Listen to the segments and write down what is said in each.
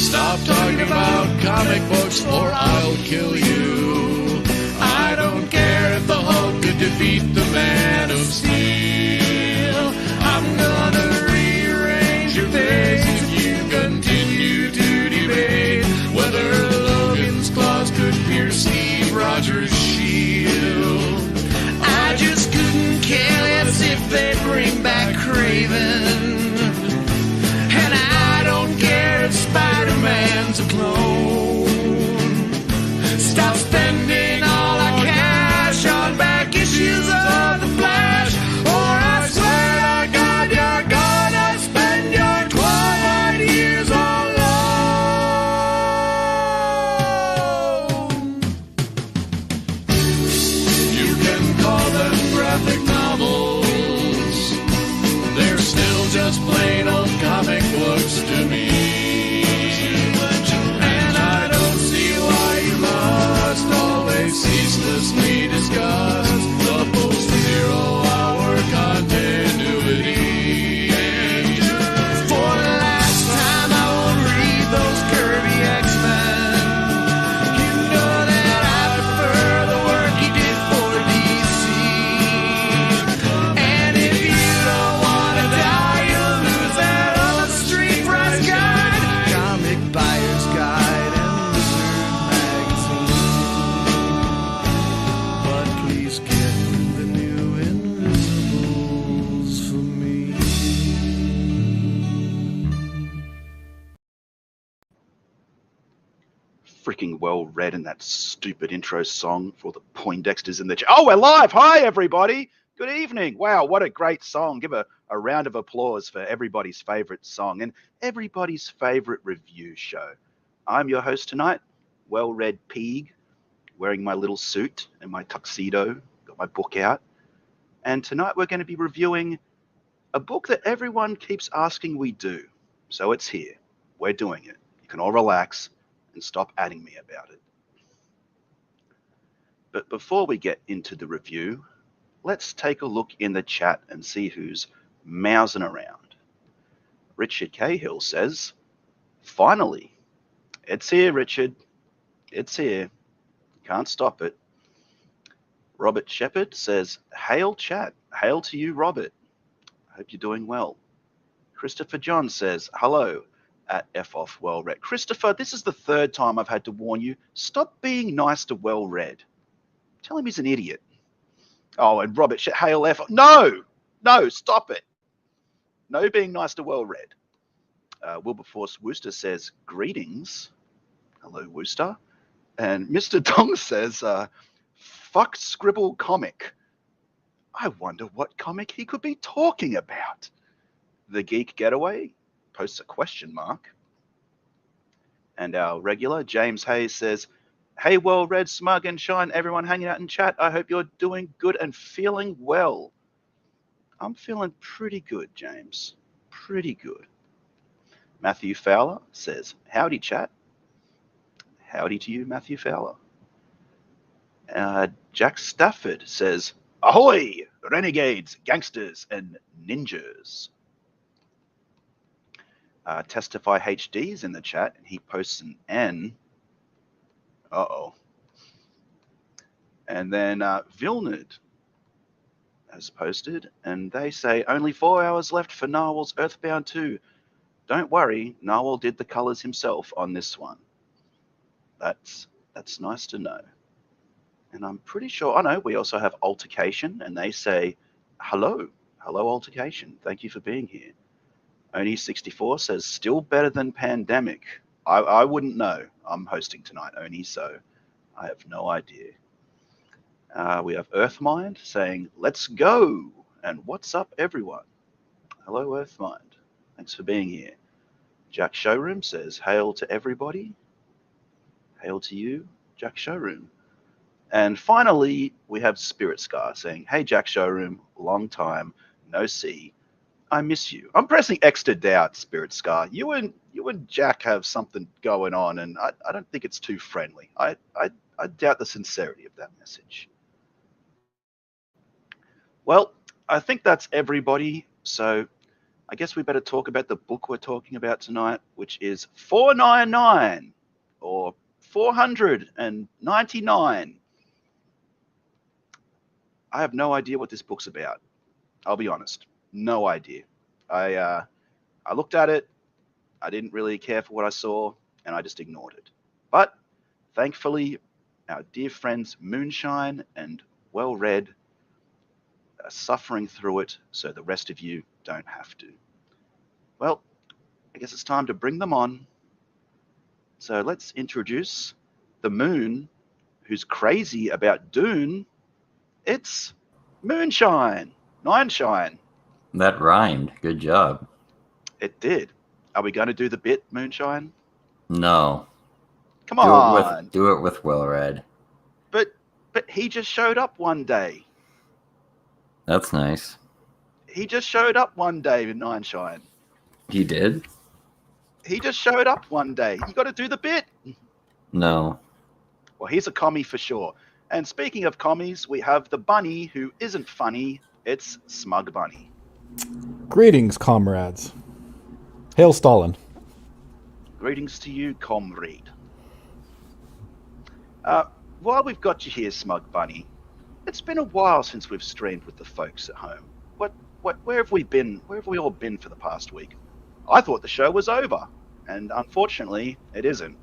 Stop talking about comic books or I'll kill you. I don't care if the Hulk could defeat the Man of Steel. I'm gonna rearrange your face if you continue to debate whether Logan's claws could pierce Steve Rogers' shield. I just couldn't care less if they bring back Kraven. And I don't care if Spider-Man's a clone. Stop spending all our cash on back issues of The Flash, or I swear to God you're gonna spend your twilight years alone. You can call them graphic novels. They're still just plain old comic books to me. And I don't see why you must always ceaselessly discuss the post-zero-hour continuity. For the last time, I won't read those curvy X-Men. You know that I prefer the work he did for DC. And if you don't want to die, you'll lose that old Street Price Guide, Comic Buyer's Guide, and Wizard Magazine. But please get the new Invisibles for me. Freaking well read in that stupid intro song for the Poindexters in the chat. Oh, we're live. Hi, everybody. Good evening. Wow, what a great song. Give a round of applause for everybody's favorite song and everybody's favorite review show. I'm your host tonight, well-read Pig, wearing my little suit and my tuxedo, got my book out. And tonight we're going to be reviewing a book that everyone keeps asking we do. So it's here. We're doing it. You can all relax and stop adding me about it. But before we get into the review, let's take a look in the chat and see who's mousing around. Richard Cahill says, finally. It's here, Richard. It's here. Can't stop it. Robert Shepherd says, hail chat. Hail to you, Robert. Hope you're doing well. Christopher John says, hello at F off well read. Christopher, this is the third time I've had to warn you. Stop being nice to well read. Tell him he's an idiot. Oh, and Robert, hail F. No, stop it. No being nice to well read. Wilberforce Wooster says, greetings. Hello, Wooster. And Mr. Dong says, fuck Scribble comic. I wonder what comic he could be talking about. The Geek Getaway posts a question mark. And our regular James Hayes says, hey, well-read, smug and shine, everyone hanging out in chat. I hope you're doing good and feeling well. I'm feeling pretty good, James. Pretty good. Matthew Fowler says, howdy, chat. Howdy to you, Matthew Fowler. Jack Stafford says, ahoy, renegades, gangsters, and ninjas. Testify HD's in the chat, and he posts an N. Uh-oh. And then Vilnid has posted, and they say, only 4 hours left for Narwhal's Earthbound 2. Don't worry, Narwhal did the colors himself on this one. That's nice to know. And I'm pretty sure, we also have Altercation, and they say, hello, Altercation, thank you for being here. Oni64 says, still better than Pandemic. I wouldn't know. I'm hosting tonight, Oni, so I have no idea. We have Earthmind saying, let's go. And what's up, everyone? Hello, Earthmind. Thanks for being here. Jack Showroom says, hail to everybody. Hail to you, Jack Showroom. And finally, we have Spirit Scar saying, hey, Jack Showroom, long time, no see. I miss you. I'm pressing X to doubt, Spirit Scar. You and Jack have something going on, and I don't think it's too friendly. I doubt the sincerity of that message. Well, I think that's everybody. So I guess we better talk about the book we're talking about tonight, which is 499 or 499. I have no idea what this book's about. I'll be honest. No idea. I looked at it. I didn't really care for what I saw, and I just ignored it. But thankfully, our dear friends Moonshine and Well Read are suffering through it, so the rest of you don't have to. Well, I guess it's time to bring them on. So let's introduce the Moon, who's crazy about Dune. It's Moonshine. Nineshine. That rhymed. Good job. It did. Are we going to do the bit, Moonshine? No. Come on. Do it with Well Read. But he just showed up one day. That's nice. He just showed up one day in Nineshine. He did? He just showed up one day. You got to do the bit. No. Well, he's a commie for sure. And speaking of commies, we have the bunny who isn't funny. It's Smug Bunny. Greetings, comrades. Hail Stalin. Greetings to you, comrade. While we've got you here, Smug Bunny, it's been a while since we've streamed with the folks at home. Where have we been? Where have we all been for the past week? I thought the show was over, and unfortunately, it isn't.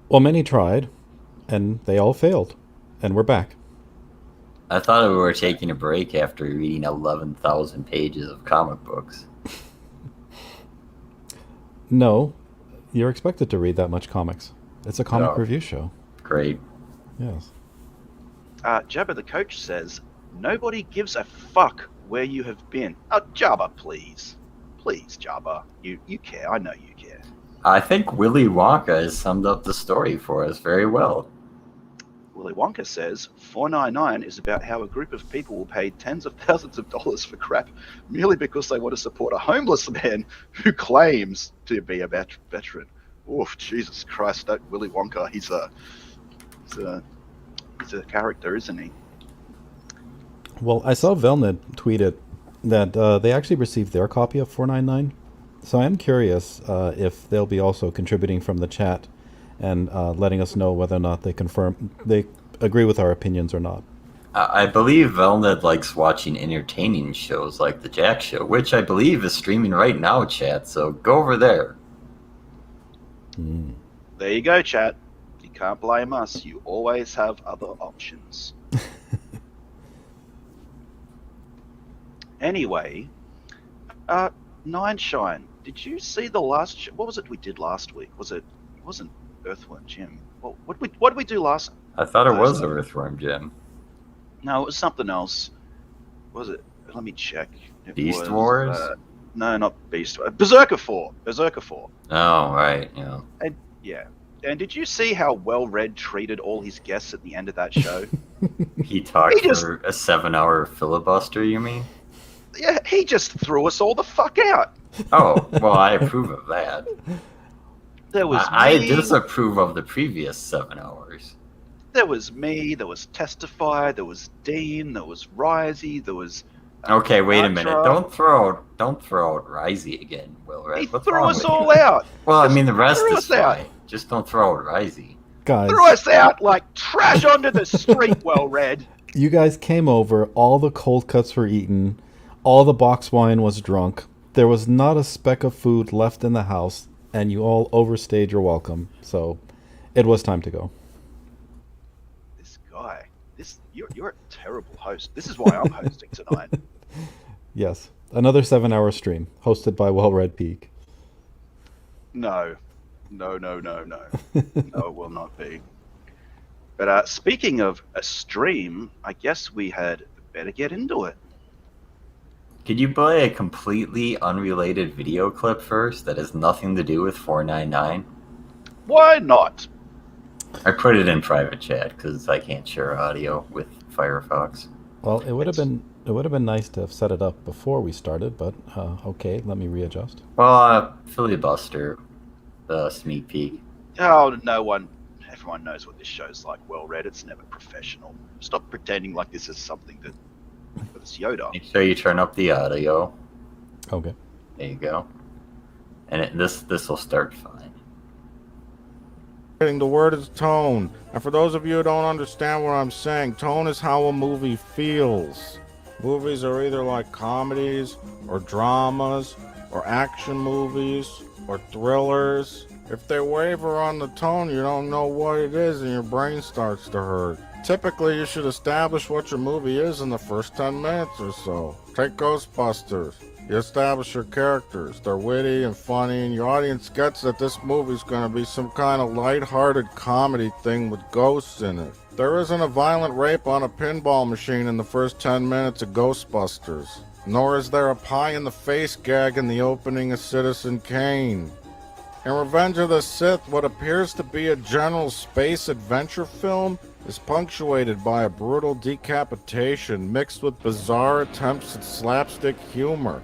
Well, many tried, and they all failed, and we're back. I thought we were taking a break after reading 11,000 pages of comic books. No, you're expected to read that much comics. It's a comic Oh. review show. Great. Yes. Jabba the Coach says, nobody gives a fuck where you have been. Oh, Jabba, please. Please, Jabba. You care. I know you care. I think Willy Wonka has summed up the story for us very well. Willy Wonka says, 499 is about how a group of people will pay tens of thousands of dollars for crap merely because they want to support a homeless man who claims to be a veteran. Oof, Jesus Christ, that Willy Wonka, he's a character, isn't he? Well, I saw Velnet tweet it that they actually received their copy of 499. So I am curious if they'll be also contributing from the chat and letting us know whether or not they agree with our opinions or not. I believe Velnet likes watching entertaining shows like The Jack Show, which I believe is streaming right now, chat, so go over there. There you go, chat. You can't blame us. You always have other options. Anyway, Nineshine, did you see the last what was it we did last week? It wasn't Earthworm Jim. What did we do last? I thought it was Earthworm Jim. No, it was something else. Was it? Let me check. Beast Wars? No, not Beast Wars. Berserker 4. Berserker 4. Oh, right, yeah. And yeah. And did you see how Well Read treated all his guests at the end of that show? He talked for a 7-hour filibuster, you mean? Yeah, he just threw us all the fuck out. Oh, well, I approve of that. There was I me, disapprove of the previous 7 hours. There was me, there was Testify, there was Dean, there was Risey, there was... Okay, wait a minute. Mantra. Don't throw out Risey again, Will. Right? He What's threw wrong us with all you? out. Well, I Just mean, the rest threw is us out. fine. Just don't throw out Risey. Guys, Threw us out like trash onto the street, Well Read. you guys came over, all the cold cuts were eaten, all the box wine was drunk, there was not a speck of food left in the house, and you all overstayed your welcome, so it was time to go. This guy, you're a terrible host. This is why I'm hosting tonight. Yes, another 7-hour stream, hosted by Well Read Peak. No. No, it will not be. But speaking of a stream, I guess we had better get into it. Could you play a completely unrelated video clip first that has nothing to do with 499? Why not? I put it in private chat because I can't share audio with Firefox. Well, it would have been nice to have set it up before we started, but okay, let me readjust. Well, filibuster, the sneak peek. Oh, everyone knows what this show's like. Well Read, it's never professional. Stop pretending like this is something that's Yoda. Make sure you turn up the audio. Okay. There you go. And this will start fine. The word is tone. And for those of you who don't understand what I'm saying, tone is how a movie feels. Movies are either like comedies, or dramas, or action movies, or thrillers. If they waver on the tone, you don't know what it is and your brain starts to hurt. Typically, you should establish what your movie is in the first 10 minutes or so. Take Ghostbusters. You establish your characters. They're witty and funny, and your audience gets that this movie's going to be some kind of light-hearted comedy thing with ghosts in it. There isn't a violent rape on a pinball machine in the first 10 minutes of Ghostbusters. Nor is there a pie-in-the-face gag in the opening of Citizen Kane. In Revenge of the Sith, what appears to be a general space adventure film is punctuated by a brutal decapitation mixed with bizarre attempts at slapstick humor.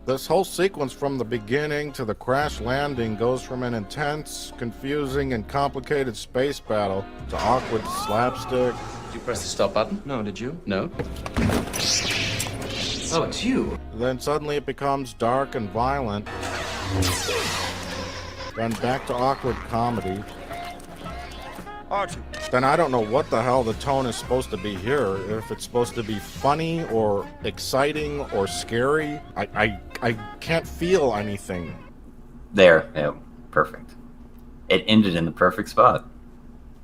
This whole sequence from the beginning to the crash landing goes from an intense, confusing, and complicated space battle to awkward slapstick. Did you press the stop button? No, did you? No? Oh, it's you. Then suddenly it becomes dark and violent. Then back to awkward comedy. Archie. Then I don't know what the hell the tone is supposed to be here. If it's supposed to be funny or exciting or scary. I can't feel anything. There, yeah, perfect. It ended in the perfect spot.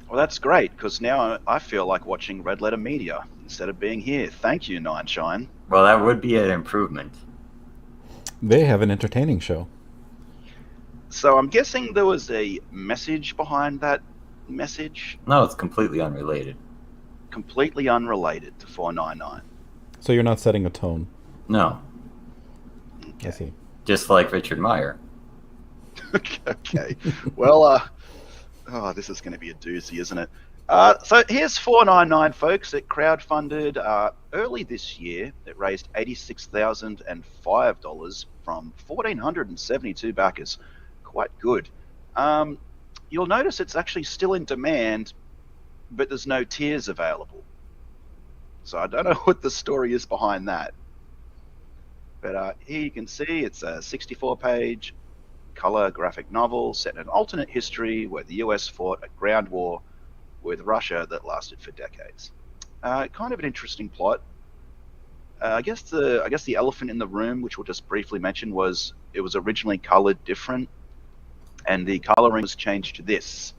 Well, that's great, because now I feel like watching Red Letter Media instead of being here. Thank you, Nine Shine. Well, that would be an improvement. They have an entertaining show. So I'm guessing there was a message behind that message? No, it's completely unrelated. Completely unrelated to 499. So you're not setting a tone. No, I see. just like Richard Meyer. Okay. Well, this is going to be a doozy, isn't it? So here's 499, folks. It crowdfunded early this year. It raised $86,005 from 1,472 backers. Quite good. You'll notice it's actually still in demand, but there's no tiers available. So I don't know what the story is behind that. But here you can see it's a 64-page color graphic novel set in an alternate history where the US fought a ground war with Russia that lasted for decades. Kind of an interesting plot. I guess the elephant in the room, which we'll just briefly mention, was it was originally colored different, and the coloring was changed to this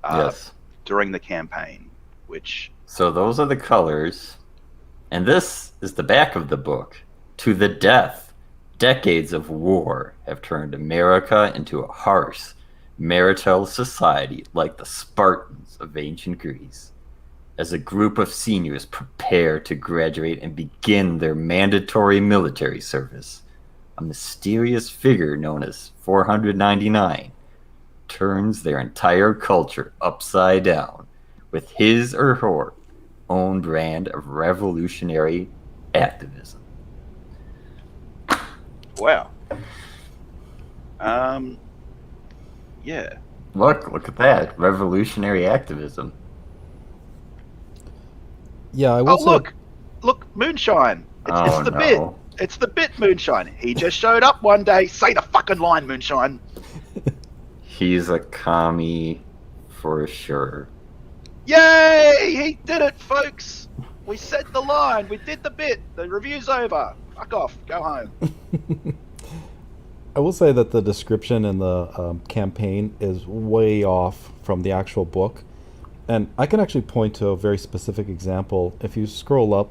Yes. during the campaign, which So those are the colors, and this is the back of the book. To the death, decades of war have turned America into a harsh, marital society like the Spartans of ancient Greece. As a group of seniors prepare to graduate and begin their mandatory military service, a mysterious figure known as 499 turns their entire culture upside down with his or her own brand of revolutionary activism. wow. Yeah. Look at that. Revolutionary activism. Yeah, I Oh, will say. look, Moonshine. It's the no. bit. It's the bit, Moonshine. He just showed up one day. Say the fucking line, Moonshine. He's a commie for sure. Yay! He did it, folks. We said the line. We did the bit. The review's over. Fuck off. Go home. I will say that the description in the campaign is way off from the actual book. And I can actually point to a very specific example. If you scroll up,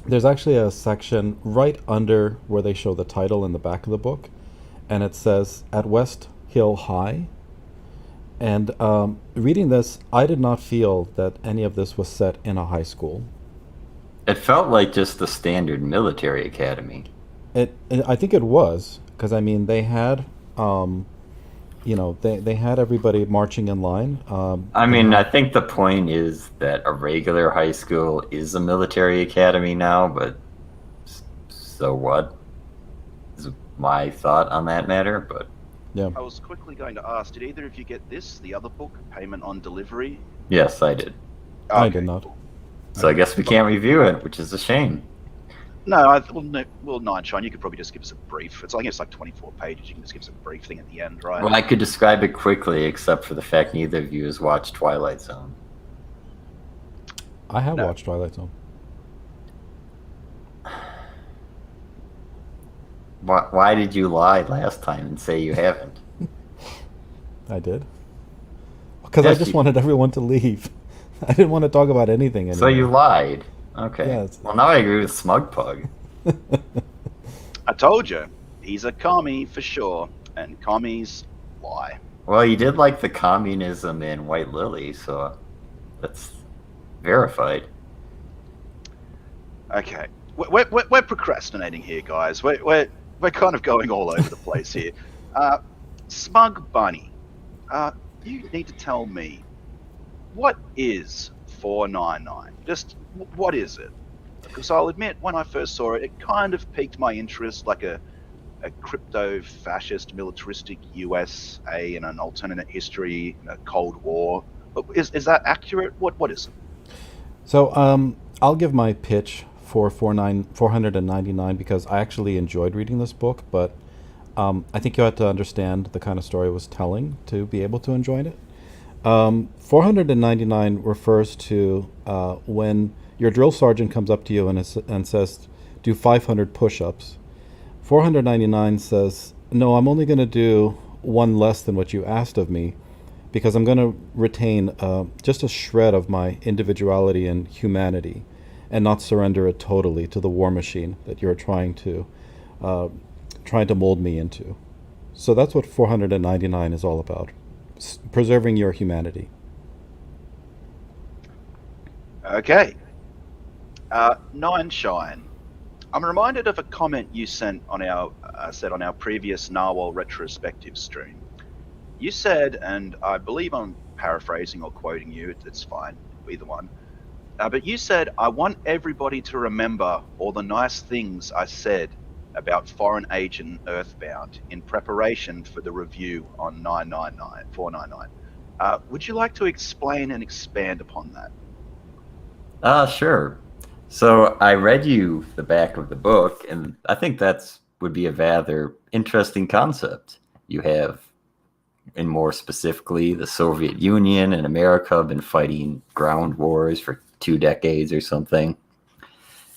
there's actually a section right under where they show the title in the back of the book. And it says, "At West Hill High." And reading this, I did not feel that any of this was set in a high school. It felt like just the standard military academy. I think it was, because I mean they had, they had everybody marching in line. I mean, I think the point is that a regular high school is a military academy now, but so what? Is my thought on that matter, but Yeah. I was quickly going to ask, did either of you get this, the other book, Payment on Delivery? yes, I did. I Okay, did not. cool. So I guess we can't review it, which is a shame. No, well, Nine Shine, you could probably just give us a brief. I think it's like 24 pages. You can just give us a brief thing at the end, right? Well, I could describe it quickly, except for the fact neither of you has watched Twilight Zone. I have No. watched Twilight Zone. Why did you lie last time and say you haven't? I did. Because I Yes, just you- wanted everyone to leave. I didn't want to talk about anything anymore. So you lied. Okay. Yeah, it's- Well, now I agree with Smug Pug. I told you, he's a commie for sure, and commies lie. Well, you did like the communism in White Lily, so that's verified. Okay, we're procrastinating here, guys. We're kind of going all over the place here. Smug Bunny, you need to tell me, what is 499? Just what is it? Because I'll admit, when I first saw it, it kind of piqued my interest, like a crypto-fascist, militaristic USA in an alternate history, in a Cold War. Is that accurate? What is it? So I'll give my pitch for 499 because I actually enjoyed reading this book, but I think you had to understand the kind of story it was telling to be able to enjoy it. 499 refers to when your drill sergeant comes up to you and says, do 500 push-ups. 499 says, no, I'm only going to do one less than what you asked of me because I'm going to retain just a shred of my individuality and humanity and not surrender it totally to the war machine that you're trying to mold me into. So that's what 499 is all about, preserving your humanity. Okay. Nine Shine. I'm reminded of a comment you sent on our previous Narwhal retrospective stream. You said, and I believe I'm paraphrasing or quoting you, it's fine, either one. But you said, I want everybody to remember all the nice things I said about Foreign Agent Earthbound in preparation for the review on 499. Would you like to explain and expand upon that? Sure. So I read you the back of the book, and I think would be a rather interesting concept. You have, and more specifically, the Soviet Union and America have been fighting ground wars for 2 decades or something.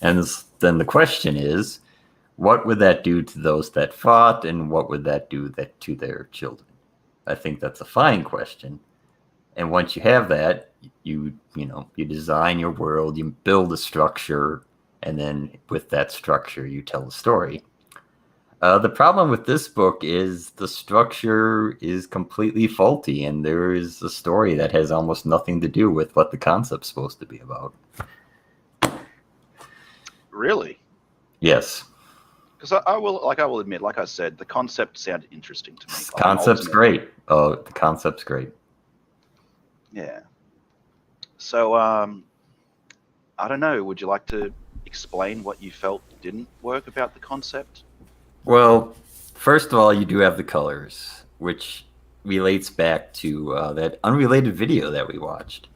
And then the question is, what would that do to those that fought, and what would that do to their children? I think that's a fine question. And once you have that, you design your world, you build a structure, and then with that structure, you tell a story. The problem with this book is the structure is completely faulty, and there is a story that has almost nothing to do with what the concept's supposed to be about. Really? Yes. Because I will admit, like I said, the concept sounded interesting to me. The concept's great. Oh, the concept's great. Yeah. So, I don't know. Would you like to explain what you felt didn't work about the concept? Well, first of all, you do have the colors, which relates back to that unrelated video that we watched.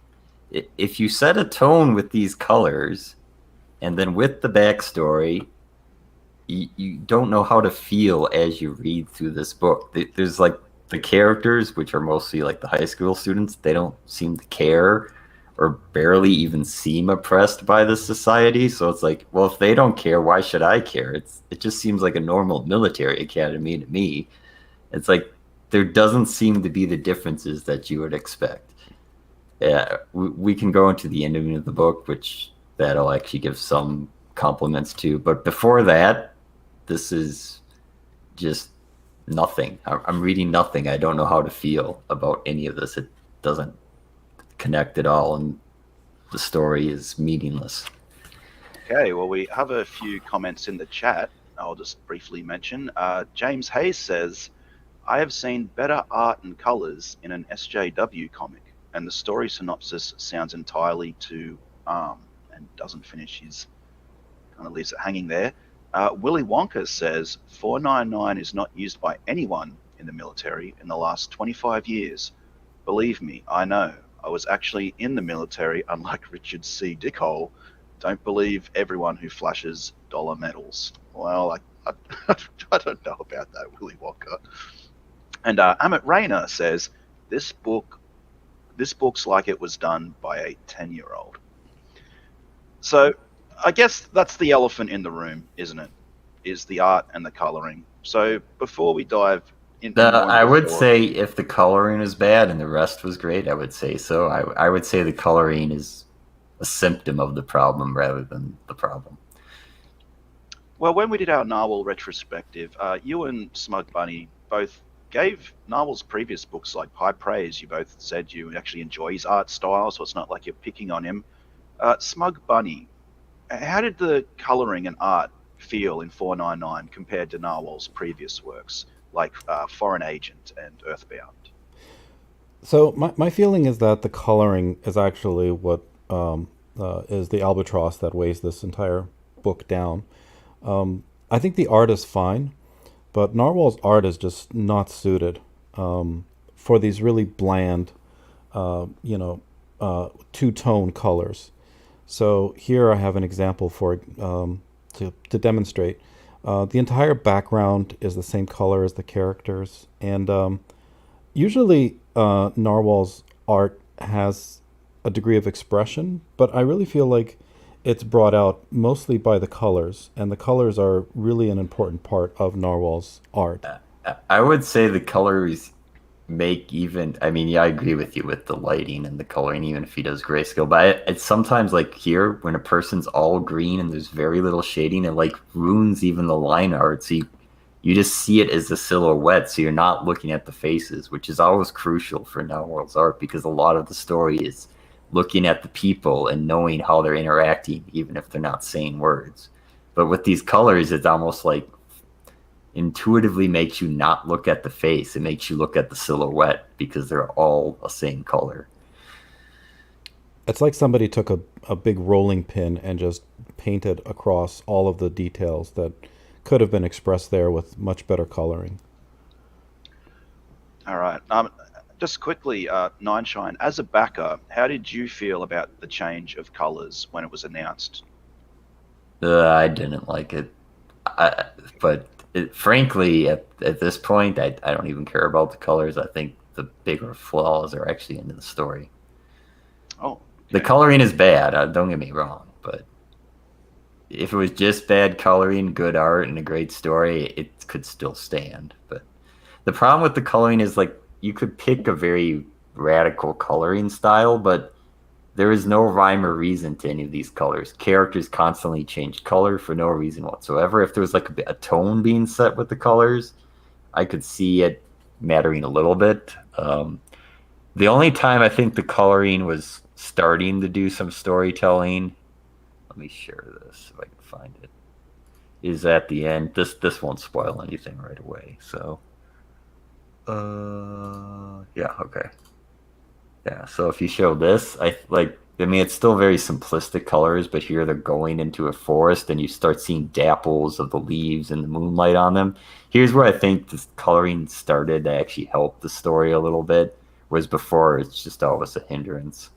If you set a tone with these colors, and then with the backstory, you don't know how to feel as you read through this book. There's like the characters, which are mostly like the high school students, they don't seem to care or barely even seem oppressed by this society. So it's like, well, if they don't care, why should I care? It just seems like a normal military academy to me. It's like there doesn't seem to be the differences that you would expect. Yeah, we can go into the ending of the book, which that'll actually give some compliments to. But before that, this is just nothing. I'm reading nothing. I don't know how to feel about any of this. It doesn't connect at all, and the story is meaningless. Okay, well, we have a few comments in the chat. I'll just briefly mention. James Hayes says, I have seen better art and colors in an SJW comic, and the story synopsis sounds entirely too and doesn't finish. His kind of leaves it hanging there. Willy Wonka says 499 is not used by anyone in the military in the last 25 years. Believe me, I know. I was actually in the military, unlike Richard C. Dickhole. Don't believe everyone who flashes dollar medals. Well, I don't know about that, Willy Wonka. And Amit Rayner says, this book's like it was done by a 10-year-old. So I guess that's the elephant in the room, isn't it? Is the art and the coloring. So before we dive into more into I the would story, say if the coloring is bad and the rest was great, I would say so. I would say the coloring is a symptom of the problem rather than the problem. well, when we did our Narwhal retrospective, you and Smug Bunny both gave Narwhal's previous books like high praise. You both said you actually enjoy his art style, so it's not like you're picking on him. Smug Bunny, how did the coloring and art feel in 499 compared to Narwhal's previous works, like Foreign Agent and Earthbound? So my feeling is that the coloring is actually what is the albatross that weighs this entire book down. I think the art is fine, but Narwhal's art is just not suited for these really bland, two-tone colors. So here I have an example for to demonstrate. The entire background is the same color as the characters, and usually Narwhal's art has a degree of expression, but I really feel like it's brought out mostly by the colors, and the colors are really an important part of Narwhal's art. I would say the colors make even. I mean, yeah, I agree with you with the lighting and the coloring, even if he does grayscale. But it's sometimes like here when a person's all green and there's very little shading, it like ruins even the line art. So you just see it as a silhouette, so you're not looking at the faces, which is always crucial for Narwhal's art because a lot of the story is looking at the people and knowing how they're interacting, even if they're not saying words. But with these colors, it's almost like intuitively makes you not look at the face. It makes you look at the silhouette because they're all the same color. It's like somebody took a big rolling pin and just painted across all of the details that could have been expressed there with much better coloring. All right. Just quickly, Nine Shine, as a backer, how did you feel about the change of colors when it was announced? I didn't like it. But frankly, at this point, I don't even care about the colors. I think the bigger flaws are actually in the story. Oh, The coloring is bad, don't get me wrong, but if it was just bad coloring, good art, and a great story, it could still stand. But the problem with the coloring is like you could pick a very radical coloring style, but there is no rhyme or reason to any of these colors. Characters constantly change color for no reason whatsoever. If there was like a tone being set with the colors, I could see it mattering a little bit. The only time I think the coloring was starting to do some storytelling, let me share this if I can find it, is at the end. This won't spoil anything right away. So, yeah, okay. Yeah, so if you show this, I mean, it's still very simplistic colors, but here they're going into a forest and you start seeing dapples of the leaves and the moonlight on them. Here's where I think this coloring started to actually help the story a little bit, whereas before it's just always a hindrance.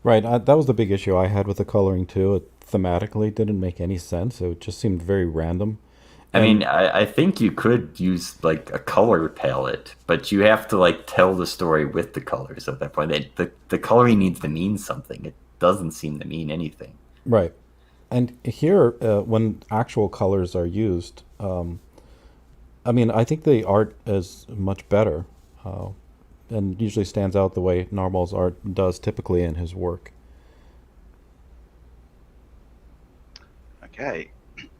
Right, that was the big issue I had with the coloring too. It thematically didn't make any sense. It just seemed very random. I mean, I think you could use like a color palette, but you have to like tell the story with the colors at that point. The coloring needs to mean something. It doesn't seem to mean anything. Right. And here, when actual colors are used, I mean, I think the art is much better and usually stands out the way Narwhal's art does typically in his work. Okay.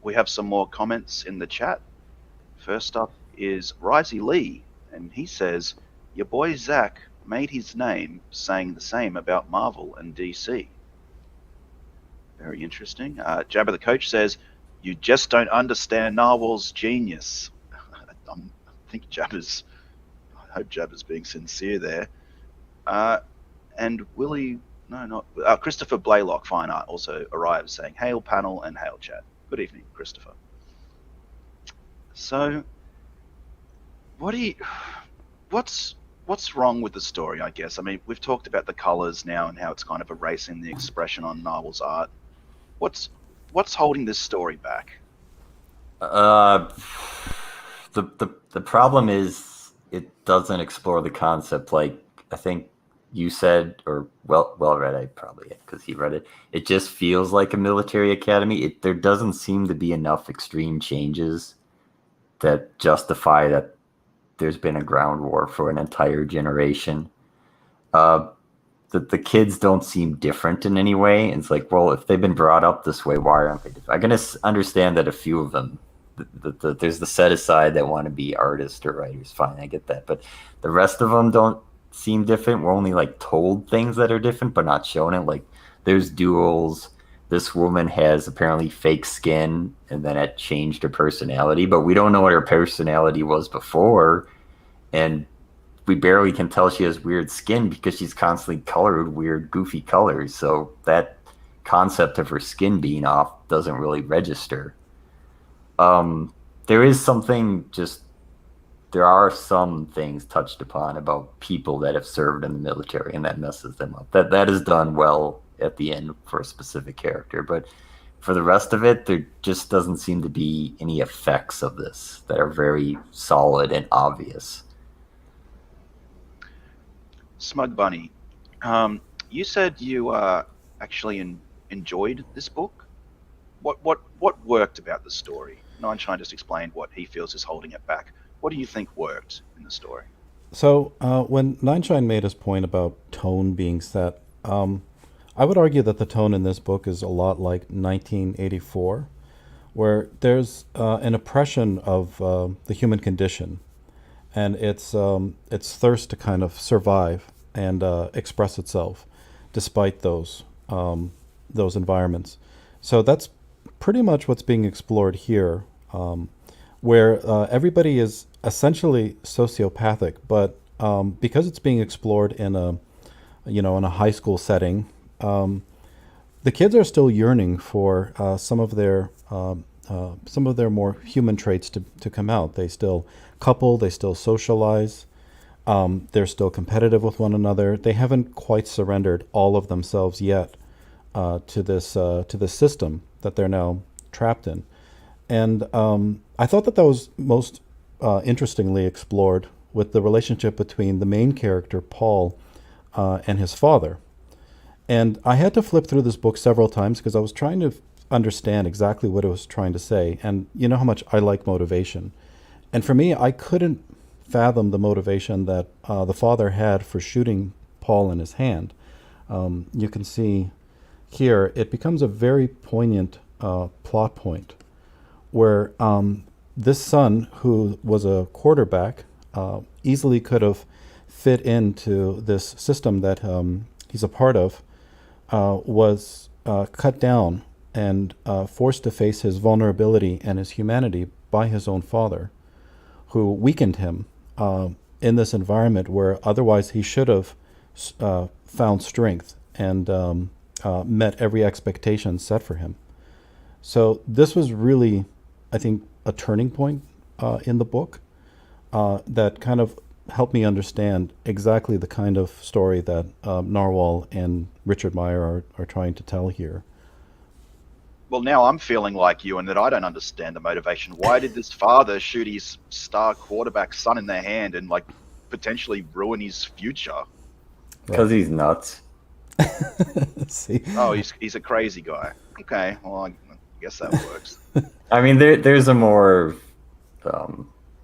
We have some more comments in the chat. First up is Risey Lee, and he says, your boy Zach made his name saying the same about Marvel and DC. Very interesting. Jabba the Coach says, you just don't understand Narwhal's genius. I think Jabba's, I hope Jabba's being sincere there. And Christopher Blaylock Fine Art also arrives saying, hail panel and hail chat. Good evening, Christopher. So, what do what's wrong with the story, I guess? I mean, we've talked about the colors now and how it's kind of erasing the expression on Narwhal's art. What's what's holding this story back? Uh, the problem is it doesn't explore the concept like I think you said, or well read. I probably because he read it. It just feels like a military academy. There doesn't seem to be enough extreme changes that justify that there's been a ground war for an entire generation. Uh, the kids don't seem different in any way. It's like, well, if they've been brought up this way, why aren't they different? I can understand that a few of them, there's the set aside that want to be artists or writers. Fine, I get that. But the rest of them don't seem different. We're only like told things that are different, but not shown it. Like there's duels. This woman has apparently fake skin, and then it changed her personality, but we don't know what her personality was before. And we barely can tell she has weird skin because she's constantly colored weird, goofy colors. So that concept of her skin being off doesn't really register. There is something there are some things touched upon about people that have served in the military and that messes them up. That is done well at the end for a specific character. But for the rest of it, there just doesn't seem to be any effects of this that are very solid and obvious. Smug Bunny, you said you actually enjoyed this book. What worked about the story? Nine just explained what he feels is holding it back. What do you think worked in the story? So when Nineshine made his point about tone being set, I would argue that the tone in this book is a lot like 1984, where there's an oppression of the human condition, and its thirst to kind of survive and express itself, despite those environments. So that's pretty much what's being explored here, where everybody is essentially sociopathic, but because it's being explored in a high school setting, the kids are still yearning for some of their more human traits to come out. They still couple, they still socialize, they're still competitive with one another. They haven't quite surrendered all of themselves yet to this system that they're now trapped in. And I thought that was most interestingly explored with the relationship between the main character, Paul, and his father. And I had to flip through this book several times because I was trying to understand exactly what it was trying to say. And you know how much I like motivation. And for me, I couldn't fathom the motivation that the father had for shooting Paul in his hand. You can see here, it becomes a very poignant plot point where this son, who was a quarterback, easily could have fit into this system that he's a part of, was cut down and forced to face his vulnerability and his humanity by his own father, who weakened him in this environment where otherwise he should have found strength and met every expectation set for him. So this was really, I think, a turning point in the book that kind of helped me understand exactly the kind of story that Narwhal and Richard Meyer are trying to tell here. Well, now I'm feeling like you and that I don't understand the motivation. Why did this father shoot his star quarterback son in the hand and like potentially ruin his future? Because he's nuts. See? Oh, he's a crazy guy. Okay, well, I guess that works. I mean, there's a more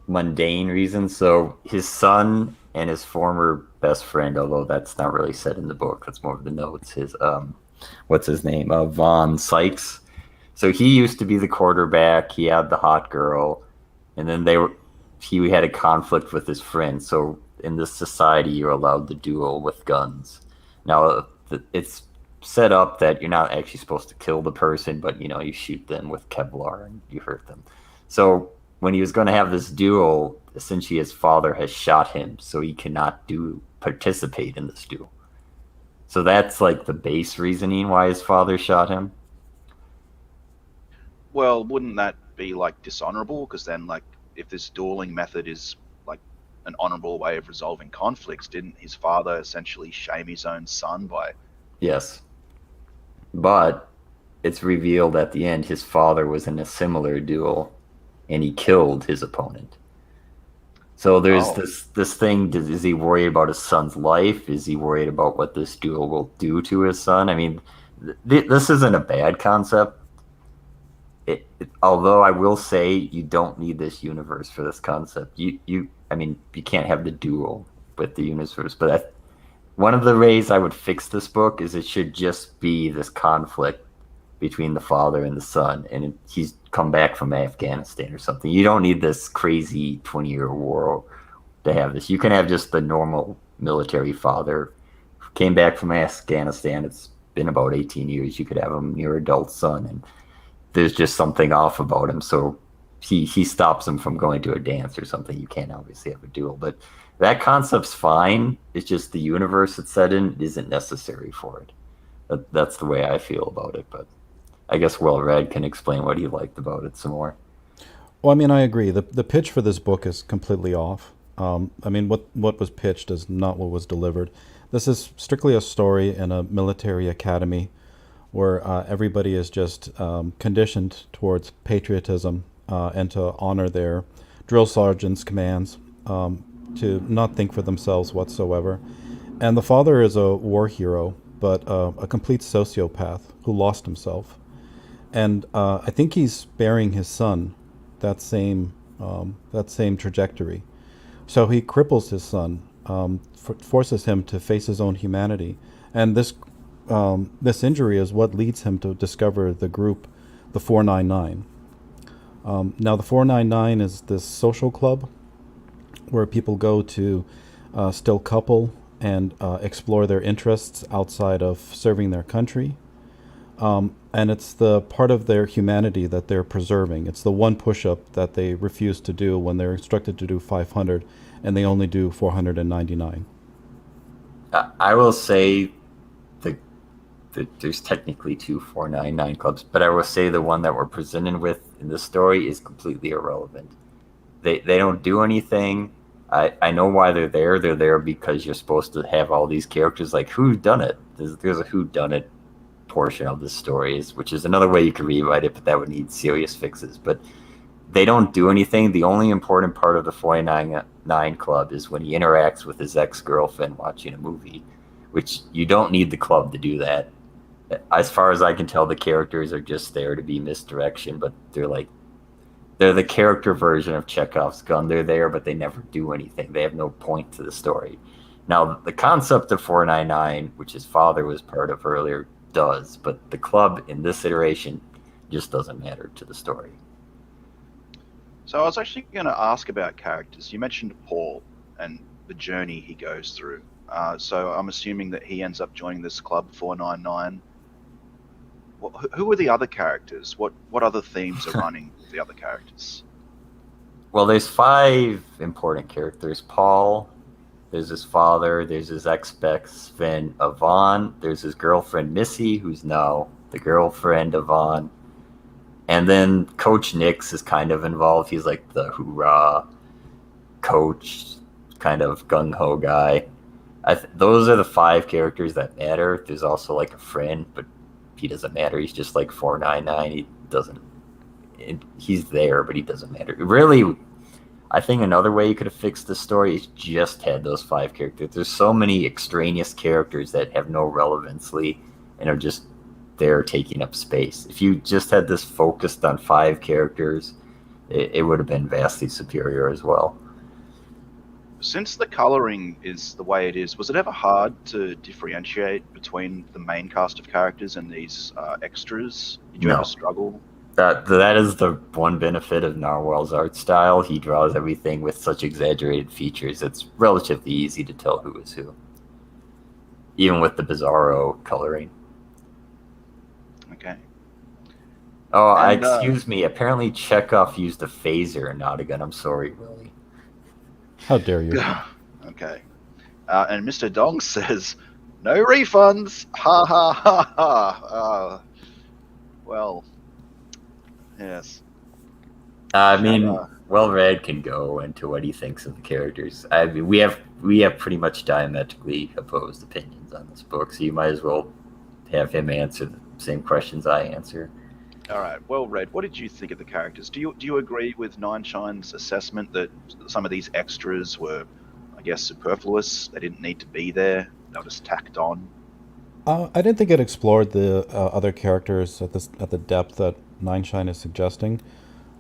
mundane reason. So his son and his former best friend, although that's not really said in the book, that's more of the notes. His what's his name? Von Sykes. So he used to be the quarterback. He had the hot girl, and then he had a conflict with his friend. So in this society, you're allowed to duel with guns. Now it's set up that you're not actually supposed to kill the person, but you shoot them with Kevlar and you hurt them. So when he was going to have this duel, essentially his father has shot him, so he cannot participate in this duel. So that's like the base reasoning why his father shot him. Well, wouldn't that be like dishonorable? Because then, like, if this dueling method is like an honorable way of resolving conflicts. Didn't his father essentially shame his own son by? Yes. But it's revealed at the end his father was in a similar duel and he killed his opponent. So there's this thing, is he worried about his son's life? Is he worried about what this duel will do to his son? I mean, this isn't a bad concept. Although I will say you don't need this universe for this concept. I mean, you can't have the duel with the universe. But one of the ways I would fix this book is it should just be this conflict between the father and the son, and he's come back from Afghanistan or something. You don't need this crazy 20-year war to have this. You can have just the normal military father who came back from Afghanistan. It's been about 18 years. You could have a near adult son, and there's just something off about him. So he stops him from going to a dance or something. You can't obviously have a duel, but that concept's fine. It's just the universe it's set in isn't necessary for it. That's the way I feel about it, but I guess Well Read can explain what he liked about it some more. Well, I mean, I agree. The pitch for this book is completely off. I mean, what was pitched is not what was delivered. This is strictly a story in a military academy where everybody is just conditioned towards patriotism and to honor their drill sergeant's commands, to not think for themselves whatsoever. And the father is a war hero, but a complete sociopath who lost himself. And I think he's sparing his son that same trajectory. So he cripples his son, forces him to face his own humanity, and this injury is what leads him to discover the group, the 499. Now, the 499 is this social club where people go to still couple and explore their interests outside of serving their country. And it's the part of their humanity that they're preserving. It's the one push-up that they refuse to do when they're instructed to do 500, and they only do 499. I will say there's technically two 499 clubs, but I will say the one that we're presented with in this story is completely irrelevant. They don't do anything. I know why they're there. They're there because you're supposed to have all these characters like who done it. There's a who done it portion of the story, which is another way you could rewrite it, but that would need serious fixes. But they don't do anything. The only important part of the 499 club is when he interacts with his ex-girlfriend watching a movie, which you don't need the club to do that. As far as I can tell, the characters are just there to be misdirection, but they're the character version of Chekhov's gun. They're there, but they never do anything. They have no point to the story. Now, the concept of 499, which his father was part of earlier, does, but the club in this iteration just doesn't matter to the story. So I was actually going to ask about characters. You mentioned Paul and the journey he goes through. So I'm assuming that he ends up joining this club 499. Who are the other characters? What other themes are running with the other characters? Well, there's 5 important characters. Paul, there's his father, there's his ex-best friend Yvonne, there's his girlfriend Missy, who's now the girlfriend of Yvonne, and then Coach Nix is kind of involved. He's like the hoorah coach, kind of gung-ho guy. Those are the 5 characters that matter. There's also like a friend, but he doesn't matter. He's just like 499. He's there, but he doesn't matter. Really, I think another way you could have fixed the story is just had those 5 characters. There's so many extraneous characters that have no relevancy and are just there taking up space. If you just had this focused on 5 characters, it would have been vastly superior as well. Since the coloring is the way it is, was it ever hard to differentiate between the main cast of characters and these extras? Did you ever struggle? That is the one benefit of Narwhal's art style. He draws everything with such exaggerated features. It's relatively easy to tell who is who, even with the bizarro coloring. Okay. Oh, excuse me. Apparently Chekhov used a phaser and not a gun. I'm sorry, Willie. How dare you? Okay. And Mr. Dong says, no refunds. Ha ha ha ha. Well, yes. I mean, Well Red can go into what he thinks of the characters. I mean, we have pretty much diametrically opposed opinions on this book, so you might as well have him answer the same questions I answer. All right. Well, Red, what did you think of the characters? Do you agree with Nine Shine's assessment that some of these extras were, I guess, superfluous? They didn't need to be there. They were just tacked on. I didn't think it explored the other characters at the depth that Nine Shine is suggesting.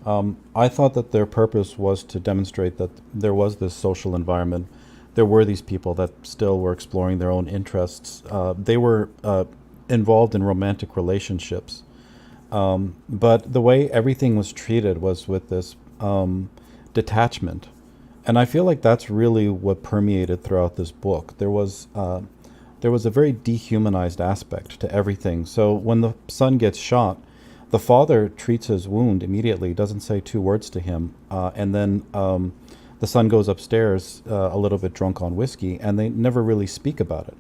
I thought that their purpose was to demonstrate that there was this social environment. There were these people that still were exploring their own interests. They were involved in romantic relationships. But the way everything was treated was with this detachment. And I feel like that's really what permeated throughout this book. There was a very dehumanized aspect to everything. So when the son gets shot, the father treats his wound immediately, doesn't say two words to him, and then the son goes upstairs a little bit drunk on whiskey, and they never really speak about it.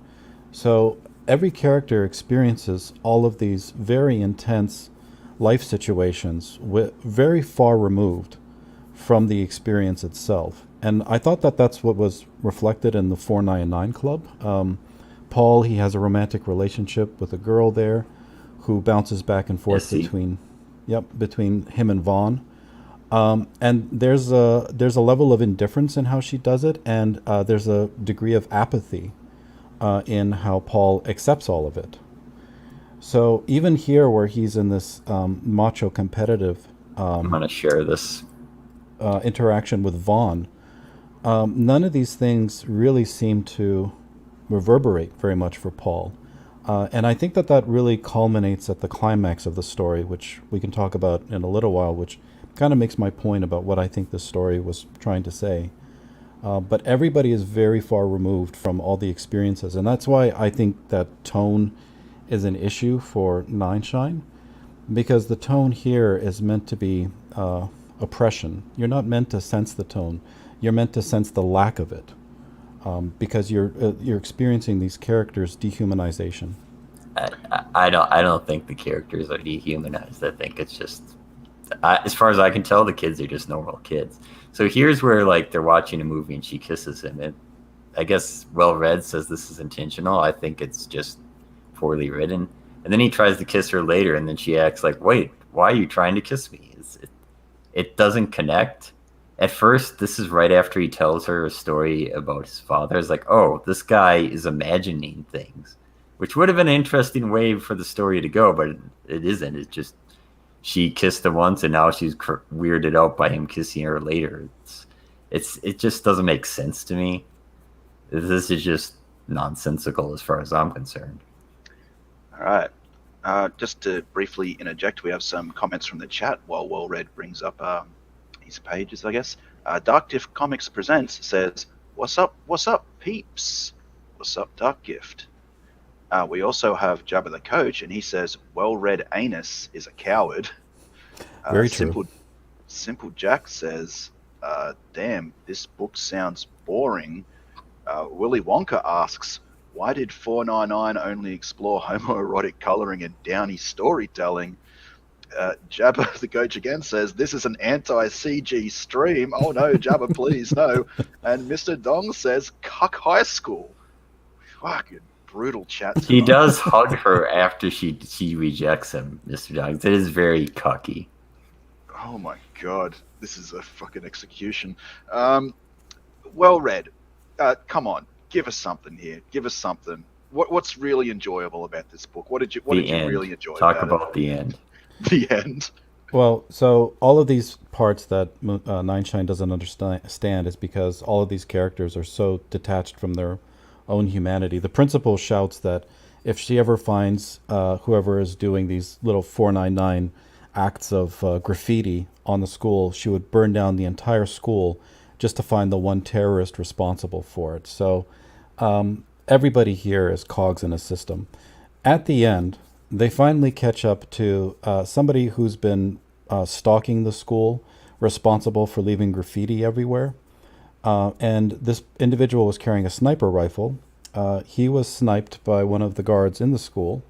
So every character experiences all of these very intense life situations very far removed from the experience itself. And I thought that that's what was reflected in the 499 Club. Paul, he has a romantic relationship with a girl there who bounces back and forth between him and Vaughn. And there's a level of indifference in how she does it, and there's a degree of apathy in how Paul accepts all of it. So even here, where he's in this macho competitive I'm going to share this interaction with Vaughn, none of these things really seem to reverberate very much for Paul. And I think that really culminates at the climax of the story, which we can talk about in a little while, which kind of makes my point about what I think the story was trying to say. But everybody is very far removed from all the experiences. And that's why I think that tone is an issue for Nine Shine, because the tone here is meant to be oppression. You're not meant to sense the tone. You're meant to sense the lack of it. Because you're experiencing these characters' dehumanization. I don't think the characters are dehumanized. I think it's just, as far as I can tell, the kids are just normal kids. So here's where like they're watching a movie and she kisses him. And I guess Well Read says this is intentional. I think it's just poorly written. And then he tries to kiss her later, and then she acts like, "Wait, why are you trying to kiss me?" It doesn't connect. At first, this is right after he tells her a story about his father. It's like, oh, this guy is imagining things, which would have been an interesting way for the story to go, but it isn't. It's just she kissed him once, and now she's weirded out by him kissing her later. It just doesn't make sense to me. This is just nonsensical as far as I'm concerned. All right. Just to briefly interject, we have some comments from the chat while Well Red brings up his pages, I guess. Dark Gift Comics Presents says, what's up, peeps? What's up, Dark Gift? We also have Jabba the Coach, and he says, Well Read Anus is a coward. Very true. Simple Jack says, damn, this book sounds boring. Willy Wonka asks, why did 499 only explore homoerotic coloring and downy storytelling? Jabba the Coach again says, this is an anti-CG stream. Oh no, Jabba, please, no. And Mr. Dong says, cuck high school. Fucking brutal chat tonight. He does hug her after she rejects him, Mr. Dong. It is very cucky. Oh my god, this is a fucking execution. Well Read, come on, give us something here. Give us something. What's really enjoyable about this book? What did you really enjoy? Talk about the end. The end. Well, so all of these parts that Nine Shine doesn't understand is because all of these characters are so detached from their own humanity. The principal shouts that if she ever finds whoever is doing these little 499 acts of graffiti on the school, she would burn down the entire school just to find the one terrorist responsible for it. So everybody here is cogs in a system. At the end, they finally catch up to somebody who's been stalking the school, responsible for leaving graffiti everywhere. And this individual was carrying a sniper rifle. He was sniped by one of the guards in the school.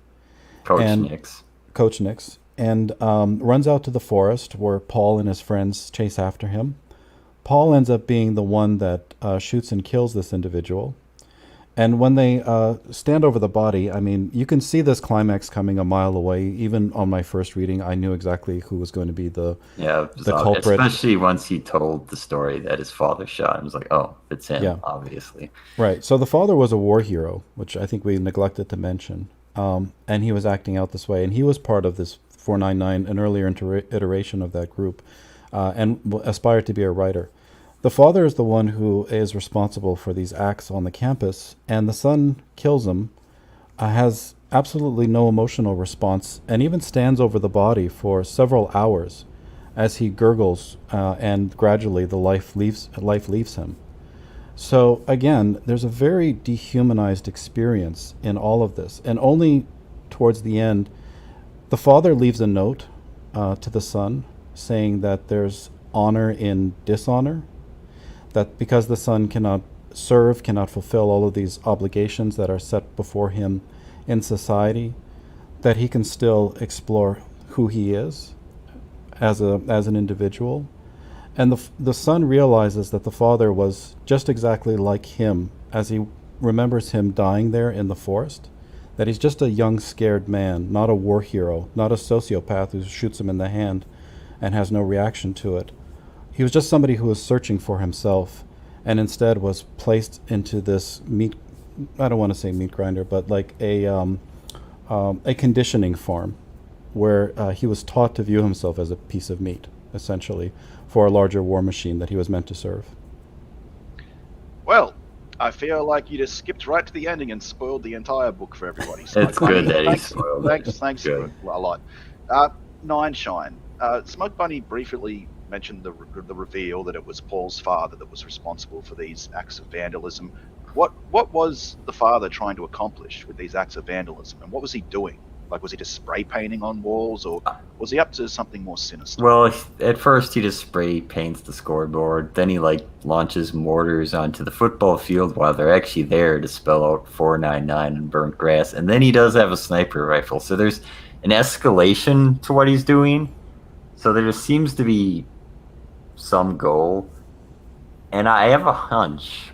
Coach Nix. And runs out to the forest where Paul and his friends chase after him. Paul ends up being the one that shoots and kills this individual. And when they stand over the body, I mean, you can see this climax coming a mile away. Even on my first reading, I knew exactly who was going to be the culprit. Especially once he told the story that his father shot. I was like, oh, it's him, obviously. Right. So the father was a war hero, which I think we neglected to mention. And he was acting out this way. And he was part of this 499, an earlier iteration of that group, and aspired to be a writer. The father is the one who is responsible for these acts on the campus, and the son kills him, has absolutely no emotional response, and even stands over the body for several hours as he gurgles, and gradually the life leaves him. So again, there's a very dehumanized experience in all of this, and only towards the end, the father leaves a note to the son saying that there's honor in dishonor, that because the son cannot fulfill all of these obligations that are set before him in society, that he can still explore who he is as an individual. And the son realizes that the father was just exactly like him as he remembers him dying there in the forest, that he's just a young, scared man, not a war hero, not a sociopath who shoots him in the hand and has no reaction to it. He was just somebody who was searching for himself, and instead was placed into this I don't want to say meat grinder, but like a conditioning farm where he was taught to view himself as a piece of meat, essentially, for a larger war machine that he was meant to serve. Well, I feel like you just skipped right to the ending and spoiled the entire book for everybody. It's good that he spoiled it. Thanks a lot. Nine Shine. Smug Bunny briefly mentioned the reveal that it was Paul's father that was responsible for these acts of vandalism. What was the father trying to accomplish with these acts of vandalism, and what was he doing? Like, was he just spray painting on walls, or was he up to something more sinister? Well, at first he just spray paints the scoreboard. Then he launches mortars onto the football field while they're actually there to spell out 499 and burnt grass. And then he does have a sniper rifle. So there's an escalation to what he's doing. So there just seems to be some goal. And I have a hunch,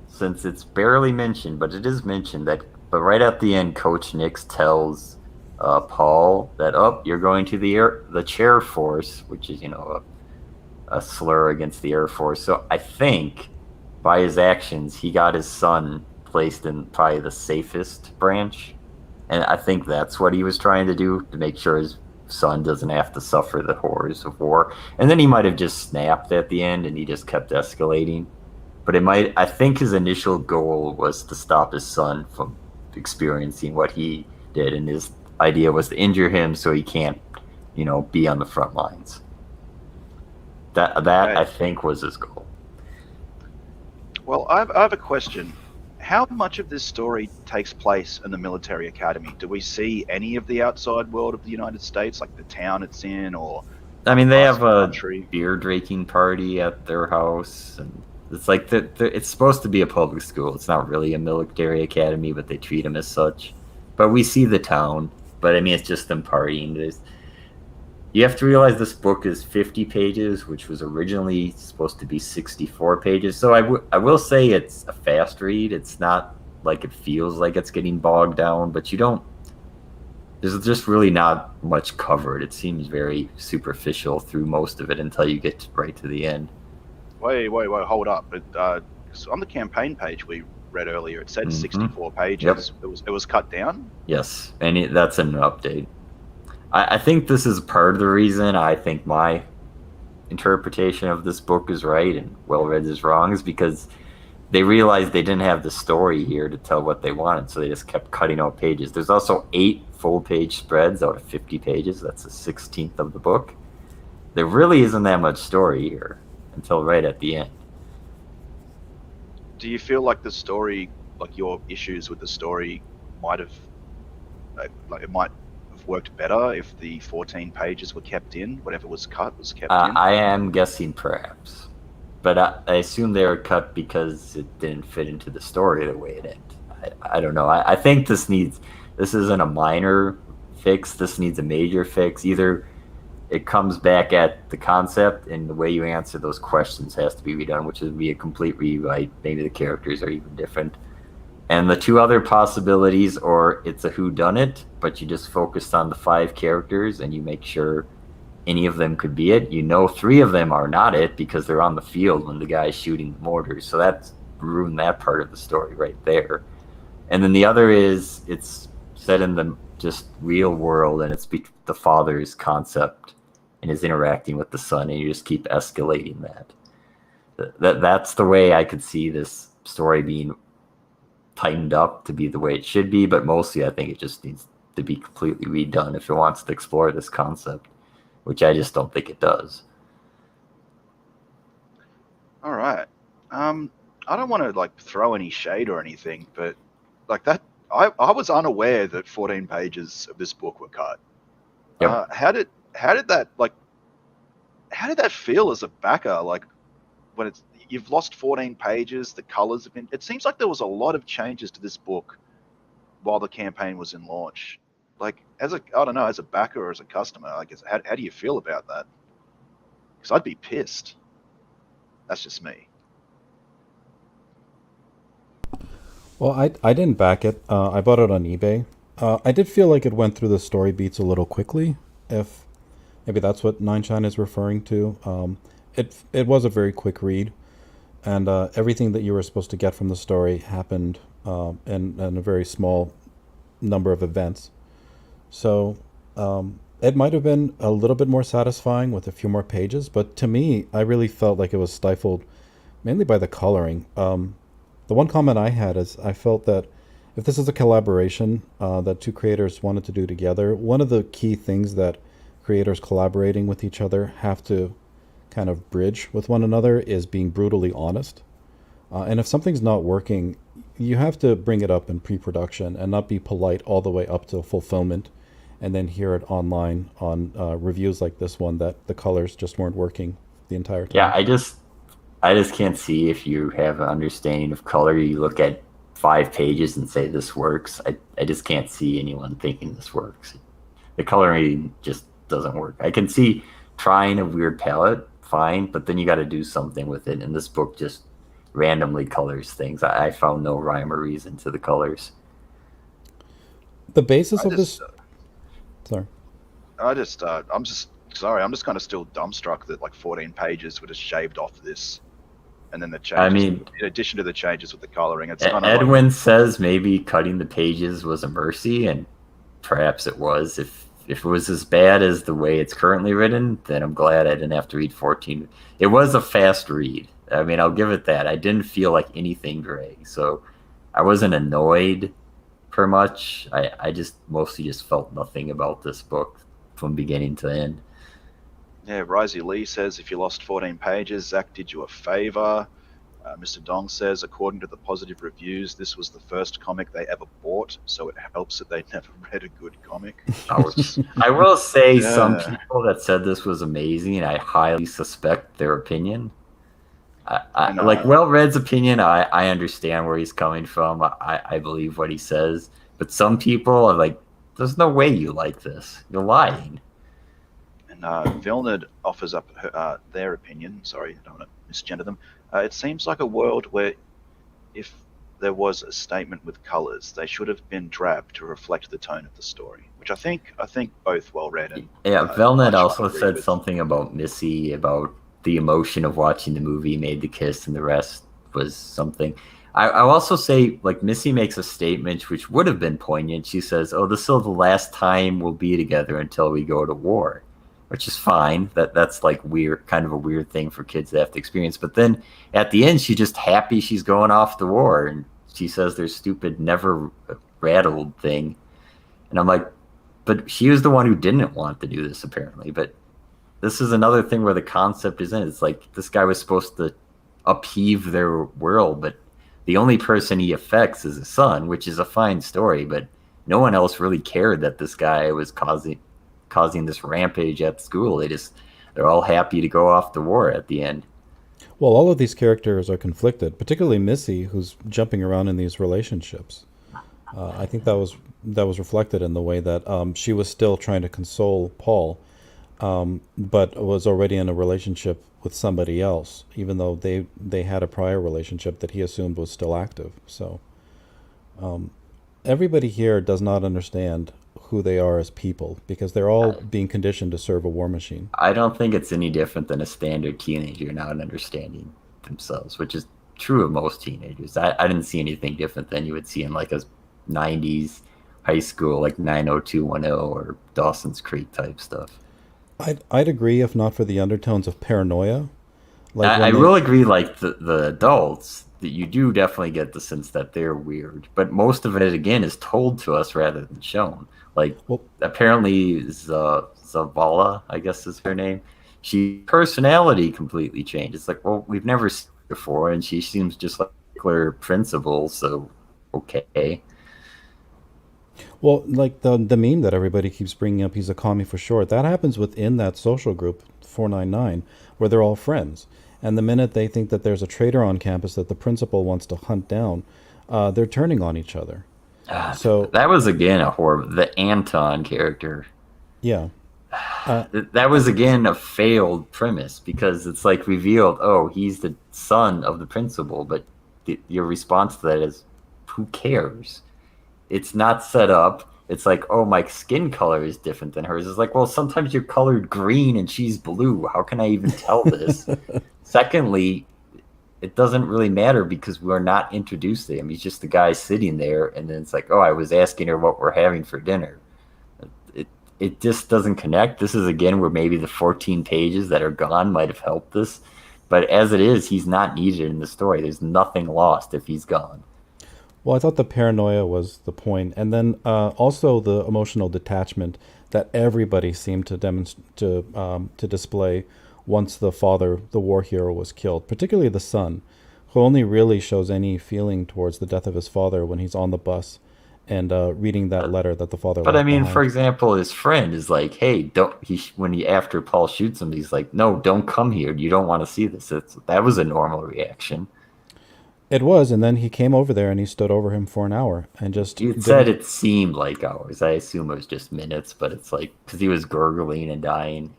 since it's barely mentioned, but it is mentioned, but right at the end, Coach Nix tells Paul that, you're going to the chair force, which is, a slur against the Air Force. So I think by his actions, he got his son placed in probably the safest branch. And I think that's what he was trying to do, to make sure his son doesn't have to suffer the horrors of war. And then he might have just snapped at the end and he just kept escalating. But I think his initial goal was to stop his son from experiencing what he did, and his idea was to injure him so he can't, be on the front lines. That right. I think was his goal. Well, I have a question. How much of this story takes place in the military academy? Do we see any of the outside world of the United States, like the town it's in, or? I mean, they have a beer drinking party at their house, and it's like it's supposed to be a public school. It's not really a military academy, but they treat them as such. But we see the town. But I mean, it's just them partying. You have to realize this book is 50 pages, which was originally supposed to be 64 pages. So I will say it's a fast read. It's not like it feels like it's getting bogged down, but there's just really not much covered. It seems very superficial through most of it until you get right to the end. Wait, hold up. On the campaign page we read earlier, it said 64 pages. Yep. It was cut down? Yes, and that's an update. I think this is part of the reason I think my interpretation of this book is right and Well-Read is wrong, is because they realized they didn't have the story here to tell what they wanted, so they just kept cutting out pages. There's also 8 full-page spreads out of 50 pages. That's a 16th of the book. There really isn't that much story here until right at the end. Do you feel like the story, like your issues with the story, might have worked better if the 14 pages were kept in? Whatever was cut was kept in? I am guessing perhaps. But I assume they were cut because it didn't fit into the story the way it ended. I don't know. I think this isn't a minor fix. This needs a major fix. Either it comes back at the concept, and the way you answer those questions has to be redone, which would be a complete rewrite. Maybe the characters are even different. And the two other possibilities, or it's a whodunit, but you just focused on the 5 characters and you make sure any of them could be it. You know 3 of them are not it because they're on the field when the guy's shooting the mortars. So that's ruined that part of the story right there. And then the other is it's set in the just real world, and it's the father's concept and is interacting with the son, and you just keep escalating that. That's the way I could see this story being tightened up to be the way it should be, but mostly I think it just needs to be completely redone if it wants to explore this concept, which I just don't think it does. All right. I don't want to like throw any shade or anything, but like that, I was unaware that 14 pages of this book were cut. Yep. How did that feel as a backer? Like when you've lost 14 pages, the colors have been. It seems like there was a lot of changes to this book while the campaign was in launch. Like I don't know, as a backer or as a customer, I guess how do you feel about that? Because I'd be pissed. That's just me. Well, I didn't back it. I bought it on eBay. I did feel like it went through the story beats a little quickly. If maybe that's what Nine Shine is referring to. It was a very quick read, and everything that you were supposed to get from the story happened in a very small number of events. So it might have been a little bit more satisfying with a few more pages, but to me, I really felt like it was stifled mainly by the coloring. The one comment I had is I felt that if this is a collaboration that 2 creators wanted to do together, one of the key things that creators collaborating with each other have to kind of bridge with one another is being brutally honest. And if something's not working, you have to bring it up in pre-production and not be polite all the way up to fulfillment and then hear it online on reviews like this one that the colors just weren't working the entire time. Yeah, I just can't see if you have an understanding of color. You look at 5 pages and say this works. I just can't see anyone thinking this works. The coloring just doesn't work. I can see trying a weird palette, fine, but then you got to do something with it. And this book just randomly colors things. I found no rhyme or reason to the colors. The basis of this. Sorry. I'm just kind of still dumbstruck that like 14 pages were just shaved off this, and then the changes. I mean, in addition to the changes with the coloring, it's Edwin says maybe cutting the pages was a mercy, and perhaps it was. If it was as bad as the way it's currently written, then I'm glad I didn't have to read 14. It was a fast read. I mean, I'll give it that. I didn't feel like anything dragged, so I wasn't annoyed per much. I just mostly just felt nothing about this book from beginning to end. Yeah, Risey Lee says, if you lost 14 pages, Zach did you a favor. Mr. Dong says, according to the positive reviews, this was the first comic they ever bought, so it helps that they never read a good comic. I will say some people that said this was amazing, I highly suspect their opinion. Like Well-Read's opinion, I understand where he's coming from. I believe what he says. But some people are like, there's no way you like this. You're lying. And Vilnid offers up their opinion. Sorry, I don't want to misgender them. It seems like a world where if there was a statement with colors, they should have been drab to reflect the tone of the story, which I think both Well-Read and Vilnid also said something about Missy, about the emotion of watching the movie made the kiss, and the rest was something. I'll also say, like, Missy makes a statement which would have been poignant. She says, "Oh, this is the last time we'll be together until we go to war," which is fine. That's like weird, kind of a weird thing for kids to have to experience. But then at the end, she's just happy she's going off to war, and she says their stupid never rattled thing, and I'm like, but she was the one who didn't want to do this apparently. But this is another thing where the concept is in. It's like this guy was supposed to upheave their world, but the only person he affects is his son, which is a fine story, but no one else really cared that this guy was causing this rampage at school. They're all happy to go off to war at the end. Well, all of these characters are conflicted, particularly Missy, who's jumping around in these relationships. I think that was reflected in the way that she was still trying to console Paul. but was already in a relationship with somebody else, even though they had a prior relationship that he assumed was still active. So everybody here does not understand who they are as people because they're all being conditioned to serve a war machine. I don't think it's any different than a standard teenager not understanding themselves, which is true of most teenagers. I didn't see anything different than you would see in like a 90s high school, like 90210 or Dawson's Creek type stuff. I'd agree if not for the undertones of paranoia. Like I will agree, like the adults, that you do definitely get the sense that they're weird, but most of it again is told to us rather than shown. Like apparently Zavala, I guess is her name. She personality completely changed. It's like, well, we've never seen her before, and she seems just like her principal. So okay. Well, like the meme that everybody keeps bringing up, he's a commie for short. That happens within that social group 499, where they're all friends. And the minute they think that there's a traitor on campus that the principal wants to hunt down, they're turning on each other. So that was again a horrible. The Anton character. Yeah. That was again a failed premise because it's like revealed, oh, he's the son of the principal, but your response to that is, who cares? It's not set up. It's like, oh, my skin color is different than hers. It's like, well, sometimes you're colored green and she's blue. How can I even tell this? Secondly, it doesn't really matter because we're not introduced to him. He's just the guy sitting there, and then it's like, oh, I was asking her what we're having for dinner. It just doesn't connect. This is, again, where maybe the 14 pages that are gone might have helped this. But as it is, he's not needed in the story. There's nothing lost if he's gone. Well, I thought the paranoia was the point, and then also the emotional detachment that everybody seemed to display once the father, the war hero, was killed. Particularly the son, who only really shows any feeling towards the death of his father when he's on the bus and reading that letter that the father. But left I mean, behind. for example, his friend is like, "Hey, don't." After Paul shoots him, he's like, "No, don't come here. You don't want to see this." That was a normal reaction. It was, and then he came over there and he stood over him for an hour and just. You said it seemed like hours. I assume it was just minutes, but it's like because he was gurgling and dying.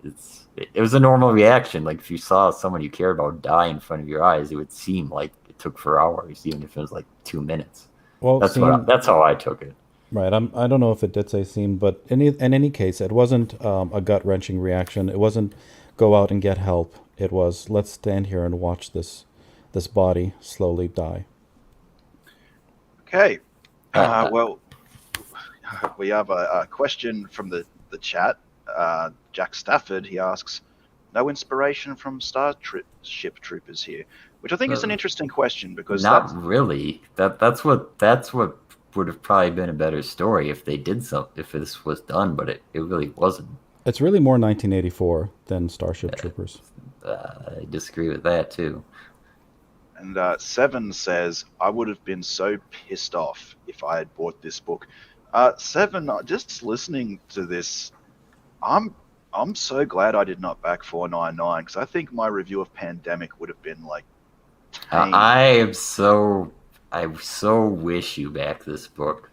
It was a normal reaction. Like if you saw someone you care about die in front of your eyes, it would seem like it took for hours, even if it was like 2 minutes. Well, that's how I took it. Right. I don't know if it did say seem, but in any case, it wasn't a gut wrenching reaction. It wasn't go out and get help. It was let's stand here and watch this body slowly die. Okay. Well, we have a question from the chat. Jack Stafford, he asks, no inspiration from Starship Troopers here, which I think is an interesting question because really. That's what would have probably been a better story if they did if this was done, but it really wasn't. It's really more 1984 than Starship Troopers. I disagree with that too. And Seven says, I would have been so pissed off if I had bought this book. Seven, just listening to this, I'm so glad I did not back 499 because I think my review of Pandemic would have been like tame. I so wish you back this book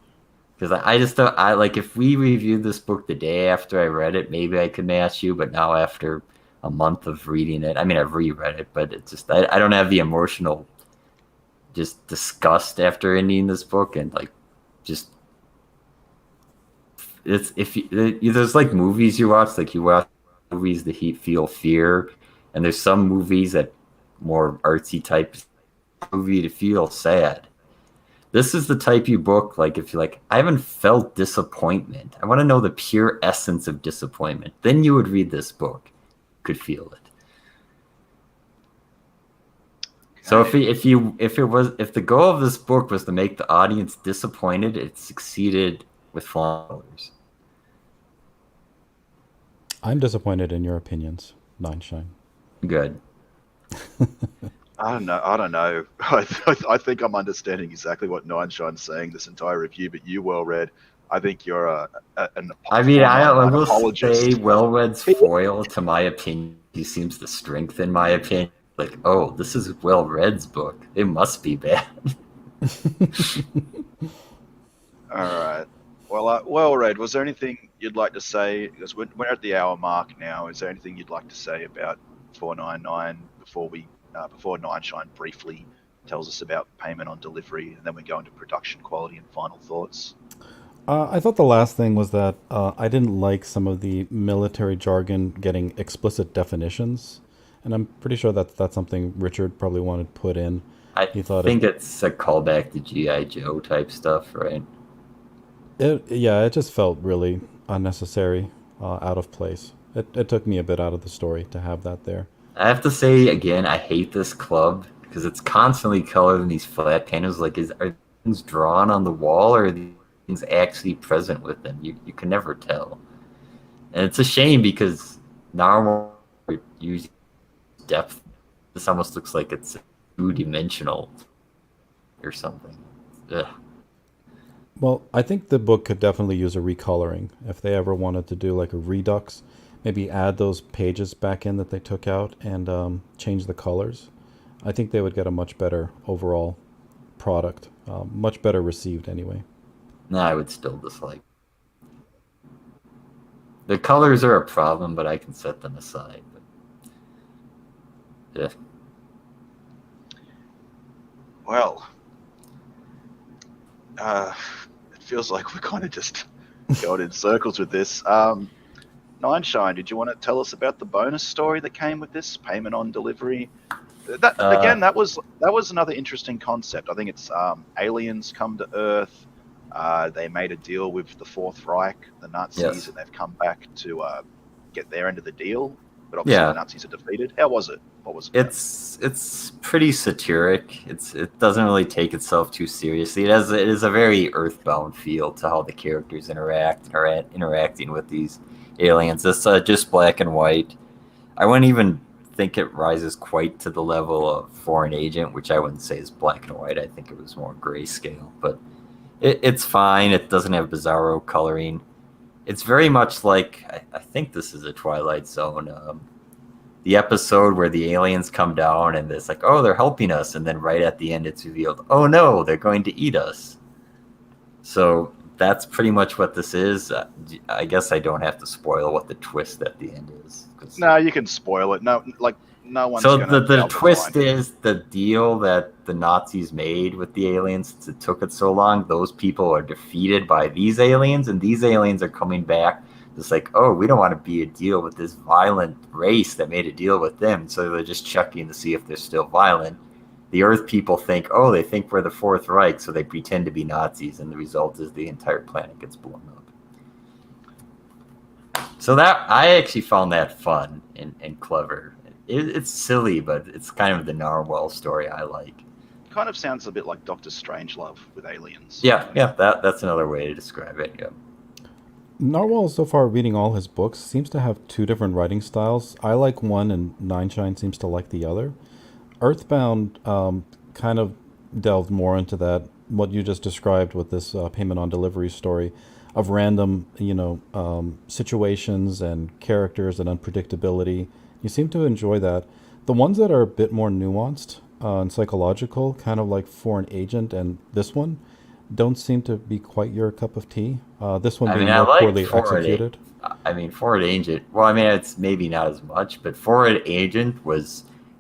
because I just don't. I like if we reviewed this book the day after I read it, maybe I could match you. But now after a month of reading it, I mean I've reread it, but it's just I don't have the emotional just disgust after ending this book and like just. It's there's like movies you watch, like you watch movies that feel fear, and there's some movies that more artsy type movie to feel sad. This is the type you book like if you're like I haven't felt disappointment. I want to know the pure essence of disappointment. Then you would read this book, you could feel it. So if the goal of this book was to make the audience disappointed, it succeeded with flowers. I'm disappointed in your opinions, Nineshine. Good. I don't know. I think I'm understanding exactly what Nineshine's saying this entire review, but you, Well-Read, I think you're an apologist. I will say Well-Read's foil to my opinion. He seems to strengthen my opinion. Like, oh, this is Well-Read's book. It must be bad. All right. Well, Red, was there anything you'd like to say? Because we're at the hour mark now. Is there anything you'd like to say about 499 before Nine Shine briefly tells us about payment on delivery, and then we go into production quality and final thoughts? I thought the last thing was that I didn't like some of the military jargon getting explicit definitions, and I'm pretty sure that that's something Richard probably wanted put in. I He thought think it's a callback to G.I. Joe type stuff, right? it just felt really unnecessary, out of place. It took me a bit out of the story to have that there. I have to say again, I hate this club because it's constantly colored in these flat panels. Like, are things drawn on the wall or are these things actually present with them? You can never tell, and it's a shame because Narwhal uses depth. This almost looks like it's two-dimensional or something. Ugh. Well, I think the book could definitely use a recoloring if they ever wanted to do like a redux. Maybe add those pages back in that they took out and change the colors. I think they would get a much better overall product, much better received anyway. No, I would still dislike. The colors are a problem, but I can set them aside. But, yeah. Well, it feels like we're kind of just going in circles with this. Nine Shine, did you want to tell us about the bonus story that came with this payment on delivery? That was another interesting concept. I think it's aliens come to Earth. They made a deal with the Fourth Reich, the Nazis, Yes. and they've come back to get their end of the deal. But obviously the Nazis are defeated. How was it? What was it? It's pretty satiric. It doesn't really take itself too seriously. It is a very earthbound feel to how the characters interact and are interacting with these aliens. It's just black and white. I wouldn't even think it rises quite to the level of Foreign Agent, which I wouldn't say is black and white. I think it was more grayscale, but it's fine. It doesn't have bizarro coloring. It's very much like, I think this is a Twilight Zone, the episode where the aliens come down and it's like, oh, they're helping us. And then right at the end, it's revealed, oh no, they're going to eat us. So that's pretty much what this is. I guess I don't have to spoil what the twist at the end is. No, you can spoil it. No one's So gonna the help twist find it. is the deal that the Nazis made with the aliens, since it took it so long, those people are defeated by these aliens, and these aliens are coming back. It's like, oh, we don't want to be a deal with this violent race that made a deal with them. So they're just checking to see if they're still violent. The Earth people think, oh, they think we're the Fourth Reich, so they pretend to be Nazis, and the result is the entire planet gets blown up. So that I actually found that fun and clever. It's silly, but it's kind of the Narwhal story I like. Kind of sounds a bit like Doctor Strangelove with aliens. Yeah, that's another way to describe it. Yeah. Narwhal, so far reading all his books, seems to have two different writing styles. I like one, and Nine Shine seems to like the other. Earthbound kind of delved more into that, what you just described with this payment on delivery story of random, situations and characters and unpredictability. You seem to enjoy that. The ones that are a bit more nuanced and psychological, kind of like Foreign Agent and this one, don't seem to be quite your cup of tea. This one being more poorly executed. Forward Agent. Well, it's maybe not as much, but Forward Agent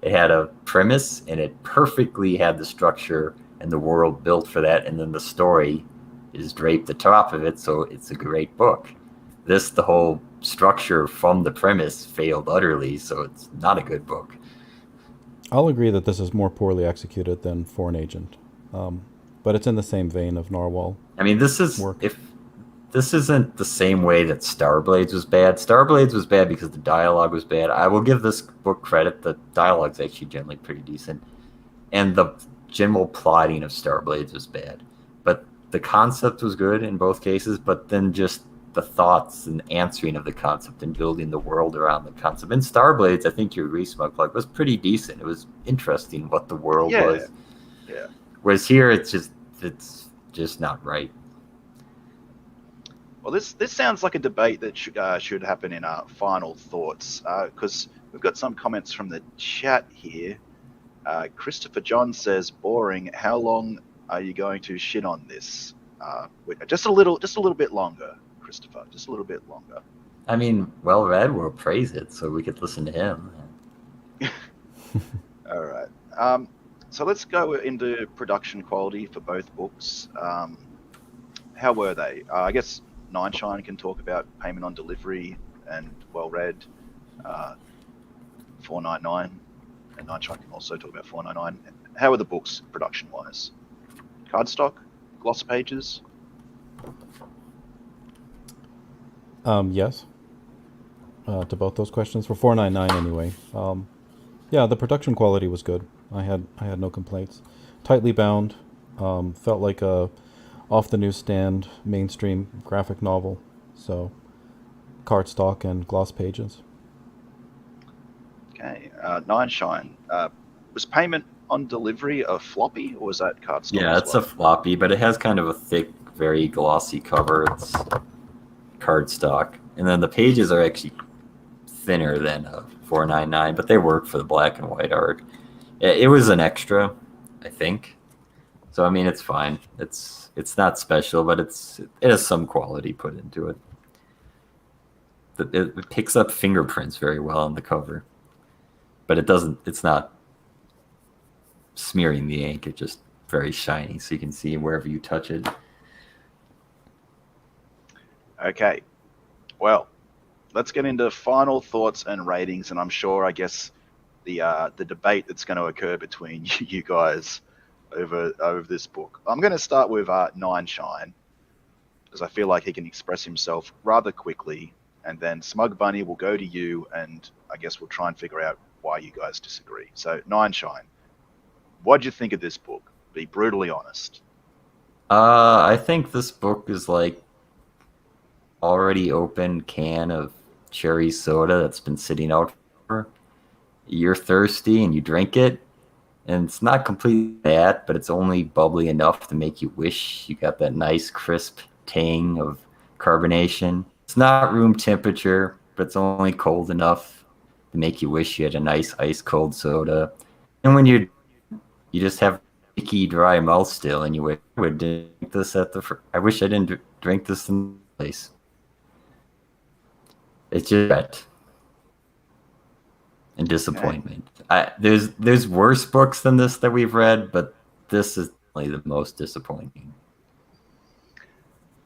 it had a premise and it perfectly had the structure and the world built for that, and then the story is draped atop of it, so it's a great book. The whole structure from the premise failed utterly, so it's not a good book. I'll agree that this is more poorly executed than Foreign Agent, but it's in the same vein of Narwhal. This isn't the same way that Starblades was bad. Starblades was bad because the dialogue was bad. I will give this book credit. The dialogue's actually generally pretty decent. And the general plotting of Starblades was bad. But the concept was good in both cases, but then just the thoughts and answering of the concept and building the world around the concept. In Starblades, I think you agree, Smug Pug, was pretty decent. It was interesting what the world was. Yeah. Whereas here, it's just not right. Well, this sounds like a debate that should happen in our final thoughts, because we've got some comments from the chat here. Christopher John says, boring. How long are you going to shit on this? Just a little bit longer, Christopher. Just a little bit longer. I mean, Well Read will praise it, so we could listen to him. All right. So let's go into production quality for both books. How were they? I guess Nine Shine can talk about payment on delivery and Well Read, $4.99, and Nine Shine can also talk about $4.99. How are the books production-wise? Cardstock, gloss pages. Yes. To both those questions for $4.99 anyway. Yeah, the production quality was good. I had no complaints. Tightly bound. Felt like a off the newsstand mainstream graphic novel. So cardstock and gloss pages. Okay. Nine Shine. Was payment on delivery a floppy, or was that cardstock? Yeah, it's a floppy, but it has kind of a thick, very glossy cover. It's cardstock, and then the pages are actually thinner than a $4.99, but they work for the black and white art. It was an extra, I think. So I mean, it's fine. It's not special, but it has some quality put into it. It picks up fingerprints very well on the cover, but it doesn't. It's not smearing the ink. It's just very shiny, so you can see wherever you touch it. Okay. Well, let's get into final thoughts and ratings, and I'm sure, I guess, the debate that's going to occur between you guys over this book. I'm going to start with Nine Shine, because I feel like he can express himself rather quickly, and then Smug Bunny will go to you, and I guess we'll try and figure out why you guys disagree. So, Nine Shine, what'd you think of this book? Be brutally honest. I think this book is like already open can of cherry soda that's been sitting out for. You're thirsty and you drink it, and it's not completely bad, but it's only bubbly enough to make you wish you got that nice crisp tang of carbonation. It's not room temperature, but it's only cold enough to make you wish you had a nice ice cold soda. And when you just have sticky, dry mouth still, and you wish I would drink this I wish I didn't drink this in the place. It's just and disappointment. There's worse books than this that we've read, but this is definitely the most disappointing.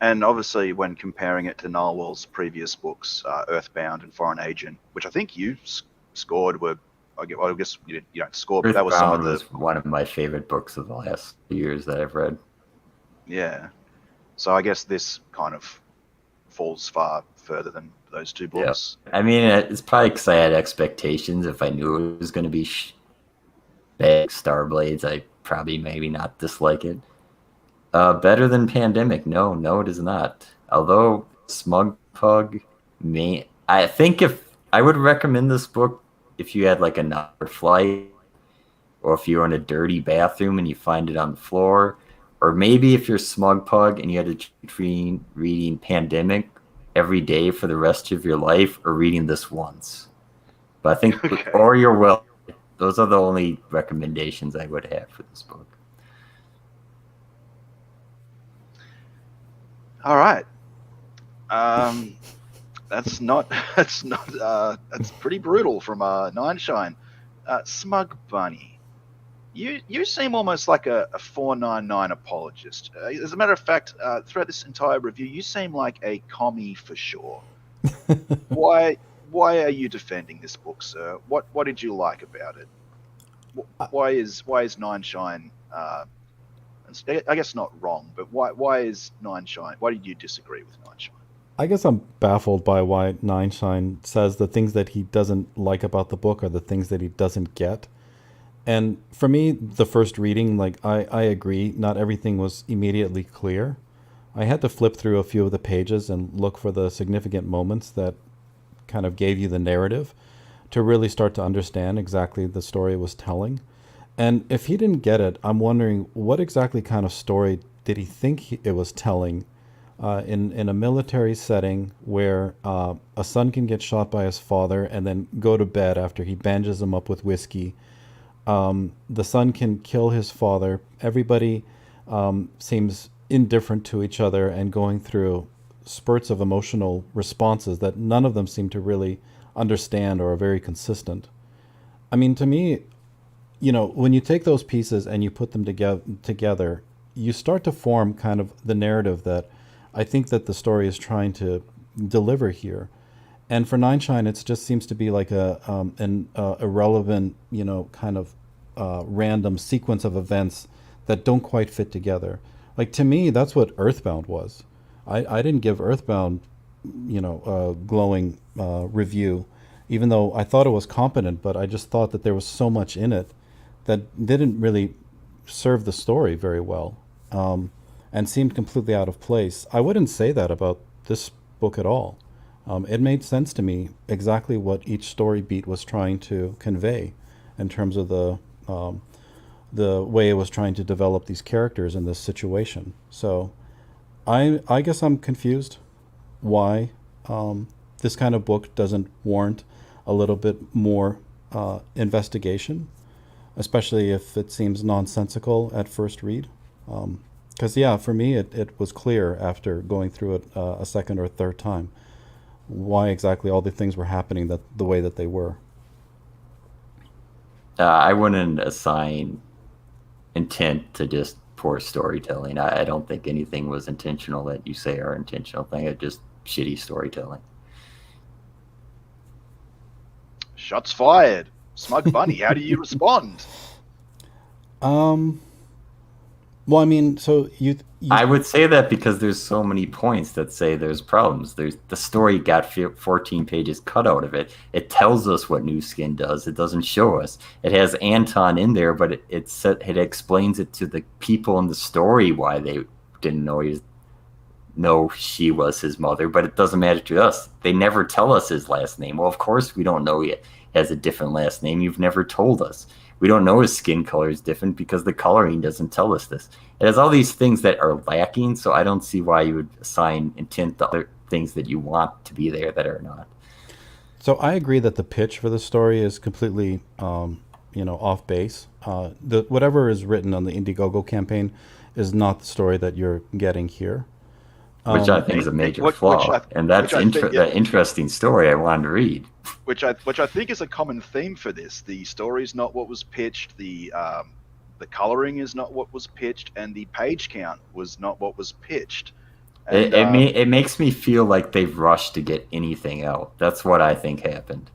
And obviously, when comparing it to Narwhal's previous books, Earthbound and Foreign Agent, which I think you scored were, I guess you don't score, but that was some of the... was one of my favorite books of the last years that I've read. Yeah. So I guess this kind of falls far further than those two books. Yeah. I mean, it's probably because I had expectations. If I knew it was going to be big Starblades, I probably maybe not dislike it. Better than Pandemic? No, it is not. Although Smug Pug, I think if I would recommend this book if you had like another flight, or if you're in a dirty bathroom and you find it on the floor, or maybe if you're Smug Pug and you had to choose between reading Pandemic every day for the rest of your life or reading this once. But I think, okay. Or you're well. Those are the only recommendations I would have for this book. All right. That's pretty brutal from Nine Shine. Smug Bunny, you seem almost like a 499 apologist. As a matter of fact, throughout this entire review, you seem like a commie for sure. Why are you defending this book, sir? What did you like about it? Why is Nine Shine? I guess not wrong, but why is Nine Shine? Why did you disagree with Nine Shine? I guess I'm baffled by why Nine Shine says the things that he doesn't like about the book are the things that he doesn't get. And for me, the first reading, like I agree, not everything was immediately clear. I had to flip through a few of the pages and look for the significant moments that kind of gave you the narrative to really start to understand exactly the story it was telling. And if he didn't get it, I'm wondering what exactly kind of story did he think it was telling in a military setting where a son can get shot by his father and then go to bed after he bandages him up with whiskey. The son can kill his father. Everybody seems indifferent to each other and going through spurts of emotional responses that none of them seem to really understand or are very consistent. I mean, to me, when you take those pieces and you put them together, you start to form kind of the narrative that I think that the story is trying to deliver here. And for Nine Shine, it just seems to be like an irrelevant, kind of random sequence of events that don't quite fit together. Like to me, that's what Earthbound was. I didn't give Earthbound, a glowing review, even though I thought it was competent, but I just thought that there was so much in it that didn't really serve the story very well, and seemed completely out of place. I wouldn't say that about this book at all. It made sense to me exactly what each story beat was trying to convey in terms of the way it was trying to develop these characters in this situation. So I guess I'm confused why this kind of book doesn't warrant a little bit more investigation, especially if it seems nonsensical at first read. Because, yeah, for me, it was clear after going through it a second or third time why exactly all the things were happening the way that they were. I wouldn't assign intent to just poor storytelling. I don't think anything was intentional that you say are intentional. I think it's just shitty storytelling. Shots fired. Smug Bunny, how do you respond? Well, I mean, so you I would say that because there's so many points that say there's problems. The story got 14 pages cut out of it. It tells us what New Skin does. It doesn't show us. It has Anton in there, but it explains it to the people in the story why they didn't know she was his mother, but it doesn't matter to us. They never tell us his last name. Well, of course we don't know he has a different last name. You've never told us. We don't know his skin color is different because the coloring doesn't tell us this. It has all these things that are lacking, so I don't see why you would assign intent to other things that you want to be there that are not. So I agree that the pitch for the story is completely, off base. Whatever is written on the Indiegogo campaign is not the story that you're getting here. Which I think is a major flaw, and that's the interesting story I wanted to read. Which I think is a common theme for this. The story's not what was pitched, the coloring is not what was pitched, and the page count was not what was pitched. And, it makes me feel like they've rushed to get anything out. That's what I think happened.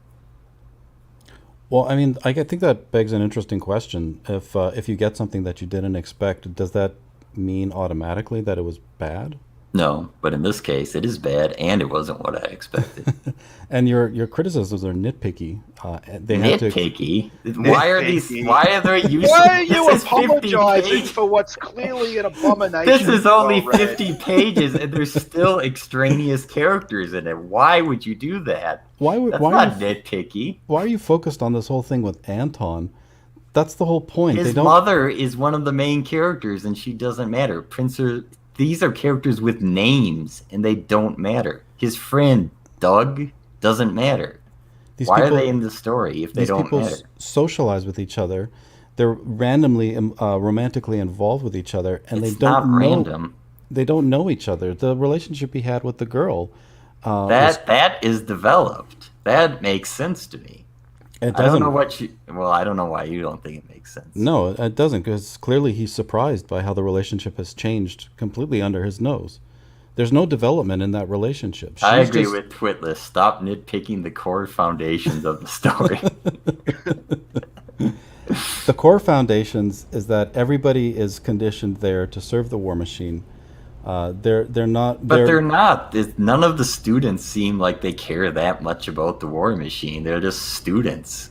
Well, I mean, I think that begs an interesting question. If you get something that you didn't expect, does that mean automatically that it was bad? No, but in this case, it is bad, and it wasn't what I expected. And your criticisms are nitpicky. Nitpicky? Why are they using? Why are you apologizing for what's clearly an abomination? This is only 50 pages, and there's still extraneous characters in it. Why would you do that? That's not nitpicky. Why are you focused on this whole thing with Anton? That's the whole point. His mother is one of the main characters, and she doesn't matter. These are characters with names, and they don't matter. His friend, Doug, doesn't matter. Why are they in the story if they don't matter? These people socialize with each other. They're randomly, romantically involved with each other, and it's not random. They don't know each other. The relationship he had with the girl. That is developed. That makes sense to me. It doesn't. I don't know why you don't think it makes sense. No, it doesn't, because clearly he's surprised by how the relationship has changed completely under his nose. There's no development in that relationship. I agree with Twitless. Stop nitpicking the core foundations of the story. The core foundations is that everybody is conditioned there to serve the war machine. They're not. But they're not. None of the students seem like they care that much about the war machine. They're just students.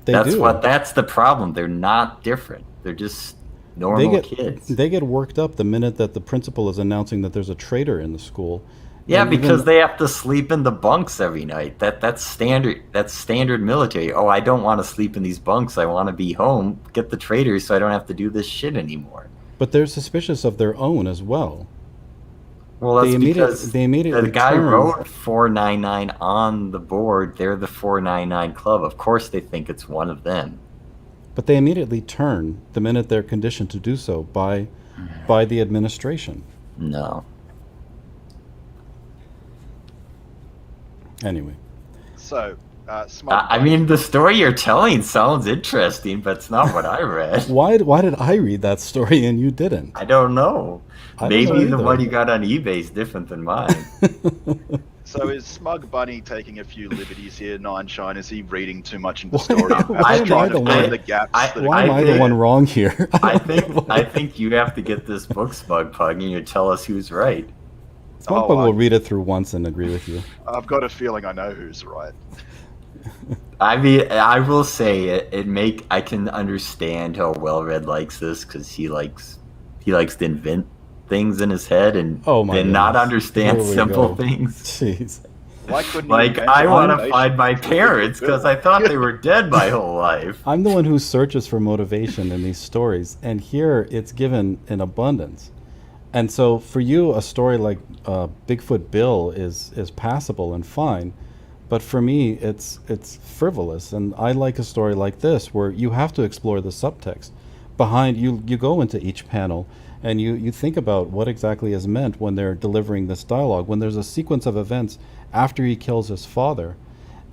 That's the problem. They're not different. They're just normal kids. They get worked up the minute that the principal is announcing that there's a traitor in the school. Yeah, because they have to sleep in the bunks every night. That's standard. That's standard military. Oh, I don't want to sleep in these bunks. I want to be home. Get the traitors so I don't have to do this shit anymore. But they're suspicious of their own as well. Well, that's because the guy wrote 499 on the board. They're the 499 club. Of course they think it's one of them. But they immediately turn the minute they're conditioned to do so by by the administration. No. Anyway. So, Smug I Bunny. mean, the story you're telling sounds interesting, but it's not what I read. Why did I read that story and you didn't? I don't know. I don't Maybe know the either. one you got on eBay is different than mine. So is Smug Bunny taking a few liberties here, Nine Shine? Is he reading too much into the Why- story? why am I trying the to fill one- in the gaps. I- that Why are am I the think- one wrong here? I think you have to get this book, Smug Pug, and you tell us who's right. Smug Oh, Pug I- will read it through once and agree with you. I've got a feeling I know who's right. I mean, I will say I can understand how Well-Read likes this because he likes to invent things in his head and Oh my then not goodness. understand Here we simple go. things. Jeez. Why couldn't he Like, invent I a want to motivation find my for the parents because bill? I thought they were dead my whole life. I'm the one who searches for motivation in these stories, and here it's given in abundance. And so for you, a story like Bigfoot Bill is passable and fine, but for me, it's frivolous. And I like a story like this where you have to explore the subtext behind you. You go into each panel and you think about what exactly is meant when they're delivering this dialogue. When there's a sequence of events after he kills his father,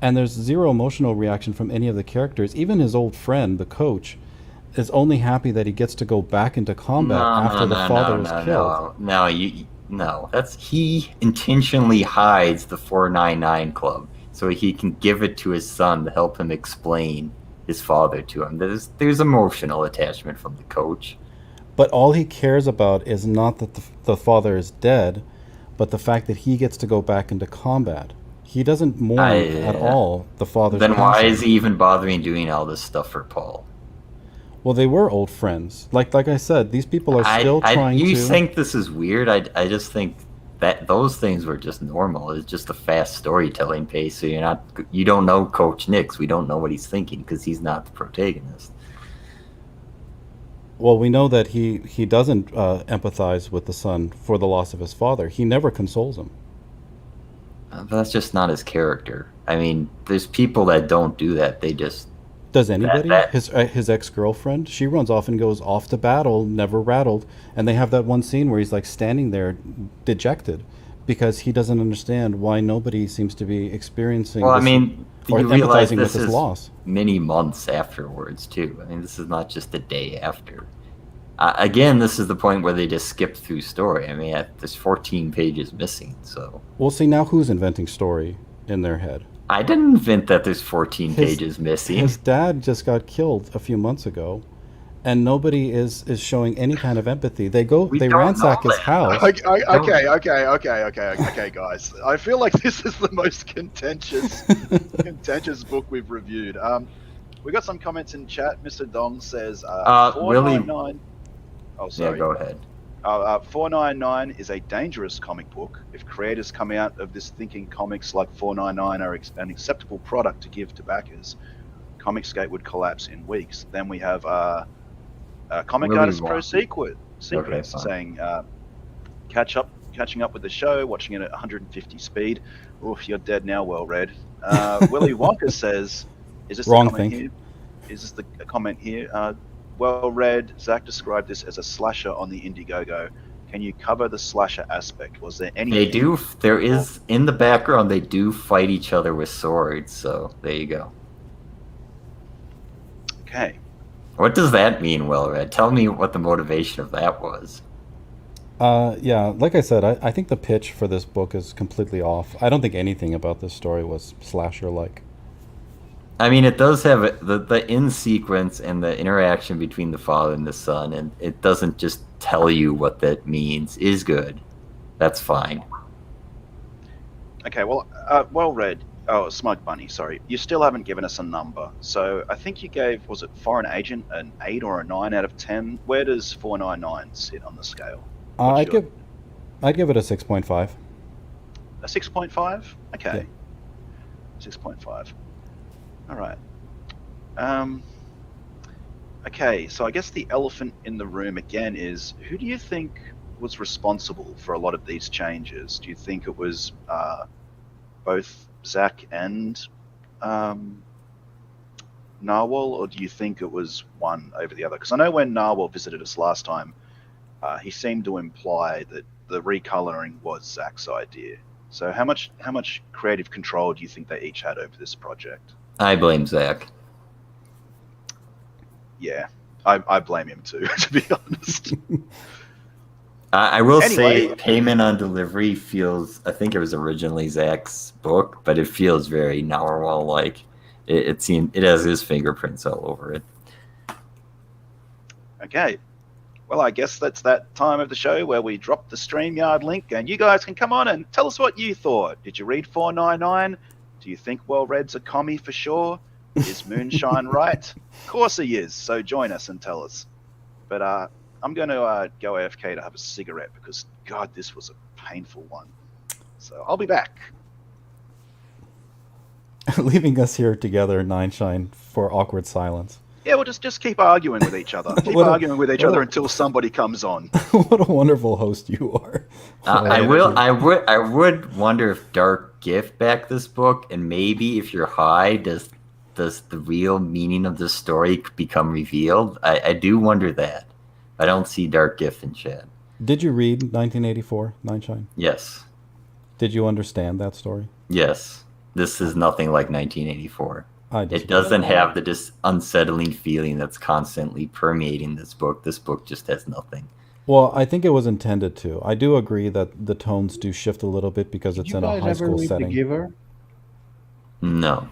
and there's zero emotional reaction from any of the characters. Even his old friend, the coach, is only happy that he gets to go back into combat after the father is killed. No. That's he intentionally hides the 499 Club so he can give it to his son to help him explain his father to him. There's emotional attachment from the coach. But all he cares about is not that the father is dead, but the fact that he gets to go back into combat. He doesn't mourn at all the father's Then why passing. is he even bothering doing all this stuff for Paul? Well, they were old friends. Like I said, these people are still trying you to... think this is weird? I just think that those things were just normal. It's just a fast storytelling pace. So you don't know Coach Nix. We don't know what he's thinking because he's not the protagonist. Well, we know that he doesn't empathize with the son for the loss of his father. He never consoles him. But that's just not his character. I mean, there's people that don't do that. They just... Does anybody? That- His ex-girlfriend? She runs off and goes off to battle, never rattled. And they have that one scene where he's like standing there dejected because he doesn't understand why nobody seems to be experiencing Well, I this, mean, or you realize empathizing this with his is loss. many months afterwards, too. I mean, this is not just a day after. Again, this is the point where they just skip through story. I mean, there's 14 pages missing, so... We'll see now who's inventing story in their head. I didn't invent that there's 14 pages missing. His dad just got killed a few months ago, and nobody is showing any kind of empathy. They don't ransack know his that. house. Okay, guys. I feel like this is the most contentious book we've reviewed. We got some comments in chat. Mr. Dong says, Willie... 499. Oh, sorry. Yeah, go ahead. 499 is a dangerous comic book. If creators come out of this thinking comics like 499 are an acceptable product to give to backers, Comicsgate would collapse in weeks. Then we have Comic Willie Artist Pro Wonka. Secrets Okay, saying catching up with the show, watching it at 150 speed. Oof, you're dead now, well read. Willy Wonka says, is this Wrong the comment think. here? Is this the comment here? Well read. Zach described this as a slasher on the Indiegogo. Can you cover the slasher aspect? Was there any? They do. There is, in the background, they do fight each other with swords, so there you go. Okay. What does that mean, Well-Read? Tell me what the motivation of that was. Yeah, like I said, I think the pitch for this book is completely off. I don't think anything about this story was slasher-like. I mean, it does have the in sequence and the interaction between the father and the son, and it doesn't just tell you what that means is good. That's fine. Okay, well, well read. Oh, Smug Bunny, sorry. You still haven't given us a number. So I think you gave, was it Foreign Agent, an 8 or a 9 out of 10? Where does 499 sit on the scale? I'd give it a 6.5. A 6.5? Okay. Yeah. 6.5. All right. Okay, so I guess the elephant in the room again is, who do you think was responsible for a lot of these changes? Do you think it was both Zach and Narwhal, or do you think it was one over the other? Because I know when Narwhal visited us last time, he seemed to imply that the recoloring was Zach's idea. So how much creative control do you think they each had over this project? I blame Zach. Yeah, I blame him too, to be honest. I will Anyway. say payment on delivery feels, I think it was originally Zach's book, but it feels very Narwhal-like. It has his fingerprints all over it. Okay. Well, I guess that's that time of the show where we drop the StreamYard link and you guys can come on and tell us what you thought. Did you read 499? Do you think Well Red's a commie for sure? Is Moonshine right? Of course he is, so join us and tell us. But I'm going to go AFK to have a cigarette because, God, this was a painful one. So I'll be back. Leaving us here together, Nineshine, for awkward silence. Yeah, we'll just keep arguing with each other. Keep arguing with each other until somebody comes on. What a wonderful host you are. I would wonder if Dark Gift backed this book, and maybe if you're high, does the real meaning of this story become revealed? I do wonder that. I don't see Dark Gift in chat. Did you read 1984, Nineshine? Yes. Did you understand that story? Yes. This is nothing like 1984. It doesn't have the unsettling feeling that's constantly permeating this book. This book just has nothing. Well, I think it was intended to. I do agree that the tones do shift a little bit because it's in a high school setting. The Giver? No.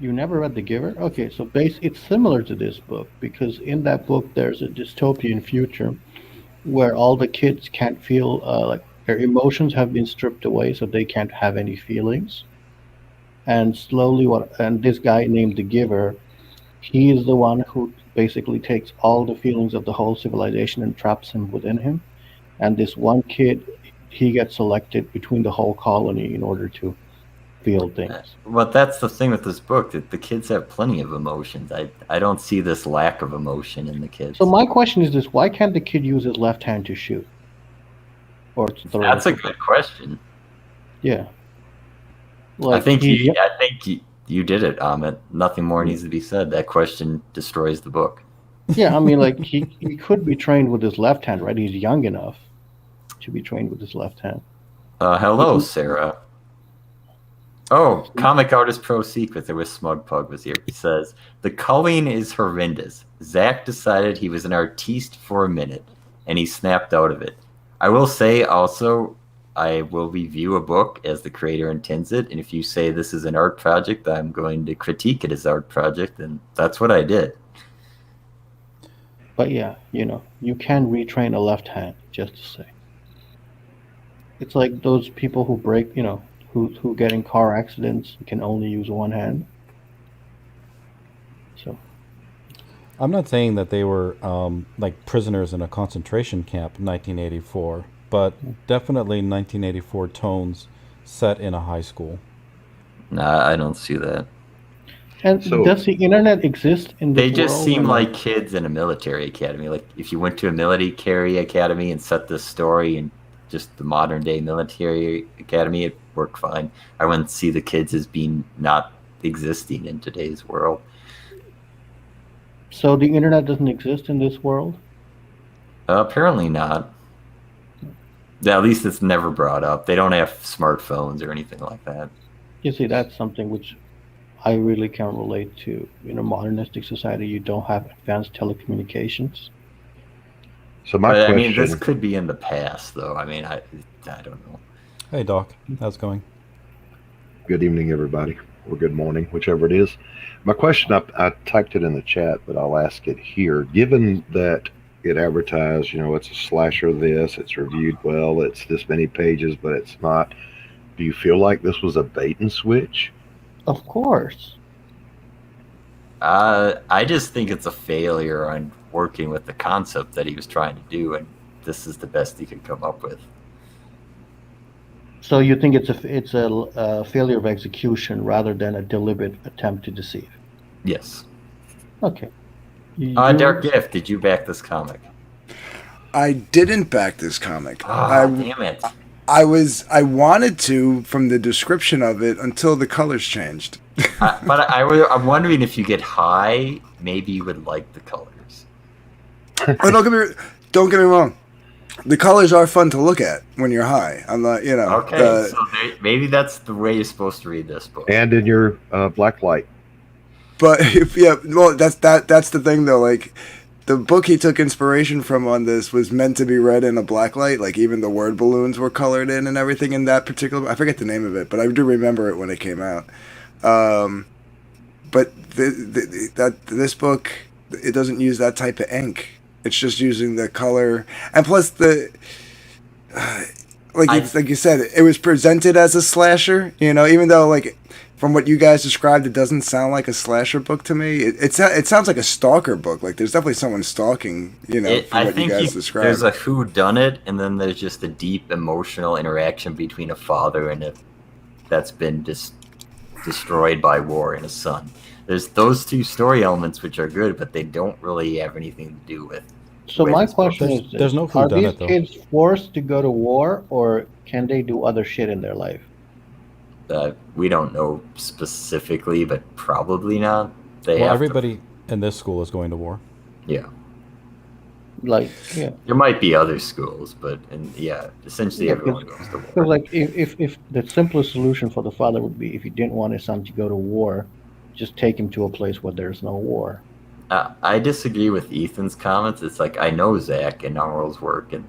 You never read The Giver? Okay, so it's similar to this book because in that book there's a dystopian future where all the kids can't feel like their emotions have been stripped away, so they can't have any feelings. And slowly, and this guy named the Giver, he is the one who basically takes all the feelings of the whole civilization and traps him within him. And this one kid, he gets selected between the whole colony in order to feel things. Well, that's the thing with this book, that the kids have plenty of emotions. I don't see this lack of emotion in the kids. So my question is this: why can't the kid use his left hand to shoot? Or to throw? That's a good question. Yeah. I think you did it, Amit. Nothing more needs to be said. That question destroys the book. Yeah, I mean, like he could be trained with his left hand, right? He's young enough to be trained with his left hand. Hello, Sarah. Oh, Comic Artist Pro Secret. There was Smug Pug was here. He says, the culling is horrendous. Zach decided he was an artiste for a minute, and he snapped out of it. I will say also, I will review a book as the creator intends it, and if you say this is an art project, I'm going to critique it as art project, and that's what I did. But yeah, you can retrain a left hand, just to say. It's like those people who break, who get in car accidents can only use one hand. So I'm not saying that they were like prisoners in a concentration camp in 1984, but definitely 1984 tones set in a high school. Nah, I don't see that. And does the internet exist in this world? They just seem like kids in a military academy. Like if you went to a military academy and set this story in just the modern day military academy, it worked fine. I wouldn't see the kids as being not existing in today's world. So the internet doesn't exist in this world? Apparently not. Yeah, at least it's never brought up. They don't have smartphones or anything like that. You see, that's something which I really can relate to. In a modernistic society, you don't have advanced telecommunications. So my question... I mean, this could be in the past, though. I mean, I don't know. Hey, Doc. How's it going? Good evening, everybody. Or good morning, whichever it is. My question, I typed it in the chat, but I'll ask it here. Given that it advertised, it's a slasher this, it's reviewed well, it's this many pages, but it's not, do you feel like this was a bait and switch? Of course. I just think it's a failure on working with the concept that he was trying to do, and this is the best he could come up with. So you think it's a failure of execution rather than a deliberate attempt to deceive? Yes. Okay. Dark Gift, did you back this comic? I didn't back this comic. Damn it. I wanted to from the description of it until the colors changed. But I'm wondering if you get high, maybe you would like the colors. Oh, don't get me wrong. The colors are fun to look at when you're high. I'm not, Okay, so maybe that's the way you're supposed to read this book. And in your black light. But yeah, well, that's the thing though. Like, the book he took inspiration from on this was meant to be read in a blacklight. Like, even the word balloons were colored in and everything in that particular. I forget the name of it, but I do remember it when it came out. But this book, it doesn't use that type of ink. It's just using the color, and plus like you said, it was presented as a slasher. Even though, like, from what you guys described, it doesn't sound like a slasher book to me. It sounds like a stalker book. Like, there's definitely someone stalking. From what you guys described. There's a whodunit, and then there's just a deep emotional interaction between a father and that's been destroyed by war and a son. There's those two story elements which are good, but they don't really have anything to do with. So my question is: there's no are these whodunit, though. kids forced to go to war, or can they do other shit in their life? We don't know specifically, but probably not. Everybody in this school is going to war. Yeah. Like, yeah. There might be other schools, but essentially everyone goes to war. Because, like, if the simplest solution for the father would be, if he didn't want his son to go to war, just take him to a place where there's no war. I disagree with Ethan's comments. It's like, I know Zach and Narwhal's work, and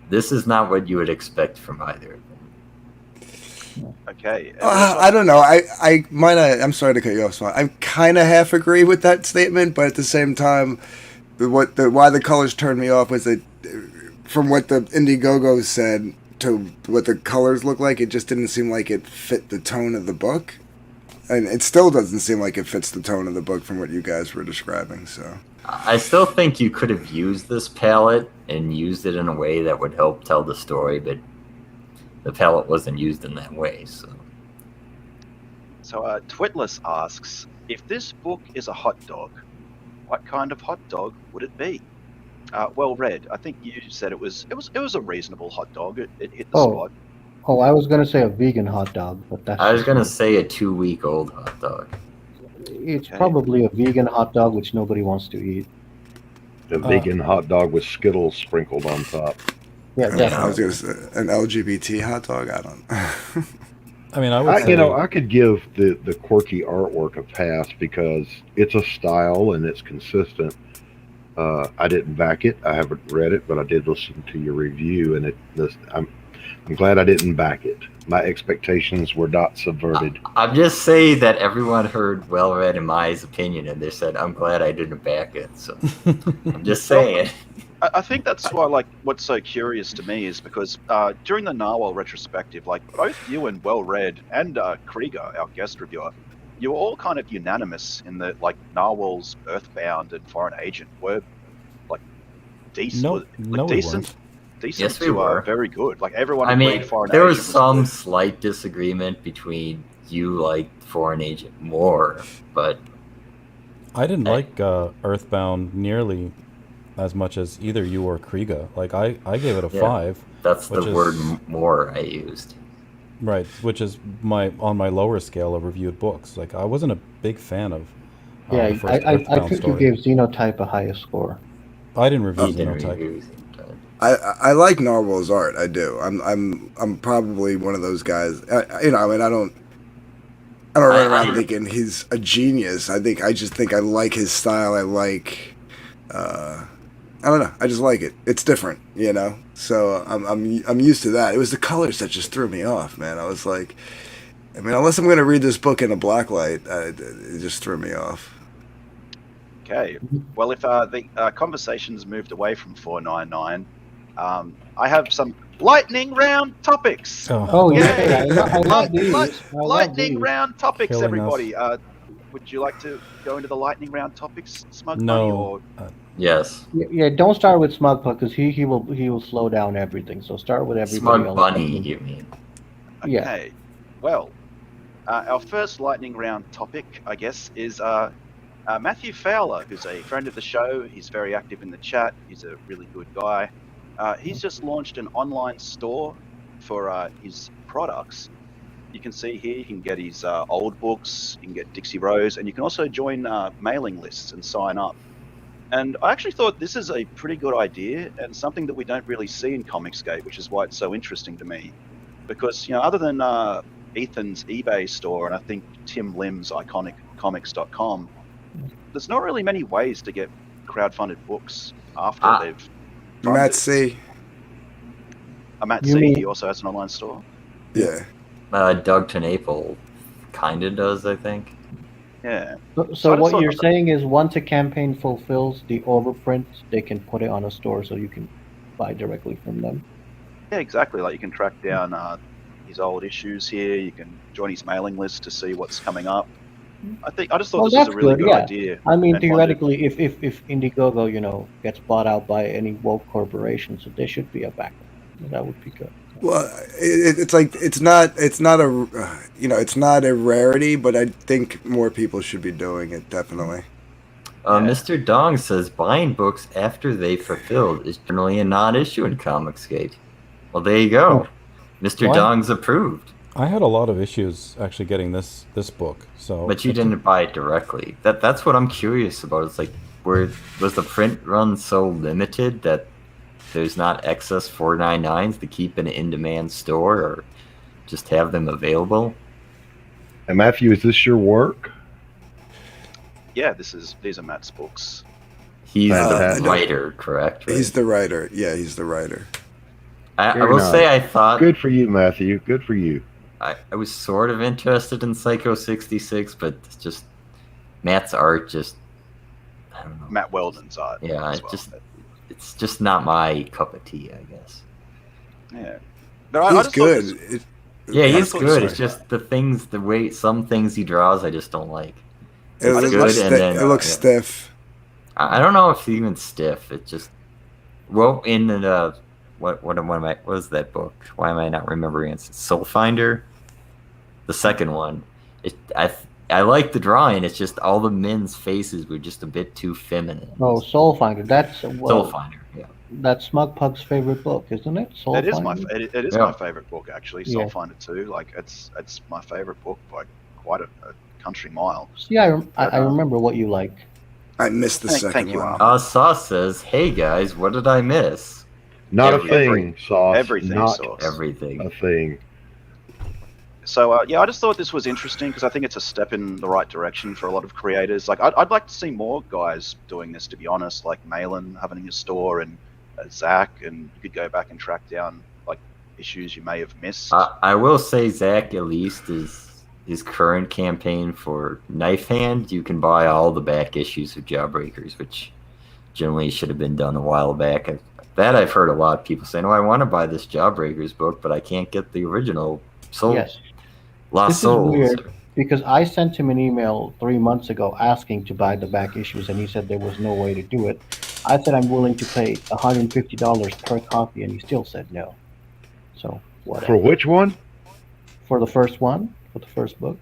this is not what you would expect from either of them. Okay. I don't know. I'm sorry to cut you off, Smug. I kind of half agree with that statement, but at the same time, why the colors turned me off was that from what the Indiegogo said to what the colors look like, it just didn't seem like it fit the tone of the book. And it still doesn't seem like it fits the tone of the book from what you guys were describing. So I still think you could have used this palette and used it in a way that would help tell the story, but the palette wasn't used in that way. So Twitless asks, if this book is a hot dog, what kind of hot dog would it be? Well read. I think you said it was a reasonable hot dog. It hit the spot. Oh, I was gonna say a vegan hot dog, but that's. I was gonna say a 2-week-old hot dog. It's probably a vegan hot dog which nobody wants to eat. A vegan hot dog with Skittles sprinkled on top. Yeah, definitely. I was gonna say an LGBT hot dog. I don't. I mean, I would say, I could give the quirky artwork a pass because it's a style and it's consistent. I didn't back it. I haven't read it, but I did listen to your review, and I'm glad I didn't back it. My expectations were not subverted. I'm just saying that everyone heard well read in my opinion, and they said, I'm glad I didn't back it. So I'm just saying. I think that's why, like, what's so curious to me is because during the Narwhal retrospective, like, both you and Well Read and Krieger, our guest reviewer, you were all kind of unanimous in that, like, Narwhal's Earthbound and Foreign Agent were, like, decent. Decent yes, we to were. Very good. Like, everyone agreed Foreign there Agent was some good. slight disagreement between you liked Foreign Agent more, but I didn't like Earthbound nearly as much as either you or Krieger. Like, I gave it a 5. That's the word more I used. Right, which is on my lower scale of reviewed books. Like, I wasn't a big fan of I the first Earthbound think story. you gave Xenotype a higher score. I didn't review Xenotype. I like Narwhal's art. I do. I'm probably one of those guys. I don't run around thinking he's a genius. I just think I like his style. I like. I don't know. I just like it. It's different, So I'm used to that. It was the colors that just threw me off, man. I was like, unless I'm going to read this book in a black light, it just threw me off. Okay. Well, if the conversation's moved away from 499, I have some lightning round topics. Oh yeah, I love these. Lightning round topics, Killing everybody. Would you like to go into the lightning round topics, Smug Pug? No. Yes. Yeah, don't start with Smug Pug because he will slow down everything. So start with everybody Smug else. Bunny, you mean? Okay. Well, our first lightning round topic, I guess, is Matthew Fowler, who's a friend of the show. He's very active in the chat. He's a really good guy. He's just launched an online store for his products. You can see here, you can get his old books, you can get Dixie Rose, and you can also join mailing lists and sign up. And I actually thought this is a pretty good idea and something that we don't really see in Comicsgate, which is why it's so interesting to me. Because, other than Ethan's eBay store and I think Tim Lim's iconiccomics.com, there's not really many ways to get crowdfunded books after they've funded. Matt C. Matt You C. mean- He also has an online store. Yeah. Doug Tenaple kind of does, I think. Yeah. So I just what thought you're that- saying is once a campaign fulfills the overprint, they can put it on a store so you can buy directly from them. Yeah, exactly. Like you can track down his old issues here. You can join his mailing list to see what's coming up. I just thought Well, this was that's a really good, good yeah. idea. I mean, and theoretically, if Indiegogo, gets bought out by any woke corporation, so there should be a backup. That would be good. Well, it's like it's not a rarity, but I think more people should be doing it. Definitely. Mr. Dong says buying books after they fulfilled is generally a non-issue in Comicsgate. Well, there you go. Mr. Why? Dong's approved. I had a lot of issues actually getting this book. So, But you didn't buy it directly. That's what I'm curious about. It's like, was the print run so limited that there's not excess 499s to keep in an in-demand store, or just have them available? And Matthew, is this your work? Yeah, these are Matt's books. He's the Fantastic. writer, correct? Right? He's the writer. Yeah, he's the writer. I Very will nice. say I thought Good for you, Matthew. Good for you. I was sort of interested in Psycho 66, but it's just Matt's art just, I don't know. Matt Weldon's art. Yeah, as it well. it's just not my cup of tea, I guess. Yeah. But I He's just thought good. this- Yeah, I he's thought good. this It's was- just some things he draws I just don't like. It It's looks, good, and then it looks yeah. stiff. I don't know if it's even stiff. It just, well, in the what was that book? Why am I not remembering it? Soul Finder, the second one. I like the drawing. It's just all the men's faces were just a bit too feminine. Oh, Soul Finder. That's Soul Finder, yeah. That's Smug Pug's favorite book, isn't it? Soul It is Finder? it is Yeah. my favorite book actually. Soul Yeah. Finder 2. Like it's my favorite book by quite a country mile. See, I remember what you like. I missed the second thank you, one. Sauce says, "Hey guys, what did I miss? Not a Every- thing, Sauce. Everything Not Sauce. Everything." a thing. So I just thought this was interesting because I think it's a step in the right direction for a lot of creators. Like I'd like to see more guys doing this, to be honest. Like Malin having his store and Zach, and you could go back and track down like issues you may have missed. I will say, Zach, at least his current campaign for Knife Hand, you can buy all the back issues of Jawbreakers, which generally should have been done a while back. I've heard a lot of people saying, "Oh, I want to buy this Jawbreakers book, but I can't get the original Soul Yes. Lost This is Souls." weird because I sent him an email 3 months ago asking to buy the back issues, and he said there was no way to do it. I said I'm willing to pay $150 per copy, and he still said no. So whatever. For which one? For the first one, for the first book,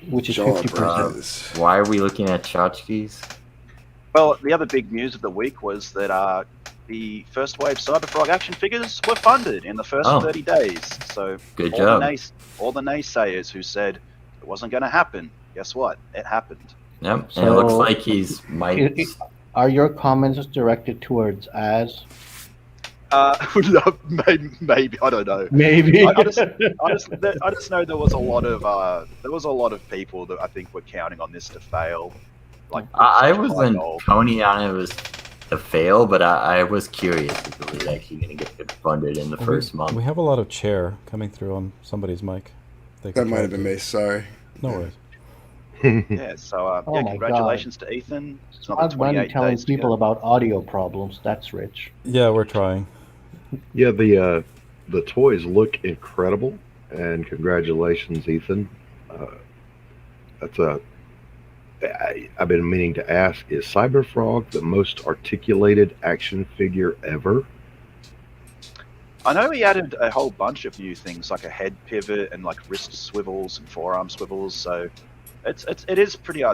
which is 50%. Jawbreakers. Why are we looking at tchotchkes? Well, the other big news of the week was that the first wave Cyberfrog action figures were funded in the first Oh. 30 days. So Good all job. all the naysayers who said it wasn't going to happen, guess what? It happened. Yep, and it So- looks like he's might. Are your comments directed towards Az? Maybe I don't know. Maybe. I just know there was a lot of people that I think were counting on this to fail. Like I such high wasn't goal. counting on it was to fail, but I was curious if it was actually going to get funded in the first month. We have a lot of chair coming through on somebody's mic. They That can might try have been to- me. Sorry. No worries. Yeah, so Oh my congratulations to Ethan. It's another Smug Bunny 28 telling days to people go. about audio problems. That's rich. Yeah, we're trying. Yeah, the toys look incredible, and congratulations, Ethan. I've been meaning to ask: is Cyberfrog the most articulated action figure ever? I know he added a whole bunch of new things like a head pivot and like wrist swivels and forearm swivels. So it is pretty. I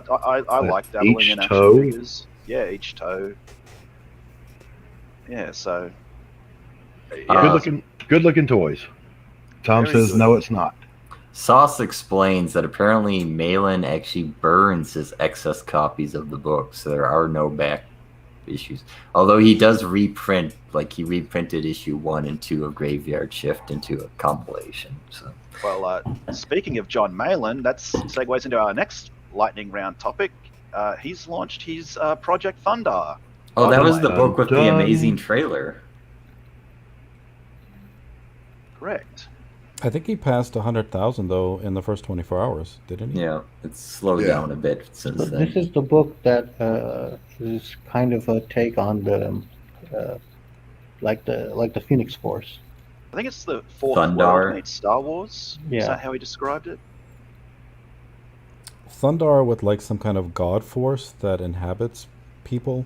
like dabbling Each in action toe? figures. Yeah, each toe. Yeah, so. Good looking toys. Tom Very says good. no, it's not. Sauce explains that apparently Malin actually burns his excess copies of the book, so there are no back issues. Although he does reprint, like he reprinted issue 1 and 2 of Graveyard Shift into a compilation. So, Well, speaking of John Malin, that segues into our next lightning round topic. He's launched his Project Thunder. oh, By that the was way- the book with the Dun. amazing trailer. Correct. I think he passed 100,000 though in the first 24 hours, didn't he? Yeah, it's slowed Yeah. down a bit since So then. this is the book that is kind of a take on the like the Phoenix Force. I think it's the fourth Thundar. world meets Star Wars. Is Yeah. that how he described it? Thundar with like some kind of god force that inhabits people.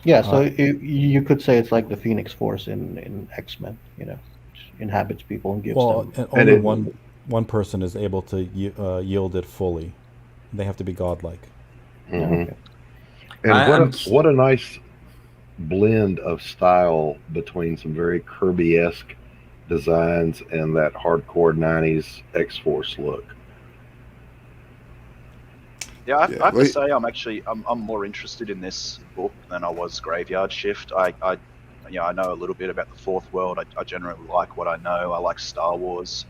Yeah, so you could say it's like the Phoenix Force in X-Men, you know, which inhabits people and gives Well, them. and And only it- one person is able to yield it fully. They have to be godlike. Yeah, Mhm. okay. And I'm- what a nice blend of style between some very Kirby-esque designs and that hardcore 90s X-Force look. Yeah, I Yeah, have to wait. say I'm more interested in this book than I was Graveyard Shift. I know a little bit about the fourth world. I generally like what I know. I like Star Wars.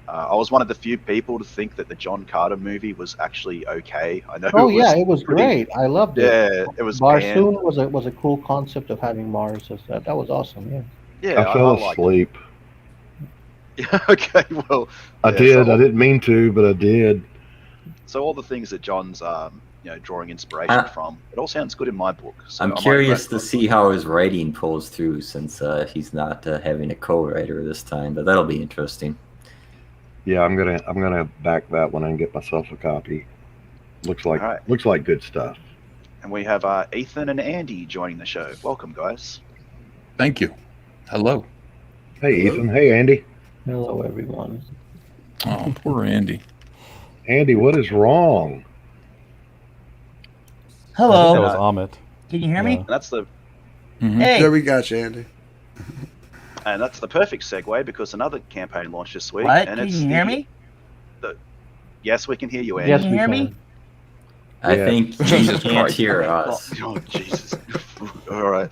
I was one of the few people to think that the John Carter movie was actually okay. I know. Oh yeah, it was pretty- great. I loved it. Yeah, it was banned. Barsoom was a cool concept of having Mars as that. That was awesome. Yeah. Yeah, I fell like it. asleep. Yeah, okay, well, I yeah, did. so- I didn't mean to, but I did. So all the things that John's drawing inspiration from, it all sounds good in my book. So I I'm might curious read to see how his writing pulls through since he's not having a co-writer this time, but that'll be interesting. Yeah, I'm gonna back that one and get myself a copy. Looks like All right. looks like good stuff. And we have Ethan and Andy joining the show. Welcome, guys. Thank you. Hello. Hey Ethan. Hey Andy. Hello, everyone. Oh, poor Andy. Andy, what is wrong? I think that Hello. was Amit. Can you hear me? And that's the Hey. There we got you, Andy. perfect segue because another campaign launched this week. What? And Can it's you hear the- me? Yes, we can hear you, Andy. Yes, Can we you hear me? can. I Yeah. think he Jesus can't Christ. hear Okay, us. Oh Jesus! All right,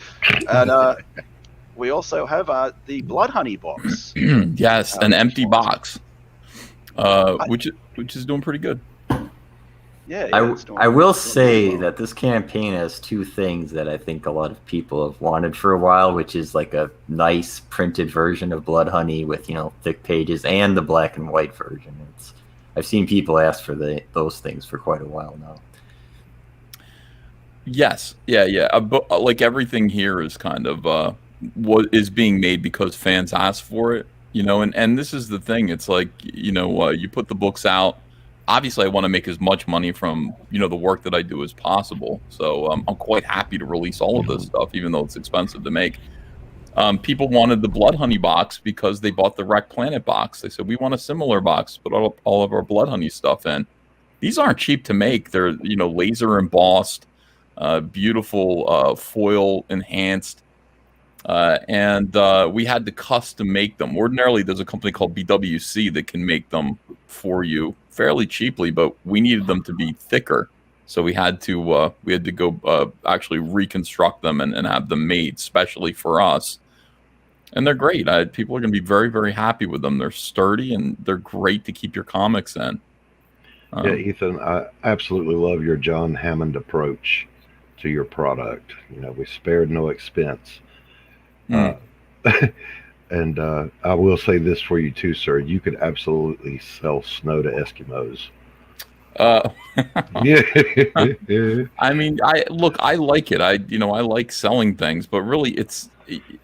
and we also have the Blood Honey box. Yes, an empty box. I- Which is doing pretty good. Yeah, it's doing- I will it's doing say well. that this campaign has two things that I think a lot of people have wanted for a while, which is like a nice printed version of Blood Honey with, thick pages, and the black and white version. I've seen people ask for those things for quite a while now. Yes, yeah. But like everything here is kind of what is being made because fans ask for it, And this is the thing. It's like you put the books out. Obviously, I want to make as much money from the work that I do as possible. So I'm quite happy to release all of this stuff, even though it's expensive to make. People wanted the Blood Honey box because they bought the Wreck Planet box. They said, we want a similar box, put all of our Blood Honey stuff in. These aren't cheap to make. They're, laser embossed, beautiful foil enhanced. And we had to custom make them. Ordinarily, there's a company called BWC that can make them for you fairly cheaply, but we needed them to be thicker. So we had to go actually reconstruct them and have them made specially for us. And they're great. People are going to be very, very happy with them. They're sturdy and they're great to keep your comics in. Yeah, Ethan, I absolutely love your John Hammond approach to your product. We spared no expense. And I will say this for you too, sir. You could absolutely sell snow to Eskimos. Yeah. I mean, I like it. I like selling things, but really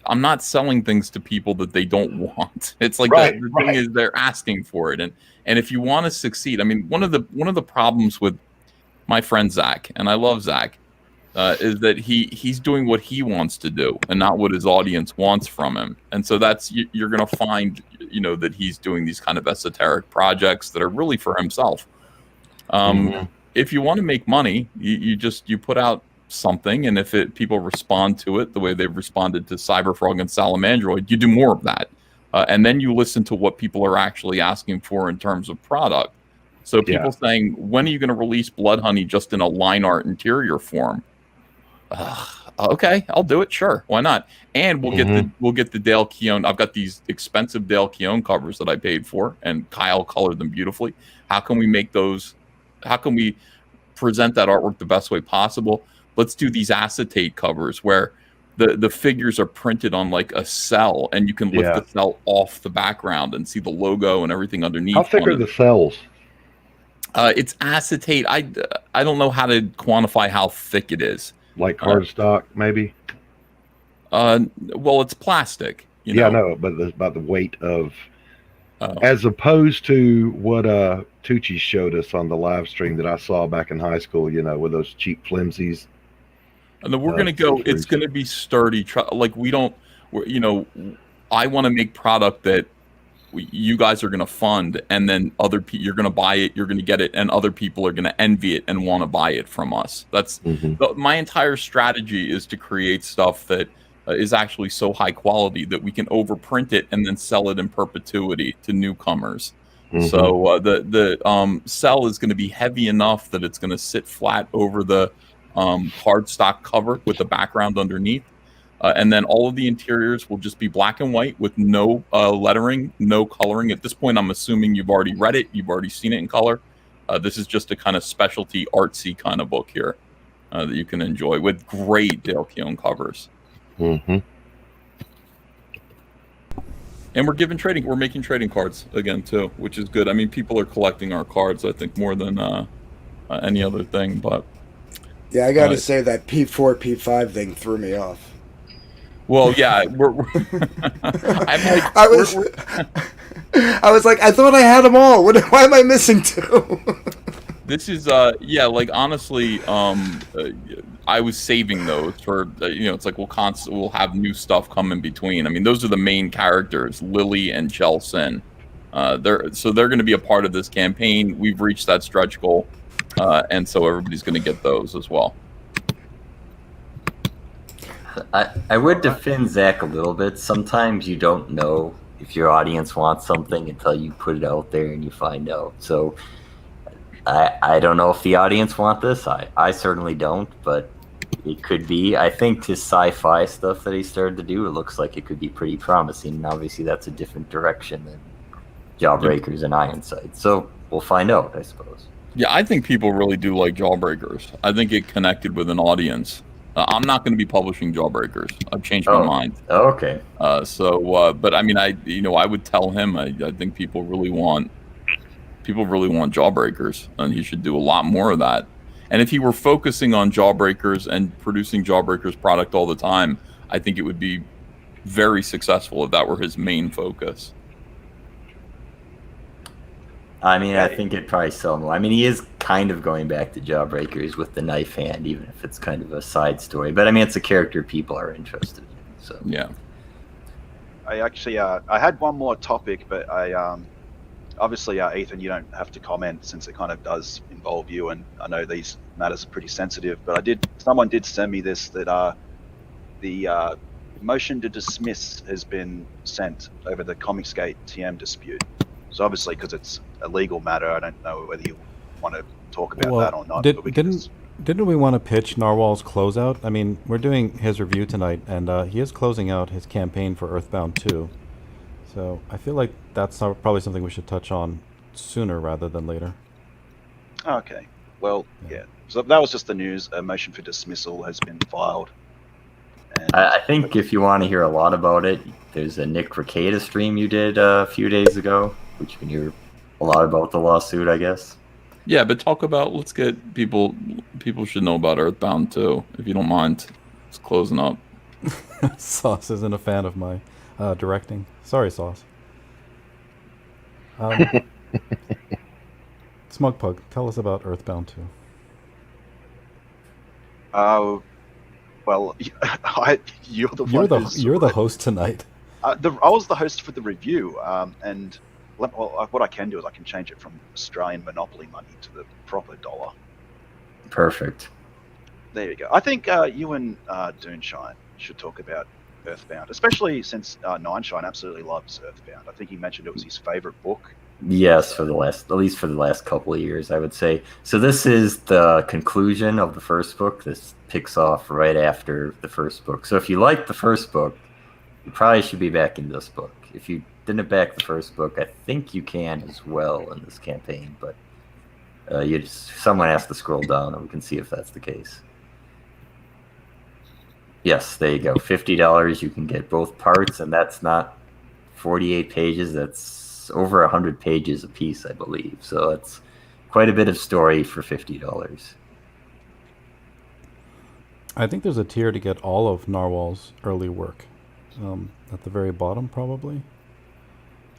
I'm not selling things to people that they don't want. It's like Right, the thing is they're asking for it. And if you want to succeed, I mean, one of the problems with my friend Zach, and I love Zach, is that he's doing what he wants to do and not what his audience wants from him. And so you're going to find, that he's doing these kind of esoteric projects that are really for himself. If you want to make money, you put out something, and if people respond to it the way they've responded to Cyberfrog and Salamandroid, you do more of that. and then you listen to what people are actually asking for in terms of product. So people saying, when are you going to release Blood Honey just in a line art interior form? Okay, I'll do it. Sure, why not? And we'll get the Dale Keown. I've got these expensive Dale Keown covers that I paid for, and Kyle colored them beautifully. How can we make those? How can we present that artwork the best way possible? Let's do these acetate covers where the figures are printed on like a cell, and you can lift the cell off the background and see the logo and everything underneath. How thick are the cells? It's acetate. I don't know how to quantify how thick it is. Like cardstock, maybe? Well, it's plastic. I know, but about the weight of, as opposed to what Tucci showed us on the live stream that I saw back in high school, with those cheap flimsies. And then we're going to go, it's going to be sturdy. Like I want to make product that you guys are going to fund, and then other people, you're going to buy it, you're going to get it, and other people are going to envy it and want to buy it from us. That's my entire strategy, is to create stuff that is actually so high quality that we can overprint it and then sell it in perpetuity to newcomers. So the cell is going to be heavy enough that it's going to sit flat over the cardstock cover with the background underneath. And then all of the interiors will just be black and white with no lettering, no coloring. At this point, I'm assuming you've already read it. You've already seen it in color. This is just a kind of specialty artsy kind of book here that you can enjoy with great Dale Keown covers. And we're making trading cards again too, which is good. I mean, people are collecting our cards, I think, more than any other thing. But yeah, I got to say that P4, P5 thing threw me off. Well, yeah, I was like, I thought I had them all. Why am I missing two? This is like honestly, I was saving those for it's like we'll have new stuff come in between. I mean, those are the main characters, Lily and Chelsin. They're going to be a part of this campaign. We've reached that stretch goal, and so everybody's going to get those as well. I would defend Zach a little bit. Sometimes you don't know if your audience wants something until you put it out there and you find out. So I don't know if the audience want this. I certainly don't, but it could be. I think his sci-fi stuff that he started to do, it looks like it could be pretty promising. And obviously that's a different direction than Jawbreakers and Ironside. So we'll find out, I suppose. Yeah, I think people really do like Jawbreakers. I think it connected with an audience. I'm not going to be publishing Jawbreakers. I've changed my mind. Okay. But I mean, I would tell him. I think people really want Jawbreakers, and he should do a lot more of that. And if he were focusing on Jawbreakers and producing Jawbreakers product all the time, I think it would be very successful if that were his main focus. I mean, I think it'd probably sell more. I mean, he is kind of going back to Jawbreakers with the knife hand, even if it's kind of a side story. But I mean, it's a character people are interested in. So yeah. I actually, I had one more topic, but I obviously, Ethan, you don't have to comment since it kind of does involve you, and I know these matters are pretty sensitive. But someone did send me this, that the motion to dismiss has been sent over the Comicsgate TM dispute. So obviously, because it's a legal matter, I don't know whether you want to talk about that or not. Didn't we want to pitch Narwhal's closeout? I mean, we're doing his review tonight, and he is closing out his campaign for Earthbound 2. So I feel like that's probably something we should touch on sooner rather than later. Okay. Well, yeah. So that was just the news. A motion for dismissal has been filed. And I think if you want to hear a lot about it, there's a Nick Rekieta stream you did a few days ago, which you can hear a lot about the lawsuit, I guess. Yeah, but let's get people should know about Earthbound too, if you don't mind. It's closing up. Sauce isn't a fan of my directing. Sorry, Sauce. Smug Pug, tell us about Earthbound 2. Well, you're the host tonight. I was the host for the review, and what I can do is I can change it from Australian monopoly money to the proper dollar. Perfect. There you go. I think you and Doonshine should talk about Earthbound, especially since Nineshine absolutely loves Earthbound. I think he mentioned it was his favorite book. Yes, for the last, at least for the last couple of years, I would say. So this is the conclusion of the first book. This picks off right after the first book. So if you like the first book, you probably should be backing this book. If you didn't back the first book, I think you can as well in this campaign, but someone has to scroll down and we can see if that's the case. Yes, there you go. $50. You can get both parts, and that's not 48 pages. That's over 100 pages a piece, I believe. So that's quite a bit of story for $50. I think there's a tier to get all of Narwhal's early work. At the very bottom, probably.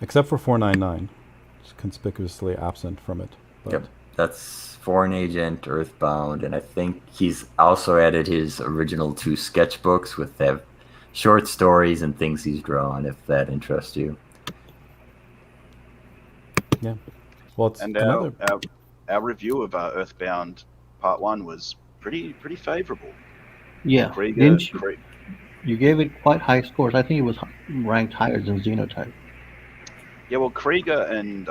Except for 499. It's conspicuously absent from it. But Yep, that's Foreign Agent, Earthbound, and I think he's also added his original 2 sketchbooks with that short stories and things he's drawn, if that interests you. yeah. Well, it's And another. our review of Earthbound Part 1 was pretty favorable. Yeah. Krieger, Didn't you? You gave it quite high scores. I think it was ranked higher than Xenotype. Yeah, well, Krieger and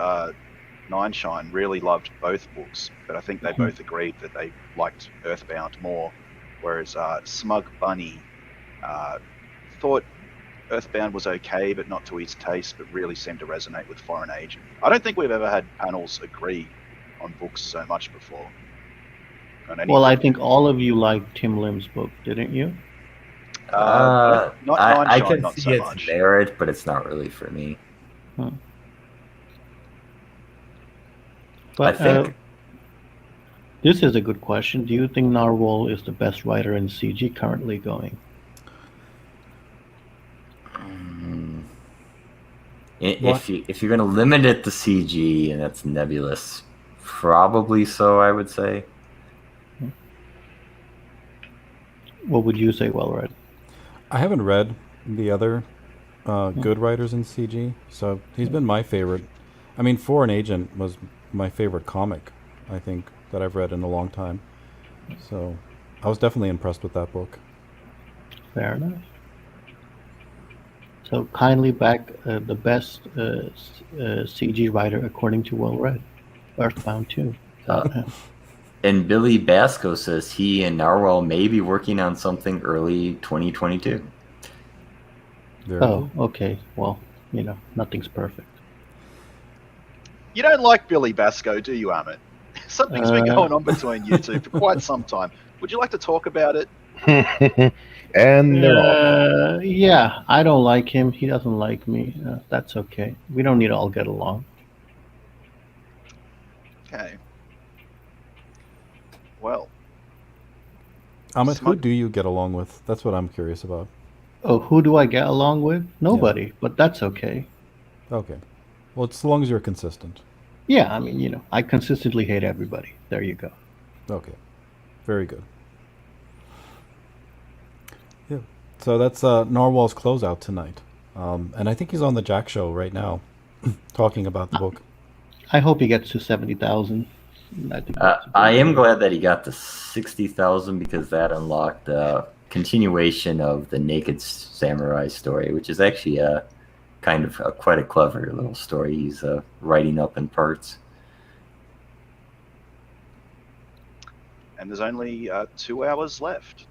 Nineshine really loved both books, but I think they both agreed that they liked Earthbound more, whereas Smug Bunny thought Earthbound was okay, but not to his taste, but really seemed to resonate with Foreign Agent. I don't think we've ever had panels agree on books so much before. Well, I think all of you liked Tim Lim's book, didn't you? Not I Nineshine, can not see so its much. merit, but it's not really for me. But I think this is a good question. Do you think Narwhal is the best writer in CG currently going? if you're going to limit it to CG and that's nebulous, probably so, I would say. What would you say, Well Read? I haven't read the other good writers in CG, so he's been my favorite. I mean, Foreign Agent was my favorite comic, I think, that I've read in a long time. So I was definitely impressed with that book. Fair enough. So kindly back the best CG writer according to Well Read, Earthbound 2. And Billy Basco says he and Narwhal may be working on something early 2022. Oh, okay. Well, nothing's perfect. You don't like Billy Basco, do you, Amit? Something's been going on between you two for quite some time. Would you like to talk about it? And they're off. Yeah, I don't like him. He doesn't like me. That's okay. We don't need to all get along. Okay. Well. Amit, who do you get along with? That's what I'm curious about. Oh, who do I get along with? Nobody, but that's okay. Okay. Well, as long as you're consistent. Yeah, I mean, I consistently hate everybody. There you go. Okay. Very good. Yeah. So that's Narwhal's closeout tonight. And I think he's on the Jack Show right now talking about the book. I hope he gets to 70,000. I am glad that he got to 60,000 because that unlocked a continuation of the Naked Samurai story, which is actually kind of quite a clever little story he's writing up in parts. And there's only 2 hours left,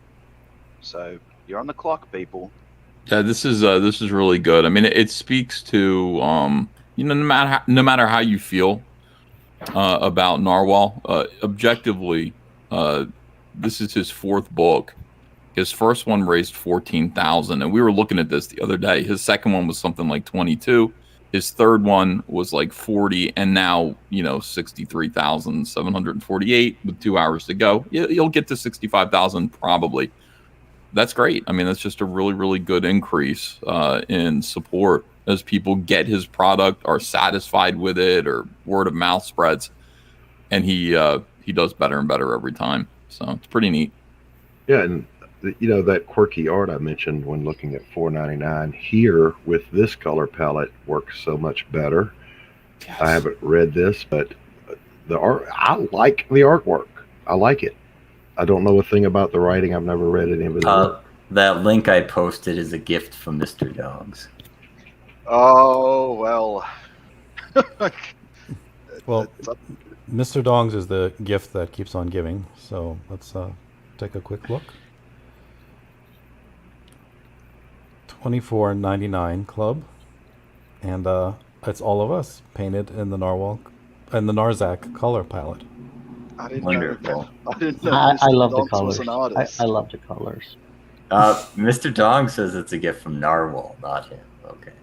so you're on the clock, people. Yeah, this is really good. I mean, it speaks to no matter how you feel about Narwhal, objectively, this is his 4th book. His first one raised 14,000, and we were looking at this the other day. His second one was something like 22. His third one was like 40, and now 63,748 with 2 hours to go. You'll get to 65,000 probably. That's great. I mean, that's just a really, really good increase in support as people get his product, are satisfied with it, or word of mouth spreads, and he does better and better every time. So it's pretty neat. Yeah, and that quirky art I mentioned when looking at $4.99 here with this color palette works so much better. Yes. I haven't read this, but the art, I like the artwork. I like it. I don't know a thing about the writing. I've never read any of it. That link I posted is a gift from Mr. Dogs. Oh, well. Well, Mr. Dongs is the gift that keeps on giving. So let's take a quick look. $24.99 club, and it's all of us painted in the Narwhal and the NARZACK color palette. I didn't Wonderful. know. I didn't know I Mr. love the Donks was colors. an artist. I love the colors. Mr. Dong says it's a gift from Narwhal, not him. Okay.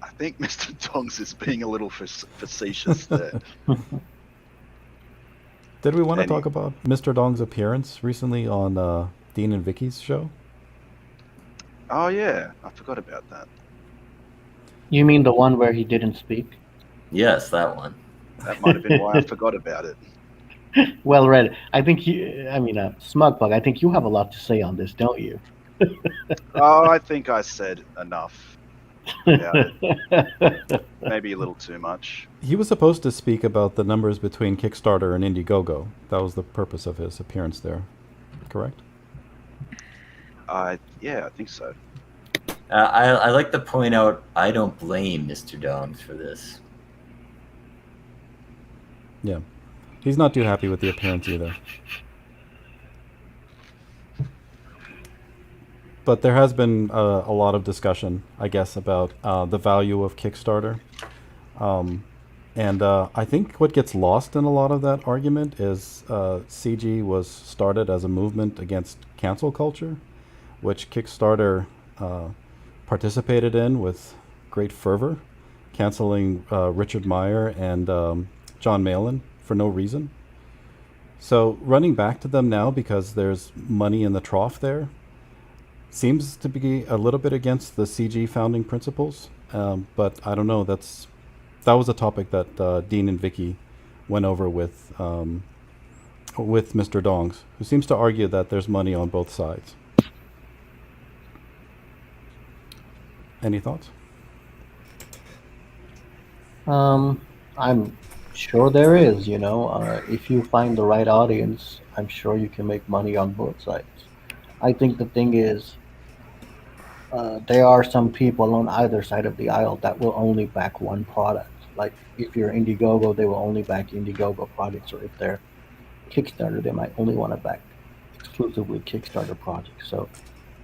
I think Mr. Donks is being a little facetious there. Did we want to talk about Mr. Dong's appearance recently on Dean and Vicky's show? Oh yeah, I forgot about that. You mean the one where he didn't speak? Yes, that one. That might have been why I forgot about it. Well read. I think Smug Pug, I think you have a lot to say on this, don't you? Oh, I think I said enough about it. Maybe a little too much. He was supposed to speak about the numbers between Kickstarter and Indiegogo. That was the purpose of his appearance there, correct? Yeah, I think so. I like to point out I don't blame Mr. Dongs for this. Yeah. He's not too happy with the appearance either. But there has been a lot of discussion, I guess, about the value of Kickstarter. And I think what gets lost in a lot of that argument is CG was started as a movement against cancel culture, which Kickstarter participated in with great fervor, canceling Richard Meyer and John Malin for no reason. So running back to them now because there's money in the trough there seems to be a little bit against the CG founding principles. But I don't know, that was a topic that Dean and Vicky went over with Mr. Dongs, who seems to argue that there's money on both sides. Any thoughts? I'm sure there is, if you find the right audience, I'm sure you can make money on both sides. I think the thing is, there are some people on either side of the aisle that will only back one product. Like if you're Indiegogo, they will only back Indiegogo projects, or if they're Kickstarter, they might only want to back exclusively Kickstarter projects. So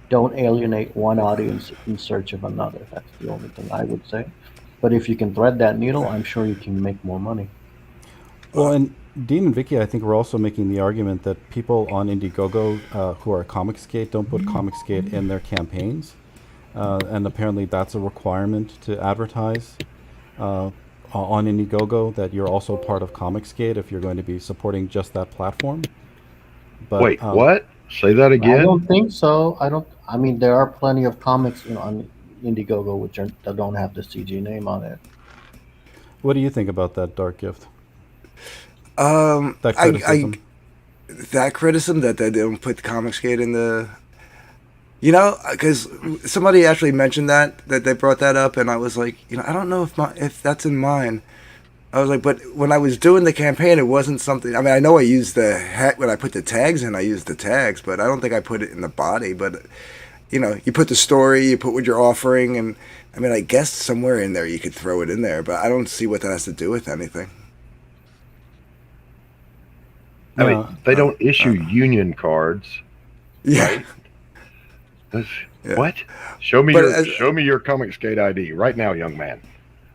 don't alienate one audience in search of another. That's the only thing I would say. But if you can thread that needle, I'm sure you can make more money. Well, and Dean and Vicky, I think, were also making the argument that people on Indiegogo who are Comicsgate don't put Comicsgate in their campaigns. And apparently that's a requirement to advertise on Indiegogo, that you're also part of Comicsgate if you're going to be supporting just that platform. But, wait, what? Say that again? I don't think so. I mean, there are plenty of comics on Indiegogo that don't have the CG name on it. What do you think about that, Dark Gift? That criticism? That criticism that they don't put Comicsgate in the... because somebody actually mentioned that they brought that up, and I was like, I don't know if that's in mine. I was like, but when I was doing the campaign, it wasn't something. I mean, I know I used when I put the tags in, I used the tags, but I don't think I put it in the body. But you put the story, you put what you're offering, and I mean, I guess somewhere in there you could throw it in there, but I don't see what that has to do with anything. I mean, they don't issue union cards. Yeah. Right? Yeah. What? Show me your Comicsgate ID right now, young man.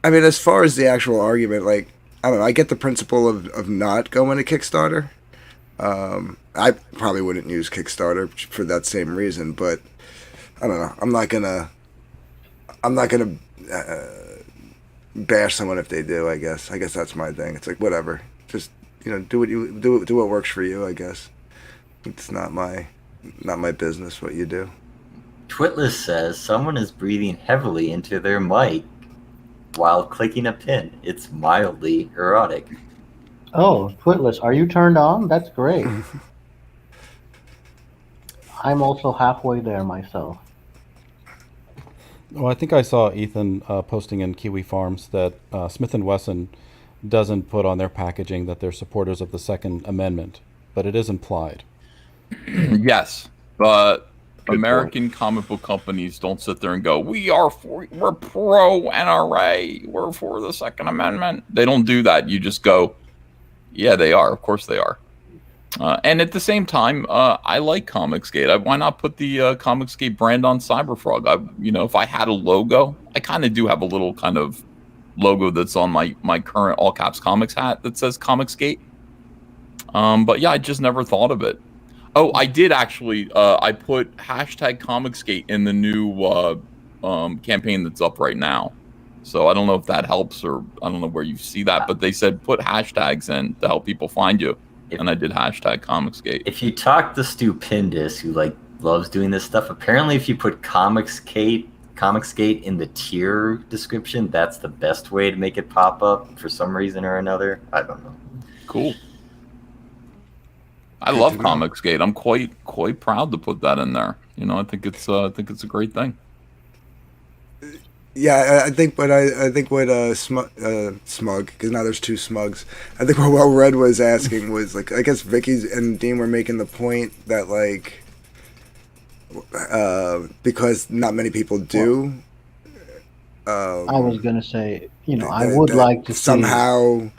I mean, as far as the actual argument, like, I don't know, I get the principle of not going to Kickstarter. I probably wouldn't use Kickstarter for that same reason, but I don't know. I'm not gonna bash someone if they do. I guess that's my thing. It's like whatever. Just do what works for you. I guess it's not my business what you do. Twitless says someone is breathing heavily into their mic while clicking a pin. It's mildly erotic. Oh, Twitless, are you turned on? That's great. I'm also halfway there myself. Well, I think I saw Ethan posting in Kiwi Farms that Smith & Wesson doesn't put on their packaging that they're supporters of the Second Amendment, but it is implied. Yes, but American comic book companies don't sit there and go, we're pro NRA, we're for the Second Amendment. They don't do that. You just go, yeah, they are. Of course they are. And at the same time, I like Comicsgate. Why not put the Comicsgate brand on Cyberfrog? If I had a logo, I kind of do have a little kind of logo that's on my current all caps comics hat that says Comicsgate. But yeah, I just never thought of it. Oh, I did actually. I put hashtag Comicsgate in the new campaign that's up right now. So I don't know if that helps, or I don't know where you see that, but they said put hashtags in to help people find you. And I did hashtag Comicsgate. If you talk to Stupendous, who loves doing this stuff, apparently if you put Comicsgate in the tier description, that's the best way to make it pop up for some reason or another. I don't know. Cool. I love Comicsgate. I'm quite proud to put that in there. I think it's a great thing. Yeah, I think what Smug, because now there's two Smugs. I think what Well Read was asking was, like, I guess Vicky and Dean were making the point that, like, because not many people do. I was gonna say, I would like to somehow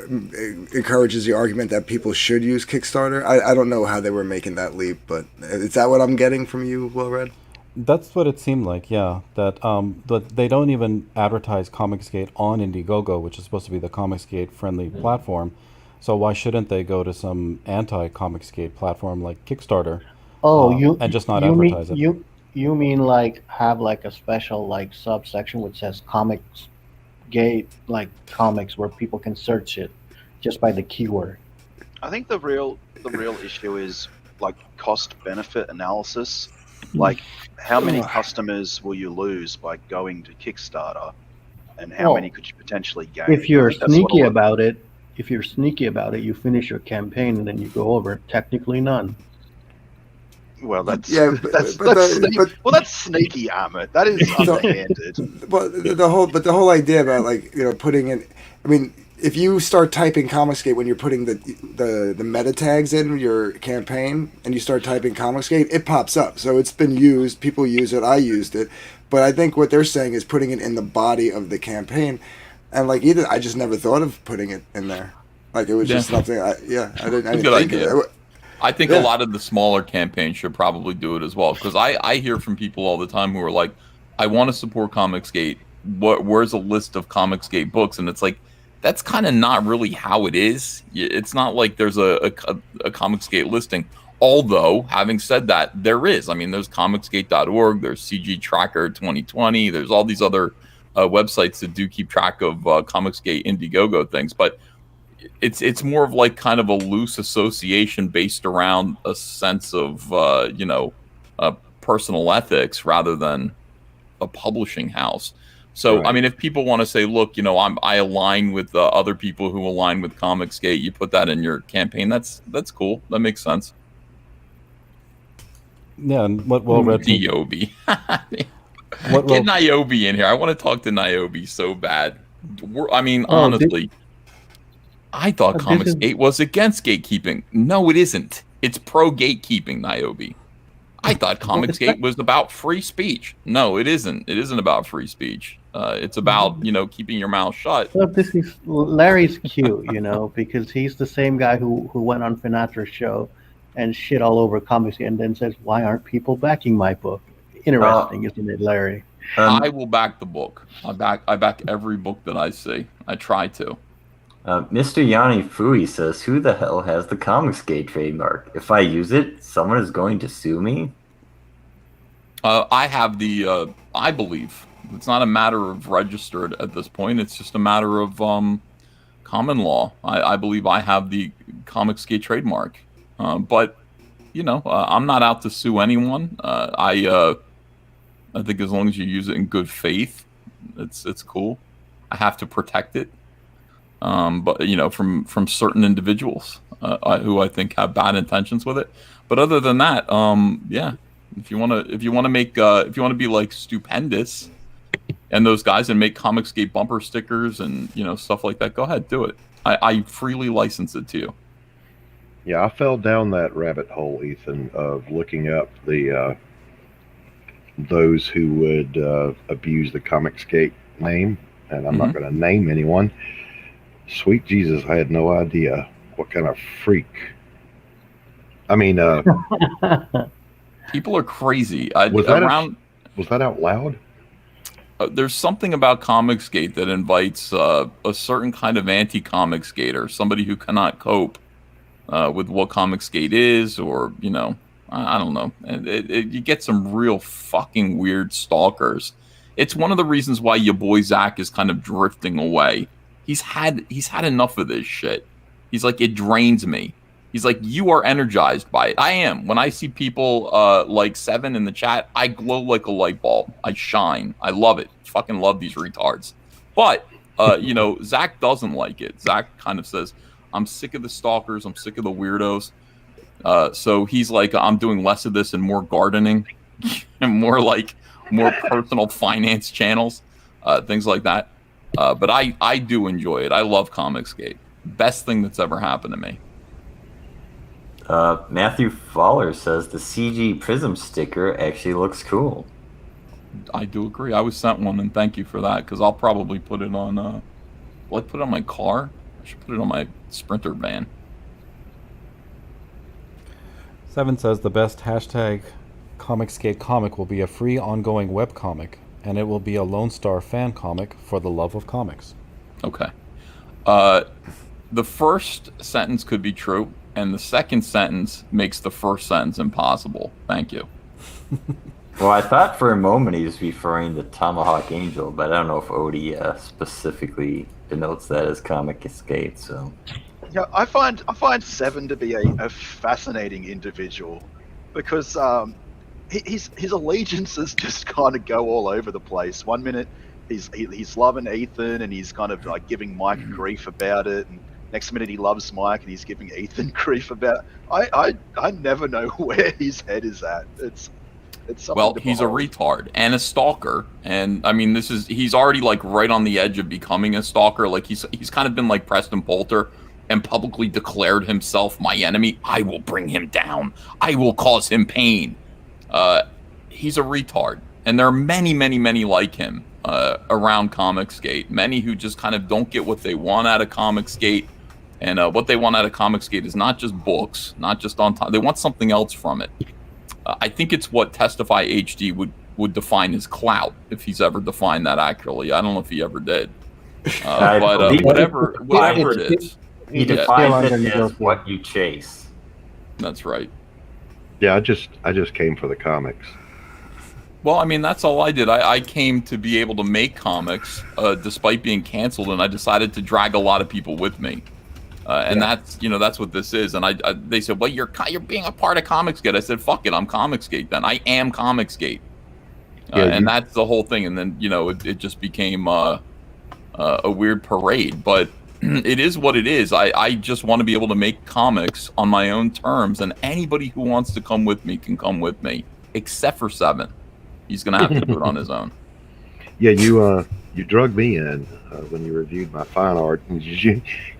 encourages the argument that people should use Kickstarter. I don't know how they were making that leap, but is that what I'm getting from you, Well Read? That's what it seemed like, yeah. That but they don't even advertise Comicsgate on Indiegogo, which is supposed to be the Comicsgate friendly platform. So why shouldn't they go to some anti-Comicsgate platform like Kickstarter? And just not advertise it? You mean like have like a special like subsection which says Comicsgate, like comics, where people can search it just by the keyword? I think the real issue is like cost benefit analysis. Like, how many customers will you lose by going to Kickstarter, and how many could you potentially gain? If you're sneaky about it, you finish your campaign and then you go over. Technically, none. Well, that's that's sneaky, Amit. That is underhanded. But the whole idea about, like, putting in. I mean, if you start typing Comicsgate when you're putting the meta tags in your campaign, and you start typing Comicsgate, it pops up. So it's been used. People use it. I used it. But I think what they're saying is putting it in the body of the campaign, and like I just never thought of putting it in there. Like, it was just something. I didn't good think idea. of it. I think a lot of the smaller campaigns should probably do it as well, because I hear from people all the time who are like, I want to support Comicsgate. Where's a list of Comicsgate books? And it's like, that's kind of not really how it is. It's not like there's a Comicsgate listing. Although, having said that, there is. I mean, there's Comicsgate.org, there's CG Tracker 2020, there's all these other websites that do keep track of Comicsgate Indiegogo things. But it's more of like kind of a loose association based around a sense of personal ethics rather than a publishing house. So, right. I mean, if people want to say, look, I align with other people who align with Comicsgate, you put that in your campaign. That's cool. That makes sense. Yeah, and what Well Read. Niobe. Get Niobe in here. I want to talk to Niobe so bad. Honestly, I thought Comicsgate was against gatekeeping. No, it isn't. It's pro gatekeeping, Niobe. I thought Comicsgate was about free speech. No, it isn't. It isn't about free speech. It's about, keeping your mouth shut. Well, this is Larry's cue, because he's the same guy who went on Finatra's show and shit all over Comicsgate and then says, why aren't people backing my book? Interesting, isn't it, Larry? I will back the book. I back every book that I see. I try to. Mr. Yanni Fui says, who the hell has the Comicsgate trademark? If I use it, someone is going to sue me? I have I believe. It's not a matter of registered at this point. It's just a matter of common law. I believe I have the Comicsgate trademark. But, I'm not out to sue anyone. I think as long as you use it in good faith, it's cool. I have to protect it. But from certain individuals who I think have bad intentions with it. But other than that, if you want to be like Stupendous and those guys and make Comicsgate bumper stickers and stuff like that, go ahead, do it. I freely license it to you. Yeah, I fell down that rabbit hole, Ethan, of looking up the those who would abuse the Comicsgate name, and I'm not going to name anyone. Sweet Jesus, I had no idea what kind of freak. I mean, people are crazy. Was that out loud? There's something about Comicsgate that invites a certain kind of anti-Comicsgater, somebody who cannot cope with what Comicsgate is, or, you know, I don't know. You get some real fucking weird stalkers. It's one of the reasons why your boy Zach is kind of drifting away. He's had enough of this shit. He's like, it drains me. He's like, you are energized by it. I am. When I see people like Seven in the chat, I glow like a light bulb. I shine. I love it. Fucking love these retards. But, you know, Zach doesn't like it. Zach kind of says, I'm sick of the stalkers. I'm sick of the weirdos. So he's like, I'm doing less of this and more gardening and more personal finance channels, things like that. But I do enjoy it. I love Comicsgate. Best thing that's ever happened to me. Matthew Fowler says the CG Prism sticker actually looks cool. I do agree. I was sent one, and thank you for that, because I'll probably put it on. Will I put it on my car? I should put it on my Sprinter van. Seven says the best hashtag Comicsgate comic will be a free ongoing webcomic, and it will be a Lone Star fan comic for the love of comics. Okay. The first sentence could be true, and the second sentence makes the first sentence impossible. Thank you. Well, I thought for a moment he was referring to Tomahawk Angel, but I don't know if Odie specifically denotes that as Comicsgate. So, yeah, I find Seven to be a fascinating individual, because his allegiances just kind of go all over the place. One minute he's loving Ethan and he's kind of like giving Mike grief about it, and next minute he loves Mike and he's giving Ethan grief about it. I never know where his head is at. It's something. Well, he's a retard and a stalker, and I mean, he's already like right on the edge of becoming a stalker. Like he's kind of been like Preston Poulter and publicly declared himself my enemy. I will bring him down. I will cause him pain. He's a retard, and there are many, many, many like him around Comicsgate. Many who just kind of don't get what they want out of Comicsgate, and what they want out of Comicsgate is not just books, not just on time. They want something else from it. I think it's what Testify HD would define as clout, if he's ever defined that accurately. I don't know if he ever did, but whatever it is, he defines it as what you chase. That's right. Yeah, I just came for the comics. Well, I mean, that's all I did. I came to be able to make comics, despite being canceled, and I decided to drag a lot of people with me. And that's what this is. And they said, well, you're being a part of Comicsgate. I said, fuck it, I'm Comicsgate then. I am Comicsgate. And that's the whole thing. And then, it just became a weird parade. But it is what it is. I just want to be able to make comics on my own terms. And anybody who wants to come with me can come with me, except for Seven. He's going to have to do it on his own. Yeah, you drug me in when you reviewed my fine art, and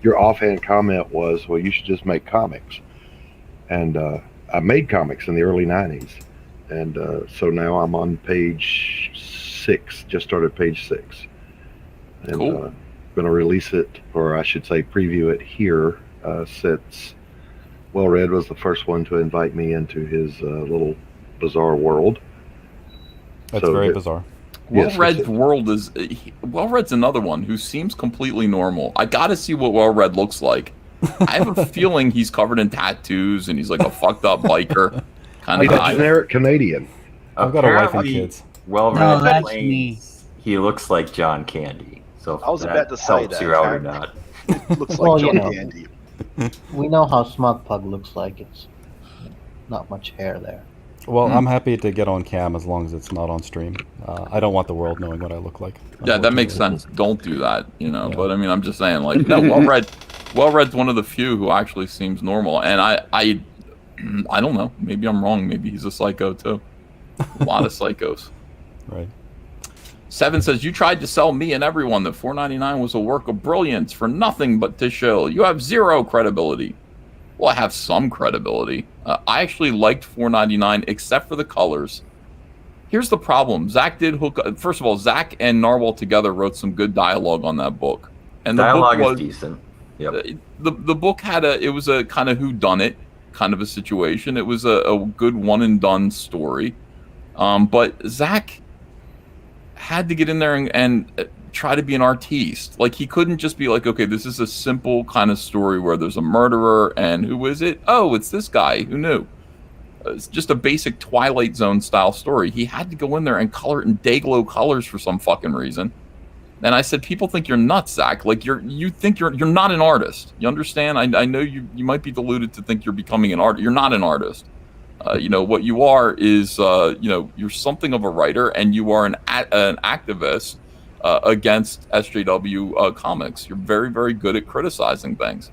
your offhand comment was, well, you should just make comics. And I made comics in the early 90s, and so now I'm on page 6, just started page 6. And cool. Going to release it, or I should say preview it here, since Well Read was the first one to invite me into his little bizarre world. That's very bizarre. Well-Read's world is... Well-Read's another one who seems completely normal. I gotta see what Well-Read looks like. I have a feeling he's covered in tattoos and he's like a fucked up biker kind of guy. Generic Canadian. I've got a wife and kids. Well-Read that's me. He looks like John Candy. So I was about to say that. You out or not. It looks like John Candy. We know how Smug Pug looks like. It's not much hair there. Well, I'm happy to get on cam as long as it's not on stream. I don't want the world knowing what I look like. Yeah, that makes sense. Don't do that, Yeah. But I mean, I'm just saying, like, no, Well-Read's one of the few who actually seems normal. And I don't know. Maybe I'm wrong. Maybe he's a psycho too. A lot of psychos. Right. Seven says, you tried to sell me and everyone that $4.99 was a work of brilliance for nothing but to show. You have zero credibility. Well, I have some credibility. I actually liked $4.99 except for the colors. Here's the problem. Zach did hook up. First of all, Zach and Narwhal together wrote some good dialogue on that book. And the Dialogue book is decent. Yep. The book had it was a kind of whodunit kind of a situation. It was a good one and done story. But Zach had to get in there and try to be an artiste. Like, he couldn't just be like, okay, this is a simple kind of story where there's a murderer and who is it? Oh, it's this guy. Who knew? It's just a basic Twilight Zone style story. He had to go in there and color it in day-glow colors for some fucking reason. And I said, people think you're nuts, Zach. Like, you think you're not an artist. You understand? I know you might be deluded to think you're becoming an artist. You're not an artist. What you are is, you're something of a writer, and you are an activist against SJW comics. You're very, very good at criticizing things.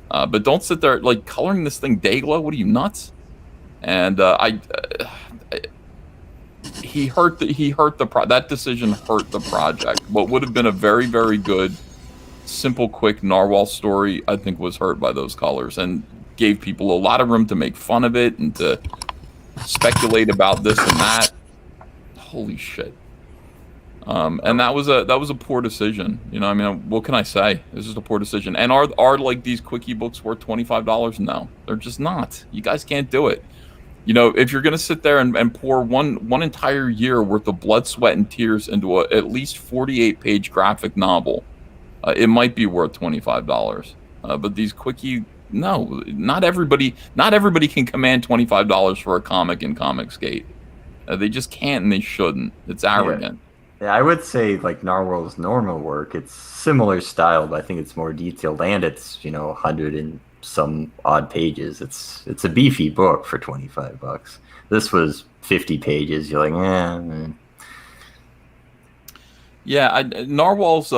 But don't sit there, like, coloring this thing day-glow. What are you, nuts? And that decision hurt the project. What would have been a very, very good, simple, quick Narwhal story, I think, was hurt by those colors and gave people a lot of room to make fun of it and to speculate about this and that. Holy shit! And that was a poor decision. I mean, what can I say? This is a poor decision. And are like these quickie books worth $25? No, they're just not. You guys can't do it. If you're going to sit there and pour one entire year worth of blood, sweat, and tears into at least 48-page graphic novel, it might be worth $25. But these quickie, no, not everybody can command $25 for a comic in Comicsgate. They just can't, and they shouldn't. It's arrogant. Yeah, I would say like Narwhal's normal work, it's similar style, but I think it's more detailed, and it's 100 and some odd pages. It's a beefy book for $25. This was 50 pages. You're like, Yeah, Narwhal's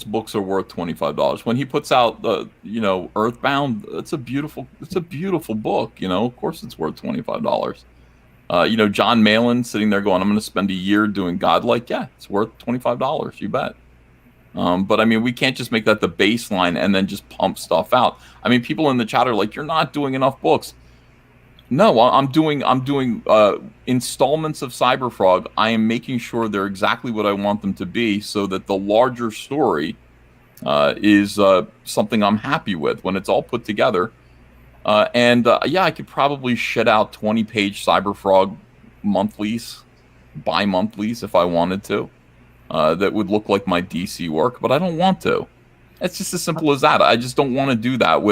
books are worth $25. When he puts out Earthbound, it's a beautiful book. Of course it's worth $25. John Malin sitting there going, I'm going to spend a year doing Godlike. Yeah, it's worth $25. You bet. But I mean, we can't just make that the baseline and then just pump stuff out. I mean, people in the chat are like, "You're not doing enough books." No, I'm doing installments of Cyberfrog. I am making sure they're exactly what I want them to be, so that the larger story is something I'm happy with when it's all put together. I could probably shed out 20-page Cyberfrog monthlies, bi-monthlies if I wanted to. That would look like my DC work, but I don't want to. It's just as simple as that. I just don't want to do that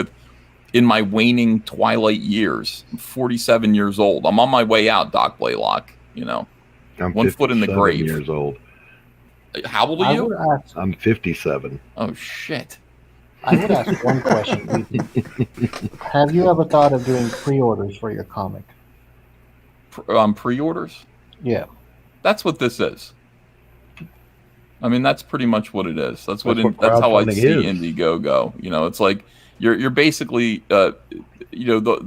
in my waning twilight years. I'm 47 years old. I'm on my way out, Doc Blaylock. I'm 1 foot in the grave. Years old. How old are you? I'm 57. Oh shit! I would ask one question. Have you ever thought of doing pre-orders for your comic? Pre-orders? Yeah. That's what this is. I mean, that's pretty much what it is. That's how I see Indiegogo. It's like you're basically, the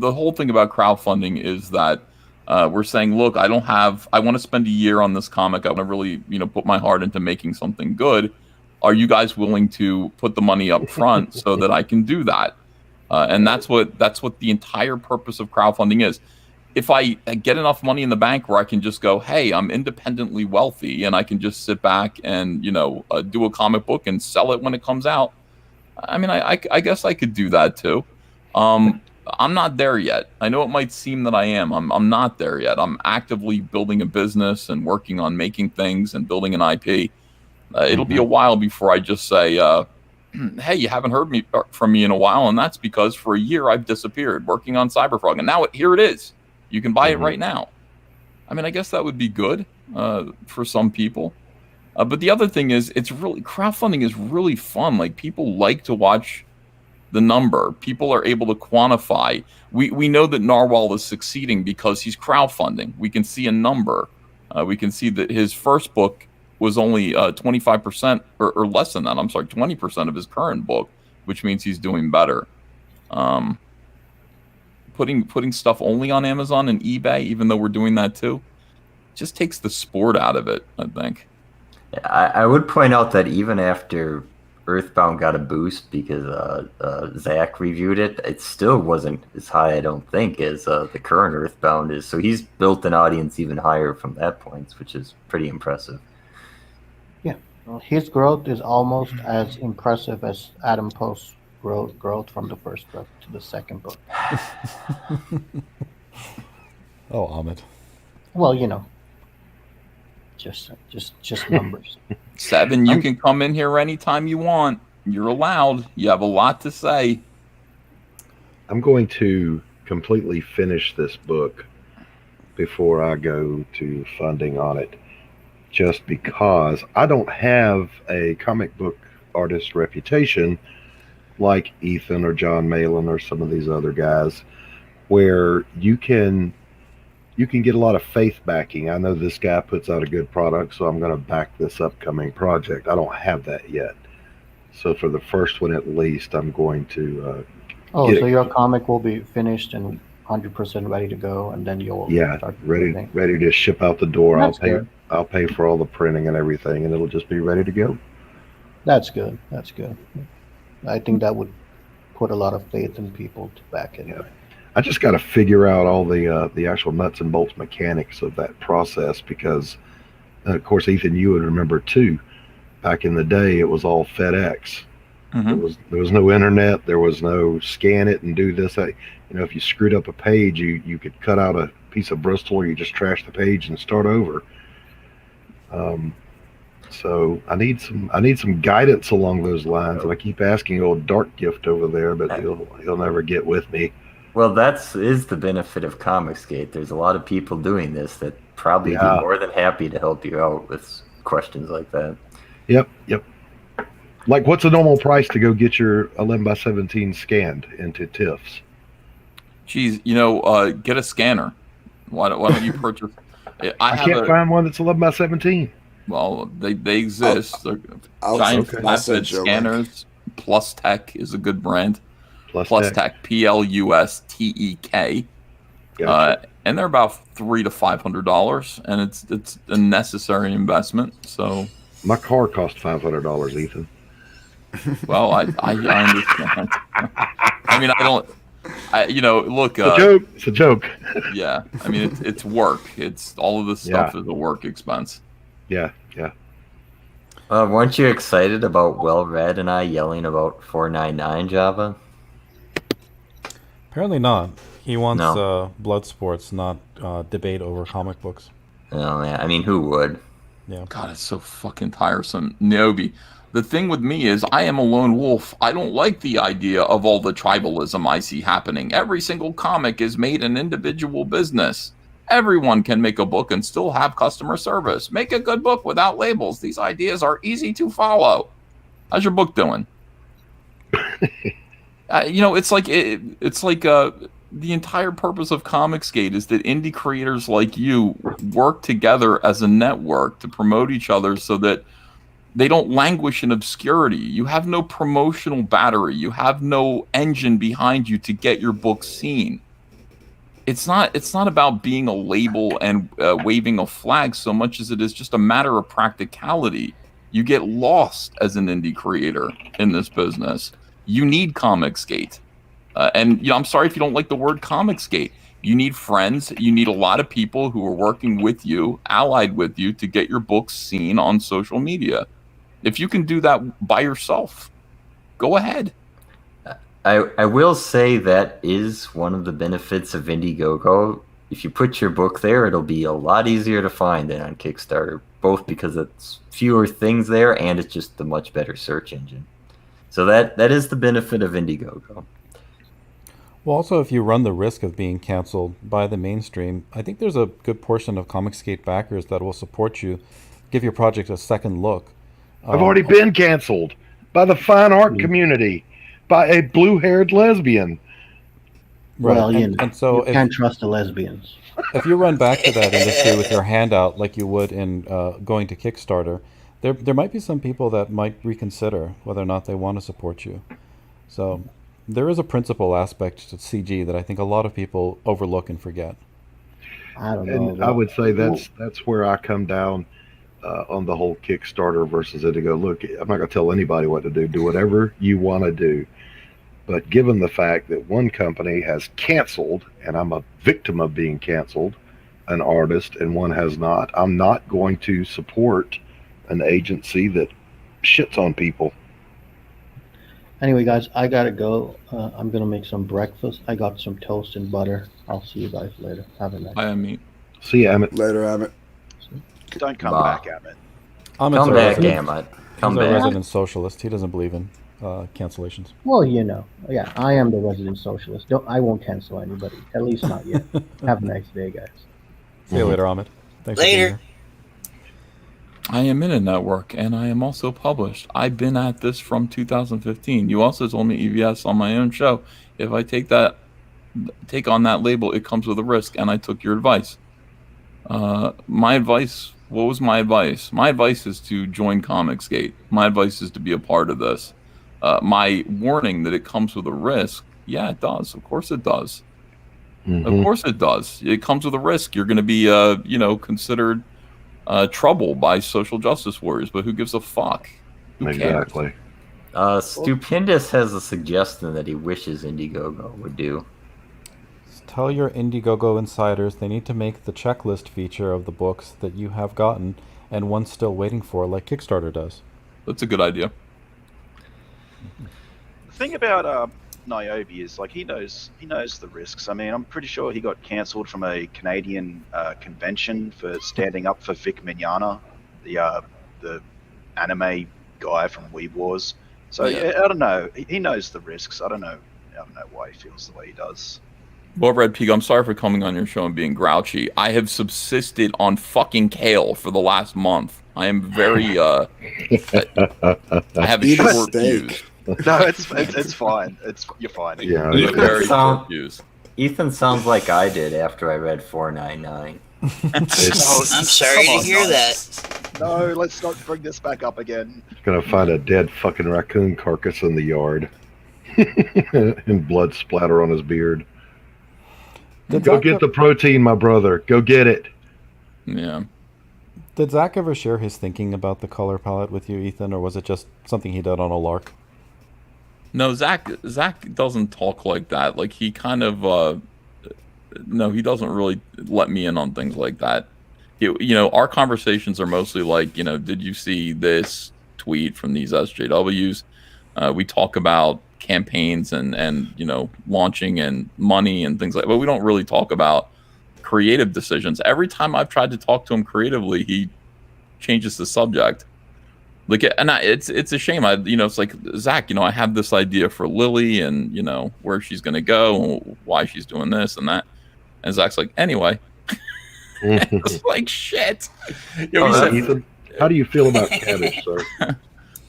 whole thing about crowdfunding is that we're saying, look, I want to spend a year on this comic. I want to really, put my heart into making something good. Are you guys willing to put the money up front so that I can do that? And that's what the entire purpose of crowdfunding is. If I get enough money in the bank where I can just go, hey, I'm independently wealthy, and I can just sit back and do a comic book and sell it when it comes out. I mean, I guess I could do that too. I'm not there yet. I know it might seem that I am. I'm not there yet. I'm actively building a business and working on making things and building an IP. It'll be a while before I just say, hey, you haven't heard from me in a while, and that's because for a year I've disappeared working on Cyberfrog, and now here it is. You can buy it right now. I mean, I guess that would be good for some people. But the other thing is, crowdfunding is really fun. Like, people like to watch the number. People are able to quantify. We know that Narwhal is succeeding because he's crowdfunding. We can see a number. We can see that his first book was only 25% or less than that. I'm sorry, 20% of his current book, which means he's doing better. Putting stuff only on Amazon and eBay, even though we're doing that too, just takes the sport out of it, I think. I would point out that even after Earthbound got a boost because Zach reviewed it. It still wasn't as high, I don't think, as the current Earthbound is. So he's built an audience even higher from that point, which is pretty impressive. Yeah, well, his growth is almost as impressive as Adam Post's growth from the first book to the second book. Oh, Ahmed. Well, just numbers. Seven, you can come in here anytime you want. You're allowed. You have a lot to say. I'm going to completely finish this book before I go to funding on it, just because I don't have a comic book artist reputation like Ethan or John Malin or some of these other guys, where you can get a lot of faith backing. I know this guy puts out a good product, so I'm going to back this upcoming project. I don't have that yet. So for the first one, at least, I'm going to so your comic will be finished and 100% ready to go, and then you'll start ready to ship out the door. That's I'll pay for all the printing and everything, and it'll just be ready to go. That's good. I think that would put a lot of faith in people to back it. Yeah. I just got to figure out all the actual nuts and bolts mechanics of that process, because, of course, Ethan, you would remember too. Back in the day, it was all FedEx. Mm-hmm. There was no internet. There was no scan it and do this. If you screwed up a page, you could cut out a piece of Bristol, or you just trash the page and start over. So I need some guidance along those lines, and I keep asking old Dark Gift over there, but he'll never get with me. Well, is the benefit of Comicsgate. There's a lot of people doing this that probably be more than happy to help you out with questions like that. Yep. Like, what's a normal price to go get your 11x17 scanned into TIFFs? Geez, get a scanner. Why don't you purchase? I can't find one that's 11x17. Well, they exist. Giant flatbed scanners. Plus Tech is a good brand. Plus Tech, PLUSTEK. Gotcha. And they're about $300 to $500, and it's a necessary investment. So my car cost $500, Ethan. Well, I understand. I mean, look. It's a joke. Yeah, I mean, it's work. It's all of this stuff is a work expense. Yeah. Weren't you excited about Well Read and I yelling about 499 Java? Apparently not. He wants blood sports, not debate over comic books. Oh, yeah. I mean, who would? Yeah. God, it's so fucking tiresome. Niobe, the thing with me is I am a lone wolf. I don't like the idea of all the tribalism I see happening. Every single comic is made an individual business. Everyone can make a book and still have customer service. Make a good book without labels. These ideas are easy to follow. How's your book doing? It's like the entire purpose of Comicsgate is that indie creators like you work together as a network to promote each other so that they don't languish in obscurity. You have no promotional battery. You have no engine behind you to get your book seen. It's not about being a label and waving a flag so much as it is just a matter of practicality. You get lost as an indie creator in this business. You need Comicsgate. And I'm sorry if you don't like the word Comicsgate. You need friends. You need a lot of people who are working with you, allied with you, to get your books seen on social media. If you can do that by yourself, go ahead. I will say that is one of the benefits of Indiegogo. If you put your book there, it'll be a lot easier to find than on Kickstarter, both because it's fewer things there and it's just a much better search engine. So that is the benefit of Indiegogo. Well, also, if you run the risk of being canceled by the mainstream, I think there's a good portion of Comicsgate backers that will support you, give your project a second look. I've already been canceled by the fine art community, by a blue-haired lesbian. Right. Well, and so you can't trust the lesbians. If you run back to that industry with your handout like you would in going to Kickstarter, there might be some people that might reconsider whether or not they want to support you. So there is a principal aspect to CG that I think a lot of people overlook and forget. I don't know. And I would say that's where I come down on the whole Kickstarter versus Indigo. Look, I'm not going to tell anybody what to do. Do whatever you want to do. But given the fact that one company has canceled, and I'm a victim of being canceled, an artist, and one has not, I'm not going to support an agency that shits on people. Anyway, guys, I gotta go. I'm gonna make some breakfast. I got some toast and butter. I'll see you guys later. Have a nice day. I mean, See you, Amit. Later, Amit. Don't come Bah. back, Amit. Amit's Come a back, resident- Amit. Come He's a back. resident socialist. He doesn't believe in cancellations. Well, yeah, I am the resident socialist. I won't cancel anybody. At least not yet. Have a nice day, guys. See you later, Amit. Thanks for being here. I am in a network, and I am also published. I've been at this from 2015. You also told me, EVS, on my own show, if I take on that label, it comes with a risk, and I took your advice. My advice, what was my advice? My advice is to join Comicsgate. My advice is to be a part of this. My warning that it comes with a risk, yeah, it does. Of course it does. Of course it does. It comes with a risk. You're going to be, considered trouble by social justice warriors, but who gives a fuck? Who Exactly. Stupendous has a suggestion that he wishes Indiegogo would do. Tell your Indiegogo insiders they need to make the checklist feature of the books that you have gotten and one still waiting for, like Kickstarter does. That's a good idea. The thing about Niobe is, like, he knows the risks. I mean, I'm pretty sure he got cancelled from a Canadian convention for standing up for Vic Mignogna, the anime guy from Weeb Wars. So yeah, I don't know. He knows the risks. I don't know why he feels the way he does. Well, Red Pig, I'm sorry for coming on your show and being grouchy. I have subsisted on fucking kale for the last month. I am very I have a Eat a short steak. fuse. No, it's fine. You're fine. Yeah. I have a very short fuse. Ethan sounds like I did after I read 499. I'm sorry to hear that. No, let's not bring this back up again. Gonna find a dead fucking raccoon carcass in the yard. And blood splatter on his beard. Go get the protein, my brother. Go get it. Yeah. Did Zach ever share his thinking about the color palette with you, Ethan, or was it just something he did on a lark? No, Zach doesn't talk like that. Like, he kind of no, he doesn't really let me in on things like that. Our conversations are mostly like, did you see this tweet from these SJWs? We talk about campaigns and launching and money and things like that, but we don't really talk about creative decisions. Every time I've tried to talk to him creatively, he changes the subject. Like, and it's a shame. It's like, Zach, I have this idea for Lily and where she's gonna go, why she's doing this and that, and Zach's like, anyway. It's like, shit. Ethan, how do you feel about cabbage, sir?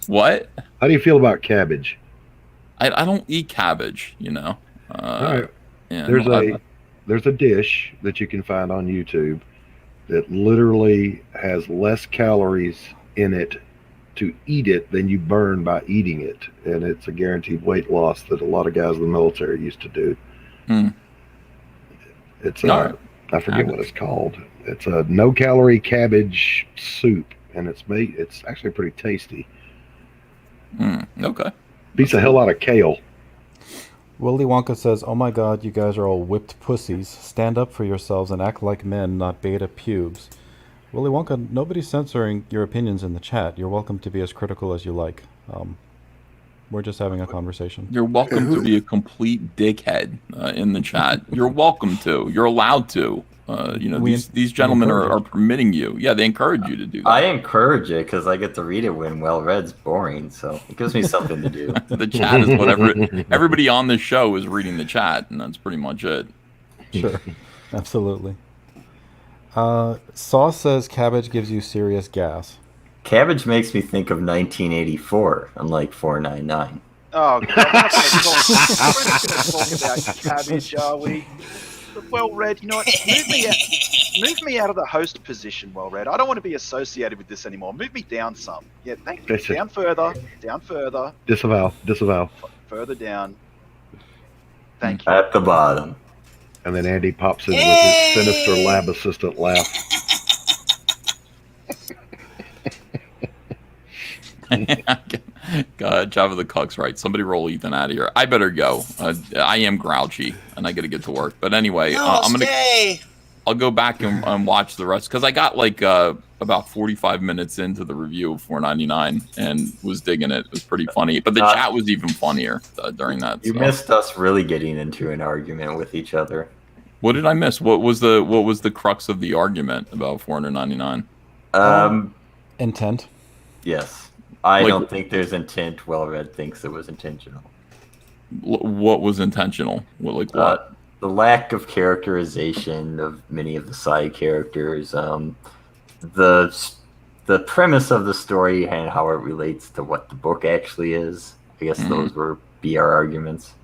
What? How do you feel about cabbage? I don't eat cabbage, All right. Yeah, There's a dish that you can find on YouTube that literally has less calories in it to eat it than you burn by eating it, and it's a guaranteed weight loss that a lot of guys in the military used to do. It's I forget what it's called. It's a no-calorie cabbage soup, and it's actually pretty tasty. Okay. Beats the hell out of kale. Willy Wonka says, "Oh my God, you guys are all whipped pussies. Stand up for yourselves and act like men, not beta pubes." Willy Wonka, nobody's censoring your opinions in the chat. You're welcome to be as critical as you like. We're just having a conversation. You're welcome to be a complete dickhead in the chat. You're welcome to. You're allowed to. These gentlemen are permitting you. Yeah, they encourage you to do that. I encourage it because I get to read it when well-read's boring, so it gives me something to do. The chat is whatever. Everybody on this show is reading the chat, and that's pretty much it. Sure, absolutely. Sauce says cabbage gives you serious gas. Cabbage makes me think of 1984, unlike 499. Oh, God. We're not going to talk about cabbage, are we? Well, Red, you know what? Move me out of the host position, Well, Red. I don't want to be associated with this anymore. Move me down some. Yeah, thank you. Down further. Disavow. Further down. Thank you. At the bottom. And then Andy pops in with his sinister lab assistant laugh. Java the Cuck's right. Somebody roll Ethan out of here. I better go. I am grouchy, and I got to get to work. But anyway, No, stay. I'll go back and watch the rest because I got like about 45 minutes into the review of 499 and was digging it. It was pretty funny, but the chat was even funnier during that. You missed us really getting into an argument with each other. What did I miss? What was the crux of the argument about 499? Intent. Yes, I don't think there's intent. Well, Red thinks it was intentional. What was intentional? What? The lack of characterization of many of the side characters, the premise of the story and how it relates to what the book actually is. I guess those were BR arguments.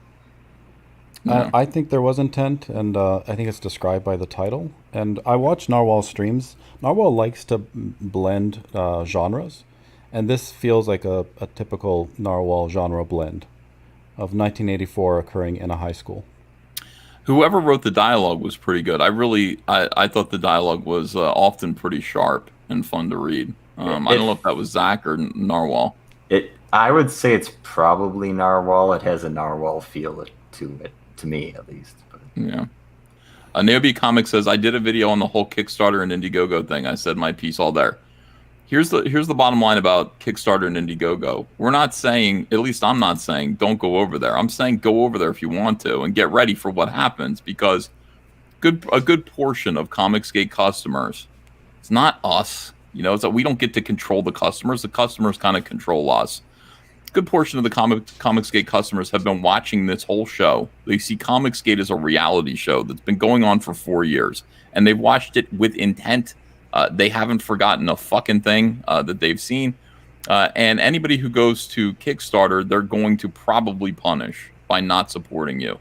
I think there was intent, and I think it's described by the title. And I watch Narwhal streams. Narwhal likes to blend genres, and this feels like a typical Narwhal genre blend of 1984 occurring in a high school. Whoever wrote the dialogue was pretty good. I thought the dialogue was often pretty sharp and fun to read. I don't know if that was Zach or Narwhal. I would say it's probably Narwhal. It has a Narwhal feel to it, to me at least. But. Yeah. Naobi Comics says, I did a video on the whole Kickstarter and Indiegogo thing. I said my piece all there. Here's the bottom line about Kickstarter and Indiegogo. We're not saying, at least I'm not saying, don't go over there. I'm saying go over there if you want to and get ready for what happens, because a good portion of Comicsgate customers, it's not us. It's that we don't get to control the customers. The customers kind of control us. A good portion of the Comicsgate customers have been watching this whole show. They see Comicsgate as a reality show that's been going on for 4 years, and they've watched it with intent. They haven't forgotten a fucking thing that they've seen. And anybody who goes to Kickstarter, they're going to probably punish by not supporting you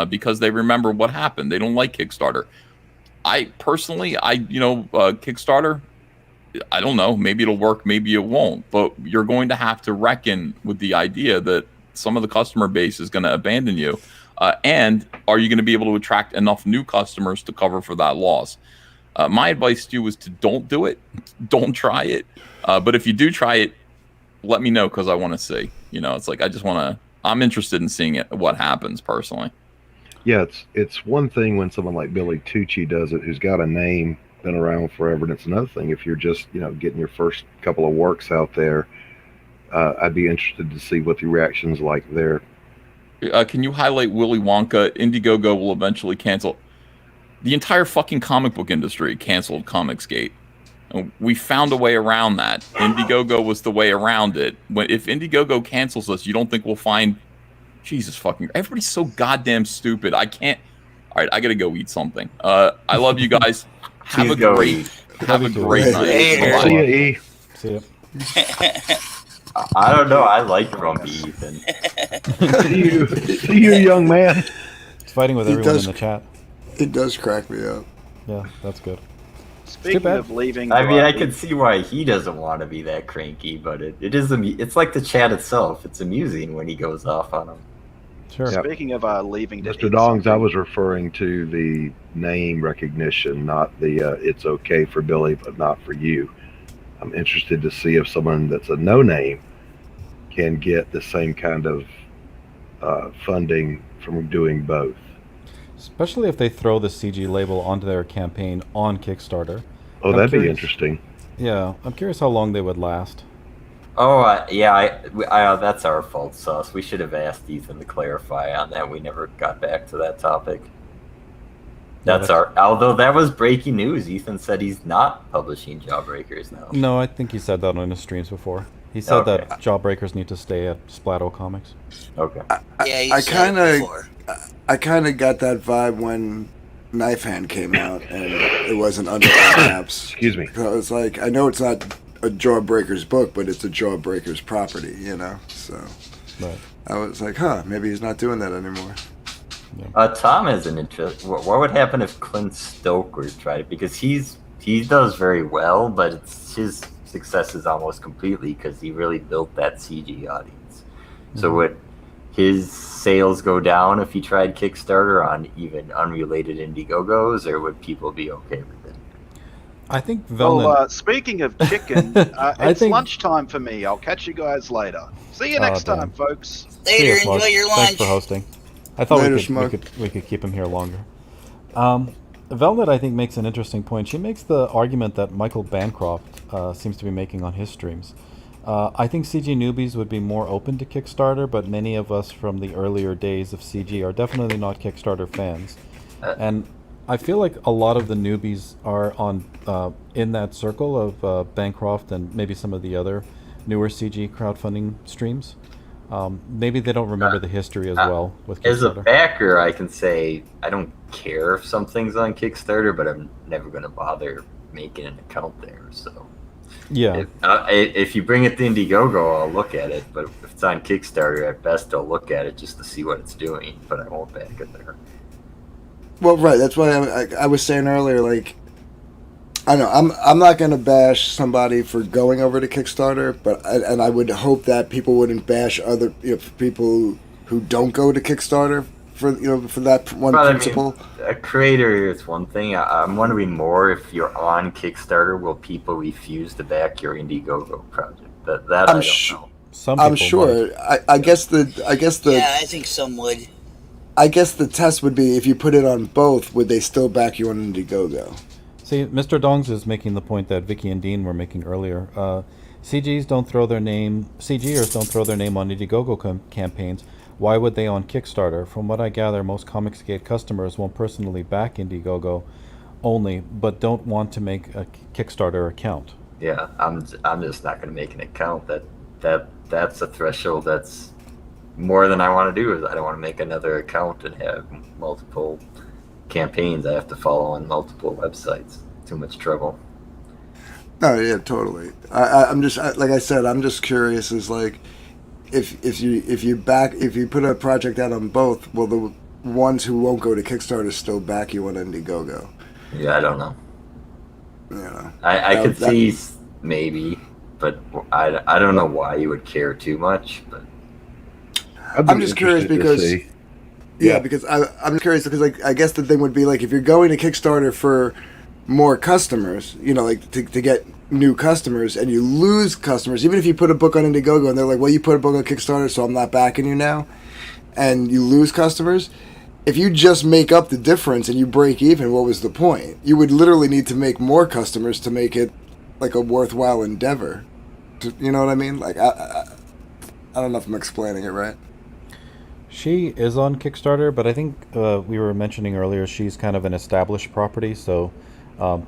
because they remember what happened. They don't like Kickstarter. Kickstarter, I don't know. Maybe it'll work. Maybe it won't. But you're going to have to reckon with the idea that some of the customer base is going to abandon you. And are you going to be able to attract enough new customers to cover for that loss? My advice to you is to don't do it. Don't try it. But if you do try it, let me know because I want to see. It's like I'm interested in seeing it, what happens personally. Yeah, it's one thing when someone like Billy Tucci does it, who's got a name, been around forever, and it's another thing if you're just getting your first couple of works out there. I'd be interested to see what the reaction's like there. Can you highlight Willy Wonka? Indiegogo will eventually cancel. The entire fucking comic book industry canceled Comicsgate. And we found a way around that. Indiegogo was the way around it. If Indiegogo cancels us, you don't think we'll find... Jesus fucking... Everybody's so goddamn stupid. I can't... All right, I gotta go eat something. I love you guys. Have a great night. See ya, E. See ya. I don't know. I like Grumpy Ethan. See you, young man. He's fighting with everyone in the chat. It does crack me up. Yeah, that's good. Speaking of leaving, I can see why he doesn't want to be that cranky, but it's like the chat itself. It's amusing when he goes off on him. Sure. Speaking of leaving, Mr. Dongs, I was referring to the name recognition, not the it's okay for Billy, but not for you. I'm interested to see if someone that's a no-name can get the same kind of funding from doing both. Especially if they throw the CG label onto their campaign on Kickstarter. Oh, that'd be interesting. Yeah, I'm curious how long they would last. Oh, yeah, that's our fault, Sauce. We should have asked Ethan to clarify on that. We never got back to that topic. Although that was breaking news. Ethan said he's not publishing Jawbreakers now. No, I think he said that on his streams before. He said that Jawbreakers need to stay at Splatto Comics. Okay. I kind of got that vibe when Knife Hand came out and it wasn't under wraps. Excuse me. So it's like, I know it's not a Jawbreakers book, but it's a Jawbreakers property, So right. I was like, maybe he's not doing that anymore. Yeah. Tom has an interest. What would happen if Clint Stoker tried it? Because he does very well, but his success is almost completely because he really built that CG audience. Mm-hmm. So would his sales go down if he tried Kickstarter on even unrelated Indiegogos, or would people be okay with it? I think Velnet. Well, speaking of chicken, I it's think- lunchtime for me. I'll catch you guys later. See you Oh, next damn. time, folks. See Later, ya, Smug. enjoy your Thanks lunch. for hosting. I thought Later, we Smug. could keep him here longer. Velnet, I think, makes an interesting point. She makes the argument that Michael Bancroft seems to be making on his streams. I think CG newbies would be more open to Kickstarter, but many of us from the earlier days of CG are definitely not Kickstarter fans. And I feel like a lot of the newbies are on in that circle of Bancroft and maybe some of the other newer CG crowdfunding streams. Maybe they don't remember the history as well with As a Kickstarter. backer, I can say I don't care if something's on Kickstarter, but I'm never going to bother making an account there. So Yeah. if you bring it to Indiegogo, I'll look at it. But if it's on Kickstarter, at best I'll look at it just to see what it's doing. But I won't back it there. Well, right. That's why I was saying earlier. Like, I know I'm not gonna bash somebody for going over to Kickstarter, but I would hope that people wouldn't bash other people who don't go to Kickstarter for that one But principle. I mean, a creator is one thing. I'm wondering more if you're on Kickstarter, will people refuse to back your Indiegogo project? That I don't know. Some I'm people sure. I guess the Yeah, I think some would. I guess the test would be if you put it on both, would they still back you on Indiegogo? See, Mr. Dongs is making the point that Vicky and Dean were making earlier. CGers don't throw their name on Indiegogo campaigns. Why would they on Kickstarter? From what I gather, most Comicsgate customers won't personally back Indiegogo only, but don't want to make a Kickstarter account. Yeah, I'm just not going to make an account. That's a threshold. That's more than I want to do. Is I don't want to make another account and have multiple campaigns I have to follow on multiple websites. Too much trouble. Oh yeah, totally. I'm just like I said, I'm just curious. Is like if you put a project out on both, will the ones who won't go to Kickstarter still back you on Indiegogo? Yeah, I don't know. Yeah, I could see maybe, but I don't know why you would care too much. But I'm just curious because because I'm curious because like I guess the thing would be like if you're going to Kickstarter for more customers, like to get new customers, and you lose customers, even if you put a book on Indiegogo and they're like, well, you put a book on Kickstarter, so I'm not backing you now, and you lose customers. If you just make up the difference and you break even, what was the point? You would literally need to make more customers to make it like a worthwhile endeavor. You know what I mean? Like I don't know if I'm explaining it right. She is on Kickstarter, but I think we were mentioning earlier she's kind of an established property, so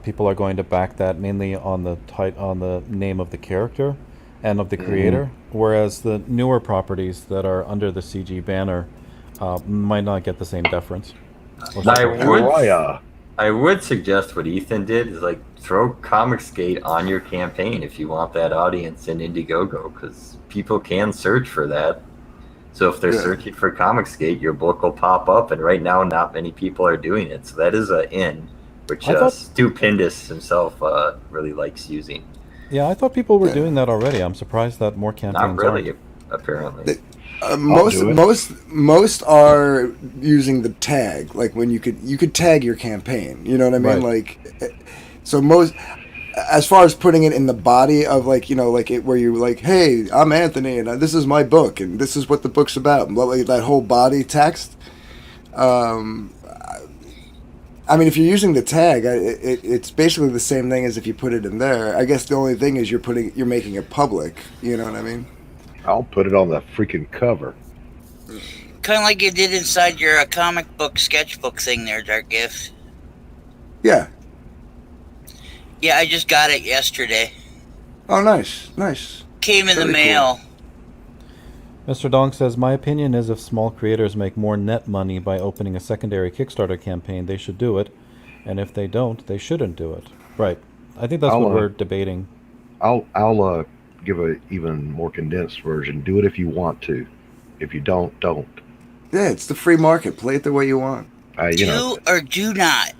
people are going to back that mainly on the name of the character and of the creator, whereas the newer properties that are under the CG banner might not get the same deference. I would suggest what Ethan did is like throw Comicsgate on your campaign if you want that audience in Indiegogo, because people can search for that. So if they're searching for Comicsgate, your book will pop up, and right now not many people are doing it. So that is a in, which Stupendous himself really likes using. Yeah, I thought people were doing that already. I'm surprised that more campaigns Not really, aren't. apparently. Most are using the tag, like when you could tag your campaign. You know what I mean? Right. Like, so most, as far as putting it in the body of like where you're like, hey, I'm Anthony, and this is my book, and this is what the book's about. Like that whole body text. I mean, if you're using the tag, it's basically the same thing as if you put it in there. I guess the only thing is you're making it public. You know what I mean? I'll put it on the freaking cover. Kind of like you did inside your comic book sketchbook thing there, Dark Gift. Yeah. Yeah, I just got it yesterday. Oh, nice. Came in the Very mail. Mr. Dong says, my opinion is if small creators make more net money by opening a secondary Kickstarter campaign, they should do it. And if they don't, they shouldn't do it. Right. I think that's what we're debating. I'll give a even more condensed version. Do it if you want to. If you don't. Yeah, it's the free market. Play it the way you want. Do or do not.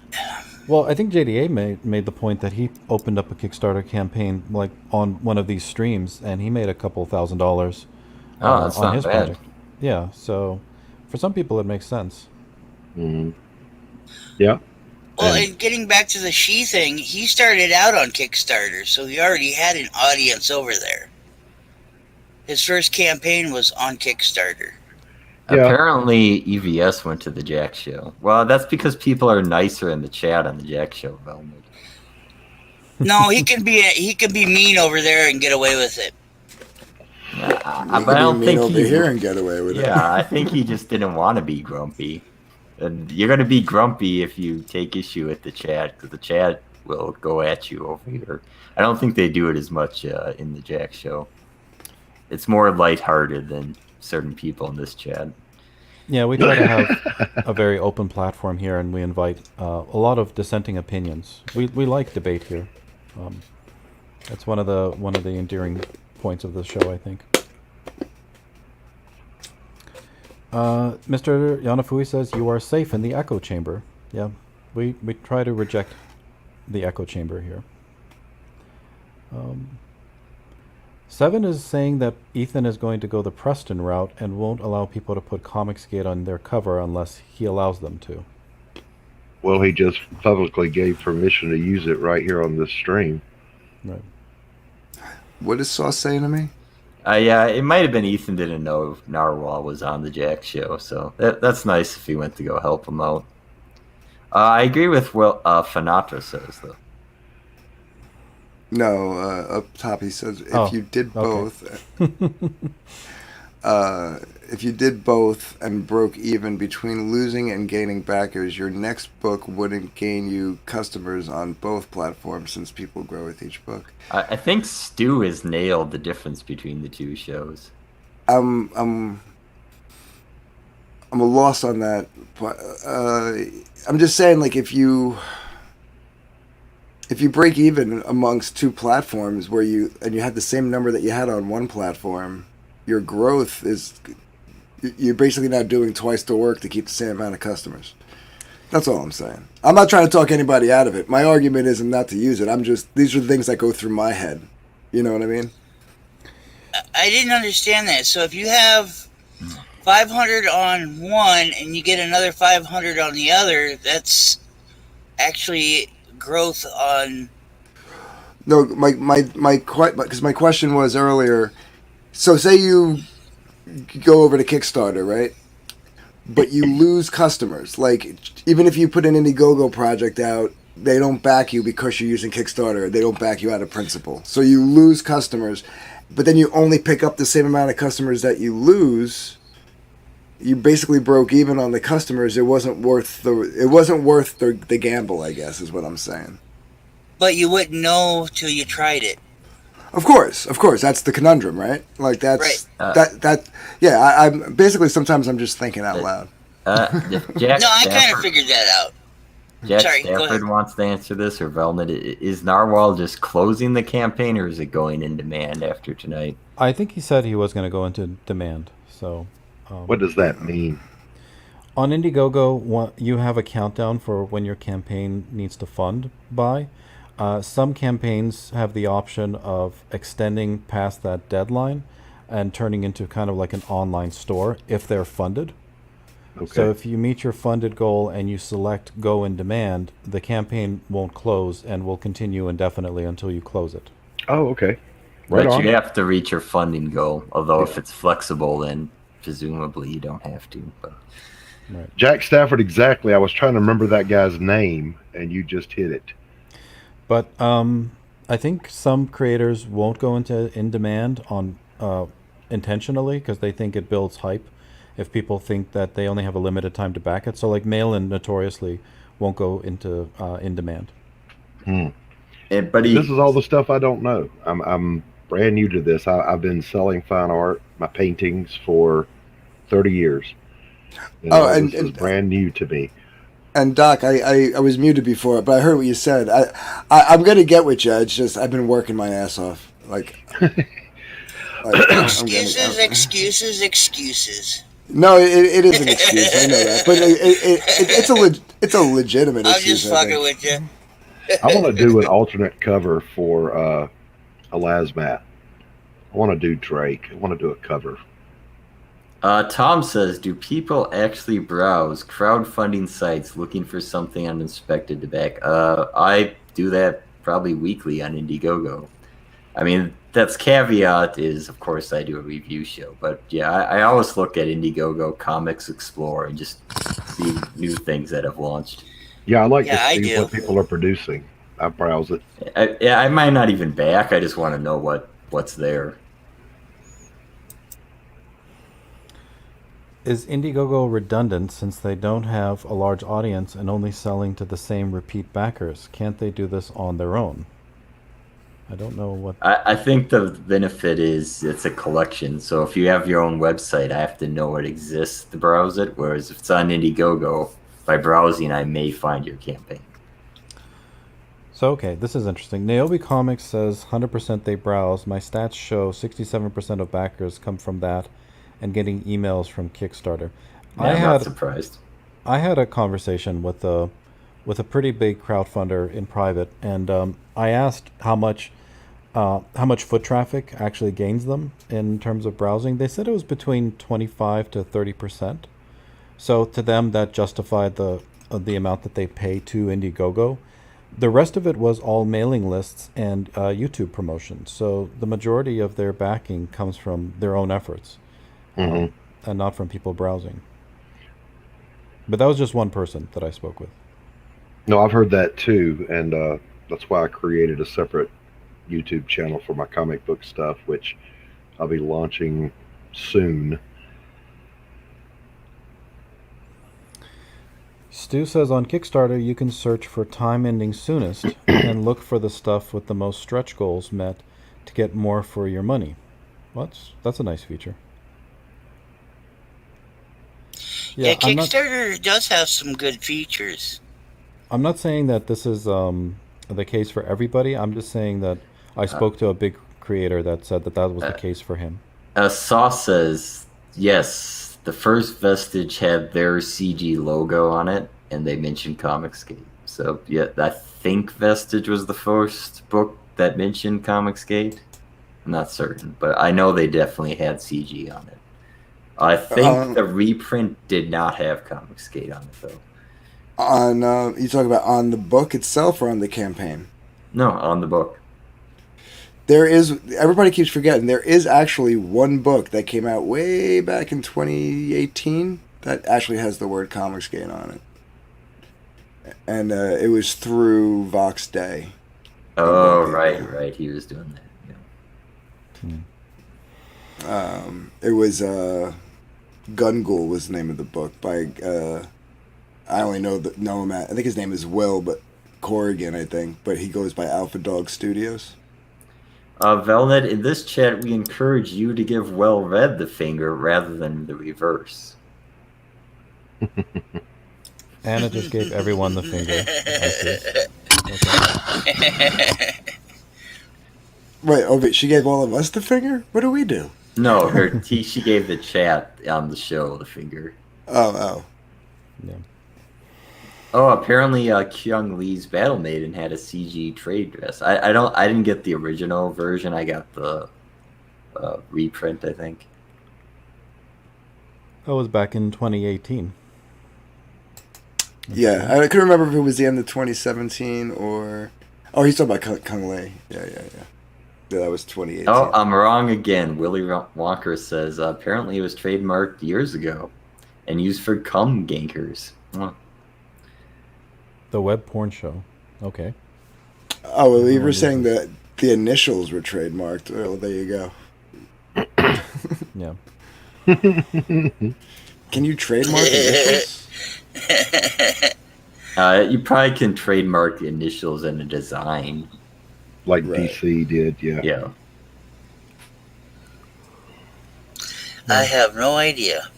Well, I think JDA made the point that he opened up a Kickstarter campaign like on one of these streams, and he made a couple $1,000 that's on not his bad. project. Yeah, so for some people it makes sense. Mm-hmm. Yeah. Well, and getting back to the She thing, he started out on Kickstarter, so he already had an audience over there. His first campaign was on Kickstarter. Yeah. Apparently, EVS went to the Jack show. Well, that's because people are nicer in the chat on the Jack show, Velma. No, he can be mean over there and get away with it. But I He don't can be think mean over he here and get away with it. Yeah, I think he just didn't want to be grumpy. And you're going to be grumpy if you take issue with the chat, because the chat will go at you over here. I don't think they do it as much in the Jack show. It's more lighthearted than certain people in this chat. Yeah, we try to have a very open platform here, and we invite a lot of dissenting opinions. We like debate here. That's one of the endearing points of the show, I think. Mr. Yanafui says you are safe in the echo chamber. Yeah, we try to reject the echo chamber here. Seven is saying that Ethan is going to go the Preston route and won't allow people to put Comicsgate on their cover unless he allows them to. Well, he just publicly gave permission to use it right here on this stream. Right. What is Sauce saying to me? Yeah, it might have been Ethan didn't know if Narwhal was on the Jack show, so that's nice if he went to go help him out. I agree with what Fanatra says, though. No, up top he says if you did both, if you did both and broke even between losing and gaining backers, your next book wouldn't gain you customers on both platforms since people grow with each book. I think Stu has nailed the difference between the two shows. I'm a loss on that. But, I'm just saying, like, if you break even amongst two platforms where you had the same number that you had on one platform, your growth is, you're basically not doing twice the work to keep the same amount of customers. That's all I'm saying. I'm not trying to talk anybody out of it. My argument isn't not to use it. These are the things that go through my head. You know what I mean? I didn't understand that. So if you have 500 on one and you get another 500 on the other, that's actually growth on. No, because my question was earlier. So say you go over to Kickstarter, right? But you lose customers. Like, even if you put an Indiegogo project out, they don't back you because you're using Kickstarter. They don't back you out of principle. So you lose customers, but then you only pick up the same amount of customers that you lose. You basically broke even on the customers. It wasn't worth the gamble, I guess, is what I'm saying. But you wouldn't know till you tried it. Of course, that's the conundrum, right? Like that's right. I'm basically sometimes I'm just thinking out loud. Jack I kind of figured that out. Jack Sorry, Stafford wants to answer this, or Velnet. Is Narwhal just closing the campaign, or is it going in demand after tonight? I think he said he was going to go into demand. So, what does that mean? On Indiegogo, you have a countdown for when your campaign needs to fund by. Some campaigns have the option of extending past that deadline and turning into kind of like an online store if they're funded. Okay. So if you meet your funded goal and you select Go in Demand, the campaign won't close and will continue indefinitely until you close it. Oh, okay. Right but on. You have to reach your funding goal, although if it's flexible, then presumably you don't have to. But. Right. Jack Stafford, exactly. I was trying to remember that guy's name, and you just hit it. But I think some creators won't go into in demand on intentionally because they think it builds hype. If people think that they only have a limited time to back it, so like Malin notoriously won't go into in demand. But this is all the stuff I don't know. I'm brand new to this. I've been selling fine art, my paintings, for 30 years. This is brand new to me. And Doc, I was muted before, but I heard what you said. I'm gonna get with you. It's just I've been working my ass off. Excuses. No, it is an excuse. I know that, but it's a legitimate excuse. I'm just fucking with you. I want to do an alternate cover for a Lazmat. I want to do Drake. I want to do a cover. Tom says, do people actually browse crowdfunding sites looking for something uninspected to back? I do that probably weekly on Indiegogo. I mean, that's caveat is, of course, I do a review show. But yeah, I always look at Indiegogo, Comics Explore, and just see new things that have launched. Yeah, I like Yeah, I to see do. what people are producing. I browse it. I might not even back. I just want to know what's there. Is Indiegogo redundant since they don't have a large audience and only selling to the same repeat backers? Can't they do this on their own? I don't know what... I think the benefit is it's a collection. So if you have your own website, I have to know it exists to browse it. Whereas if it's on Indiegogo, by browsing, I may find your campaign. So, okay, this is interesting. Naomi Comics says 100% they browse. My stats show 67% of backers come from that and getting emails from Kickstarter. Yeah, I'm not surprised. I had a conversation with a pretty big crowdfunder in private, and I asked how much foot traffic actually gains them in terms of browsing. They said it was between 25 to 30%. So to them, that justified the amount that they pay to Indiegogo. The rest of it was all mailing lists and YouTube promotions. So the majority of their backing comes from their own efforts, and not from people browsing. But that was just one person that I spoke with. No, I've heard that too, and that's why I created a separate YouTube channel for my comic book stuff, which I'll be launching soon. Stu says on Kickstarter you can search for time ending soonest and look for the stuff with the most stretch goals met to get more for your money. That's a nice feature. Yeah, Kickstarter does have some good features. I'm not saying that this is the case for everybody. I'm just saying that I spoke to a big creator that said that was the case for him. Sauce says, yes, the first Vestige had their CG logo on it, and they mentioned Comicsgate. So, yeah, I think Vestige was the first book that mentioned Comicsgate. I'm not certain, but I know they definitely had CG on it. I think the reprint did not have Comicsgate on it, though. On you talking about on the book itself or on the campaign? No, on the book. There is, everybody keeps forgetting, there is actually one book that came out way back in 2018 that actually has the word Comicsgate on it. And it was through Vox Day. Oh, right. He was doing that. Yeah. It was Gungul was the name of the book by I only know him I think his name is Will, but Corrigan, I think, but he goes by Alpha Dog Studios. Velnet, in this chat, we encourage you to give Well Read the finger rather than the reverse. Anna just gave everyone the finger. Wait, she gave all of us the finger? What do we do? No, she gave the chat on the show the finger. Oh. Yeah. Oh, apparently Kyung Lee's Battle Maiden had a CG trade dress. I didn't get the original version. I got the reprint, I think. That was back in 2018. Yeah, I couldn't remember if it was the end of 2017 or... Oh, he's talking about Kung Lei. Yeah. Yeah, that was 2018. Oh, I'm wrong again. Willy Wonka says apparently it was trademarked years ago and used for cum gankers. Oh. The web porn show. Okay. Oh, well, you were saying that the initials were trademarked. Well, there you go. Yeah. Can you trademark initials? You probably can trademark initials in a design. Like DC did, yeah. Yeah. I have no idea.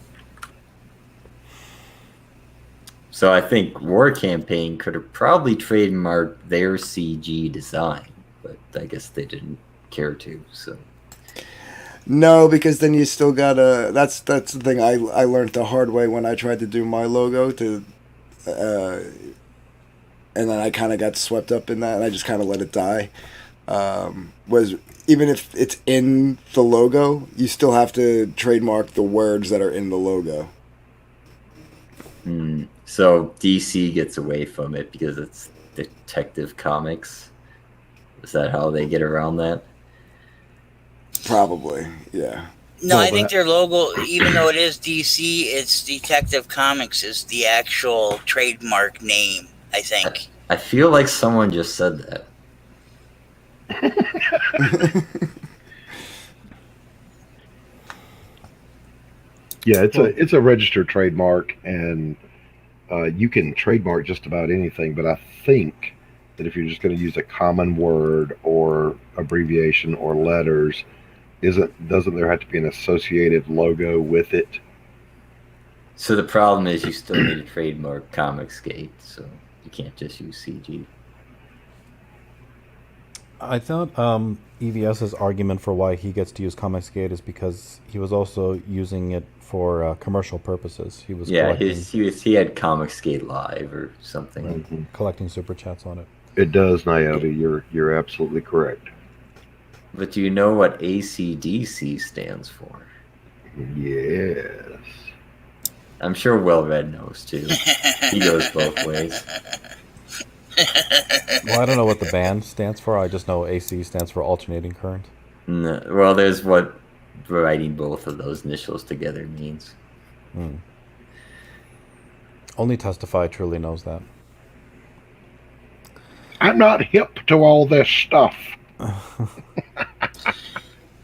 So I think War Campaign could have probably trademarked their CG design, but I guess they didn't care to. So no, because then you still gotta. That's the thing I learned the hard way when I tried to do my logo and then I kind of got swept up in that, and I just kind of let it die. was even if it's in the logo, you still have to trademark the words that are in the logo. So DC gets away from it because it's Detective Comics. Is that how they get around that? Probably, yeah. No, I think their logo, even though it is DC, it's Detective Comics is the actual trademark name, I think. I feel like someone just said that. Yeah, it's a registered trademark, and you can trademark just about anything. But I think that if you're just going to use a common word or abbreviation or letters, doesn't there have to be an associated logo with it? So the problem is you still need a trademark Comicsgate, so you can't just use CG. I thought EVS's argument for why he gets to use Comicsgate is because he was also using it for commercial purposes. He was he had Comicsgate Live or something, collecting super chats on it. It does, Niobe. You're absolutely correct. But do you know what ACDC stands for? Yes. I'm sure Well-Read knows too. He goes both ways. Well, I don't know what the band stands for. I just know AC stands for alternating current. No, well, there's what writing both of those initials together means. Only Testify truly knows that. I'm not hip to all this stuff.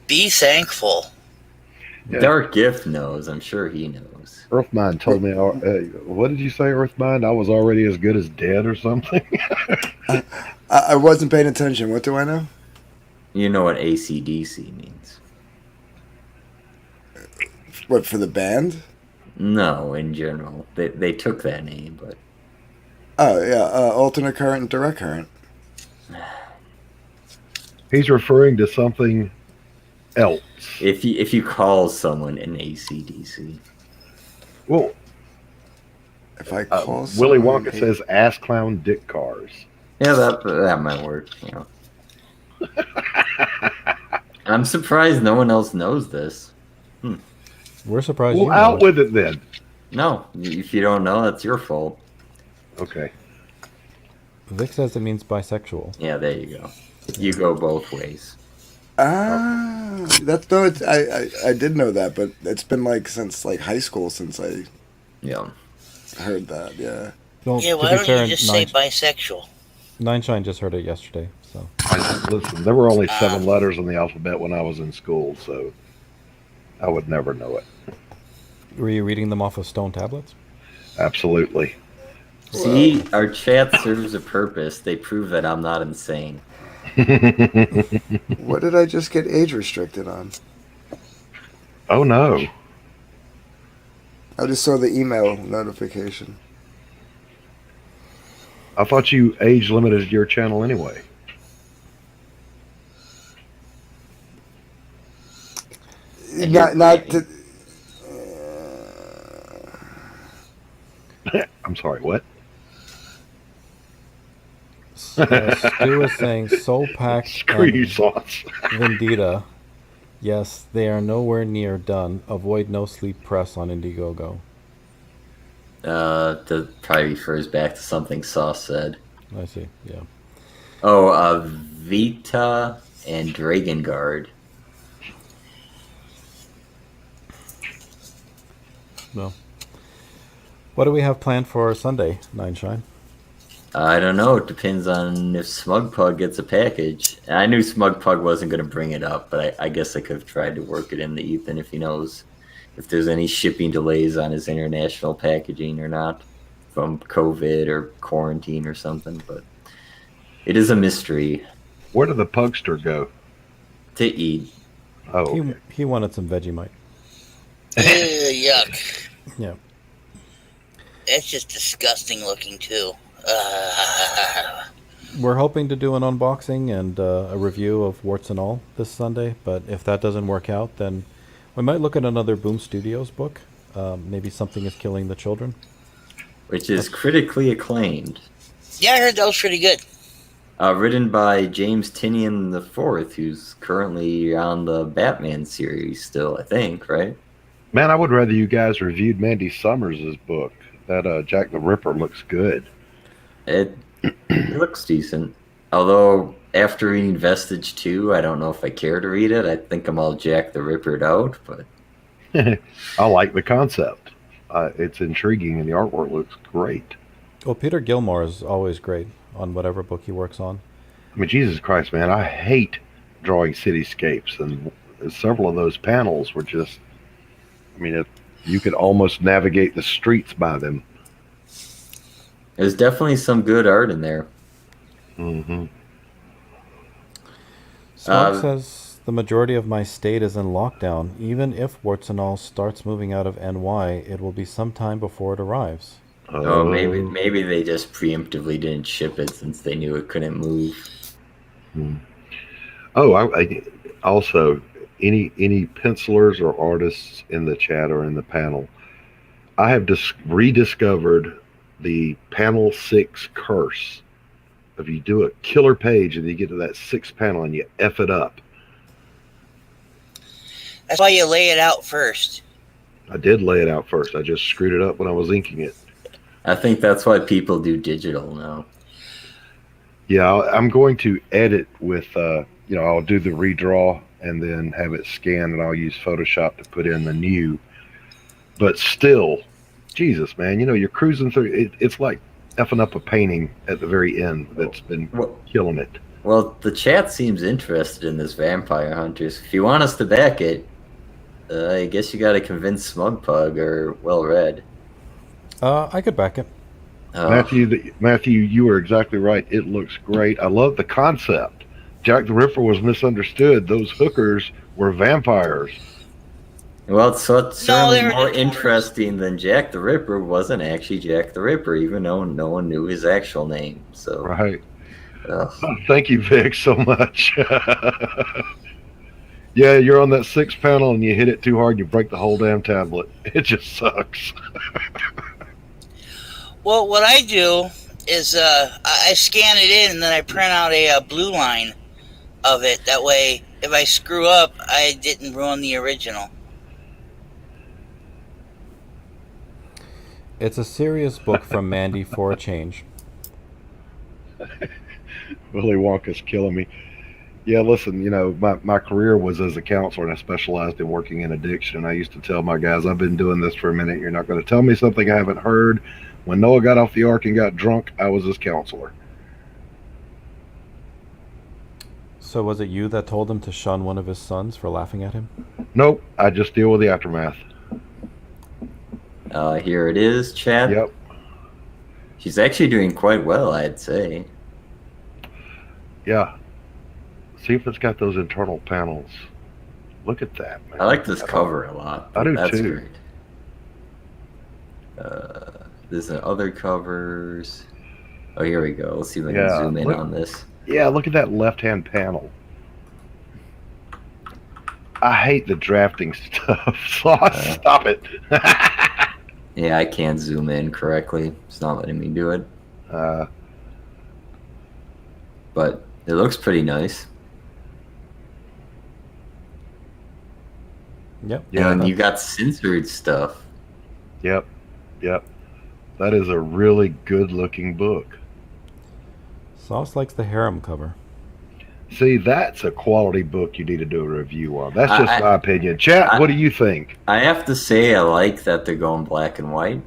Be thankful. Yeah. Dark Gift knows. I'm sure he knows. Earthmind told me, what did you say, Earthmind? I was already as good as dead or something? I wasn't paying attention. What do I know? You know what ACDC means. What, for the band? No, in general. They took that name, but... Oh, yeah, alternate current and direct current. He's referring to something else. If you call someone an ACDC. Well, if I call Willy Wonka says ass clown dick cars. Yeah, that might work, you know. I'm surprised no one else knows this. We're surprised well, you out with it then. No, if you don't know, that's your fault. Okay. Vic says it means bisexual. Yeah, there you go. You go both ways. That's no. I did know that, but it's been since high school since I heard that. Yeah. Well, yeah. Why don't you just say bisexual? Nineshine just heard it yesterday. So listen, there were only 7 letters in the alphabet when I was in school, so I would never know it. Were you reading them off of stone tablets? Absolutely. See, our chat serves a purpose. They prove that I'm not insane. What did I just get age restricted on? Oh no. I just saw the email notification. I thought you age limited your channel anyway. Not to... I'm sorry, what? Stu is saying Soul Pack Screw you, Sauce. Vendita. Yes, they are nowhere near done. Avoid no sleep press on Indiegogo. That probably refers back to something Sauce said. I see, yeah. Oh, Vita and Dragon Guard. No. What do we have planned for Sunday, Nineshine? I don't know. It depends on if Smug Pug gets a package. I knew Smug Pug wasn't going to bring it up, but I guess I could have tried to work it into Ethan if he knows if there's any shipping delays on his international packaging or not from COVID or quarantine or something. But it is a mystery. Where did the pugster go? To eat. Oh, okay. He wanted some Vegemite. Yuck. Yeah. That's just disgusting looking too. We're hoping to do an unboxing and a review of Warts and All this Sunday, but if that doesn't work out, then we might look at another Boom Studios book. Maybe Something is Killing the Children. Which is critically acclaimed. Yeah, I heard that was pretty good. Written by James Tynion IV, who's currently on the Batman series still, I think, right? Man, I would rather you guys reviewed Mandy Summers' book. That Jack the Ripper looks good. It looks decent. Although, after reading Vestige 2, I don't know if I care to read it. I think I'm all Jack the Rippered out, but... I like the concept. It's intriguing, and the artwork looks great. Well, Peter Gilmore is always great on whatever book he works on. I mean, Jesus Christ, man, I hate drawing cityscapes, and several of those panels were just, I mean, you could almost navigate the streets by them. There's definitely some good art in there. Mm-hmm. Smug says, the majority of my state is in lockdown. Even if Warts and All starts moving out of NY, it will be some time before it arrives. Oh, maybe they just preemptively didn't ship it since they knew it couldn't move. Oh, I also, any pencilers or artists in the chat or in the panel, I have rediscovered the panel 6 curse. If you do a killer page and you get to that 6th panel and you F it up. That's why you lay it out first. I did lay it out first. I just screwed it up when I was inking it. I think that's why people do digital now. Yeah, I'm going to edit with, I'll do the redraw and then have it scanned, and I'll use Photoshop to put in the new. But still, Jesus, man, you're cruising through. It's like effing up a painting at the very end that's been killing it. Well, the chat seems interested in this Vampire Hunters. If you want us to back it, I guess you got to convince Smug Pug or Well Read. I could back it. Matthew, you are exactly right. It looks great. I love the concept. Jack the Ripper was misunderstood. Those hookers were vampires. Well, so it's certainly more interesting than Jack the Ripper wasn't actually Jack the Ripper, even though no one knew his actual name. So right. Thank you, Vic, so much. Yeah, you're on that 6th panel and you hit it too hard, you break the whole damn tablet. It just sucks. Well, what I do is I scan it in and then I print out a blue line of it. That way, if I screw up, I didn't ruin the original. It's a serious book from Mandy for a change. Willy Wonka's killing me. Yeah, listen, my career was as a counselor, and I specialized in working in addiction. I used to tell my guys, I've been doing this for a minute. You're not going to tell me something I haven't heard. When Noah got off the ark and got drunk, I was his counselor. So was it you that told him to shun one of his sons for laughing at him? Nope, I just deal with the aftermath. Here it is, chat. Yep. She's actually doing quite well, I'd say. Yeah. See if it's got those internal panels. Look at that, man. I like this cover a lot. I do That's too. Great. There's other covers. Oh, here we go. Let's see if I can zoom in on this. Yeah, look at that left-hand panel. I hate the drafting stuff. Stop it. Yeah, I can't zoom in correctly. It's not letting me do it. But it looks pretty nice. Yep. Yeah, and you got censored stuff. Yep. That is a really good-looking book. Sauce likes the harem cover. See, that's a quality book you need to do a review on. That's just my opinion. Chat, what do you think? I have to say I like that they're going black and white.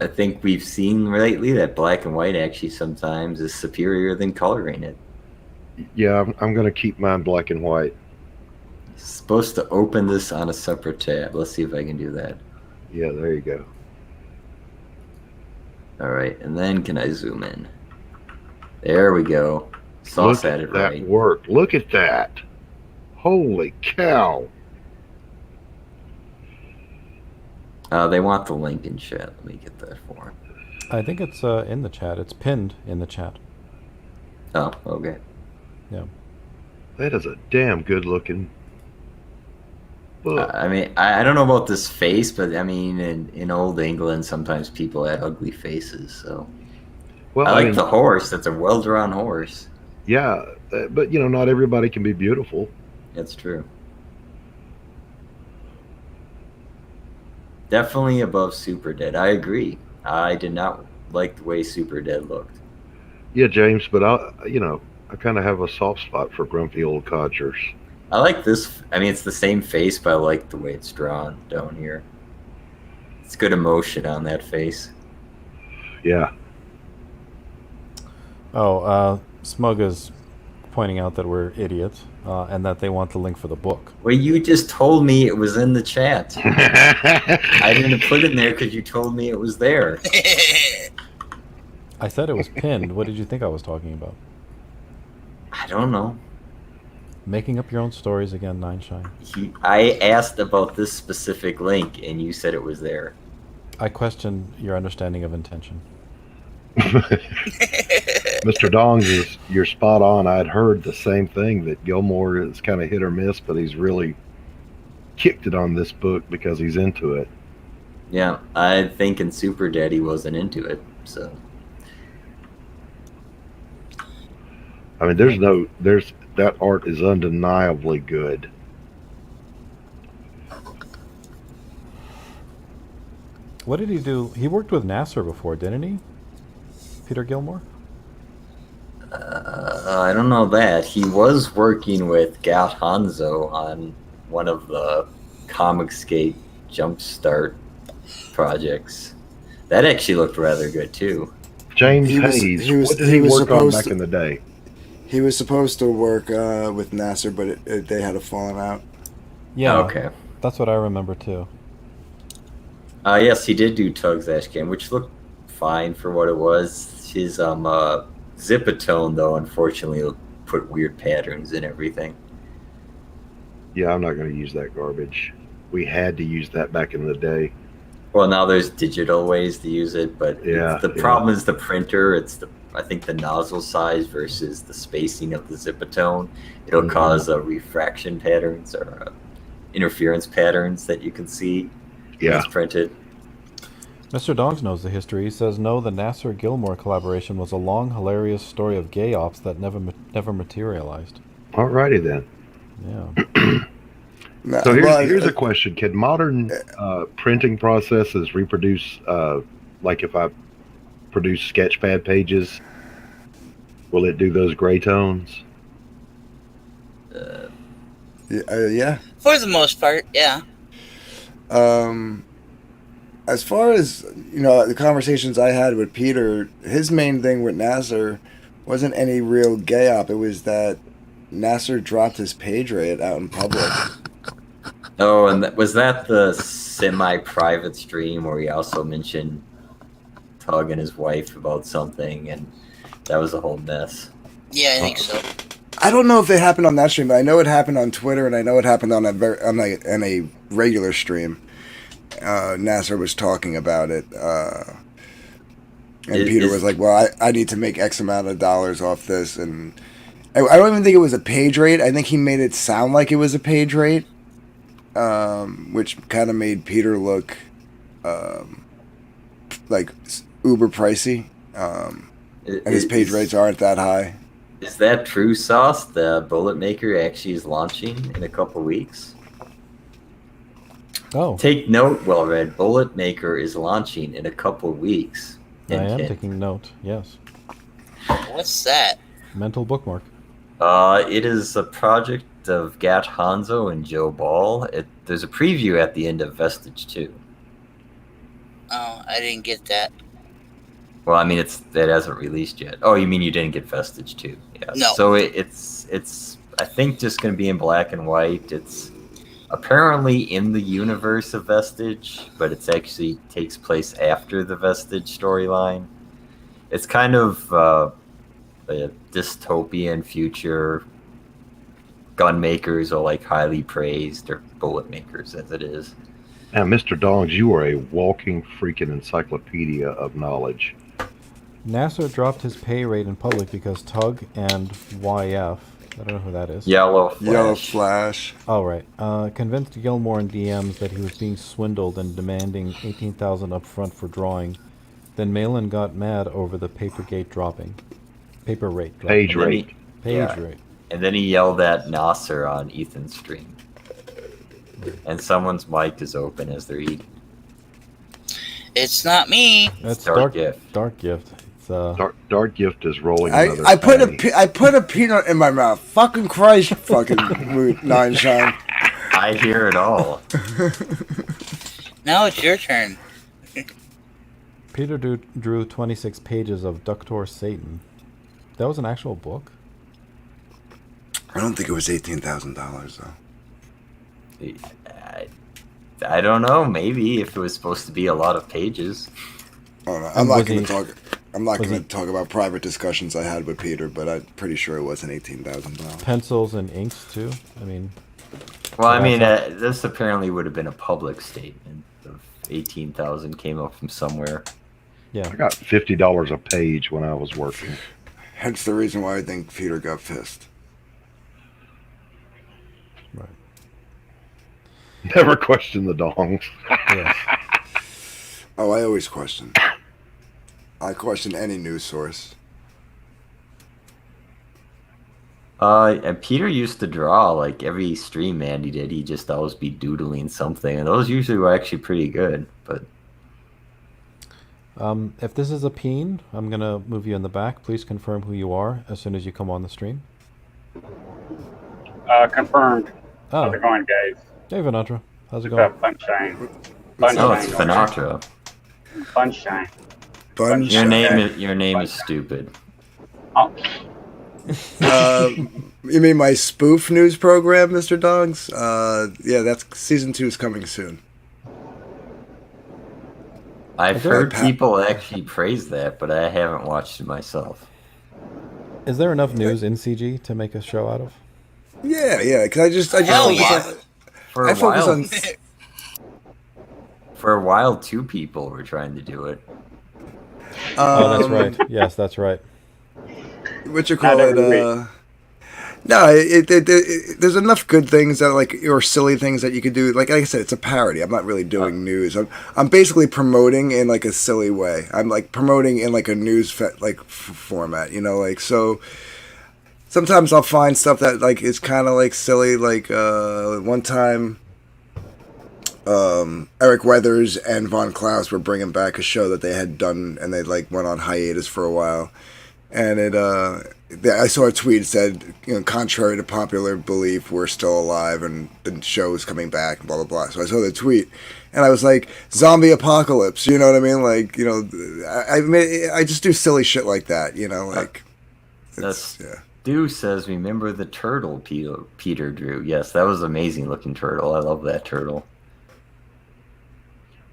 I think we've seen lately that black and white actually sometimes is superior than coloring it. Yeah, I'm going to keep mine black and white. Supposed to open this on a separate tab. Let's see if I can do that. Yeah, there you go. All right, and then can I zoom in? There we go. Sauce had it right. That worked. Look at that. Holy cow. They want the link in chat. Let me get that for them. I think it's in the chat. It's pinned in the chat. Oh, okay. Yeah. That is a damn good looking book. I mean, I don't know about this face, but I mean, in old England, sometimes people had ugly faces. So, well, I like the horse. That's a well-drawn horse. Yeah, but not everybody can be beautiful. That's true. Definitely above Super Dead. I agree. I did not like the way Super Dead looked. Yeah, James, but I kind of have a soft spot for grumpy old codgers. I like this. I mean, it's the same face, but I like the way it's drawn down here. It's good emotion on that face. Yeah. Oh, Smug is pointing out that we're idiots and that they want the link for the book. Well, you just told me it was in the chat. I didn't put it in there because you told me it was there. I said it was pinned. What did you think I was talking about? I don't know. Making up your own stories again, Nine Shine. I asked about this specific link, and you said it was there. I question your understanding of intention. Mr. Dongs, you're spot on. I'd heard the same thing, that Gilmore is kind of hit or miss, but he's really kicked it on this book because he's into it. Yeah, I think in Super Dead he wasn't into it, so. I mean, that art is undeniably good. What did he do? He worked with Nasser before, didn't he? Peter Gilmore? I don't know that. He was working with Gat Hanzo on one of the Comicscape Jumpstart projects. That actually looked rather good, too. James Hayes, what did he work on back in the day? He was supposed to work with Nasser, but they had a falling out. Yeah, okay. That's what I remember, too. Yes, he did do Tug's Ash Game, which looked fine for what it was. His Zipatone, though, unfortunately, put weird patterns in everything. Yeah, I'm not going to use that garbage. We had to use that back in the day. Well, now there's digital ways to use it, but the problem is the printer. It's I think the nozzle size versus the spacing of the Zipatone. It'll cause refraction patterns or interference patterns that you can see. Yeah. It's printed. Mr. Dongs knows the history. He says, no, the Nasser-Gilmore collaboration was a long, hilarious story of gay ops that never materialized. Alrighty then. Yeah. So here's a question. Can modern printing processes reproduce, like if I produce sketchpad pages, will it do those gray tones? Yeah. For the most part, yeah. As far as the conversations I had with Peter, his main thing with Nasser wasn't any real gay op. It was that Nasser dropped his page rate out in public. Oh, and was that the semi-private stream where he also mentioned Tug and his wife about something, and that was a whole mess? Yeah, I think so. I don't know if it happened on that stream, but I know it happened on Twitter, and I know it happened on a regular stream. Nasser was talking about it, and Peter was like, well, I need to make X amount of dollars off this, and I don't even think it was a page rate. I think he made it sound like it was a page rate, which kind of made Peter look like uber pricey, and his page rates aren't that high. Is that true, Sauce? The Bullet Maker actually is launching in a couple weeks? Oh. Take note, Well Read. Bullet Maker is launching in a couple weeks. I am taking note, yes. What's that? Mental bookmark. It is a project of Gat Hanzo and Joe Ball. There's a preview at the end of Vestige 2. Oh, I didn't get that. Well, I mean, that hasn't released yet. Oh, you mean you didn't get Vestige 2? Yeah. No. So it's I think just going to be in black and white. It's apparently in the universe of Vestige, but it's actually takes place after the Vestige storyline. It's kind of a dystopian future. Gun makers are like highly praised, or bullet makers as it is. Now, Mr. Dongs, you are a walking freaking encyclopedia of knowledge. Nasser dropped his pay rate in public because Tug and YF, I don't know who that is. Yellow Flash. Oh, right. Convinced Gilmore in DMs that he was being swindled and demanding $18,000 up front for drawing. Then Malin got mad over the paper rate dropping. Page rate. Page Yeah. rate. And then he yelled at Nasser on Ethan's stream. And someone's mic is open as they're eating. It's not me. That's Dark Gift. Dark Gift. It's Dark Gift is rolling I another put patty. I put a peanut in my mouth. Fucking Christ, fucking Nine Shine. I hear it all. Now it's your turn. Peter drew 26 pages of Ductor Satan. That was an actual book? I don't think it was $18,000 though. I don't know. Maybe if it was supposed to be a lot of pages. Oh, no, And I'm not was going he- to talk. I'm not was going he- to talk about private discussions I had with Peter, but I'm pretty sure it wasn't $18,000. Pencils and inks too? I mean... Well, I mean, that's this apparently would have been a public statement of 18,000 came up from somewhere. Yeah. I got $50 a page when I was working. Hence the reason why I think Peter got pissed. Right. Never question the dongs. Yes. Oh, I always question. I question any news source. And Peter used to draw like every stream man he did. He'd just always be doodling something, and those usually were actually pretty good. But If this is a peen, I'm going to move you in the back. Please confirm who you are as soon as you come on the stream. Confirmed. Oh. How's it going, guys? Hey, Vanatra. How's it What's going? up, Sunshine? oh, it's Sinatra. Sunshine. Your name is stupid. Oh. You mean my spoof news program, Mr. Dogs? Yeah, that's season 2 is coming soon. I've heard people actually praise that, but I haven't watched it myself. Is there enough news in CG to make a show out of? Yeah, because I just focus on. For a while, 2 people were trying to do it. Oh, that's right. Yes, that's right. What you call it? No, there's enough good things that or silly things that you could do. Like I said, it's a parody. I'm not really doing news. I'm basically promoting in like a silly way. I'm like promoting in like a news format. So. Sometimes I'll find stuff that like is kind of like silly. Like one time, Eric Weathers and Von Klaus were bringing back a show that they had done, and they like went on hiatus for a while. And I saw a tweet that said, contrary to popular belief, we're still alive, and the show is coming back, blah blah blah. So I saw the tweet, and I was like, zombie apocalypse. You know what I mean? Like, I just do silly shit like that. Stu says, remember the turtle Peter drew? Yes, that was an amazing looking turtle. I love that turtle.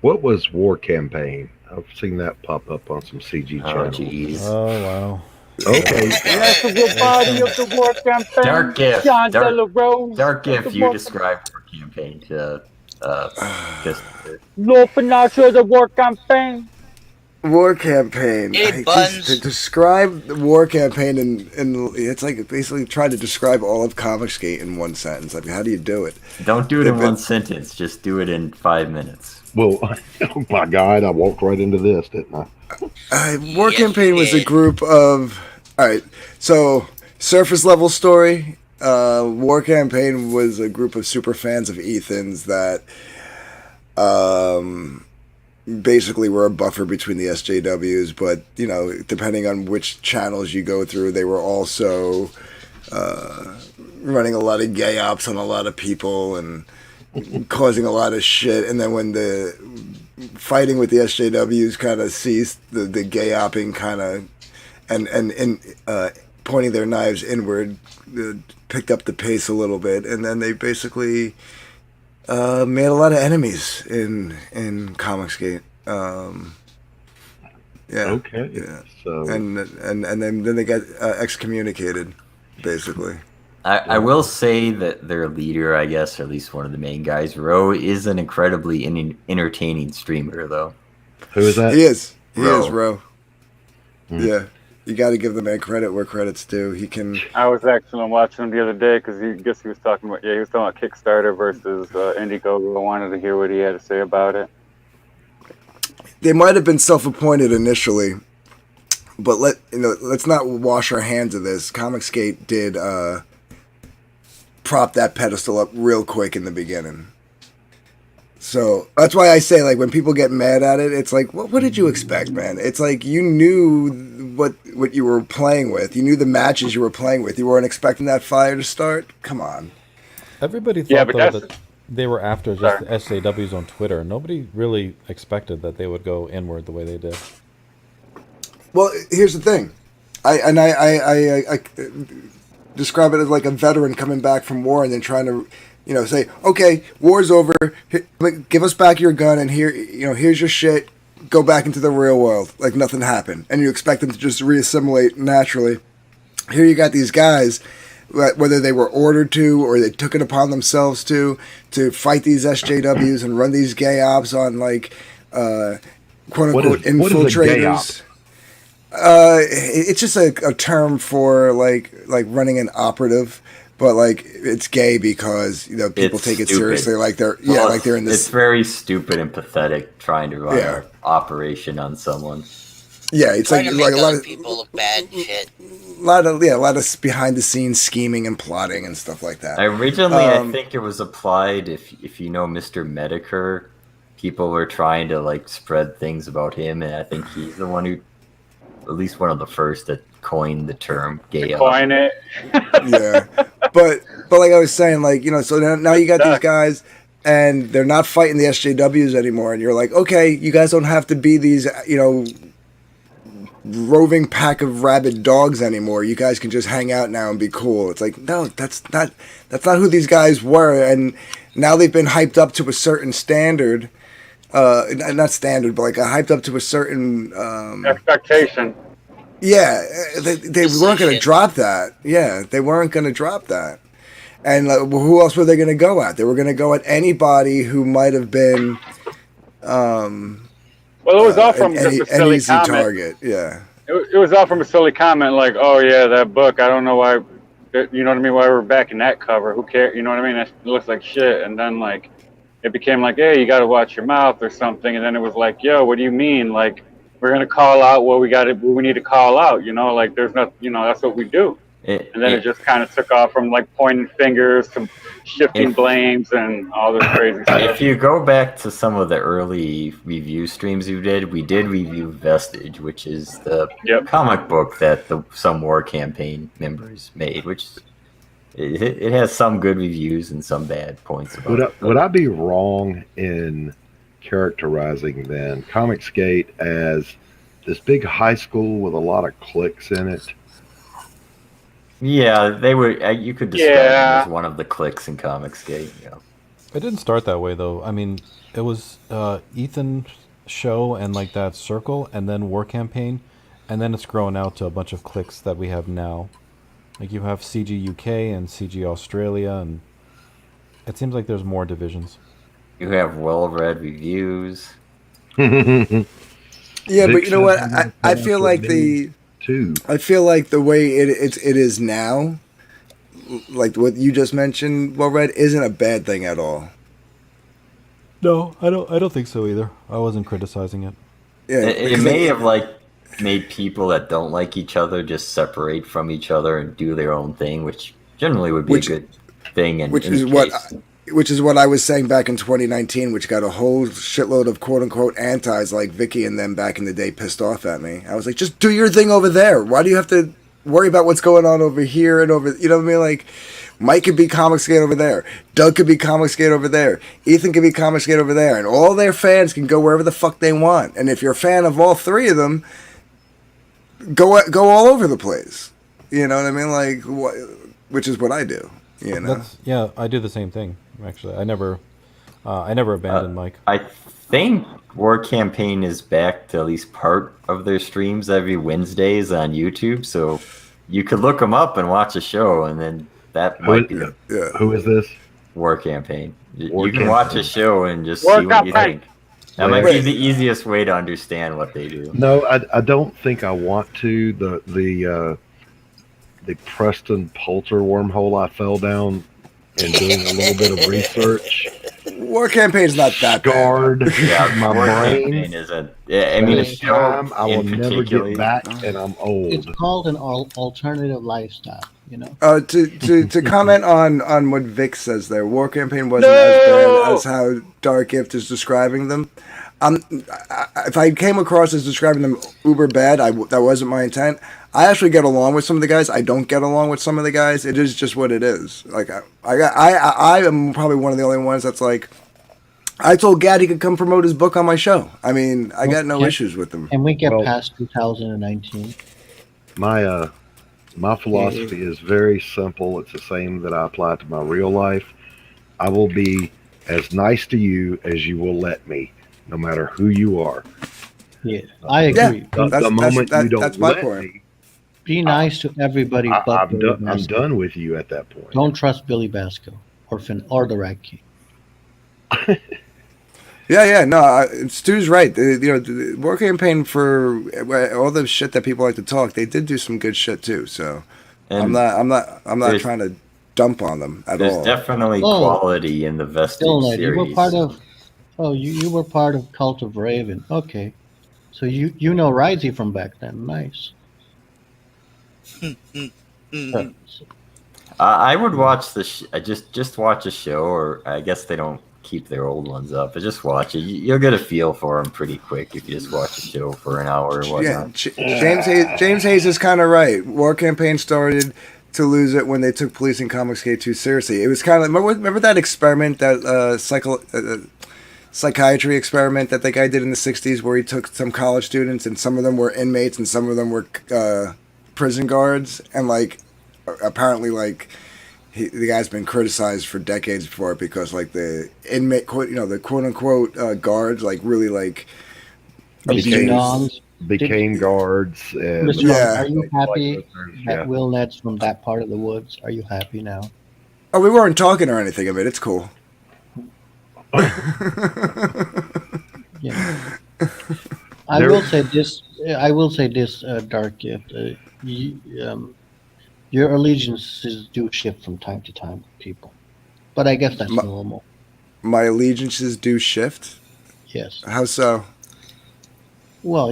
What was War Campaign? I've seen that pop up on some CG channels. Jeez. Oh, wow. Okay. Yes, the body of the War Campaign. Dark Gift. John De La Rose. Dark Gift, you described War Campaign to Lord Sinatra, the War Campaign. War Campaign. To describe the War Campaign in it's like basically trying to describe all of Comicsgate in one sentence. I mean, how do you do it? Don't do it in one sentence. Just do it in 5 minutes. Well, oh my God, I walked right into this, didn't I? War Campaign was a group of... Alright, so surface level story. War Campaign was a group of super fans of Ethan's that basically were a buffer between the SJWs, but, depending on which channels you go through, they were also running a lot of gay ops on a lot of people and causing a lot of shit. And then when the fighting with the SJWs kind of ceased, the gay opping kind of and pointing their knives inward picked up the pace a little bit, and then they basically made a lot of enemies in Comicsgate. Okay. Yeah. So And then they got excommunicated, basically. I will say that their leader, I guess, or at least one of the main guys, Ro, is an incredibly entertaining streamer, though. Who is that? He is. He Ro. is, Ro. Hmm. Yeah. You got to give the man credit where credit's due. He can... I was actually watching him the other day because he was talking about Kickstarter versus Indiegogo. I wanted to hear what he had to say about it. They might have been self-appointed initially, But let's not wash our hands of this. Comicsgate did prop that pedestal up real quick in the beginning. So that's why I say, like, when people get mad at it, it's like, what did you expect, man? It's like you knew what you were playing with. You knew the matches you were playing with. You weren't expecting that fire to start. Come on. Everybody thought that they were after just the SJWs on Twitter. Nobody really expected that they would go inward the way they did. Well, here's the thing. I describe it as like a veteran coming back from war and then trying to, say, okay, war's over. Give us back your gun and here's your shit. Go back into the real world like nothing happened. And you expect them to just reassimilate naturally. Here you got these guys, whether they were ordered to or they took it upon themselves to fight these SJWs and run these gay ops on like quote unquote infiltrators. It's just a term for like running an operative, but like it's gay because people take it seriously, like they're like they're in this. It's very stupid and pathetic trying to run an operation on someone. Yeah, it's like a lot of people look bad shit. A lot of behind the scenes scheming and plotting and stuff like that. Originally, I think it was applied. If you know Mr. Medicare, people were trying to like spread things about him, and I think he's the one who. At least one of the first that coined the term gay. Coin it. Yeah. But like I was saying, like, so now you got these guys and they're not fighting the SJWs anymore. And you're like, okay, you guys don't have to be these, roving pack of rabid dogs anymore. You guys can just hang out now and be cool. It's like, no, that's not who these guys were. And now they've been hyped up to a certain standard. Not standard, but like hyped up to a certain expectation. Yeah, they weren't going to drop that. Yeah, they weren't going to drop that. And who else were they going to go at? They were going to go at anybody who might have been. Well, it was all from just a silly easy comment. Target. Yeah, it was all from a silly comment, like, "Oh yeah, that book. I don't know why. You know what I mean? Why we're backing that cover? Who cares? You know what I mean? It looks like shit." And then like. It became like, hey, you got to watch your mouth or something. And then it was like, yo, what do you mean? Like, we're going to call out what we need to call out, like there's not, that's what we do. And then it just kind of took off from like pointing fingers to shifting blames and all this crazy stuff. If you go back to some of the early review streams we did review Vestige, which is the comic book that some war campaign members made, which it has some good reviews and some bad points about it. Would I be wrong in characterizing then Comicsgate as this big high school with a lot of cliques in it? Yeah, they were. You could describe them as one of the cliques in Comicsgate. Yeah, it didn't start that way though. I mean, it was Ethan's show and like that circle, and then War Campaign, and then it's grown out to a bunch of cliques that we have now. Like you have CG UK and CG Australia, and it seems like there's more divisions. You have well-read reviews. Yeah, but you know what? I feel like I feel like the way it is now, like what you just mentioned, well-read, isn't a bad thing at all. No, I don't think so either. I wasn't criticizing it. Yeah, it may have like made people that don't like each other just separate from each other and do their own thing, which generally would be a good thing. And which is what I was saying back in 2019, which got a whole shitload of quote unquote antis like Vicky and them back in the day pissed off at me. I was like, just do your thing over there. Why do you have to worry about what's going on over here and over? You know what I mean? Like, Mike could be Comicsgate over there. Doug could be Comicsgate over there. Ethan could be Comicsgate over there, and all their fans can go wherever the fuck they want. And if you're a fan of all three of them, go all over the place. You know what I mean? Like, which is what I do. You know? Yeah, I do the same thing. Actually, I never abandoned Mike. I think War Campaign is back to at least part of their streams every Wednesdays on YouTube, so you could look them up and watch a show, and then that might be. Who is this? War Campaign. You can watch a show and just see what you think. That might be the easiest way to understand what they do. No, I don't think I want to. The Preston Poulter wormhole I fell down and doing a little bit of research. War Campaign's not that scarred Yeah, my War brain. Campaign is a. I mean, a It's show time I will in never particular. get back, and I'm old. It's called an alternative lifestyle, you know. To comment on what Vic says there, War Campaign wasn't as bad as how Dark Gift is describing them. If I came across as describing them uber bad, that wasn't my intent. I actually get along with some of the guys. I don't get along with some of the guys. It is just what it is. Like I am probably one of the only ones that's like, I told Gad he could come promote his book on my show. I mean, I got no issues with him. Can we get past 2019? My philosophy is very simple. It's the same that I apply to my real life. I will be as nice to you as you will let me, no matter who you are. Yeah, I agree. The moment you don't that's my let point. me, Be nice to everybody but I'm Billy done. I'm Basco. done with you at that point. Don't trust Billy Basco or the Rat King. Yeah, no, Stu's right. The War Campaign, for all the shit that people like to talk, they did do some good shit too. So And I'm not trying to dump on them at There's all. definitely quality in the Vestige Still, series. you were part of. Oh, you were part of Cult of Raven. Okay, so you know Risey from back then. Nice. I would watch just watch a show, or I guess they don't keep their old ones up, but just watch it. You'll get a feel for them pretty quick if you just watch a show for an hour or whatnot. Yeah, James Hayes is kind of right. War Campaign started to lose it when they took Policing Comics K too seriously. It was kind of remember that experiment, that psychiatry experiment that the guy did in the 60s, where he took some college students and some of them were inmates and some of them were prison guards, and like apparently like the guy's been criticized for decades for it because like the inmate the quote unquote guards like really like became guards. And Mr. Long, are you happy yeah. that Will Ned's from that part of the woods? Are you happy now? Oh, we weren't talking or anything of it. It's cool. Yeah. I will say this, Dark Gift. Your allegiances do shift from time to time, people. But I guess that's normal. My allegiances do shift? Yes. How so? Well,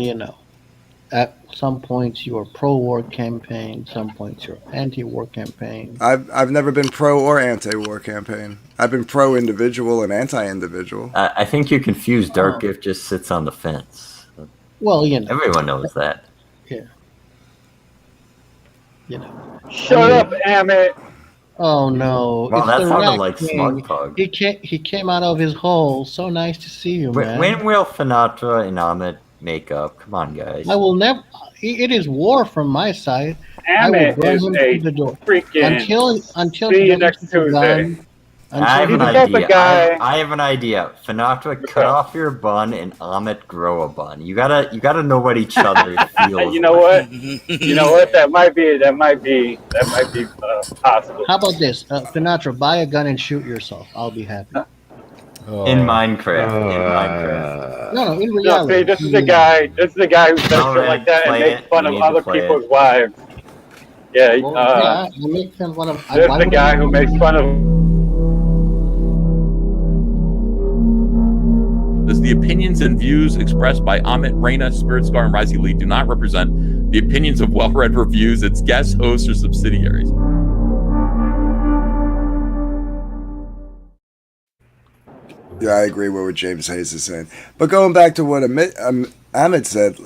at some points you are pro-war campaign, some points you're anti-war campaign. I've never been pro or anti-war campaign. I've been pro-individual and anti-individual. I think you're confused. Dark Gift just sits on the fence. Well, everyone knows that. Yeah. Shut up, Amit. Oh no! Well, that the sounded Rat like King. Smug Pug. He came out of his hole. So nice to see you, man. When will Finatra and Amit make up? Come on, guys. I will never. It is war from my side. I will Amit burn is him a through the door freaking. until See he you next gets the Tuesday. gun. I have an He's the type of idea. guy- I have an idea. Finatra, cut off your bun, and Amit, grow a bun. You gotta know what each other feels. You know what? You know what? That might be possible. How about this, Finatra? Buy a gun and shoot yourself. I'll be happy. In Minecraft. No, in No, reality. see, this is the guy. This is the guy who says No, shit like that and play makes it. fun You of need to other play people's wives. Yeah, Well, I make fun of one of. this is the guy who makes fun of. As the opinions and views expressed by Amit Reina, Spirit Scar, and Risey Lee do not represent the opinions of Well-Read Reviews, its guests, hosts, or subsidiaries. Yeah, I agree with what James Hayes is saying. But going back to what Amit said,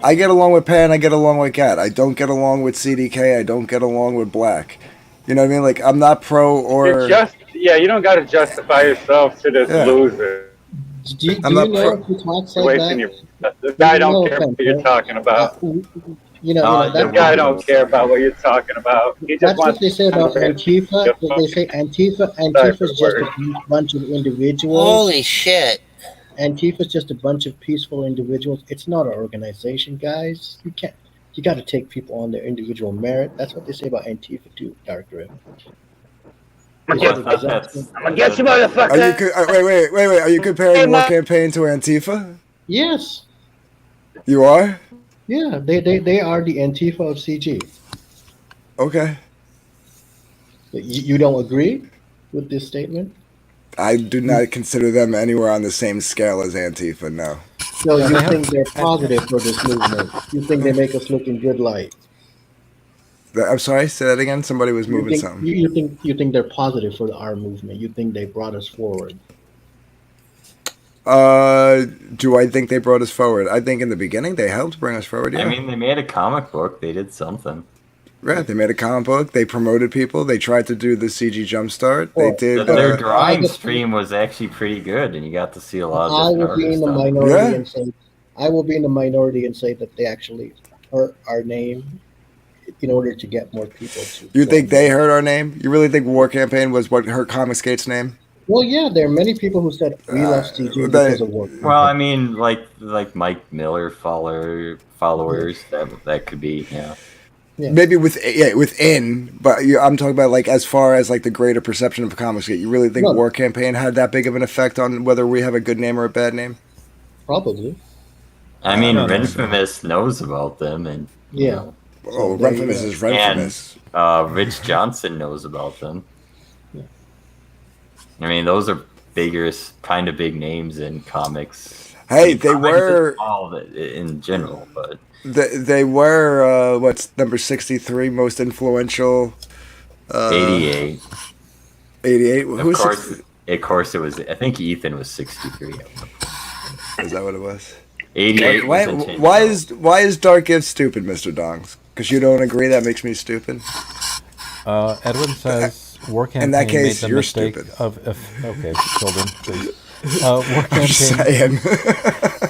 I get along with Pan, I get along with Cat. I don't get along with CDK, I don't get along with Black. You know what I mean? Like, I'm not pro or... you don't got to justify yourself to this loser. Do you know if he talks like Wasting that? this guy don't care what you're talking about. This guy don't care about what you're talking about. He just That's wants what they say about Antifa. They say Antifa's just a bunch of individuals. Holy shit. Antifa's just a bunch of peaceful individuals. It's not an organization, guys. You got to take people on their individual merit. That's what they say about Antifa too, Dark Rift. I'm gonna get you, motherfucker. Wait. Are you comparing War Campaign to Antifa? Yes. You are? Yeah, they are the Antifa of CG. Okay. You don't agree with this statement? I do not consider them anywhere on the same scale as Antifa. No. So you think they're positive for this movement? You think they make us look in good light? I'm sorry. Say that again. Somebody was You moving think something. you think they're positive for our movement? You think they brought us forward? Do I think they brought us forward? I think in the beginning they helped bring us forward. Yeah. I mean, they made a comic book. They did something. Right. They made a comic book. They promoted people. They tried to do the CG Jumpstart. They did. Their drawing stream was actually pretty good, and you got to see a lot of I will be in the minority and say I will be in the minority and say that they actually hurt our name in order to get more people to. You think they hurt our name? You really think War Campaign was what hurt Comicsgate's name? Well, yeah, there are many people who said we left CG because of War Campaign. Well, I mean, like Mike Miller followers. That could be, yeah. Maybe within, but I'm talking about like as far as like the greater perception of Comicsgate. You really think War Campaign had that big of an effect on whether we have a good name or a bad name? Probably. I mean, Renfamous knows about them, and yeah. Oh, Renfamous is Renfamous. And Rich Johnson knows about them. Yeah. I mean, those are kind of big names in comics. Hey, they were all in general, but. They were what's number 63 most influential 88 of course it was. I think Ethan was 63. Is that what it was? 88 why is Dark Gift stupid, Mr. Dongs? Because you don't agree that makes me stupid? Edwin says War Campaign in that case made the you're mistake stupid. Okay, children, please.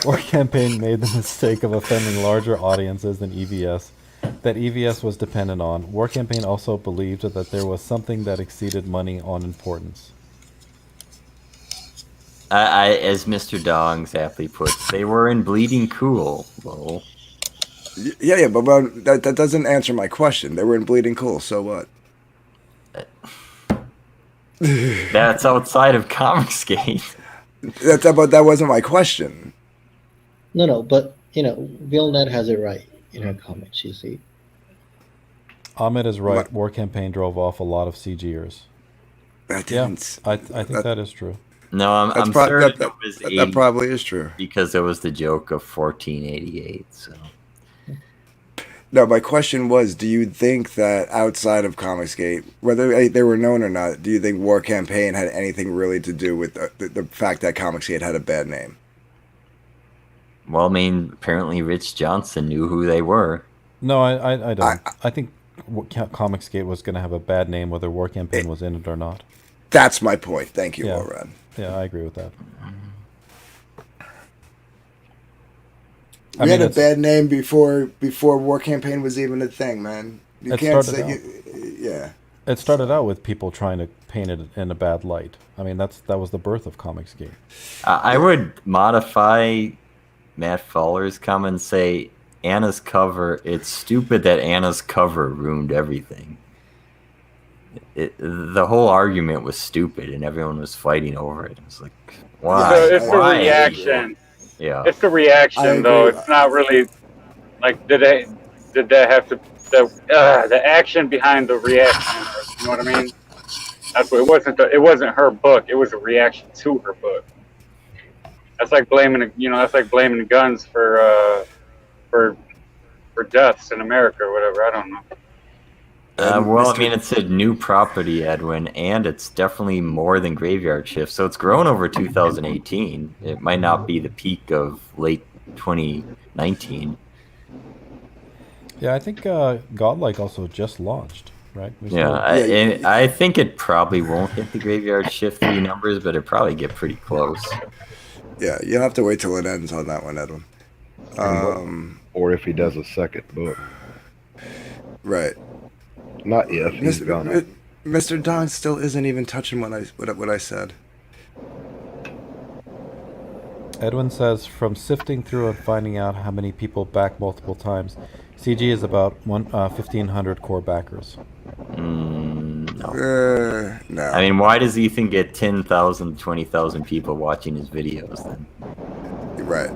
War Campaign made the mistake of offending larger audiences than EVS that EVS was dependent on. War Campaign also believed that there was something that exceeded money on importance. As Mr. Dongs aptly puts, they were in Bleeding Cool. Well, yeah, but that doesn't answer my question. They were in Bleeding Cool, so what? That's outside of Comicsgate. That wasn't my question. No, but Vilnet has it right in her comments. You see, Ahmed is right. War Campaign drove off a lot of CGers. I think that is true. No, I'm certain it was that probably is true because there was the joke of 1488. So. No, my question was, do you think that outside of Comicsgate, whether they were known or not, do you think War Campaign had anything really to do with the fact that Comicsgate had a bad name? Well, I mean, apparently Rich Johnson knew who they were. No, I don't. I think Comicsgate was going to have a bad name whether War Campaign was in it or not. That's my point. Thank you, Warren. Yeah, I agree with that. We had a bad name before War Campaign was even a thing, man. You can't say, yeah. It started out with people trying to paint it in a bad light. I mean, that was the birth of Comicsgate. I would modify Matt Fowler's comment and say, Anna's cover, it's stupid that Anna's cover ruined everything. The whole argument was stupid and everyone was fighting over it. It was like, why? It's the reaction. Yeah. It's the reaction, though. It's not really like did that have to the action behind the reaction? You know what I mean? That's what it wasn't her book. It was a reaction to her book. That's like blaming guns for deaths in America or whatever. I don't know. Well, I mean, it's a new property, Edwin, and it's definitely more than Graveyard Shift. So it's grown over 2018. It might not be the peak of late 2019. Yeah, I think Godlike also just launched, right? I think it probably won't hit the Graveyard Shift 3 numbers, but it'll probably get pretty close. Yeah, you'll have to wait till it ends on that one, Edwin. Or if he does a second book. Right. Not if he's gonna. Mr. Don still isn't even touching what I said. Edwin says, from sifting through and finding out how many people back multiple times, CG is about 1,500 core backers. No. No. I mean, why does Ethan get 10,000, 20,000 people watching his videos then? Right.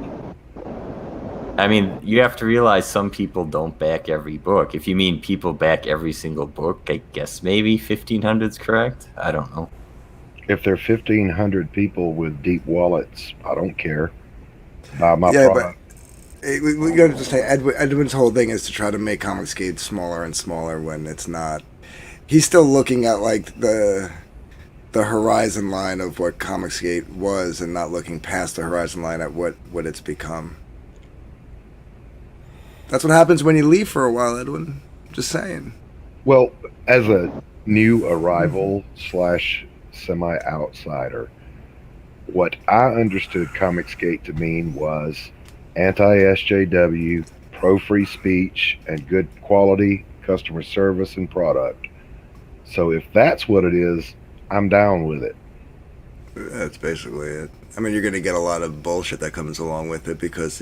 I mean, you have to realize some people don't back every book. If you mean people back every single book, I guess maybe 1,500 is correct. I don't know. If there are 1,500 people with deep wallets, I don't care. Buy my Yeah, product. but we got to just say Edwin's whole thing is to try to make Comicsgate smaller and smaller when it's not. He's still looking at like the horizon line of what Comicsgate was, and not looking past the horizon line at what it's become. That's what happens when you leave for a while, Edwin. Just saying. Well, as a new arrival / semi-outsider, what I understood Comicsgate to mean was anti-SJW, pro-free speech, and good quality customer service and product. So if that's what it is, I'm down with it. That's basically it. I mean, you're going to get a lot of bullshit that comes along with it because,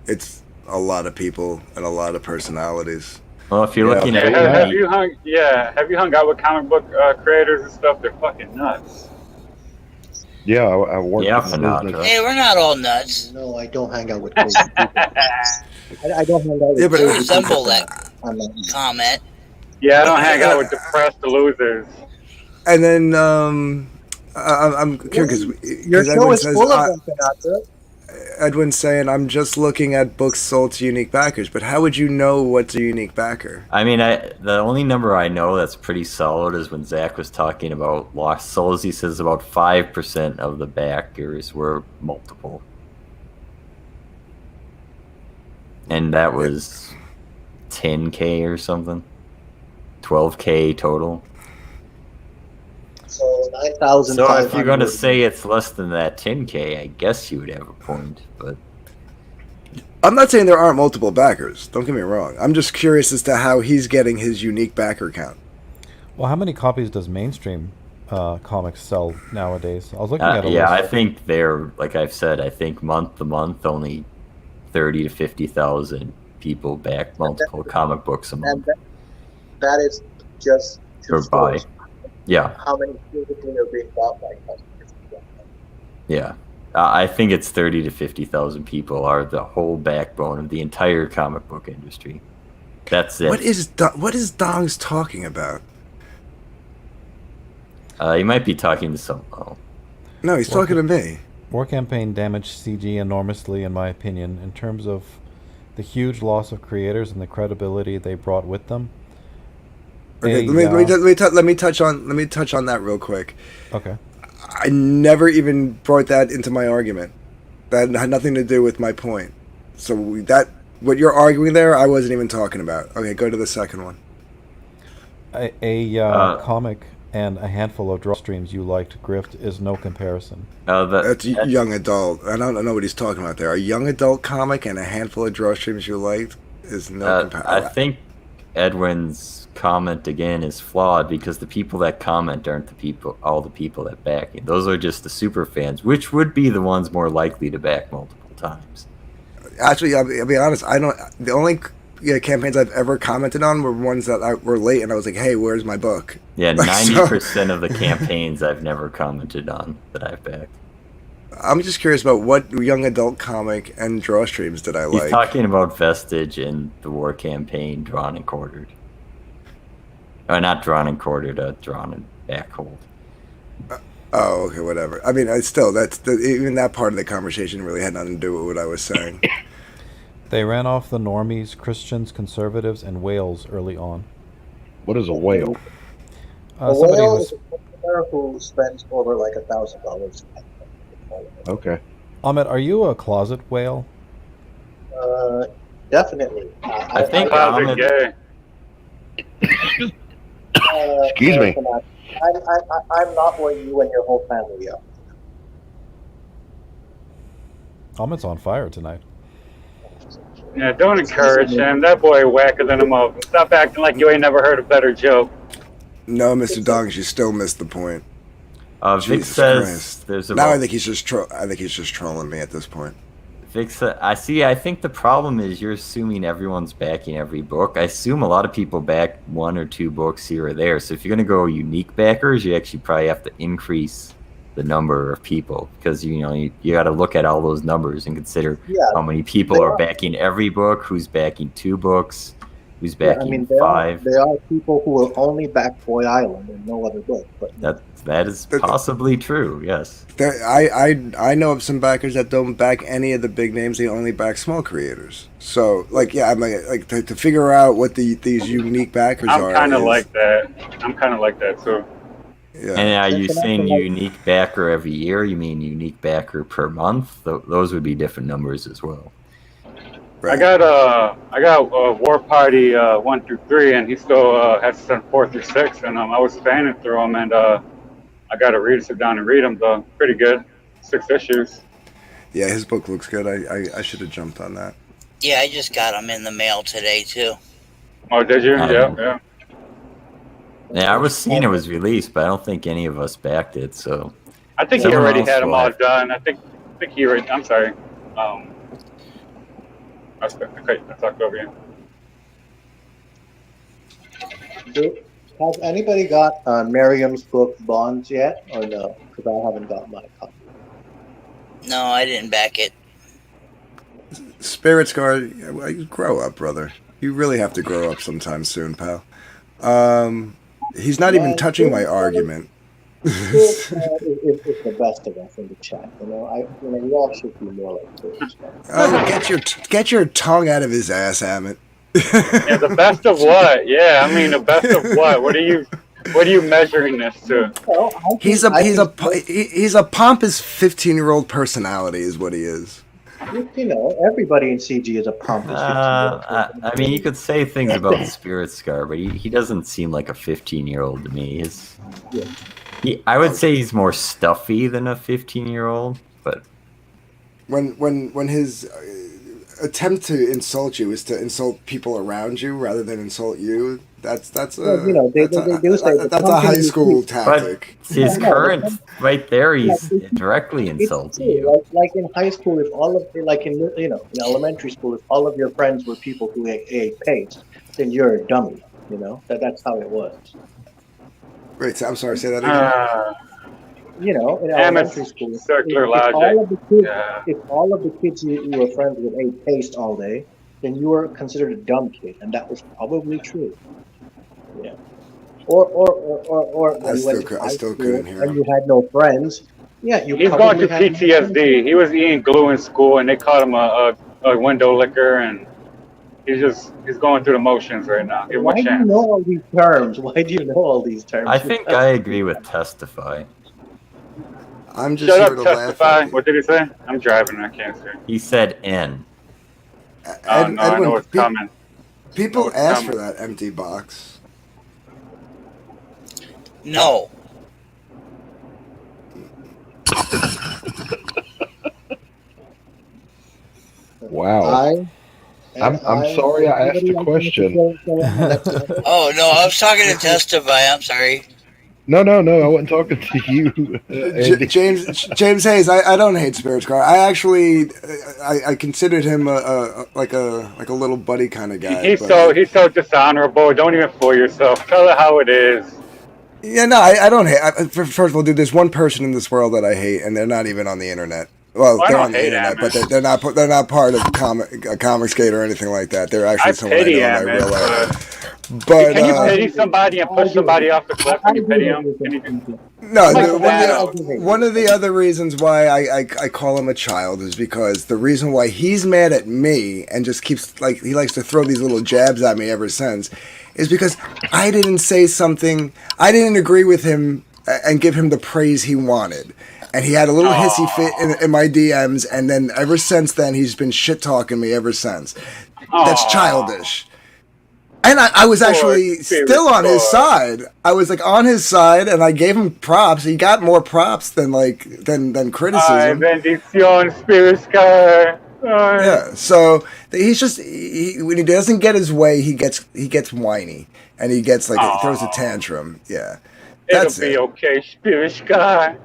it's a lot of people and a lot of personalities. Well, if you're looking at have you hung out with comic book creators and stuff? They're fucking nuts. Yeah, I work in business. Hey, we're not all nuts. No, I don't hang out with crazy people. I don't hang out with You crazy resemble people. that comment. Yeah, I don't hang out with depressed losers. And then I'm curious Your show is full of them, Sinatra. Edwin's saying I'm just looking at books sold to unique backers, but how would you know what's a unique backer? I mean, the only number I know that's pretty solid is when Zach was talking about lost souls. He says about 5% of the backers were multiple, and that was 10K or something, 12K total. So 9,000. So if you're gonna say it's less than that 10K, I guess you would have a point, but. I'm not saying there aren't multiple backers. Don't get me wrong. I'm just curious as to how he's getting his unique backer count. Well, how many copies does mainstream comics sell nowadays? I was looking at a yeah, list. I think they're, like I've said, I think month to month only 30 to 50,000 people back multiple comic books a month. And that is just two Or buy. stores. Yeah, How many physically are being bought by customers? yeah. I think it's 30 to 50,000 people are the whole backbone of the entire comic book industry. That's it. What is Dong's talking about? You might be talking to someone. Oh. No, he's talking to me. War Campaign damaged CG enormously, in my opinion, in terms of the huge loss of creators and the credibility they brought with them. Okay, let me touch on that real quick. Okay. I never even brought that into my argument. That had nothing to do with my point. So what you're arguing there, I wasn't even talking about. Okay, go to the second one. A comic and a handful of draw streams you liked, Grift, is no comparison. That's young adult. I don't know what he's talking about there. A young adult comic and a handful of draw streams you liked is no comparison. I think Edwin's comment again is flawed because the people that comment aren't all the people that back it. Those are just the super fans, which would be the ones more likely to back multiple times. Actually, I'll be honest. The only campaigns I've ever commented on were ones that were late, and I was like, "Hey, where's my book?" Yeah, 90% of the campaigns I've never commented on that I've backed. I'm just curious about what young adult comic and draw streams did I like. He's talking about Vestige and the War Campaign, Drawn and Quartered. Or not Drawn and Quartered, Drawn and Backhold. Oh, okay, whatever. I mean, even that part of the conversation really had nothing to do with what I was saying. They ran off the normies, Christians, conservatives, and whales early on. What is a whale? A whale is a player who spends over like $1,000. Okay. Ahmed, are you a closet whale? Definitely. I think Closet gay. Excuse me. I'm not where you and your whole family are. Ahmed's on fire tonight. Yeah, don't encourage him. That boy whacker than a mother. Stop acting like you ain't never heard a better joke. No, Mr. Dongs, you still missed the point. Vic Jesus says Christ. there's Now about... I think he's just trolling me at this point. Vic said, I think the problem is you're assuming everyone's backing every book. I assume a lot of people back one or two books here or there. So if you're going to go unique backers, you actually probably have to increase the number of people because you got to look at all those numbers and consider how many people are backing every book, who's backing two books, who's Yeah, I backing mean, 5. there are people who will only back Boy Island and no other book. But That is possibly true. Yes. I know of some backers that don't back any of the big names. They only back small creators. So like, yeah, I'm like to figure out what these unique backers I'm are. kind of is- like that. I'm kind of like that too. Yeah. And are you That's saying another, like- unique backer every year? You mean unique backer per month? Those would be different numbers as well. I got War Party 1 through 3, and he still has to send 4 through 6, and I was fanning through them, and I got to sit down and read them though. Pretty good, 6 issues. Yeah, his book looks good. I should have jumped on that. Yeah, I just got them in the mail today too. Oh, did you? Yeah. Yeah, I was seeing it was released, but I don't think any of us backed it. So I think he someone already else had them will all have- done. I think he already. I'm sorry. I talked over you. Has anybody got Miriam's book Bonds yet, or no? Because I haven't got my copy. No, I didn't back it. Spirit Scar, you grow up, brother. You really have to grow up sometime soon, pal. He's not even touching my argument. It's the best of us in the chat. We all should be more like this. Oh, get your tongue out of his ass, Hammett. Yeah, the best of what? Yeah, I mean the best of what? What are you measuring this to? He's a pompous 15-year-old personality, is what he is. Everybody in CG is a pompous. I mean, you could say things about Spirit Scar, but he doesn't seem like a 15-year-old to me. I would say he's more stuffy than a 15-year-old, but when his attempt to insult you is to insult people around you rather than insult you, that's a high school tactic. But his current right there, he's directly insulting you. Like in high school, if all of in elementary school, if all of your friends were people who ate paste, then you're a dummy. That's how it was. Wait, I'm sorry. Say that again. In elementary school, circular if logic. If all of the kids you were friends with ate paste all day, then you were considered a dumb kid, and that was probably true. Yeah. Or I still couldn't hear and him. you had no friends. Yeah, He's going through PTSD. He was eating glue in school, and they called him a window licker, and he's going through the motions right now. Give him Why a do you chance. know all these terms? Why do you know all these terms? I think I agree with Testify. I'm just Shut here up, to Testify. laugh. At What did he say? I'm driving. I can't see. He said N. I know it's coming. People ask for that empty box. No. Wow. I'm sorry I asked a question. Oh no, I was talking to Testify. I'm sorry. No, I wasn't talking to you. Andy. James Hayes, I don't hate Spirit Scar. I actually I considered him like a little buddy kind of guy. He's so dishonorable. Don't even fool yourself. Tell her how it is. Yeah, no, I don't hate. First of all, dude, there's one person in this world that I hate, and they're not even on the internet. Well, I they're don't on the hate internet, Emmett. but they're not part of comic skate or anything like that. They're actually someone I know and I Emmett, realize. But can you pity somebody and push somebody off the cliff when you pity him? No, Like one of the other reasons why I call him a child is because the reason why he's mad at me and just keeps he likes to throw these little jabs at me ever since is because I didn't say something, I didn't agree with him and give him the praise he wanted. And he had a little hissy fit in my DMs, and then ever since then he's been shit talking me ever since. That's childish. And I was actually still on his side. I was on his side, and I gave him props. He got more props than criticism. Bendición, Spirit Scar. Yeah. So he's just when he doesn't get his way, he gets whiny, and he gets he throws a tantrum. Yeah. It'll be okay, Spirit Scar.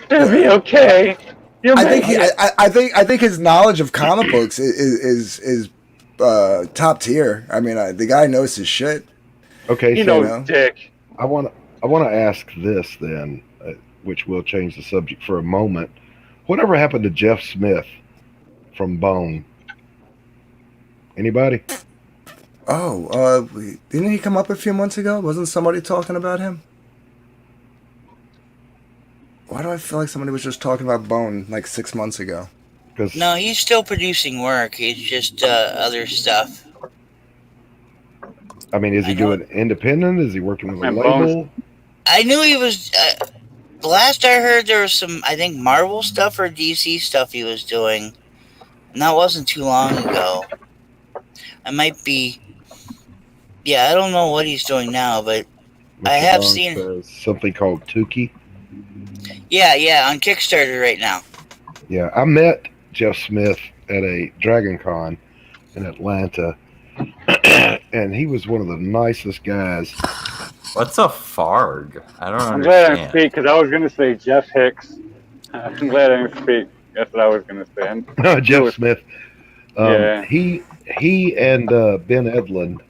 It'll be okay. I think his knowledge of comic books is top tier. I mean, the guy knows his shit. Okay, Dick. I want to ask this then, which will change the subject for a moment. Whatever happened to Jeff Smith from Bone? Anybody? Oh, didn't he come up a few months ago? Wasn't somebody talking about him? Why do I feel like somebody was just talking about Bone like 6 months ago? No, he's still producing work. It's just other stuff. I mean, is he doing independent? Is he working with a And label? I knew he was. The last I heard, there was some, I think, Marvel stuff or DC stuff he was doing. And that wasn't too long ago. I might be. Yeah, I don't know what he's doing now, but I Mr. have Dong seen. says something called Tukey. Yeah, on Kickstarter right now. Yeah, I met Jeff Smith at a Dragon Con in Atlanta, and he was one of the nicest guys. What's a farg? I don't I'm glad I didn't understand. speak because I was going to say Jeff Hicks. I'm glad I didn't speak. That's what I was going to say. Jeff Smith. Yeah. He and Ben Edlund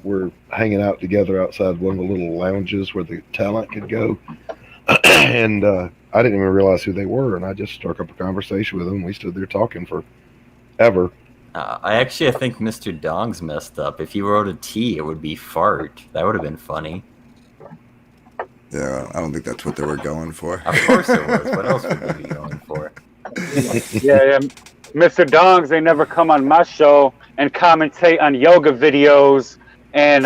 were hanging out together outside one of the little lounges where the talent could go. And I didn't even realize who they were, and I just struck up a conversation with them. We stood there talking forever. I think Mr. Dong's messed up. If he wrote a T, it would be fart. That would have been funny. Yeah, I don't think that's what they were going for. Of course it was. What else would they be going for? Yeah. Mr. Dongs, they never come on my show and commentate on yoga videos and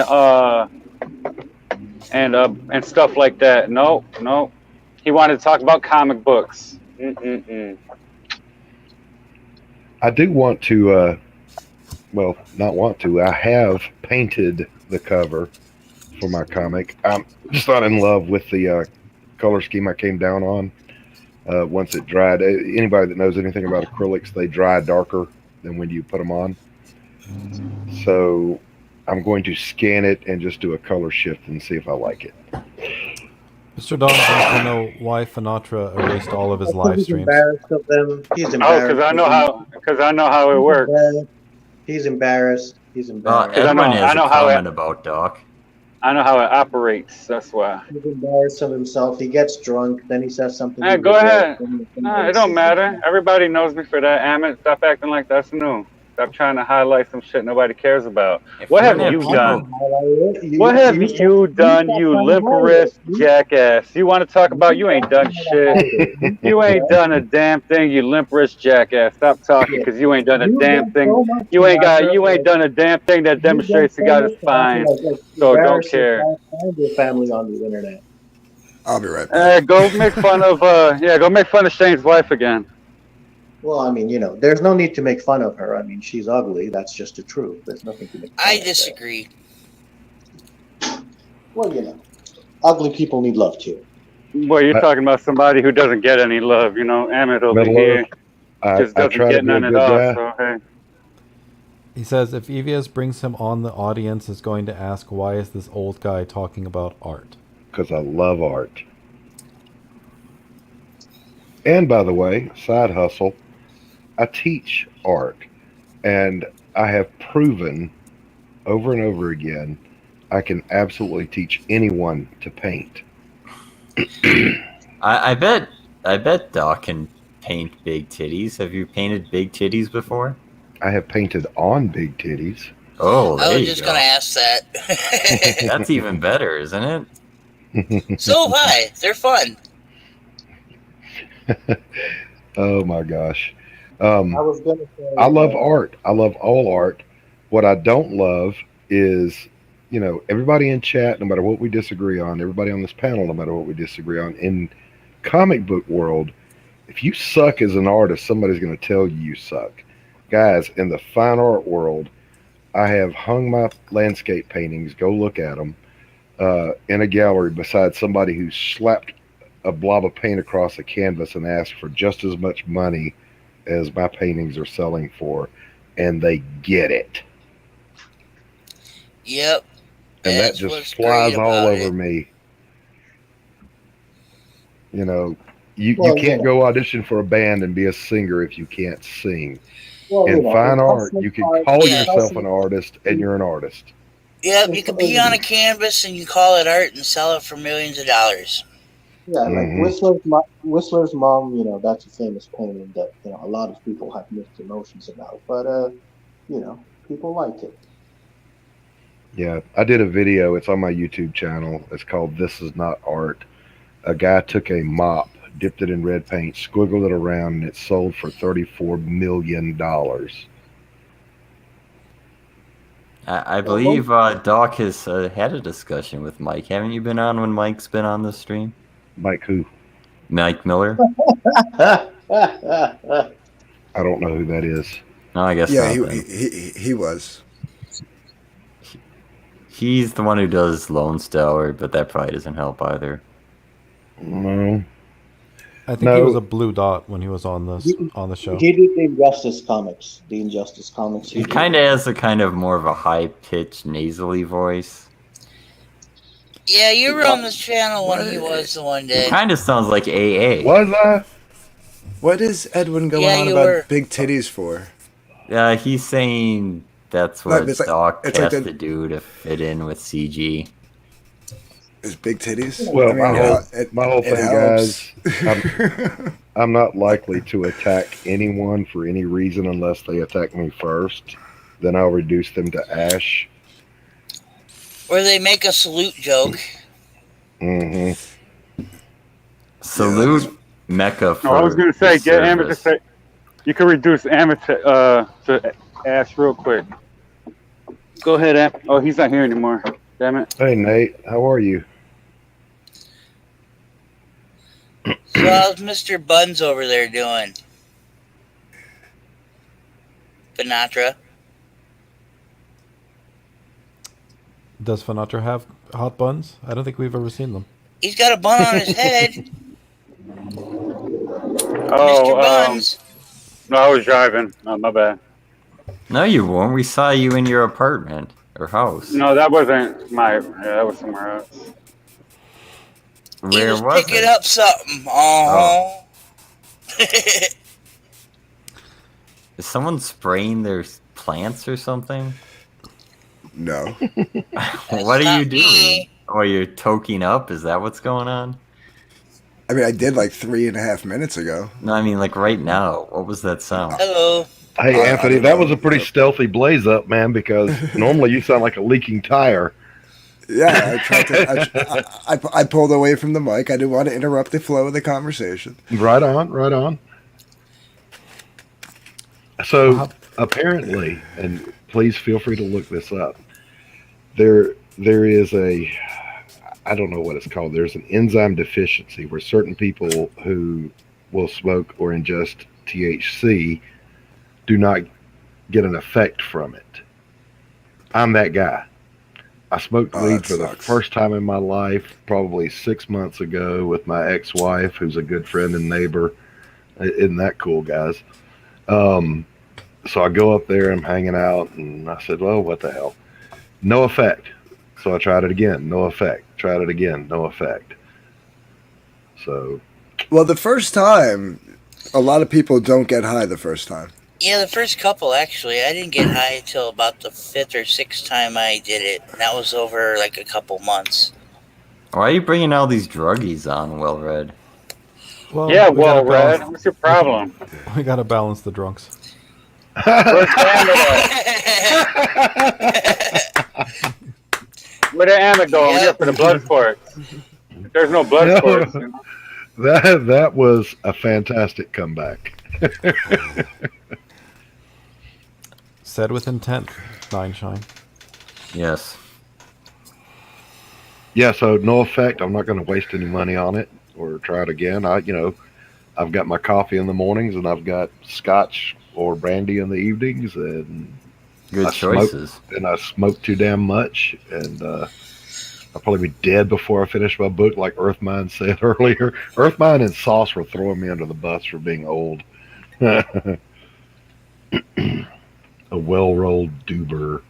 stuff like that. No. He wanted to talk about comic books. I do want to, well, not want to. I have painted the cover for my comic. I'm just not in love with the color scheme I came down on once it dried. Anybody that knows anything about acrylics, they dry darker than when you put them on. So I'm going to scan it and just do a color shift and see if I like it. Mr. Dong wants to know why Finatra erased all of his live streams. He's embarrassed of them. He's embarrassed. Oh, because I know how it works. He's embarrassed. Everyone has a comment about Doc. I know how it operates. That's why. He's embarrassed of himself. He gets drunk, then he says something. Hey, go ahead. No, it don't matter. Everybody knows me for that. Amit, stop acting like that's new. Stop trying to highlight some shit nobody cares about. What have you done? What have you done, you limp wrist jackass? You want to talk about you ain't done shit. You ain't done a damn thing, you limp wrist jackass. Stop talking because you ain't done a damn thing. You ain't done a damn thing that demonstrates you got a spine. So don't care. Find your family on the internet. I'll be right back. Go make fun of Shane's wife again. Well, I mean, there's no need to make fun of her. I mean, she's ugly. That's just the truth. There's nothing to make fun I of disagree. Well, ugly people need love too. Well, you're talking about somebody who doesn't get any love, Amit over here just doesn't get none at all. So, hey. He says if EVS brings him on, the audience is going to ask, why is this old guy talking about art? Because I love art. And by the way, side hustle, I teach art, and I have proven over and over again I can absolutely teach anyone to paint. I bet Doc can paint big titties. Have you painted big titties before? I have painted on big titties. Oh, there I was you just go. going to ask that. That's even better, isn't it? So have I. They're fun. Oh my gosh. I was gonna say, I love art. I love all art. What I don't love is, everybody in chat, no matter what we disagree on, everybody on this panel, no matter what we disagree on, in comic book world, if you suck as an artist, somebody's going to tell you suck. Guys, in the fine art world, I have hung my landscape paintings, go look at them, in a gallery beside somebody who slapped a blob of paint across a canvas and asked for just as much money as my paintings are selling for, and they get it. Yep. And that just flies all over me. You can't go audition for a band and be a singer if you can't sing. Well, in fine art, you can call yourself an artist, and you're an artist. Yep, you can be on a canvas and you call it art and sell it for millions of dollars. Yeah, like Whistler's Mom, that's a famous painting that a lot of people have mixed emotions about, but people like it. Yeah, I did a video. It's on my YouTube channel. It's called "This Is Not Art." A guy took a mop, dipped it in red paint, squiggled it around, and it sold for $34 million. I believe Doc has had a discussion with Mike. Haven't you been on when Mike's been on the stream? Mike who? Mike Miller? I don't know who that is. No, I guess Yeah, not. he was. He's the one who does Lone Stellar, but that probably doesn't help either. No. I think he was a blue dot when he was on the show. He did the Injustice comics. The Injustice comics. He kind of has a kind of more of a high-pitched, nasally voice. Yeah, you were on this channel when he was the one day. It kind of sounds like AA. Was I? What is Edwin going on about big titties for? He's saying that's what it's like- Doc it's has like to do to fit in with CG. Is big titties? Well, I mean, my whole it thing, helps. guys, I'm not likely to attack anyone for any reason unless they attack me first. Then I'll reduce them to ash. Or they make a salute joke. Mm-hmm. Salute Mecca for No, I was going to say, his get service. amateur. You can reduce amateur to ash real quick. Go ahead, Am. Oh, he's not here anymore. Damn it. Hey, Nate, how are you? So how's Mr. Buns over there doing? Finatra? Does Finatra have hot buns? I don't think we've ever seen them. He's got a bun on his head. Oh, Mr. Buns. No, I was driving. No, my bad. No, you weren't. We saw you in your apartment or house. No, that wasn't my. Yeah, that was somewhere else. Where he was was picking it? up something. Oh. Is someone spraying their plants or something? No. What are you not doing? me. Oh, you're toking up? Is that what's going on? I mean, I did like 3.5 minutes ago. No, I mean like right now. What was that sound? Hello. Hey, Anthony, that was a pretty stealthy blaze up, man, because normally you sound like a leaking tire. Yeah, I tried to. I pulled away from the mic. I didn't want to interrupt the flow of the conversation. Right on, right on. So apparently, and please feel free to look this up. There is a, I don't know what it's called. There's an enzyme deficiency where certain people who will smoke or ingest THC do not get an effect from it. I'm that guy. I smoked weed for the first time in my life probably 6 months ago with my ex-wife, who's a good friend and neighbor. Isn't that cool, guys? So I go up there, I'm hanging out, and I said, well, what the hell? No effect. So I tried it again, no effect. Tried it again, no effect. So. Well, the first time, a lot of people don't get high the first time. Yeah, the first couple, actually. I didn't get high until about the 5th or 6th time I did it. And that was over like a couple months. Why are you bringing all these druggies on, Well Red? Well, Yeah, we gotta well, Red, balance- what's your problem? We gotta balance the drunks. Where's Amanda? Where the Amanda go? I'm here for the blood sports. There's no blood sports. That was a fantastic comeback. Said with intent, Nine Shine. Yes. Yeah, so no effect. I'm not going to waste any money on it or try it again. I've got my coffee in the mornings and I've got scotch or brandy in the evenings, and Good choices. I smoke too damn much, and I'll probably be dead before I finish my book, like Earthmine said earlier. Earthmine and Sauce were throwing me under the bus for being old. A well-rolled doober.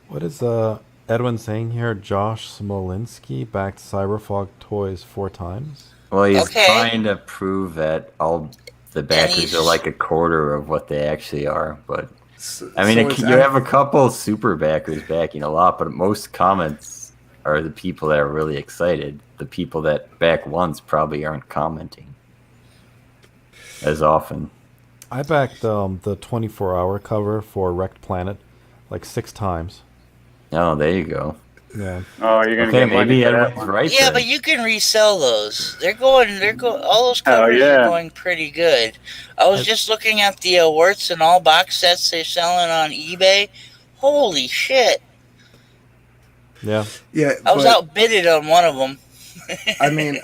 What is Edwin saying here? Josh Smolinski backed Cyberfog Toys 4 times. Well, he's trying to prove that all the backers are like a quarter of what they actually are. But I mean, you have a couple super backers backing a lot, but most comments are the people that are really excited. The people that back once probably aren't commenting as often. I backed the 24-hour cover for Wrecked Planet like 6 times. Oh, there you go. Yeah. Oh, you're gonna Okay, get money maybe for that Edwin's one. right Yeah, then. but you can resell those. All those Hell covers yeah. are going pretty good. I was just looking at the warts and all box sets they're selling on eBay. Holy shit! Yeah. Yeah, I was but outbidded on one of them. I mean,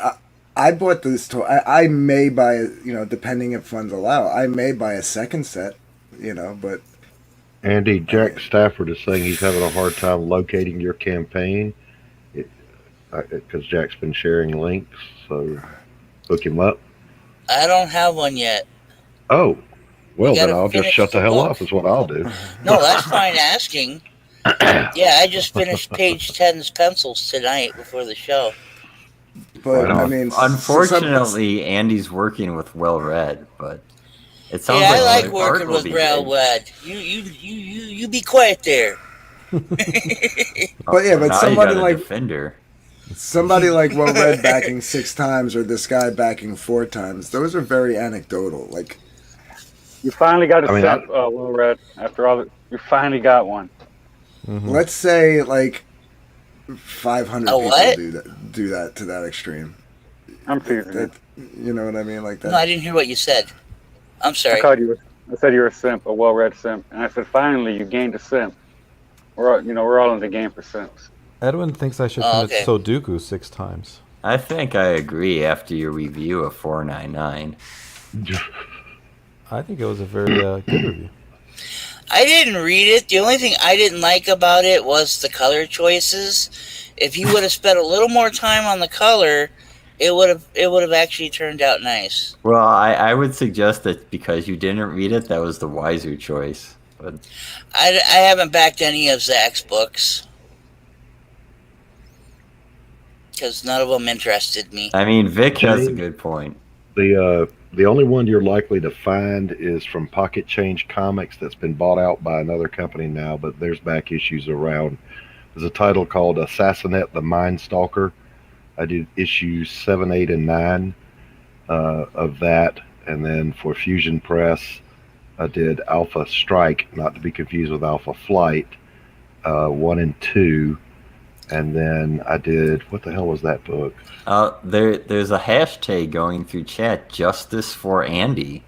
I bought this toy. I may buy, depending if funds allow, I may buy a second set, but Andy, Jack Stafford is saying he's having a hard time locating your campaign because Jack's been sharing links. So hook him up. I don't have one yet. Oh, well, then gotta I'll just finish shut the the hell book. up, is what I'll do. No, that's fine asking. Yeah, I just finished page 10's pencils tonight before the show. But Right I on. mean, Unfortunately, Andy's working with Well Read, but it sounds Yeah, I like like the art working will with be Brown good. Wad. You be quiet there. But yeah, but Now somebody you got a like defender. somebody like Well Read backing 6 times or this guy backing 4 times. Those are very anecdotal. Like You finally got a I mean, simp, Will Red. After all, you finally got one. let's say like 500 A people what? do that to that extreme. I'm teasing you. You know what I mean? Like that. No, I didn't hear what you said. I'm sorry. I said you were a simp, a well-read simp, and I said finally you gained a simp. We're all in the game for simps. Edwin thinks I should Oh, commit okay. Sudoku 6 times. I think I agree after your review of 499. I think it was a very good review. I didn't read it. The only thing I didn't like about it was the color choices. If you would have spent a little more time on the color, it would have actually turned out nice. Well, I would suggest that because you didn't read it, that was the wiser choice. But I haven't backed any of Zach's books because none of them interested me. I mean, Vic has a James, good point. The only one you're likely to find is from Pocket Change Comics that's been bought out by another company now, but there's back issues around. There's a title called Assassinate the Mind Stalker. I did issues 7, 8, and 9 of that. And then for Fusion Press, I did Alpha Strike, not to be confused with Alpha Flight, 1 and 2. And then I did, what the hell was that book? There's a hashtag going through chat, Justice for Andy.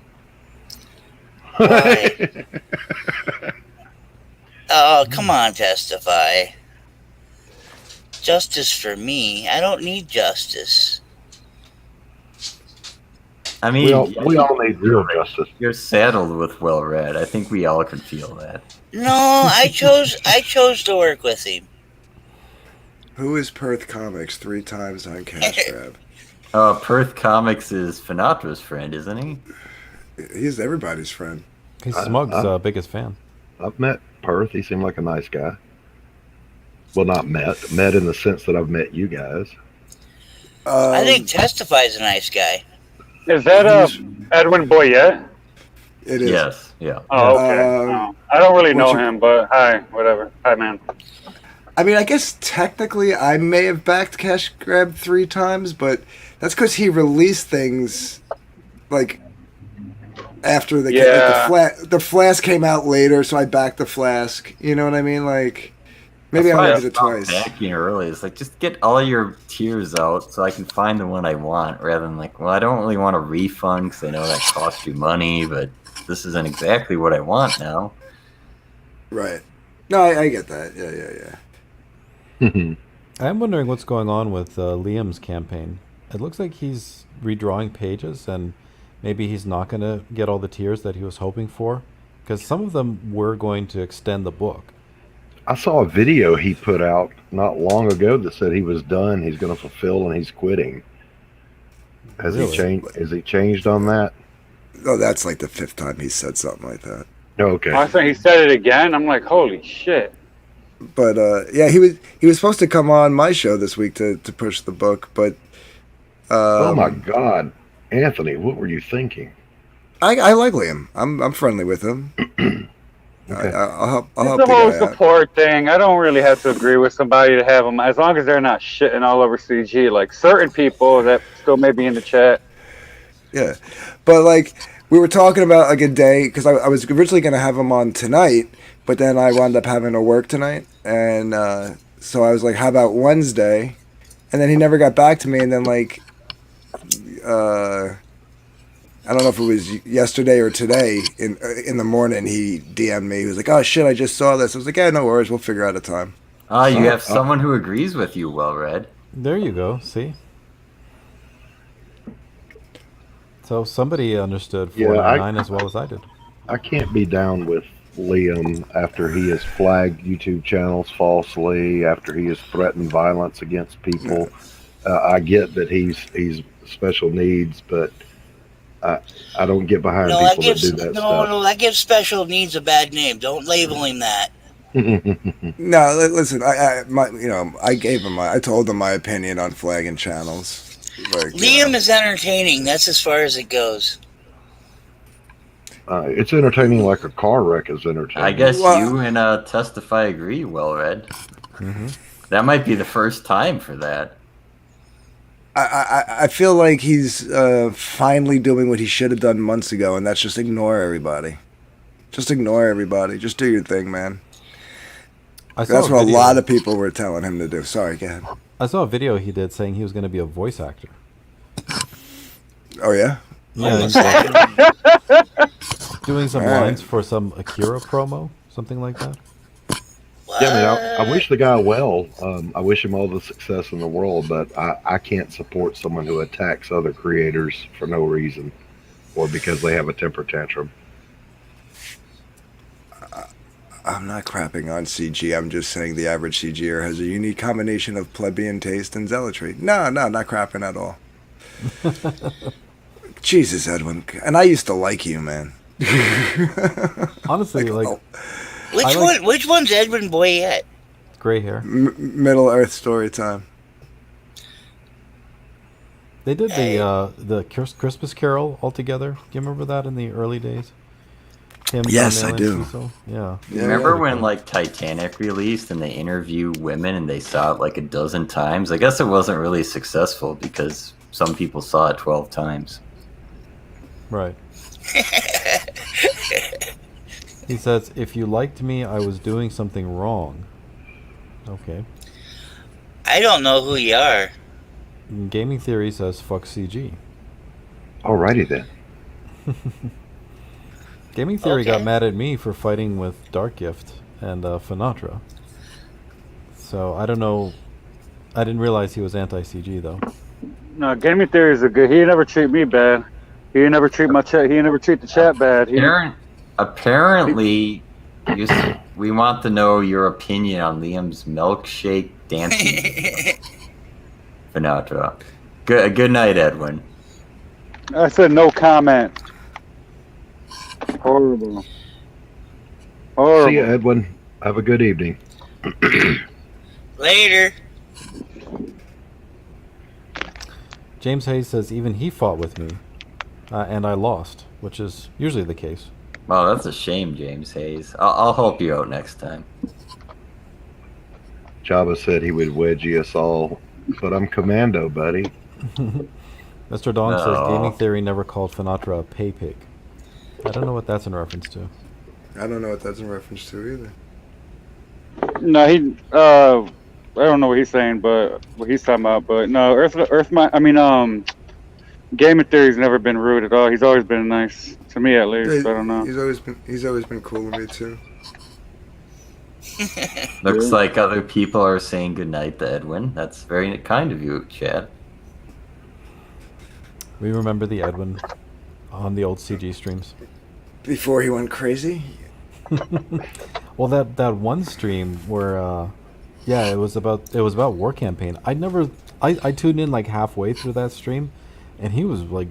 Why? Oh, come on, Testify. Justice for me. I don't need justice. I mean, we all need real justice. You're saddled with Well Read. I think we all could feel that. No, I chose to work with him. Who is Perth Comics 3 times on Cash Grab? Perth Comics is Finatra's friend, isn't he? He's everybody's friend. He's Smug's biggest fan. I've met Perth. He seemed like a nice guy. Well, not met in the sense that I've met you guys. I think Testify's a nice guy. Is that Edwin Boyette? It is. Yes. Yeah. Oh, okay. No. I don't really know him, but hi, whatever. Hi, man. I mean, I guess technically I may have backed Cash Grab 3 times, but that's because he released things like after the Flask came out later, so I backed the Flask. You know what I mean? Like maybe I only did it twice. Backing early, it's like just get all your tiers out so I can find the one I want, rather than like, well, I don't really want a refund because I know that costs you money, but this isn't exactly what I want now. Right. No, I get that. Yeah. I'm wondering what's going on with Liam's campaign. It looks like he's redrawing pages, and maybe he's not going to get all the tiers that he was hoping for, because some of them were going to extend the book. I saw a video he put out not long ago that said he was done, he's going to fulfill, and he's quitting. Has he changed? Is he changed on that? Oh, that's like the 5th time he said something like that. Okay. I think he said it again. I'm like, holy shit. But yeah, he was supposed to come on my show this week to push the book, but oh my God, Anthony, what were you thinking? I like Liam. I'm friendly with him. Okay. I'll help. It's the whole support thing. I don't really have to agree with somebody to have them, as long as they're not shitting all over CG. Like certain people that still may be in the chat. Yeah, but like we were talking about like a day, because I was originally going to have him on tonight, but then I wound up having to work tonight, and so I was like, "How about Wednesday?" And then he never got back to me, and then like, I don't know if it was yesterday or today in the morning, he DM'd me. He was like, "Oh shit, I just saw this." I was like, "Yeah, no worries, we'll figure out a time." Oh, you have someone who agrees with you, well read. There you go. See. So somebody understood 499 as well as I did. I can't be down with Liam after he has flagged YouTube channels falsely, after he has threatened violence against people. I get that he's special needs, but I don't get behind people that do that stuff. No, that gives special needs a bad name. Don't label him that. No, listen. I told him my opinion on flagging channels. Like, Liam is entertaining. That's as far as it goes. It's entertaining like a car wreck is entertaining. I guess you and Testify agree, well read. Mm-hmm. That might be the first time for that. I feel like he's finally doing what he should have done months ago, and that's just ignore everybody. Just ignore everybody. Just do your thing, man. That's what a lot of people were telling him to do. Sorry, go ahead. I saw a video he did saying he was going to be a voice actor. Oh, yeah? Yeah. Doing some lines for some Akira promo, something like that. Yeah, I mean, I wish the guy well. I wish him all the success in the world, but I can't support someone who attacks other creators for no reason or because they have a temper tantrum. I'm not crapping on CG. I'm just saying the average CGer has a unique combination of plebeian taste and zealotry. No, not crapping at all. Jesus, Edwin. And I used to like you, man. Honestly, Which one's Edwin Boyette? Gray hair. Middle Earth story time. They did the Christmas Carol all together. Do you remember that in the early days? Yes, I do. Yeah. Remember when like Titanic released and they interview women and they saw it like a dozen times? I guess it wasn't really successful because some people saw it 12 times. Right. He says, if you liked me, I was doing something wrong. Okay. I don't know who you are. Gaming Theory says, fuck CG. Alrighty then. Gaming Theory got mad at me for fighting with Dark Gift and Finatra. So, I don't know. I didn't realize he was anti-CG, though. No, Gaming Theory is a good. He never treat me bad. He never treat my chat. He never treat the chat bad. Apparently, we want to know your opinion on Liam's milkshake dancing video. Finatra. Good night, Edwin. I said no comment. Horrible. See you, Edwin. Have a good evening. Later. James Hayes says even he fought with me, and I lost, which is usually the case. Oh, that's a shame, James Hayes. I'll help you out next time. Jabba said he would wedgie us all, but I'm commando, buddy. Mr. Dong says Gaming Theory never called Finatra a pay pig. I don't know what that's in reference to. I don't know what that's in reference to either. No, I don't know what he's saying, but what he's talking about. But no, Gaming Theory's never been rude at all. He's always been nice to me, at least. I don't know. He's always been cool to me too. Looks like other people are saying goodnight to Edwin. That's very kind of you, Chad. We remember the Edwin on the old CG streams. Before he went crazy? Well, that one stream where, it was about War Campaign. I tuned in like halfway through that stream, and he was like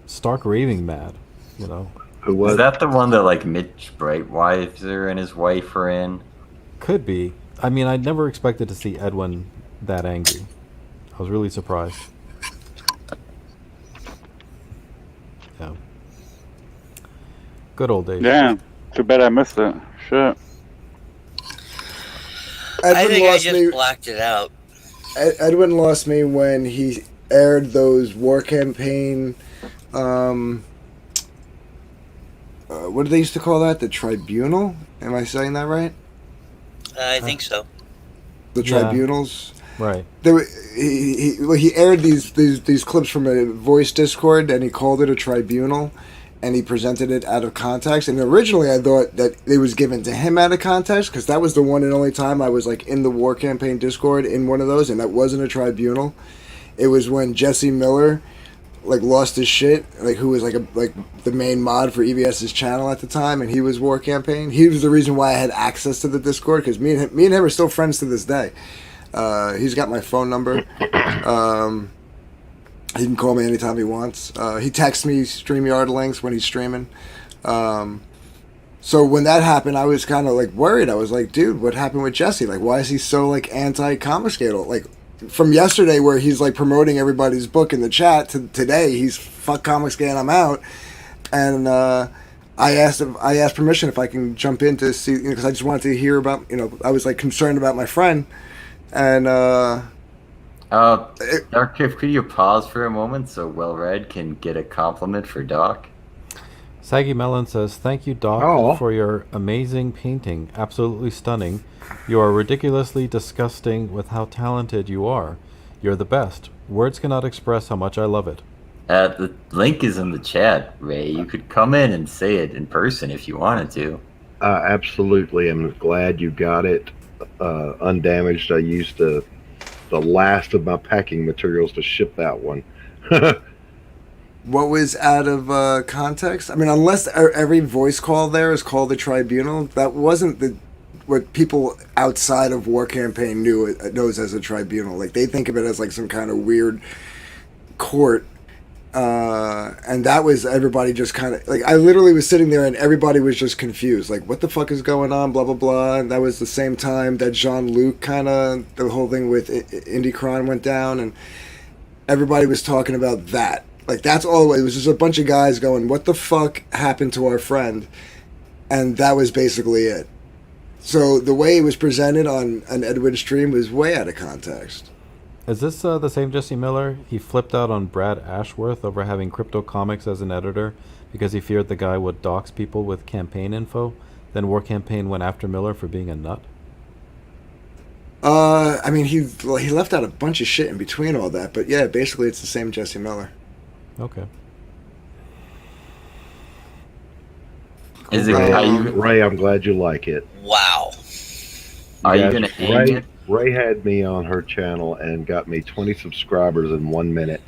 stark raving mad, you know. Who was that? The one that like Mitch Breitweiser and his wife are in? Could be. I mean, I never expected to see Edwin that angry. I was really surprised. Yeah. Good old days. Damn. Too bad I missed it. Shit. I think I just blacked it out. Edwin lost me when he aired those War Campaign what did they used to call that? The tribunal? Am I saying that right? I think so. The tribunals. Right. He aired these clips from a voice Discord, and he called it a tribunal, and he presented it out of context. And originally, I thought that it was given to him out of context, because that was the one and only time I was like in the War Campaign Discord in one of those, and that wasn't a tribunal. It was when Jesse Miller like lost his shit, like who was like the main mod for EVS's channel at the time, and he was War Campaign. He was the reason why I had access to the Discord, because me and him are still friends to this day. He's got my phone number. He can call me anytime he wants. He texts me StreamYard links when he's streaming. So when that happened, I was kind of like worried. I was like, dude, what happened with Jesse? Like, why is he so like anti-Comicsgate? Like, from yesterday where he's like promoting everybody's book in the chat to today, he's fuck Comicsgate, I'm out. And I asked permission if I can jump in to see, because I just wanted to hear about, I was like concerned about my friend. And Dark Gift, could you pause for a moment so Well Read can get a compliment for Doc? Saggy Melon says, "Thank you, Doc, for your amazing painting. Absolutely stunning. You are ridiculously disgusting with how talented you are. You're the best. Words cannot express how much I love it." The link is in the chat, Ray. You could come in and say it in person if you wanted to. Absolutely. I'm glad you got it undamaged. I used the last of my packing materials to ship that one. What was out of context? I mean, unless every voice call there is called a tribunal, that wasn't what people outside of War Campaign knows as a tribunal. Like, they think of it as like some kind of weird court. And that was everybody just kind of like, I literally was sitting there and everybody was just confused. Like, what the fuck is going on? Blah, blah, blah. And that was the same time that Jean-Luc the whole thing with Indie went down, and everybody was talking about that. Like, that's all it was. Just a bunch of guys going, what the fuck happened to our friend? And that was basically it. So the way it was presented on an Edwin stream was way out of context. Is this the same Jesse Miller? He flipped out on Brad Ashworth over having Crypto Comics as an editor because he feared the guy would dox people with campaign info. Then War Campaign went after Miller for being a nut. I mean, he left out a bunch of shit in between all that, but yeah, basically it's the same Jesse Miller. Okay. Is it Ray, I'm glad you like it. Wow. Are you going to hang it? Ray had me on her channel and got me 20 subscribers in 1 minute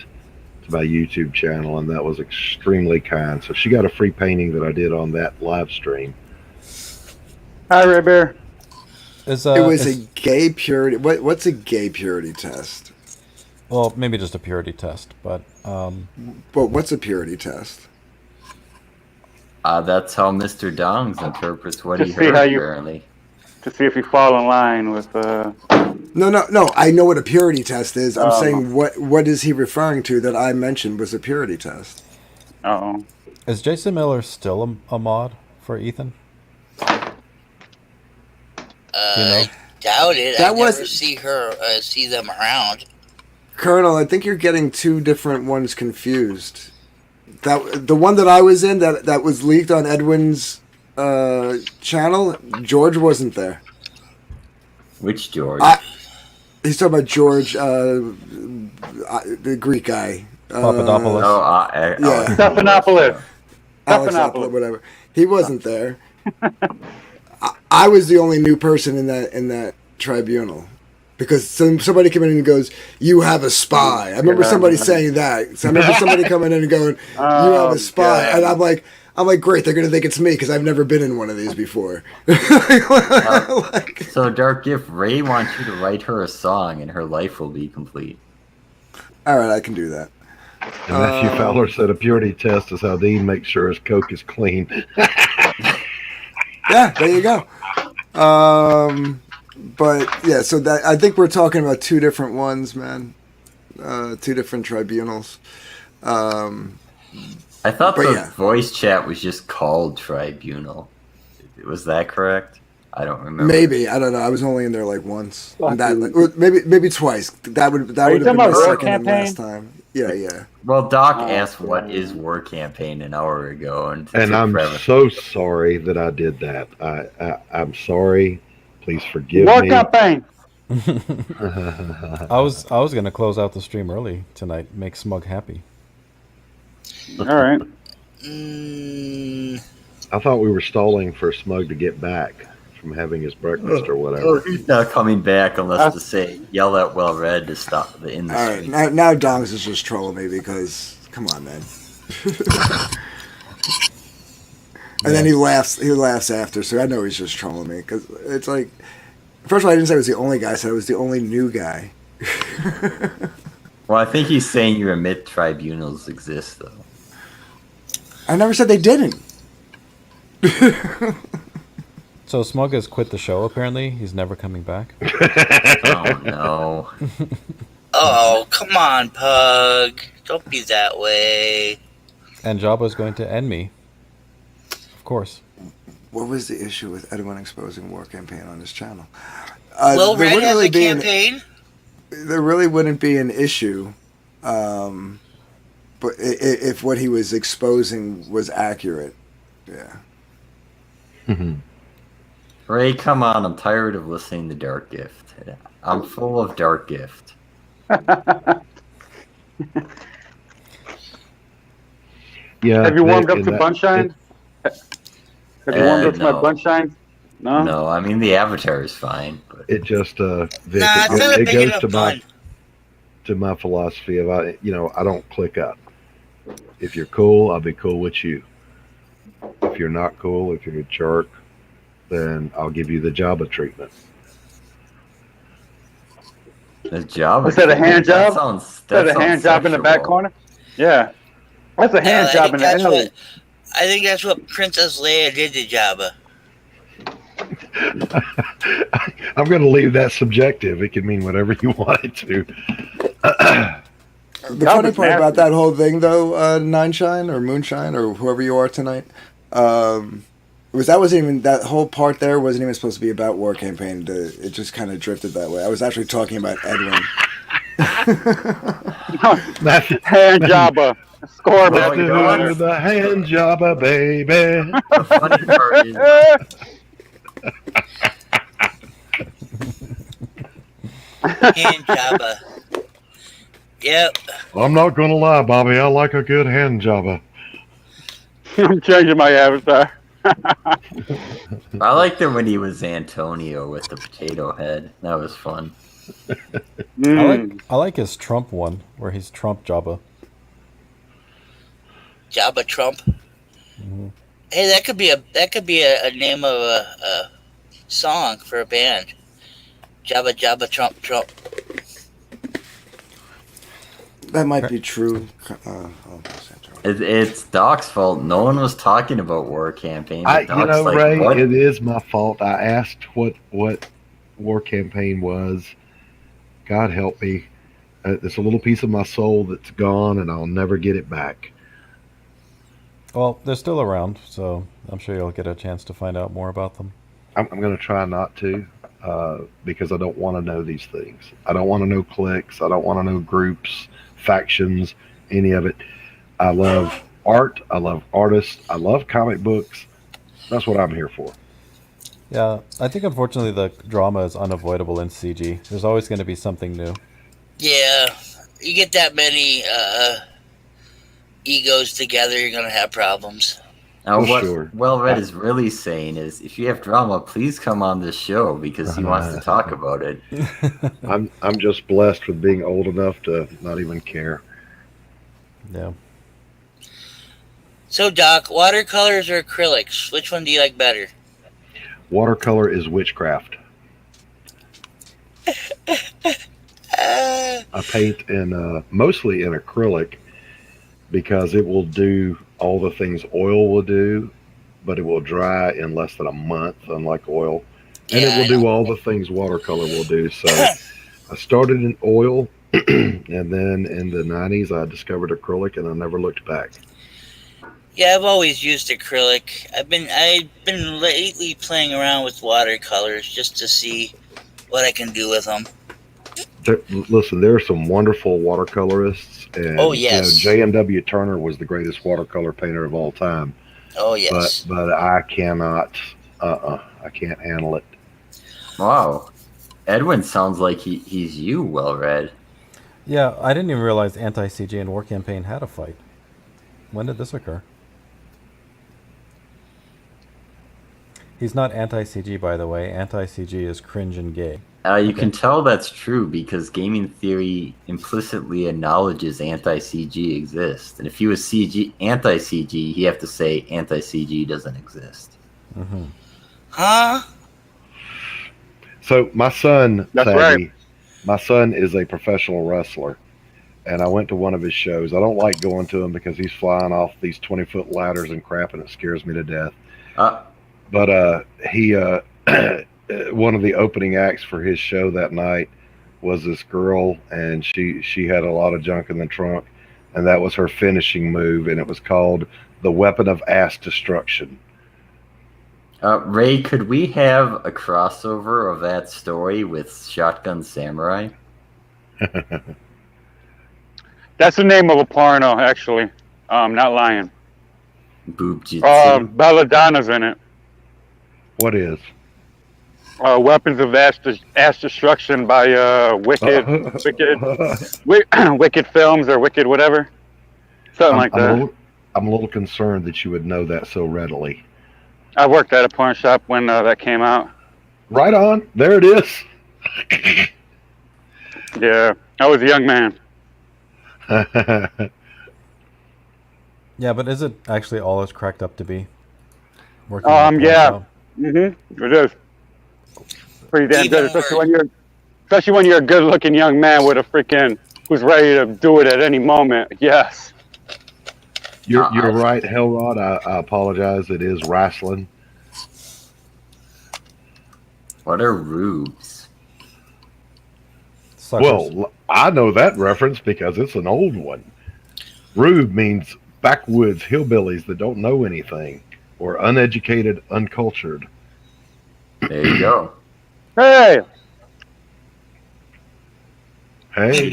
to my YouTube channel, and that was extremely kind. So she got a free painting that I did on that live stream. Hi, Ray Bear. It was a gay purity. What's a gay purity test? Well, maybe just a purity test, but... But what's a purity test? That's how Mr. Dongs interprets what he heard, apparently. To see if you fall in line with... No. I know what a purity test is. I'm saying what is he referring to that I mentioned was a purity test? Uh-oh. Is Jason Miller still a mod for Ethan? I doubt it. I never see them around. Colonel, I think you're getting two different ones confused. The one that I was in that was leaked on Edwin's channel, George wasn't there. Which George? He's talking about George, the Greek guy. Papadopoulos. Yeah. Stephanopoulos. Alexopoulos, whatever. He wasn't there. I was the only new person in that tribunal. Because somebody came in and goes, "You have a spy." I remember somebody saying that. So I remember somebody coming in and going, "You have a spy," and I'm like, great. They're gonna think it's me because I've never been in one of these before. So Dark Gift, Ray wants you to write her a song, and her life will be complete. All right, I can do that. And Matthew Fowler said a purity test is how Dean makes sure his Coke is clean. Yeah, there you go. But yeah, so that I think we're talking about two different ones, man. Two different tribunals. I thought the voice chat was just called Tribunal. Was that correct? I don't remember. Maybe, I don't know. I was only in there like once. Maybe twice. That would have been my second and last time. Yeah. Well, Doc asked what is War Campaign an hour ago, and I'm forever. so sorry that I did that. I'm sorry. Please forgive War me. campaign. I was gonna close out the stream early tonight, make Smug happy. All right. I thought we were stalling for Smug to get back from having his breakfast or whatever. Oh, he's not coming back unless to say yell at Well Read to stop the in the All stream. right, now Dongs is just trolling me because come on, man. And then he laughs. He laughs after, so I know he's just trolling me because it's like. First of all, I didn't say I was the only guy. I said I was the only new guy. Well, I think he's saying you admit tribunals exist, though. I never said they didn't. So Smug has quit the show. Apparently, he's never coming back. Oh no! Oh, come on, Pug. Don't be that way. And Jabba's going to end me. Of course. What was the issue with Edwin exposing War Campaign on his channel? Well, there Red wouldn't has really a be campaign. there really wouldn't be an issue, but if what he was exposing was accurate, yeah. Ray, come on! I'm tired of listening to Dark Gift. I'm full of Dark Gift. Yeah. Have you warmed up to Bunshine? Have you warmed up to my Bunshine? No. No, I mean the Avatar is fine. But... It just Vic, it goes to my philosophy of I don't click up. If you're cool, I'll be cool with you. If you're not cool, if you're a jerk, then I'll give you the Jabba treatment. The Jabba. Was that a hand job? Is that a hand job in the back corner? Yeah. That's a hand job in the alley. I think that's what Princess Leia did to Jabba. I'm going to leave that subjective. It can mean whatever you want it to. The funny part about that whole thing, though, Nineshine or Moonshine or whoever you are tonight, that whole part there wasn't even supposed to be about War Campaign. It just kind of drifted that way. I was actually talking about Edwin. Hand Jabba. Score, man. The hand Jabba, baby. The funny part is... Hand Jabba. Yep. I'm not going to lie, Bobby. I like a good hand Jabba. I'm changing my avatar. I liked it when he was Antonio with the potato head. That was fun. I like his Trump one where he's Trump Jabba. Jabba Trump. Mm-hmm. Hey, that could be a name of a song for a band. Jabba Jabba Trump Trump. That might be true. It's Doc's fault. No one was talking about War Campaign. Doc's Ray, what? it is my fault. I asked what War Campaign was. God help me. It's a little piece of my soul that's gone, and I'll never get it back. Well, they're still around, so I'm sure you'll get a chance to find out more about them. I'm going to try not to, because I don't want to know these things. I don't want to know cliques. I don't want to know groups, factions, any of it. I love art. I love artists. I love comic books. That's what I'm here for. Yeah, I think unfortunately the drama is unavoidable in CG. There's always going to be something new. Yeah, you get that many egos together, you're going to have problems. Now, what Well Read is really saying is, if you have drama, please come on this show because he wants to talk about it. I'm just blessed with being old enough to not even care. Yeah. So, Doc, watercolors or acrylics? Which one do you like better? Watercolor is witchcraft. I paint mostly in acrylic because it will do all the things oil will do, but it will dry in less than a month, unlike oil. And it will do all the things watercolor will do. So I started in oil, and then in the 90s, I discovered acrylic, and I never looked back. Yeah, I've always used acrylic. I've been lately playing around with watercolors just to see what I can do with them. Listen, there are some wonderful watercolorists, and Oh, yes. J.M.W. Turner was the greatest watercolor painter of all time. Oh, yes. But I cannot. I can't handle it. Wow. Edwin sounds like he's you, well read. Yeah, I didn't even realize Anti-CG and War Campaign had a fight. When did this occur? He's not anti-CG, by the way. Anti-CG is cringe and gay. You can tell that's true because gaming theory implicitly acknowledges anti-CG exists. And if he was anti-CG, he have to say anti-CG doesn't exist. Mm-hmm. Huh? So my son, That's Thaddy, right. my son is a professional wrestler, and I went to one of his shows. I don't like going to him because he's flying off these 20-foot ladders and crap, and it scares me to death. But he one of the opening acts for his show that night was this girl, and she had a lot of junk in the trunk, and that was her finishing move, and it was called the Weapon of Ass Destruction. Ray, could we have a crossover of that story with Shotgun Samurai? That's the name of a porno, actually. Not lying. Boob Jitsu. Belladonna's in it. What is? Weapons of Ass Destruction by Wicked Films or Wicked whatever. Something like that. I'm a little concerned that you would know that so readily. I worked at a porn shop when that came out. Right on. There it is. Yeah, I was a young man. Yeah, but is it actually all it's cracked up to be? Yeah. Mm-hmm. It is. Pretty damn good, especially when you're a good-looking young man with a freaking who's ready to do it at any moment. Yes. You're right, Hellrod. I apologize. It is wrestling. What are rubes? Suckers. Well, I know that reference because it's an old one. Rube means backwoods hillbillies that don't know anything, or uneducated, uncultured. There you go. Hey! Hey.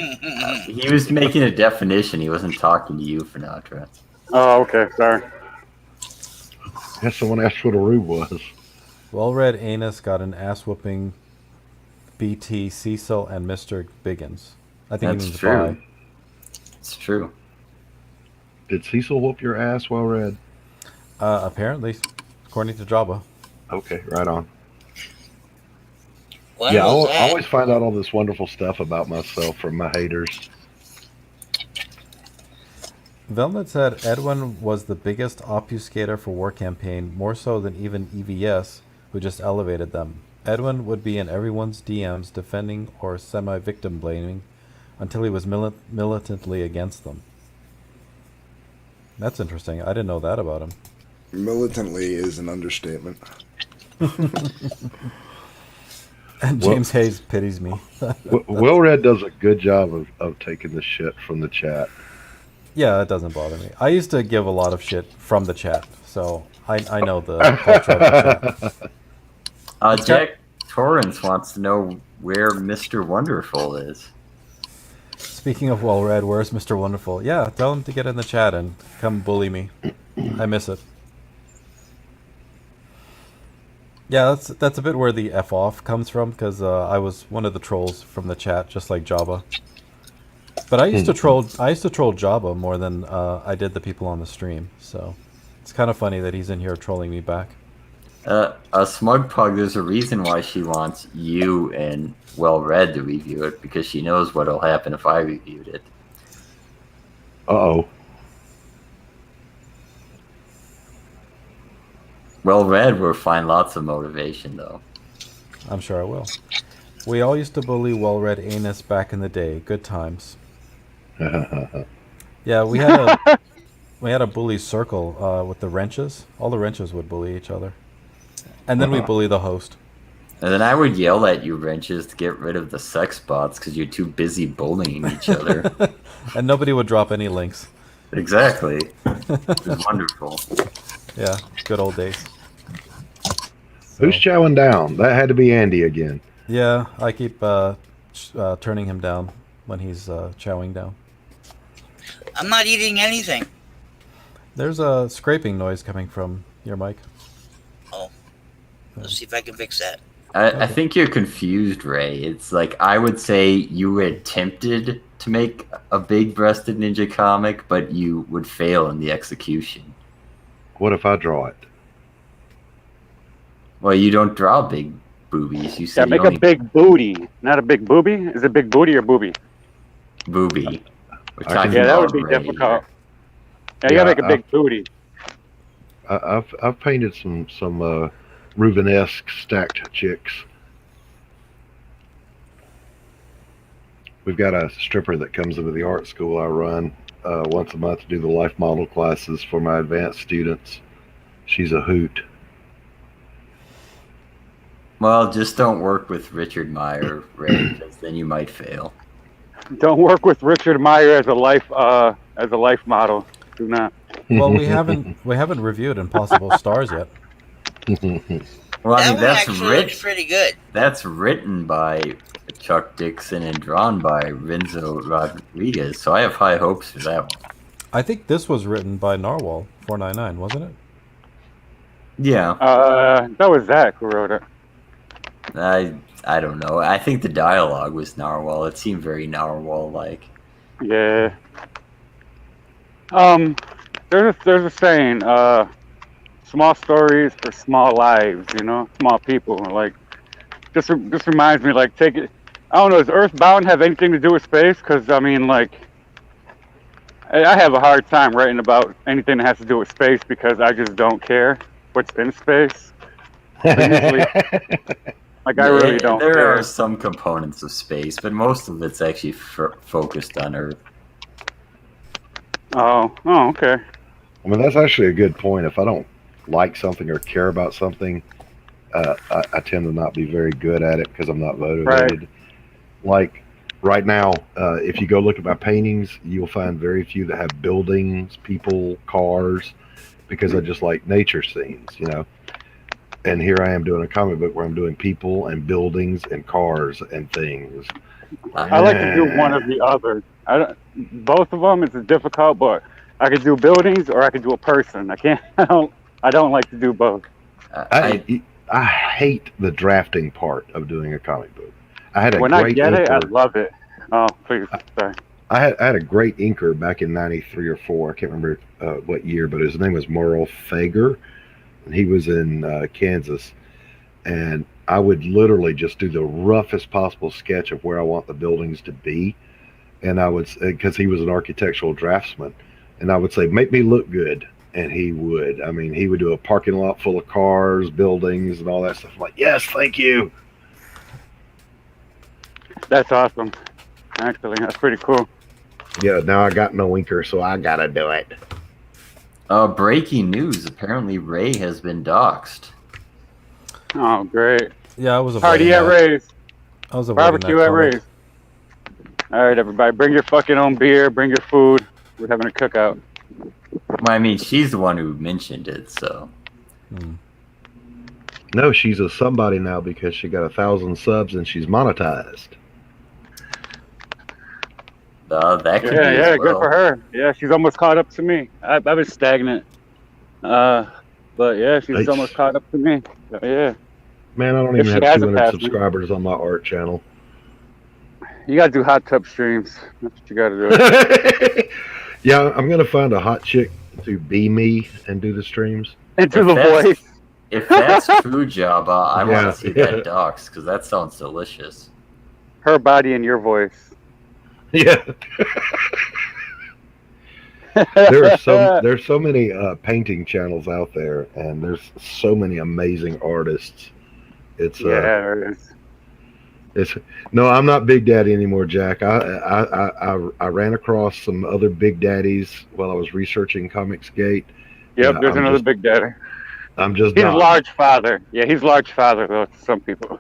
He was making a definition. He wasn't talking to you, Finatra. Oh, okay. Sorry. Yeah, someone asked what a rube was. Well-read anus got an ass-whooping BT, Cecil, and Mr. Biggins. I think That's he means true. bye. It's true. Did Cecil whoop your ass, well read? Apparently, according to Jabba. Okay, right on. When Yeah, was I that? always find out all this wonderful stuff about myself from my haters. Velnet said Edwin was the biggest obfuscator for War Campaign, more so than even EVS, who just elevated them. Edwin would be in everyone's DMs defending or semi-victim blaming until he was militantly against them. That's interesting. I didn't know that about him. Militantly is an understatement. And James Hayes pities me. Will Red does a good job of taking the shit from the chat. Yeah, it doesn't bother me. I used to give a lot of shit from the chat, so I know the culture of the chat. Jack Torrance wants to know where Mr. Wonderful is. Speaking of well-read, where's Mr. Wonderful? Yeah, tell him to get in the chat and come bully me. I miss it. Yeah, that's a bit where the F off comes from, because I was one of the trolls from the chat, just like Jabba. But I used to troll Jabba more than I did the people on the stream, so it's kind of funny that he's in here trolling me back. Smug Pug, there's a reason why she wants you and Well Read to review it, because she knows what'll happen if I reviewed it. Uh-oh. Well Read will find lots of motivation, though. I'm sure I will. We all used to bully well-read anus back in the day. Good times. Yeah, we had a bully circle with the wrenches. All the wrenches would bully each other. And then we bully the host. And then I would yell at you, Wrenches, to get rid of the sex bots because you're too busy bullying each other. And nobody would drop any links. Exactly. It was wonderful. Yeah, good old days. Who's chowing down? That had to be Andy again. Yeah, I keep turning him down when he's chowing down. I'm not eating anything. There's a scraping noise coming from your mic. Oh. Let's see if I can fix that. I think you're confused, Ray. It's like I would say you were tempted to make a big-breasted ninja comic, but you would fail in the execution. What if I draw it? Well, you don't draw big boobies. You say Yeah, make a big booty, not a big booby. Is it big booty or booby? booby. Yeah, that would be difficult. Yeah, you gotta make a big booty. I've painted some Rubenesque stacked chicks. We've got a stripper that comes into the art school I run once a month to do the life model classes for my advanced students. She's a hoot. Well, just don't work with Richard Meyer, Ray, because then you might fail. Don't work with Richard Meyer as a life model. Do not. Well, we haven't reviewed Impossible Stars yet. Well, I mean, that one looks pretty good. That's written by Chuck Dixon and drawn by Renzo Rodriguez, so I have high hopes for that one. I think this was written by Narwhal 499, wasn't it? Yeah. That was Zach who wrote it. I don't know. I think the dialogue was Narwhal. It seemed very Narwhal-like. Yeah. There's a saying, small stories for small lives, small people. Like, just reminds me, like, take it. I don't know, does Earthbound have anything to do with space? Because, I mean, like, I have a hard time writing about anything that has to do with space because I just don't care what's in space. Usually, like, I really don't care. There are some components of space, but most of it's actually focused on Earth. Oh, okay. I mean, that's actually a good point. If I don't like something or care about something, I tend to not be very good at it because I'm not motivated. Right. Like right now, if you go look at my paintings, you'll find very few that have buildings, people, cars, because I just like nature scenes, And here I am doing a comic book where I'm doing people and buildings and cars and things. I like to do one or the other. Both of them is difficult, but I could do buildings or I could do a person. I don't like to do both. I hate the drafting part of doing a comic book. I love it. Oh, please, sorry. I had a great inker back in '93 or '4. I can't remember what year, but his name was Merle Fager, and he was in Kansas. And I would literally just do the roughest possible sketch of where I want the buildings to be. And I would, because he was an architectural draftsman, and I would say, make me look good. And he would. I mean, he would do a parking lot full of cars, buildings, and all that stuff. I'm like, yes, thank you. That's awesome. Actually, that's pretty cool. Yeah, now I got no inker, so I gotta do it. Breaking news. Apparently, Ray has been doxxed. Oh, great. Yeah, I was Party at Ray's. I was barbecue at Ray's. All right, everybody, bring your fucking own beer, bring your food. We're having a cookout. Well, I mean, she's the one who mentioned it, so. No, she's a somebody now because she got 1,000 subs and she's monetized. That could be good for her. Yeah, she's almost caught up to me. I've been stagnant. But yeah, she's almost caught up to me. Yeah. Man, I don't even have 200 subscribers on my art channel. You gotta do hot tub streams. That's what you gotta do. Yeah, I'm gonna find a hot chick to be me and do the streams. And do the voice. If that's true, Jabba, I want to see that docs because that sounds delicious. Her body and your voice. Yeah. There's so many painting channels out there, and there's so many amazing artists. It's there is. No, I'm not Big Daddy anymore, Jack. I ran across some other Big Daddies while I was researching Comicsgate. Yep, there's another Big Daddy. I'm just. He's large father. Yeah, he's large father though to some people.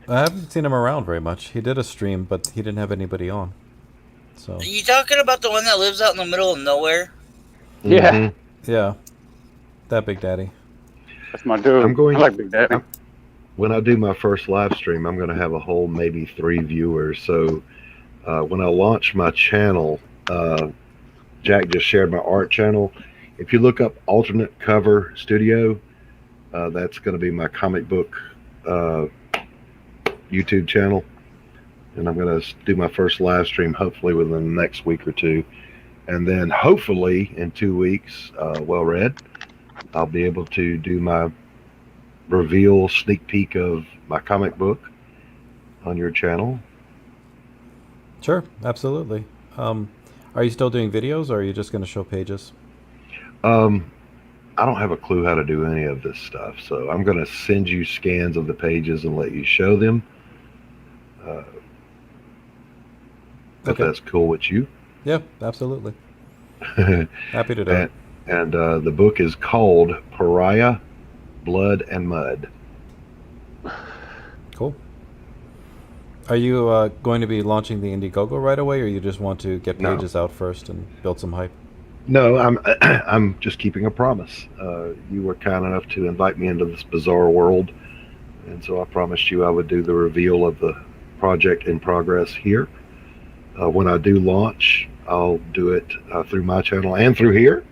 I haven't seen him around very much. He did a stream, but he didn't have anybody on. So. Are you talking about the one that lives out in the middle of nowhere? Yeah. Yeah. That Big Daddy. That's my dude. I like Big Daddy. when I do my first live stream, I'm going to have a whole maybe 3 viewers. So when I launch my channel, Jack just shared my art channel. If you look up Alternate Cover Studio, that's going to be my comic book YouTube channel. And I'm going to do my first live stream hopefully within the next week or two. And then hopefully in 2 weeks, well read, I'll be able to do my reveal sneak peek of my comic book on your channel. Sure, absolutely. Are you still doing videos, or are you just going to show pages? I don't have a clue how to do any of this stuff, so I'm going to send you scans of the pages and let you show them. If that's cool with you. Yeah, absolutely. Happy to do it. And the book is called Pariah, Blood and Mud. Cool. Are you going to be launching the Indiegogo right away, or you just want to get pages out first and build some hype? No, I'm just keeping a promise. You were kind enough to invite me into this bizarre world, and so I promised you I would do the reveal of the project in progress here. When I do launch, I'll do it through my channel and through here.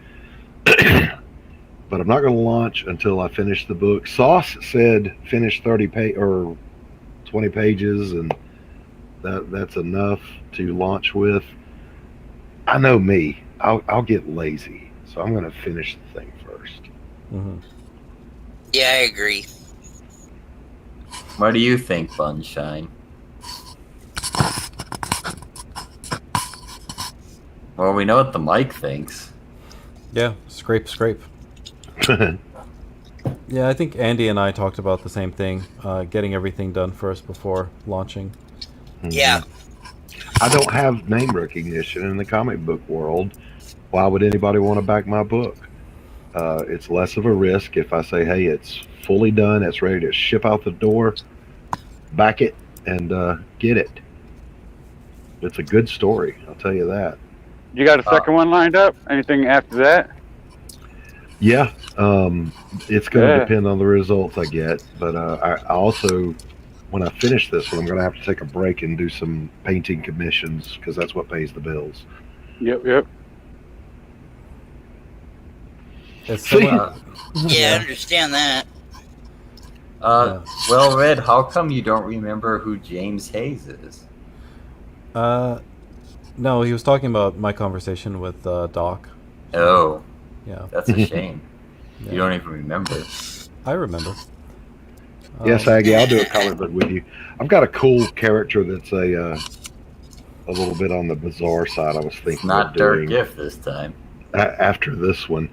But I'm not going to launch until I finish the book. Sauce said finish 30 or 20 pages, and that's enough to launch with. I know me. I'll get lazy, so I'm going to finish the thing first. Mm-hmm. Yeah, I agree. What do you think, Bunshine? Well, we know what the mic thinks. Yeah, scrape. Yeah, I think Andy and I talked about the same thing, getting everything done first before launching. Yeah. I don't have name recognition in the comic book world. Why would anybody want to back my book? It's less of a risk if I say, hey, it's fully done, it's ready to ship out the door, back it, and get it. It's a good story, I'll tell you that. You got a second one lined up? Anything after that? Yeah, it's going to depend on the results I get, but I also, when I finish this one, I'm going to have to take a break and do some painting commissions, because that's what pays the bills. Yep. Yeah, I understand that. Well, Red, how come you don't remember who James Hayes is? No, he was talking about my conversation with Doc. Oh. Yeah. That's a shame. Yeah. You don't even remember. I remember. Yes, Aggie, I'll do a comic book with you. I've got a cool character that's a little bit on the bizarre side. I was thinking It's not of doing Dirk Gift this time. After this one,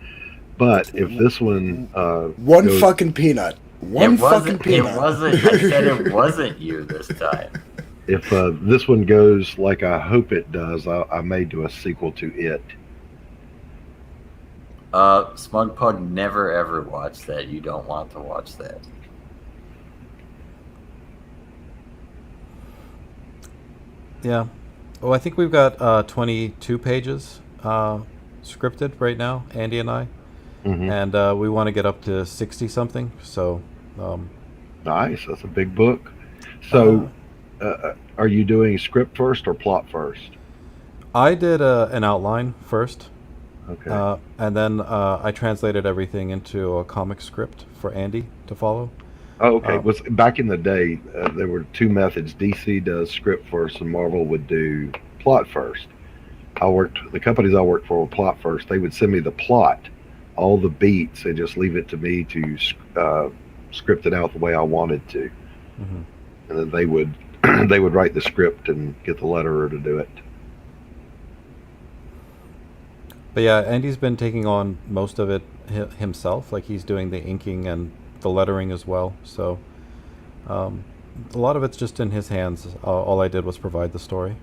but if this one one goes, fucking peanut, one fucking peanut. It wasn't. I said it wasn't you this time. if this one goes like I hope it does, I may do a sequel to it. Smug Pug never ever watched that. You don't want to watch that. Yeah. Oh, I think we've got 22 pages scripted right now, Andy and I. Mm-hmm. And we want to get up to 60 something. So nice. That's a big book. So are you doing script first or plot first? I did an outline first. Okay. And then I translated everything into a comic script for Andy to follow. Oh, okay. Was back in the day, there were two methods. DC does script first, and Marvel would do plot first. The companies I worked for were plot first. They would send me the plot, all the beats, and just leave it to me to script it out the way I wanted to. Mm-hmm. And then they would they would write the script and get the letterer to do it. But yeah, Andy's been taking on most of it himself. Like, he's doing the inking and the lettering as well. So a lot of it's just in his hands. All I did was provide the story.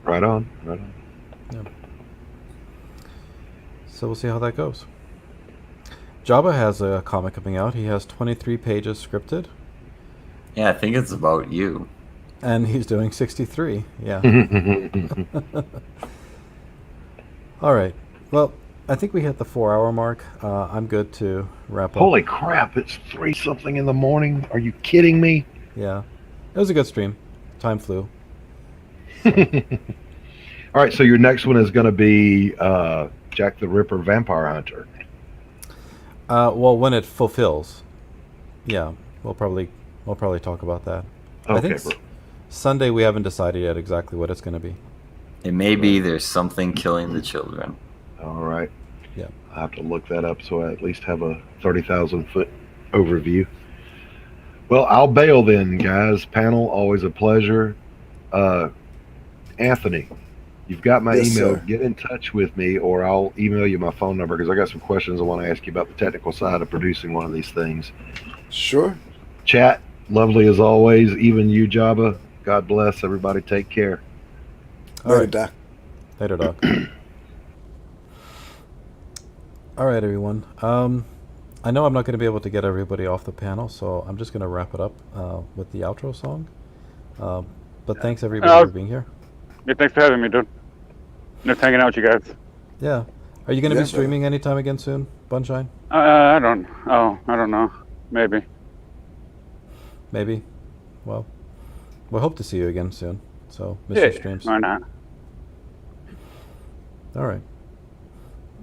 Right on. Yeah. So we'll see how that goes. Jabba has a comic coming out. He has 23 pages scripted. Yeah, I think it's about you. And he's doing 63. Yeah. All right. Well, I think we hit the 4-hour mark. I'm good to wrap up. Holy crap! It's 3-something in the morning. Are you kidding me? Yeah, it was a good stream. Time flew. All right, so your next one is going to be Jack the Ripper Vampire Hunter. Well, when it fulfills, yeah, we'll probably talk about that. Okay, I think Sunday we haven't decided yet exactly what it's going to be. It may be there's something killing the children. All right. Yeah. I'll have to look that up so I at least have a 30,000-foot overview. Well, I'll bail then, guys. Panel, always a pleasure. Anthony, you've got my Yes, email. sir. Get in touch with me, or I'll email you my phone number because I got some questions I want to ask you about the technical side of producing one of these things. Sure. Chat, lovely as always. Even you, Jabba. God bless. Everybody take care. Later, Doc. Later, Doc. All right, everyone. I know I'm not going to be able to get everybody off the panel, so I'm just going to wrap it up with the outro song. But thanks, everybody, for being here. Yeah, thanks for having me, dude. Nice hanging out with you guys. Yeah. Are you going to be streaming anytime again soon, Bunshine? I don't know. Maybe. Maybe. Well, we'll hope to see you again soon. So, miss your streams. Why not? All right.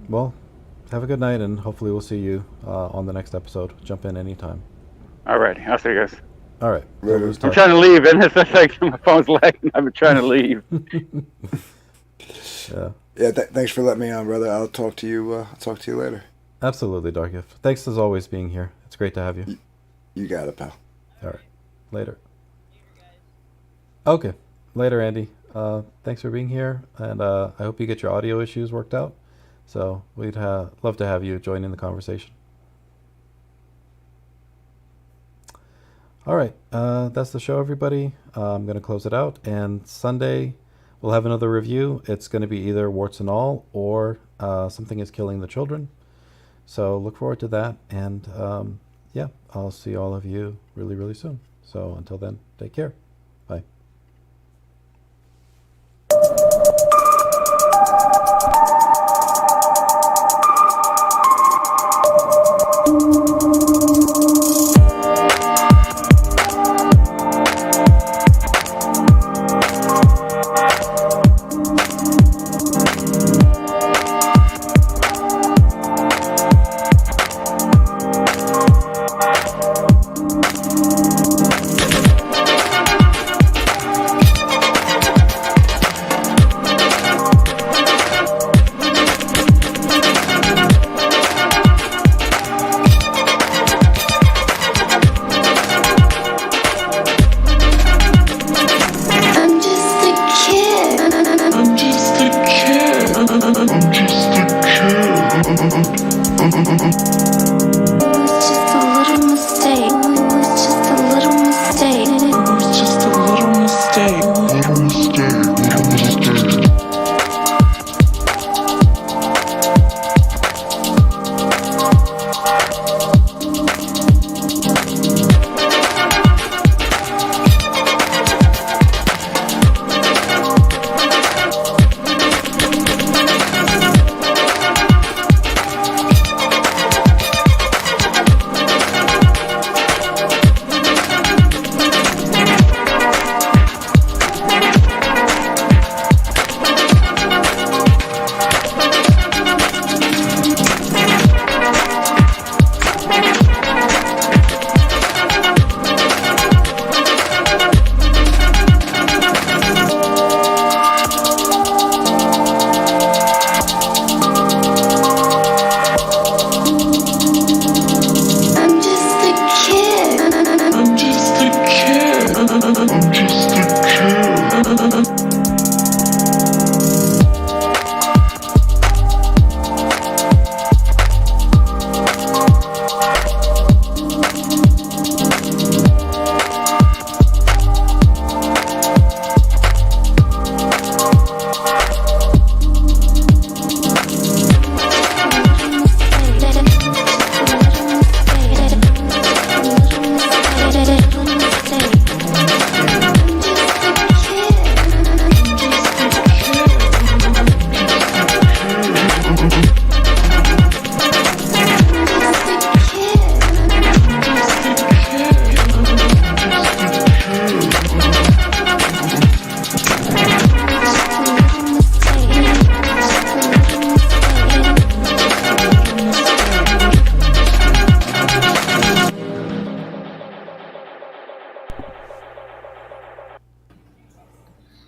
Well, have a good night, and hopefully we'll see you on the next episode. Jump in anytime. All right. I'll see you guys. All right. I'm trying to leave, and it's like my phone's lagging. I've been trying to leave. Yeah. Yeah. Thanks for letting me on, brother. I'll talk to you. I'll talk to you later. Absolutely, Dark Gift. Thanks as always being here. It's great to have you. You got it, pal. All right. Later. Okay. Later, Andy. Thanks for being here, and I hope you get your audio issues worked out. So we'd love to have you join in the conversation. All right. That's the show, everybody. I'm going to close it out, and Sunday we'll have another review. It's going to be either Warts and All or Something is Killing the Children. So look forward to that, and yeah, I'll see all of you really, really soon. So until then, take care. Bye.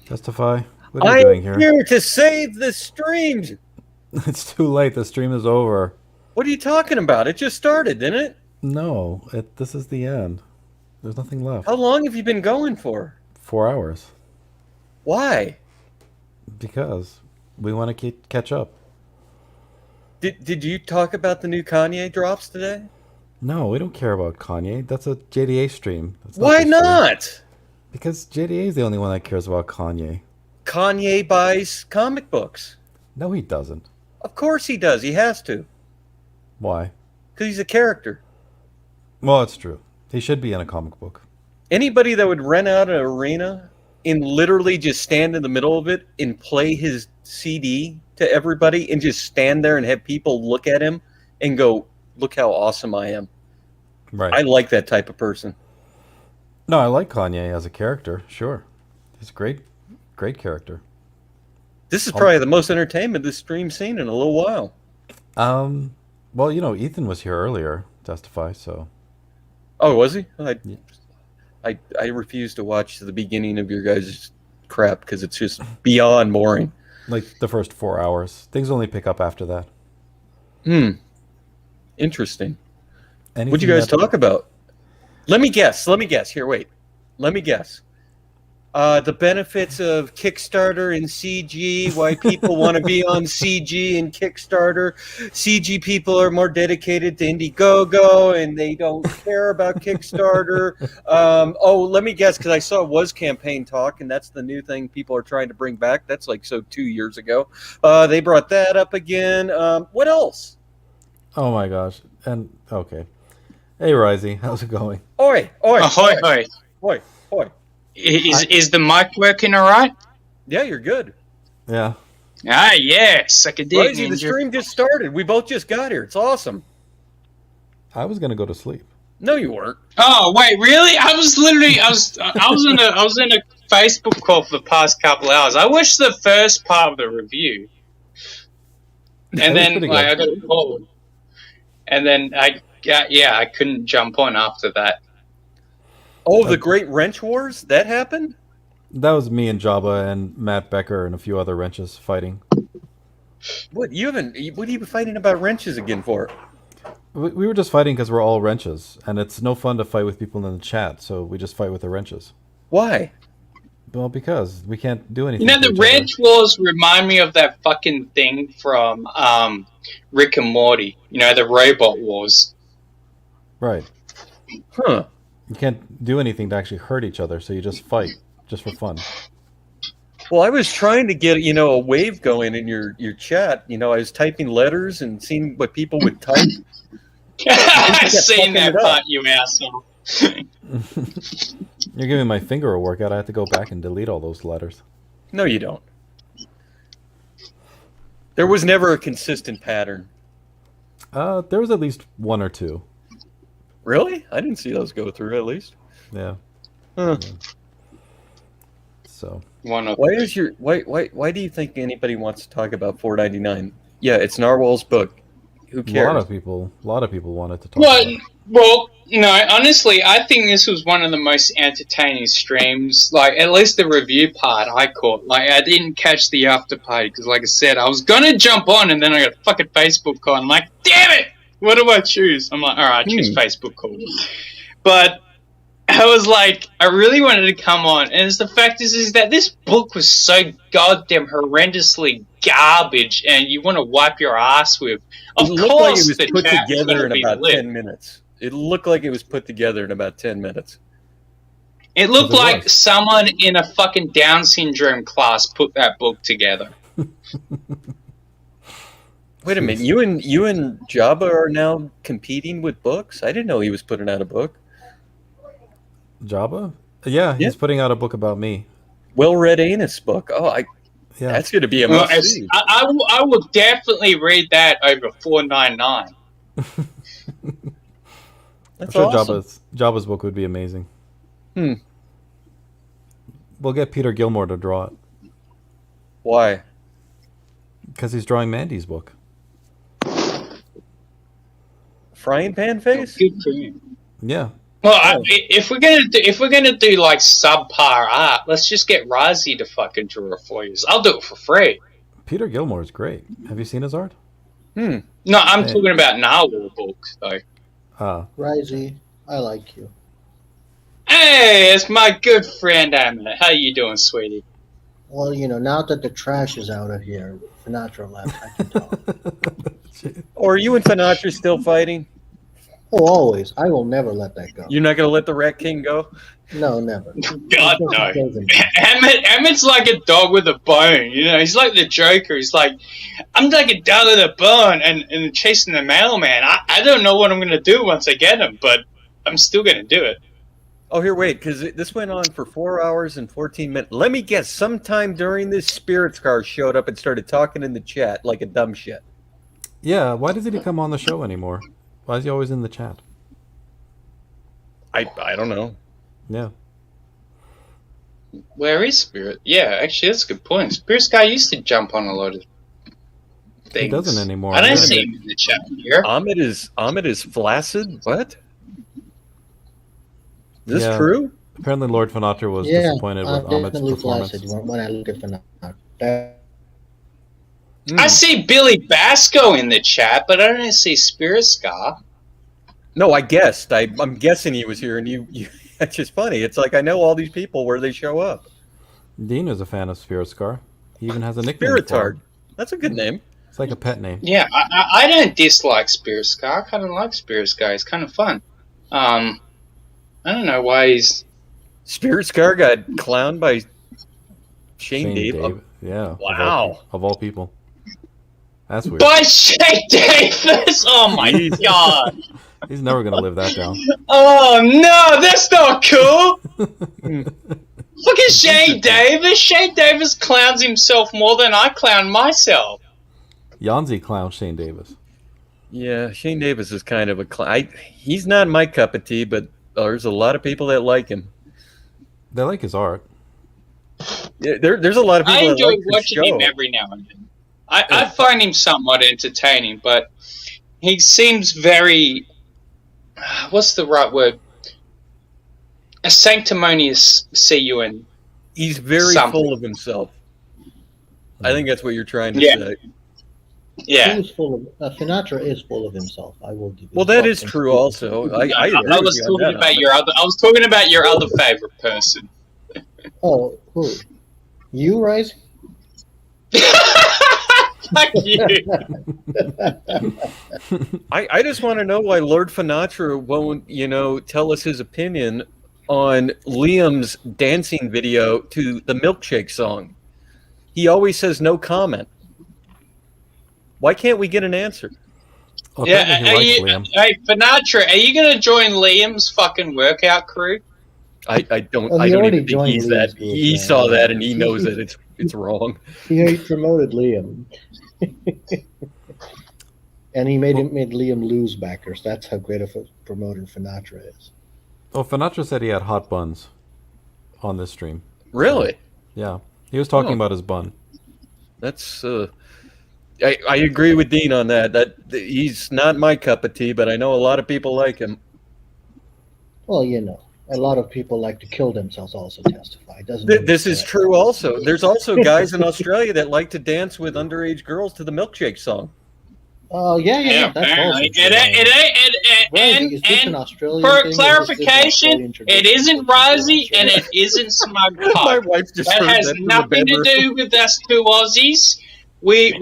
Testify. What are you doing here? I'm here to save the stream. It's too late. The stream is over. What are you talking about? It just started, didn't it? No, this is the end. There's nothing left. How long have you been going for? 4 hours. Why? Because we want to catch up. Did you talk about the new Kanye drops today? No, we don't care about Kanye. That's a JDA stream. Why not? Because JDA is the only one that cares about Kanye. Kanye buys comic books. No, he doesn't. Of course he does. He has to. Why? Because he's a character. Well, it's true. He should be in a comic book. Anybody that would rent out an arena and literally just stand in the middle of it and play his CD to everybody and just stand there and have people look at him and go, look how awesome I am. Right. I like that type of person. No, I like Kanye as a character. Sure. He's a great character. This is probably the most entertainment this stream's seen in a little while. Well, Ethan was here earlier, testify, so. Oh, was he? I refuse to watch the beginning of your guys' crap because it's just beyond boring. Like the first 4 hours. Things only pick up after that. Interesting. What'd you guys talk about? Let me guess. Here, wait. Let me guess. The benefits of Kickstarter and CG, why people want to be on CG and Kickstarter. CG people are more dedicated to Indiegogo and they don't care about Kickstarter. Let me guess, because I saw it was campaign talk, and that's the new thing people are trying to bring back. That's 2 years ago. They brought that up again. What else? Oh my gosh. And, okay. Hey, Risey, how's it going? Oi. Ahoy. Oi. Is the mic working all right? Yeah, you're good. Yeah. Ah, yes. I could dig Risey, the stream just started. We both just got here. It's awesome. I was going to go to sleep. No, you weren't. Oh, wait, really? I was in a Facebook call for the past couple hours. I watched the first part of the review. And then I got a call. And then I couldn't jump on after that. Oh, the Great Wrench Wars? That happened? That was me and Jabba and Matt Becker and a few other wrenches fighting. What are you fighting about wrenches again for? We were just fighting because we're all wrenches, and it's no fun to fight with people in the chat, so we just fight with the wrenches. Why? Well, because we can't do anything. The wrench wars remind me of that fucking thing from Rick and Morty. The robot wars. Right. Huh. You can't do anything to actually hurt each other, so you just fight, just for fun. Well, I was trying to get, a wave going in your chat. I was typing letters and seeing what people would type. I've seen that part, you asshole. You're giving my finger a workout. I have to go back and delete all those letters. No, you don't. There was never a consistent pattern. There was at least one or two. Really? I didn't see those go through, at least. Yeah. Huh. Yeah. So. Why do you think anybody wants to talk about 499? Yeah, it's Narwhal's book. Who cares? A lot of people wanted to talk about it. Well, no, honestly, I think this was one of the most entertaining streams. At least the review part I caught. I didn't catch the after party because, like I said, I was gonna jump on and then I got a fucking Facebook call. I'm like, damn it! What do I choose? I'm like, all right, choose Facebook call. But I was like, I really wanted to come on, and the fact is that this book was so goddamn horrendously garbage, and you want to wipe your ass with. Of course, course, like it was the put chat's together gonna in be about lit. 10 minutes. It looked like it was put together in about 10 minutes. It looked like someone in a fucking Down syndrome class put that book together. Wait a minute, you and Jabba are now competing with books? I didn't know he was putting out a book. Jabba? Yeah, he's putting out a book about me. Well-read anus book. That's going to be a must-see. I will definitely read that over 499. I'm sure awesome. Jabba's book would be amazing. We'll get Peter Gilmore to draw it. Why? Because he's drawing Mandy's book. Frying pan face? Good for you. Yeah. Well, if we're gonna do like subpar art, let's just get Razi to fucking draw it for you. I'll do it for free. Peter Gilmore is great. Have you seen his art? No, I'm talking about Narwhal books though. Risey, I like you. Hey, it's my good friend Amit. How you doing, sweetie? Well, now that the trash is out of here, Sinatra left, I can talk. Or are you and Sinatra still fighting? Oh, always. I will never let that go. You're not going to let the Rat King go? No, never. God, no. Emmett's like a dog with a bone. He's like the Joker. He's like, I'm like a dog with a bone and chasing the mailman. I don't know what I'm going to do once I get him, but I'm still going to do it. Oh, here, wait, because this went on for 4 hours and 14 minutes. Let me guess, sometime during this, Spirits Car showed up and started talking in the chat like a dumb shit. Yeah, why doesn't he come on the show anymore? Why is he always in the chat? I don't know. Yeah. Where is Spirit? Yeah, actually, that's a good point. Spirit Guy used to jump on a lot of things. He doesn't anymore. I don't see him in the chat here. Ahmed is flaccid? What? Is this true? Apparently Lord Finatra was disappointed with Ahmed's performance. When I look at Finatra. I see Billy Basco in the chat, but I don't see Spirit Scar. No, I guessed. I'm guessing he was here, and you it's just funny. It's like I know all these people where they show up. Dean is a fan of Spirit Scar. He even has a nickname. Spiritard. That's a good name. It's like a pet name. Yeah, I don't dislike Spirit Scar. I kind of like Spirit Scar. It's kind of fun. I don't know why he's... Spirit Scar got clowned by Shane Dave. Yeah. Wow. Of all people. That's weird. By Shane Davis! Oh my god! He's never going to live that down. Oh no, that's not cool! Look at Shane Davis! Shane Davis clowns himself more than I clown myself. Yanzi clowns Shane Davis. Yeah, Shane Davis is kind of a clown. He's not my cup of tea, but there's a lot of people that like him. They like his art. Yeah, there's a lot of people I that enjoy like his watching show. him every now and then. I find him somewhat entertaining, but he seems very... what's the right word? A sanctimonious CUN. He's very full of himself. I think that's what you're trying to say. Yeah. He is full of, Sinatra is full of himself. I will give you Well, that is true also. I was talking about your other... I was talking about your other favorite person. Oh, who? You, Rice? Fuck you. I just want to know why Lord Finatra won't, tell us his opinion on Liam's dancing video to the Milkshake song. He always says no comment. Why can't we get an answer? Hey, Finatra, are you going to join Liam's fucking workout crew? I don't even think he's that. He saw that and he knows that it's wrong. He promoted Liam. And he made Liam lose backers. That's how great of a promoter Finatra is. Oh, Finatra said he had hot buns on this stream. Really? Yeah. He was talking about his bun. That's I agree with Dean on that. That he's not my cup of tea, but I know a lot of people like him. Well, a lot of people like to kill themselves also testify. This is true also. There's also guys in Australia that like to dance with underage girls to the Milkshake song. Oh, yeah. That's apparently. And for clarification, it isn't Rozzy and it isn't Smug Pug. My wife just that heard has that from the nothing to bedroom. do with us two Aussies. We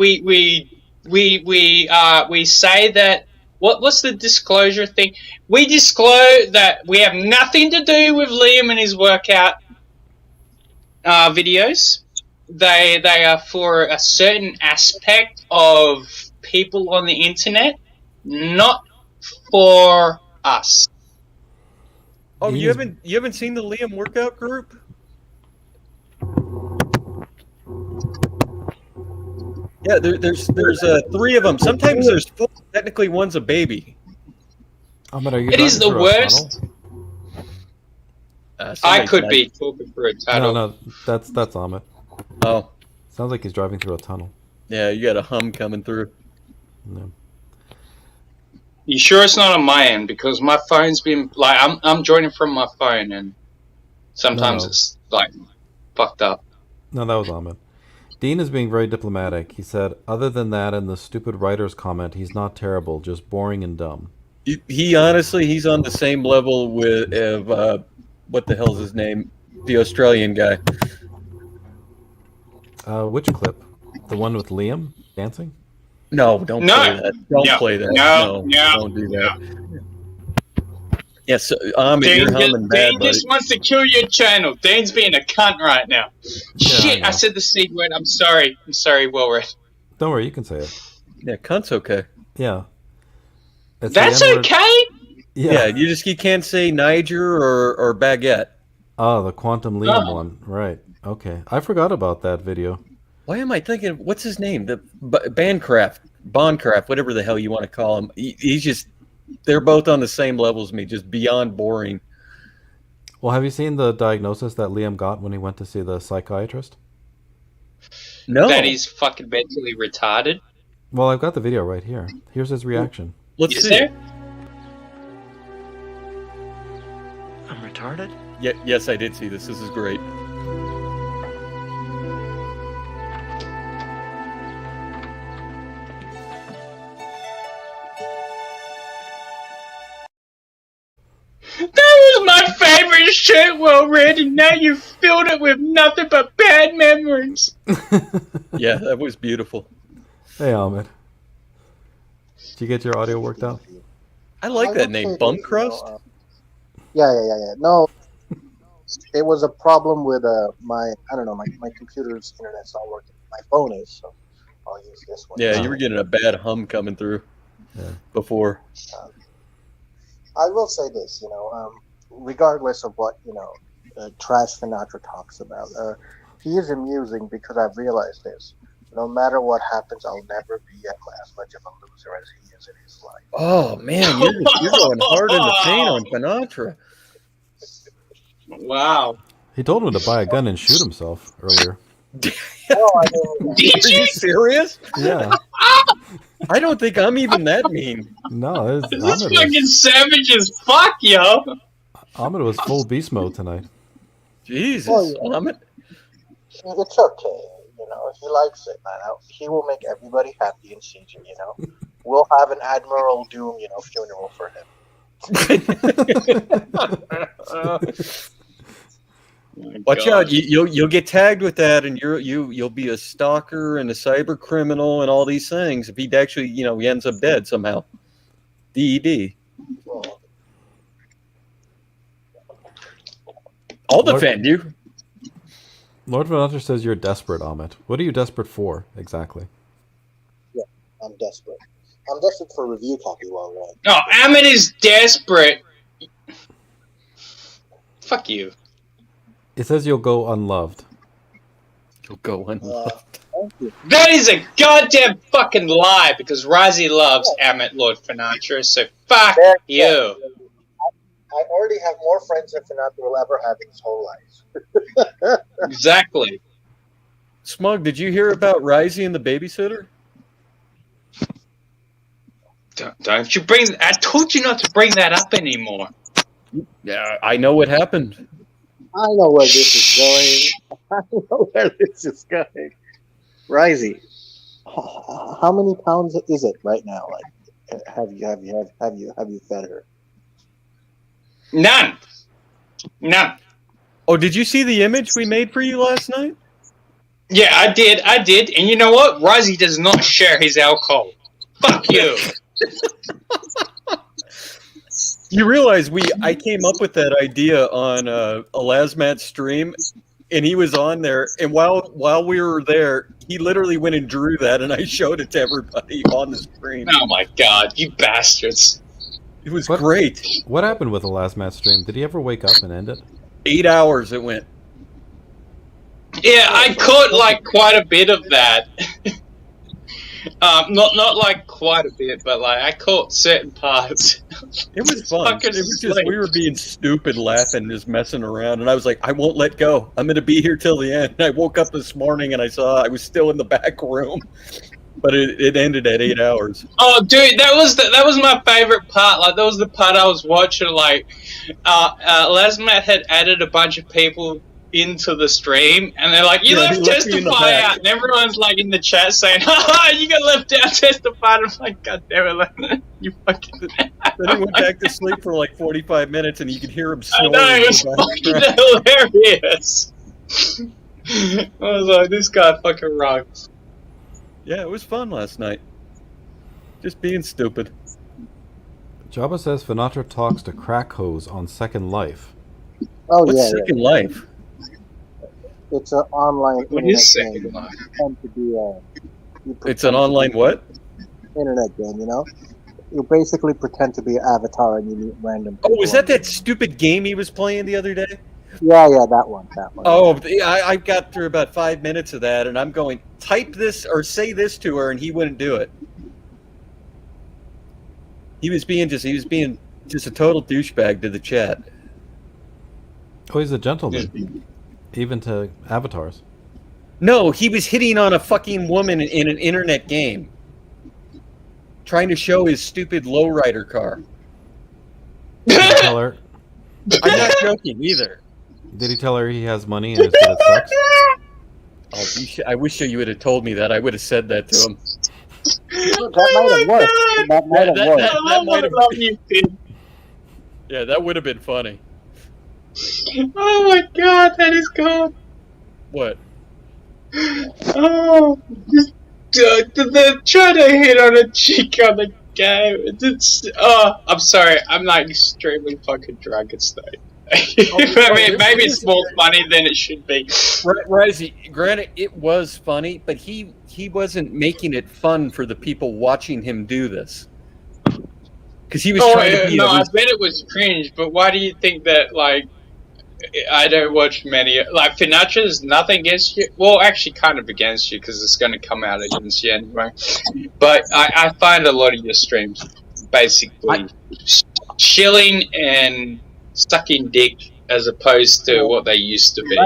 say that. What's the disclosure thing? We disclose that we have nothing to do with Liam and his workout videos. They are for a certain aspect of people on the internet, not for us. Oh, you haven't seen the Liam workout group? Yeah, there's 3 of them. Sometimes there's 4. Technically, one's a baby. It is the worst. I could be talking through a tunnel. No, that's Amit. Oh. Sounds like he's driving through a tunnel. Yeah, you got a hum coming through. No. You sure it's not on my end? Because my phone's been like I'm joining from my phone, and sometimes No. it's like fucked up. No, that was Ahmed. Dean is being very diplomatic. He said, other than that and the stupid writer's comment, he's not terrible, just boring and dumb. He honestly, he's on the same level with what the hell's his name, the Australian guy. Which clip? The one with Liam dancing? No, don't play that. Don't play that. No, don't do that. Yes, Ahmed, you're humming bad, Dane just wants to kill your channel. Dane's being a cunt right now. Shit, I said the C word. I'm sorry, Wilred. Don't worry, you can say it. Yeah, cunt's okay. Yeah. It's That's the N-word. okay? Yeah, you can't say Niger or baguette. Oh, the Quantum Liam one. Right. Okay. I forgot about that video. Why am I thinking of, what's his name? The Bondcraft, whatever the hell you want to call him. He's just, they're both on the same level as me, just beyond boring. Well, have you seen the diagnosis that Liam got when he went to see the psychiatrist? No. That he's fucking mentally retarded. Well, I've got the video right here. Here's his reaction. Let's see. There? I'm retarded? Yeah, yes, I did see this. This is great. That was my favorite shit, Wilred, and now you filled it with nothing but bad memories. Yeah, that was beautiful. Hey, Ahmed. Did you get your audio worked out? I like that name, Bum Crust. Yeah. No, it was a problem with my computer's internet's not working. My phone is, so I'll use this one. Yeah, you were getting a bad hum coming through before. I will say this, regardless of what Trash Sinatra talks about, he is amusing because I've realized this. No matter what happens, I'll never be as much of a loser as he is in his life. Oh man, you're going hard in the paint on Sinatra. Wow. He told him to buy a gun and shoot himself earlier. Did Are you serious? Yeah. I don't think I'm even that mean. No, This is fucking savage as fuck, yo. Ahmed was full beast mode tonight. Jesus, Ahmed. It's okay. If he likes it, man, he will make everybody happy in CG, We'll have an Admiral Doom, funeral for him. Watch out! You'll get tagged with that, and you'll be a stalker and a cyber criminal and all these things. If he actually, he ends up dead somehow. DED. I'll defend you. Lord Von Hunter says you're desperate, Ahmed. What are you desperate for, exactly? Yeah, I'm desperate. I'm desperate for a review copy while we're on. No, Ahmed is desperate. Fuck you. It says you'll go unloved. You'll go unloved. Thank you. That is a goddamn fucking lie because Rozzy loves Ahmed Lord Sinatra, so fuck you. I already have more friends than Sinatra will ever have in his whole life. Exactly. Smug, did you hear about Risey and the babysitter? Don't you bring... I told you not to bring that up anymore. Yeah, I know what happened. I know where this is going. I know where this is going. Risey, how many pounds is it right now? Like, have you fed her? None. Oh, did you see the image we made for you last night? Yeah, I did. And you know what? Rozzy does not share his alcohol. Fuck you. You realize I came up with that idea on a Lasmat stream, and he was on there, and while we were there, he literally went and drew that, and I showed it to everybody on the stream. Oh my god, you bastards. It was great. What happened with the last match stream? Did he ever wake up and end it? 8 hours it went. Yeah, I caught like quite a bit of that. Not like quite a bit, but like I caught certain parts. It was fun. It was just we were being stupid, laughing, just messing around, and I was like, I won't let go. I'm going to be here till the end. And I woke up this morning and I saw I was still in the back room. But it ended at 8 hours. Oh, dude, that was my favorite part. Like, that was the part I was watching. Like, Lasmat had added a bunch of people into the stream, and they're like, "You left Testify out," and everyone's like in the chat saying, "Ha, you got left out, Testify." And I'm like, "God damn it, Lasmat, you fucking." Then he went back to sleep for like 45 minutes, and you could hear him snoring. I know, it was fucking hilarious. I was like, this guy fucking rocks. Yeah, it was fun last night. Just being stupid. Jabba says Finatra talks to crack hose on Second Life. Oh, What's Second Life? It's an online What internet is game. Second Life? You pretend to be, you It's an online what? internet game, you know? You basically pretend to be an avatar and you meet random people. Oh, was that stupid game he was playing the other day? Yeah, that one. Oh, I got through about 5 minutes of that, and I'm going, type this or say this to her, and he wouldn't do it. He was being just a total douchebag to the chat. Oh, he's a gentleman. Even to avatars. No, he was hitting on a fucking woman in an internet game. Trying to show his stupid lowrider car. Did he tell her? I'm not joking either. Did he tell her he has money and it's good at sex? Oh, I wish you would have told me that. I would have said that to him. That might have worked. That might have worked. That might have. Yeah, that would have been funny. Oh my god, that is gone. What? Oh, the trying to hit on a chick on the game. I'm sorry, I'm like extremely fucking drunk at state. I mean, maybe it's more funny than it should be. Risey, granted, it was funny, but he wasn't making it fun for the people watching him do this. Because he was trying to be. No, I bet it was cringe. But why do you think that? Like, I don't watch many. Like, Finatra's nothing against you. Well, actually, kind of against you because it's going to come out against you anyway. But I find a lot of your streams basically chilling and sucking dick as opposed to what they used to be.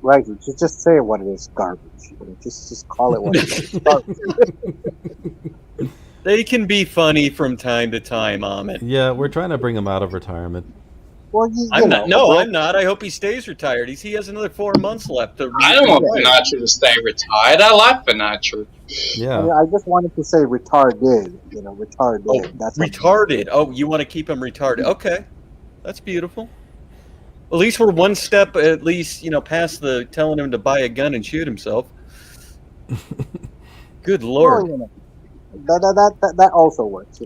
Right. Just say what it is, garbage. Just call it what it is. Garbage. They can be funny from time to time, Amit. Yeah, we're trying to bring him out of retirement. Well, I'm not. No, I'm not. I hope he stays retired. He has another 4 months left. I don't want Finatra to stay retired. I like Finatra. Yeah. I just wanted to say retarded. Retarded. Oh, That's retarded. Oh, you want to keep him retarded? Okay, that's beautiful. At least we're one step, past the telling him to buy a gun and shoot himself. Good Lord. Well, that also works.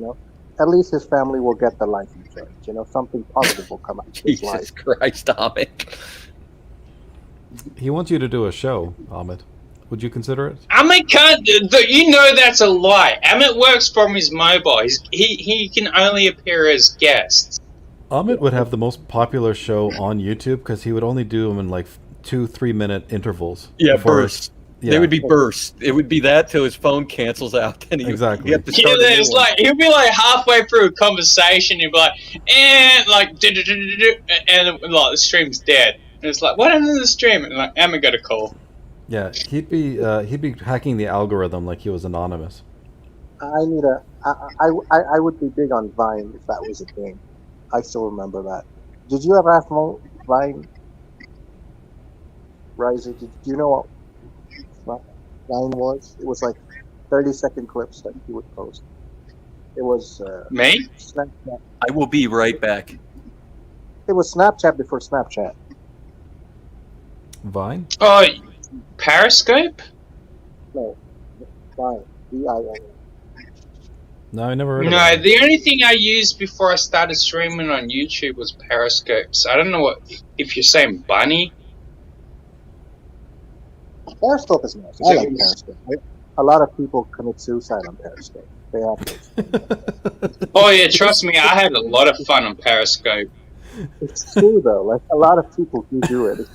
At least his family will get the life insurance. Something positive will come out of his life. Jesus Christ, Amit. He wants you to do a show, Amit. Would you consider it? Amit can't. That's a lie. Amit works from his mobile. He can only appear as guests. Amit would have the most popular show on YouTube because he would only do them in like 2-3 minute intervals. Yeah, bursts. Yeah. They would be bursts. It would be that till his phone cancels out. Then exactly. Have to start It's like he'll be like halfway through a conversation. He'll be like, and the stream's dead. And it's like, what happened to the stream? And like, Amit got a call. Yeah, he'd be hacking the algorithm like he was anonymous. I would be big on Vine if that was a thing. I still remember that. Did you ever have Vine? Riser, did you know what Vine was? It was like 30-second clips that he would post. It was me. Snapchat. I will be right back. It was Snapchat before Snapchat. Vine? Oh, Periscope? No, Vine. V-I-N. No, I never heard of No, it. the only thing I used before I started streaming on YouTube was Periscope. So I don't know if you're saying bunny. Periscope is nice. I like Periscope. A lot of people commit suicide on Periscope. They have. Oh yeah, trust me, I had a lot of fun on Periscope. It's true though. Like a lot of people do it.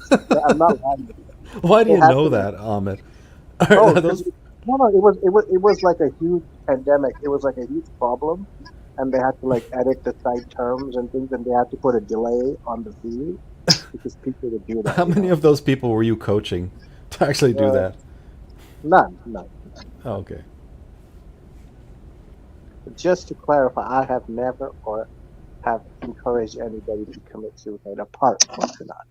I'm not lying. Why do you know that, Amit? No, it was like a huge pandemic. It was like a huge problem, and they had to like edit the site terms and things, and they had to put a delay on the feed because people would do that. How many of those people were you coaching to actually do that? None. Oh, okay. Just to clarify, I have never or have encouraged anybody to commit suicide apart from Sinatra.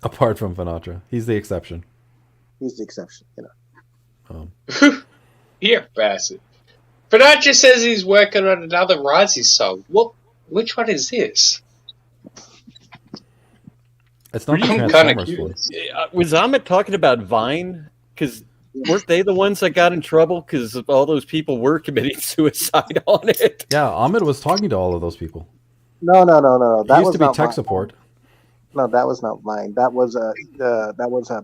Apart from Sinatra, he's the exception. He's the exception, You're a bastard. Sinatra says he's working on another Rising song. What? Which one is this? It's not the I'm Transformers one. Was Amit talking about Vine? Because weren't they the ones that got in trouble because all those people were committing suicide on it? Yeah, Ahmed was talking to all of those people. No. He That used was to be not tech mine. support. No, that was not mine. That was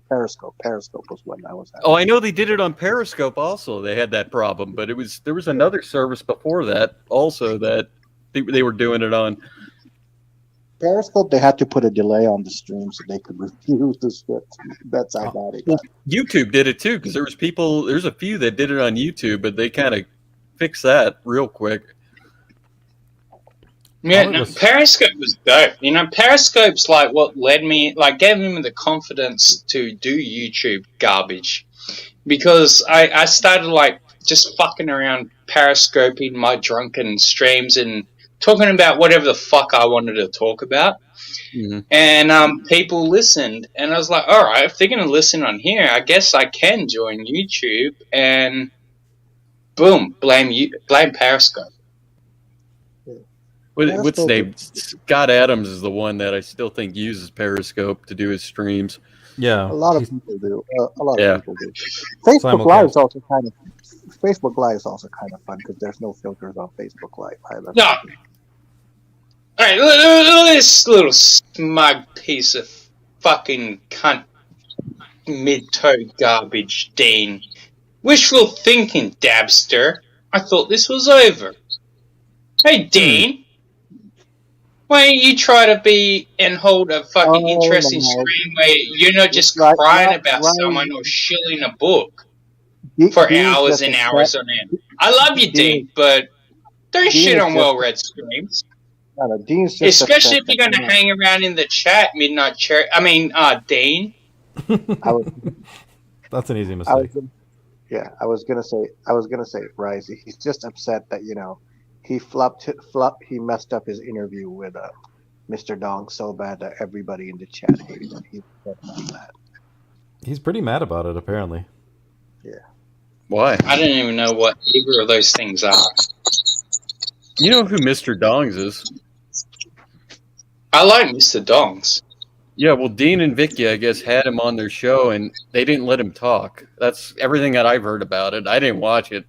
Periscope. Periscope was what I was at. Oh, I know they did it on Periscope also. They had that problem, but there was another service before that also that they were doing it on. Periscope, they had to put a delay on the stream so they could review the script. That's how bad it got. YouTube did it too because there's a few that did it on YouTube, but they kind of fixed that real quick. Yeah, no, Periscope was dope. Periscope's like what gave me the confidence to do YouTube garbage. Because I started just fucking around Periscoping my drunken streams and talking about whatever the fuck I wanted to talk about. Mm-hmm. And people listened. And I was like, alright, if they're going to listen on here, I guess I can join YouTube. And boom, blame Periscope. What's his name? Scott Adams is the one that I still think uses Periscope to do his streams. Yeah, a lot of people do. A lot of people do. Simulcast. Facebook Live is also kind of fun because there's no filters on Facebook Live either. No. Alright, this little smug piece of fucking cunt mid-toe garbage, Dean. Wishful thinking, Dabster. I thought this was over. Hey, Dean. Why don't you try to be and hold a fucking interesting stream where you're not just crying about someone or shilling a book for hours and hours on end? I love you, Dean, but don't shit on well-read streams. No, Dean's just especially if you're going to hang around in the chat, Midnight Cherry. Dean. That's an easy mistake. I was gonna say, Risey. He's just upset that he messed up his interview with Mr. Dong so bad that everybody in the chat hated him. He's mad. He's pretty mad about it, apparently. Yeah. Why? I don't even know what either of those things are. You know who Mr. Dongs is? I like Mr. Dongs. Yeah, well, Dean and Vicky, I guess, had him on their show, and they didn't let him talk. That's everything that I've heard about it. I didn't watch it.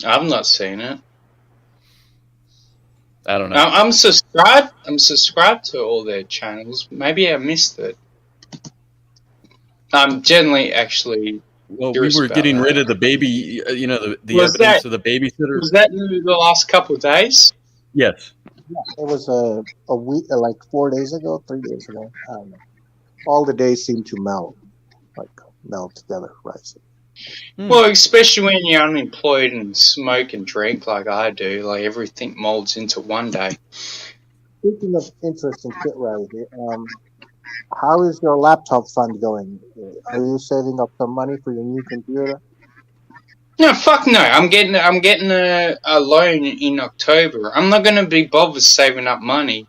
I've not seen it. I don't know. I'm subscribed. I'm subscribed to all their channels. Maybe I missed it. I'm generally actually. Well, we were getting rid of the baby. The evidence of the babysitter. Was that the last couple of days? Yes. Yeah, it was a week, like 4 days ago, 3 days ago. I don't know. All the days seem to melt together, right? Well, especially when you're unemployed and smoke and drink like I do, like everything molds into one day. Speaking of interesting shit, Risey, how is your laptop fund going? Are you saving up some money for your new computer? No, fuck no. I'm getting a loan in October. I'm not going to be bothered saving up money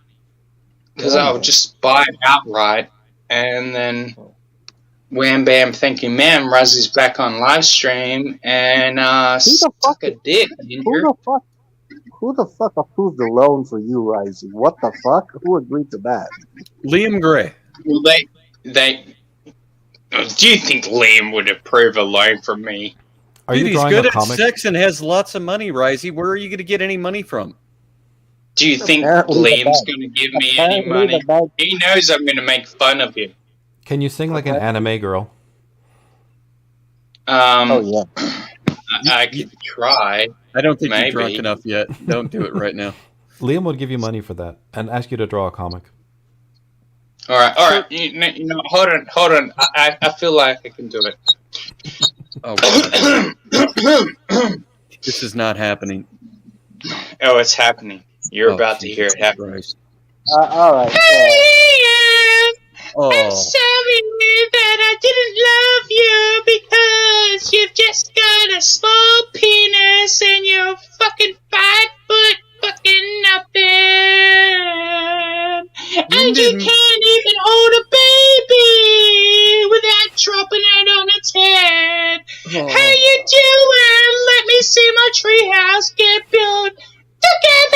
because I'll just buy it outright and then wham bam, thank you, ma'am. Razzy's back on live stream and suck a dick. Who the fuck approved the loan for you, Risey? What the fuck? Who agreed to that? Liam Gray. Well, they. Do you think Liam would approve a loan from me? Dude, he's good at sex and has lots of money, Risey. Where are you going to get any money from? Do you think Liam's going to give me any money? He knows I'm going to make fun of him. Can you sing like an anime girl? Oh yeah. I could try. I don't think you're drunk enough yet. Don't do it right now. Liam would give you money for that and ask you to draw a comic. All right. You know, hold on. I feel like I can do it. Oh, this is not happening. Oh, it's happening. You're about to hear it happen. All right. I'm sorry that I didn't love you How you doing? Let me see my treehouse get built together.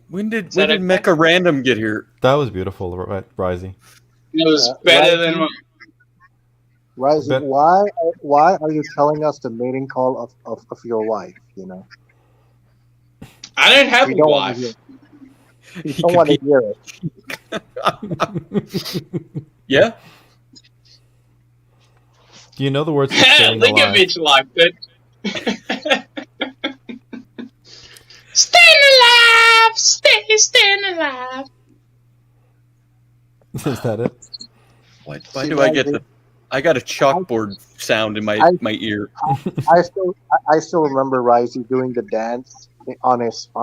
When did that Mecha Random get here? That was beautiful, Risey. It was better than what. Rising, why are you telling us the mating call of your wife? You know, I don't have we a don't wife. We don't want to hear it. Yeah. Do you know the words to staying Look at alive? Mitch like it. Staying alive, staying alive. Is that it? Why do I get I got a chalkboard sound in my ear. I still remember Risey doing the dance on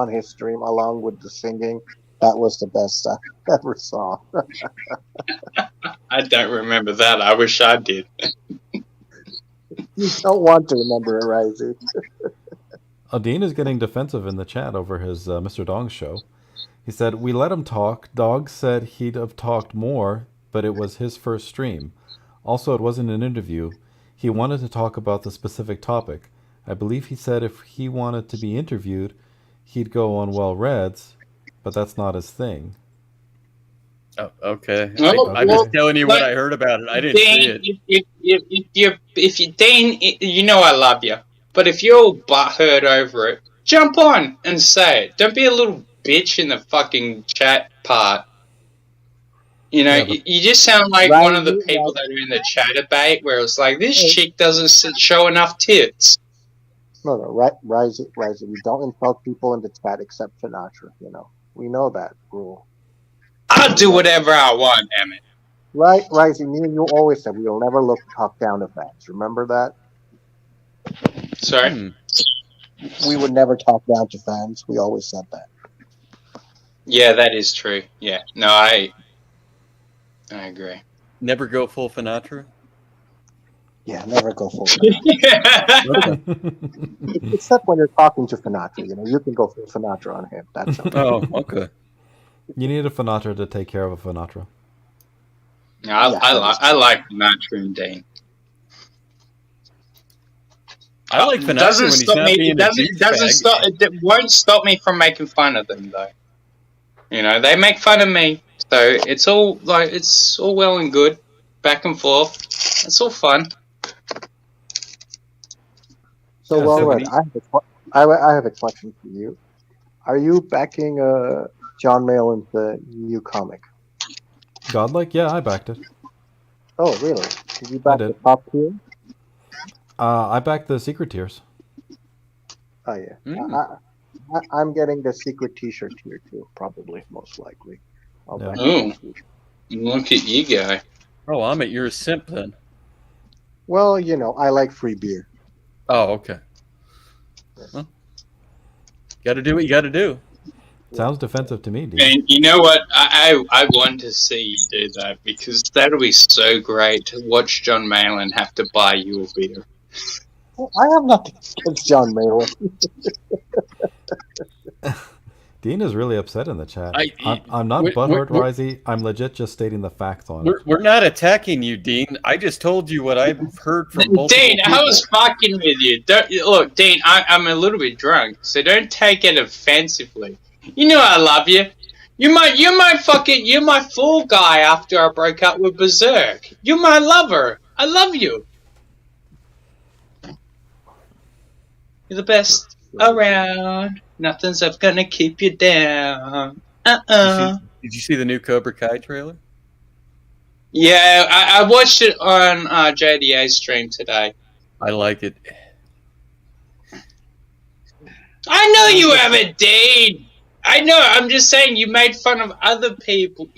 his stream along with the singing. That was the best I ever saw. I don't remember that. I wish I did. You don't want to remember it, Risey. Dean is getting defensive in the chat over his Mr. Dong show. He said, "We let him talk. Dog said he'd have talked more, but it was his first stream. Also, it wasn't an interview. He wanted to talk about the specific topic. I believe he said if he wanted to be interviewed, he'd go on Well Reds, but that's not his thing." Oh, okay. Well, I'm just telling you what I heard about it. I didn't Dane, see it. if you Dane, you know I love you. But if you're all butthurt over it, jump on and say it. Don't be a little bitch in the fucking chat part. You know, you just sound like one of the people that are in the chat debate where it's like, this chick doesn't show enough tits. No, Risey, we don't insult people in the chat except Sinatra. You know, we know that rule. I'll do whatever I want, damn it. Right, Risey, me and you always said we will never talk down to fans. Remember that? Sorry? We would never talk down to fans. We always said that. Yeah, that is true. Yeah. No, I agree. Never go full Sinatra? Yeah, never go full Sinatra. Except when you're talking to Sinatra, you know, you can go full Sinatra on him. That's okay. Oh, okay. You need a Sinatra to take care of a Sinatra. Yeah, I like Sinatra and Dane. I like Sinatra when he's not being a douchebag. It won't stop me from making fun of them, though. You know, they make fun of me, so it's all well and good, back and forth. It's all fun. So, I have a question for you. Are you backing John Malin's new comic? Godlike? Yeah, I backed it. Oh, really? Did you back the top tier? I backed the secret tiers. Oh, yeah. I'm getting the secret t-shirt tier, too, probably, most likely. Oh, look at you guy. Oh, I'm at your simp then. Well, you know, I like free beer. Oh, okay. Well, got to do what you got to do. Sounds defensive to me, dude. And you know what? I want to see you do that because that'll be so great to watch John Malin have to buy you a beer. Well, I have nothing against John Malin. Dean is really upset in the chat. I'm not we're- butthurt, we're- Risey. I'm legit just stating the facts on it. We're not attacking you, Dean. I just told you what I've heard from multiple Dean, people. I was fucking with you. Look, Dean, I'm a little bit drunk, so don't take it offensively. You know I love you. You're my fall guy after I broke up with Berserk. You're my lover. I love you. You're the best around. Nothing's ever gonna keep you down. Did you see the new Cobra Kai trailer? Yeah, I watched it on JDA's stream today. I like it. I know you haven't, Dean. I know. I'm just saying you made fun of other people.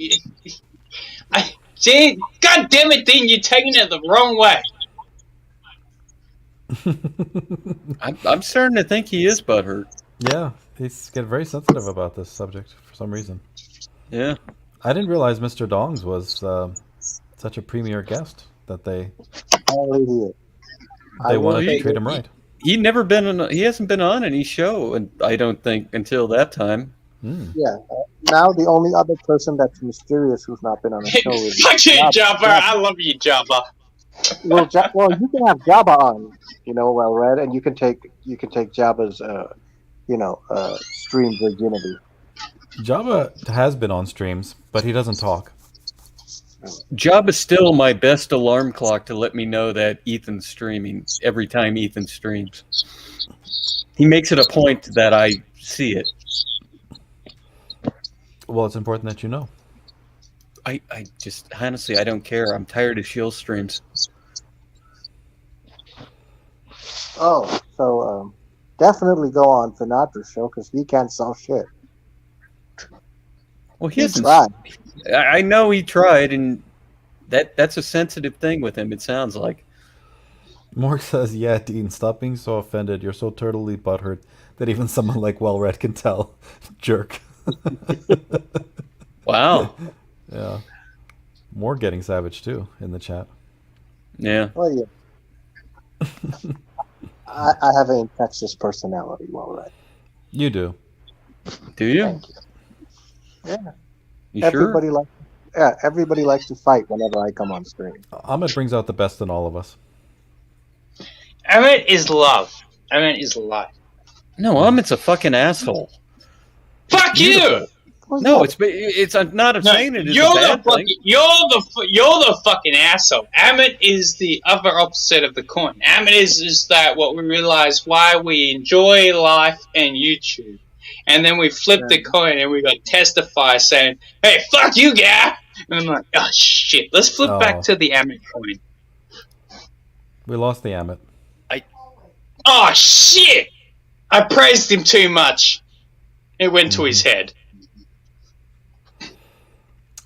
Dean, God damn it, Dean! You're taking it the wrong way. I'm starting to think he is butthurt. Yeah, he's getting very sensitive about this subject for some reason. Yeah. I didn't realize Mr. Dongs was such a premier guest that they wanted to treat him right. He hasn't been on any show, and I don't think until that time. Yeah. Now the only other person that's mysterious who's not been on a show is Fuck you, Jabba. I love you, Jabba. Well, well, you can have Jabba on, well read, and you can take Jabba's, stream virginity. Jabba has been on streams, but he doesn't talk. Job is still my best alarm clock to let me know that Ethan's streaming every time Ethan streams. He makes it a point that I see it. Well, it's important that you know. I just, honestly, I don't care. I'm tired of Shield streams. Oh, so definitely go on Finatra's show because he can't sell shit. Well, he hasn't tried. I know he tried, and that's a sensitive thing with him, it sounds like. Morg says, yeah, Dean, stop being so offended. You're so totally butthurt that even someone like Well-Read can tell. Jerk. Wow. Yeah. Morg getting savage, too, in the chat. Yeah. Oh, yeah. I have an infectious personality, Well-Read. You do. Do you? Thank you. Yeah. You everybody sure? Everybody likes to fight whenever I come on screen. Ahmed brings out the best in all of us. Emmett is love. Emmett is life. No, Emmett's a fucking asshole. Fuck you! No, it's not of saying it is a bad thing. You're the fucking asshole. Emmett is the other opposite of the coin. Emmett is that what we realize why we enjoy life and YouTube. And then we flip the coin and we got testify saying, hey, fuck you, guy! And I'm like, oh shit, let's flip back to the Emmett coin. We lost the Emmett. Oh shit! I praised him too much. It went to his head.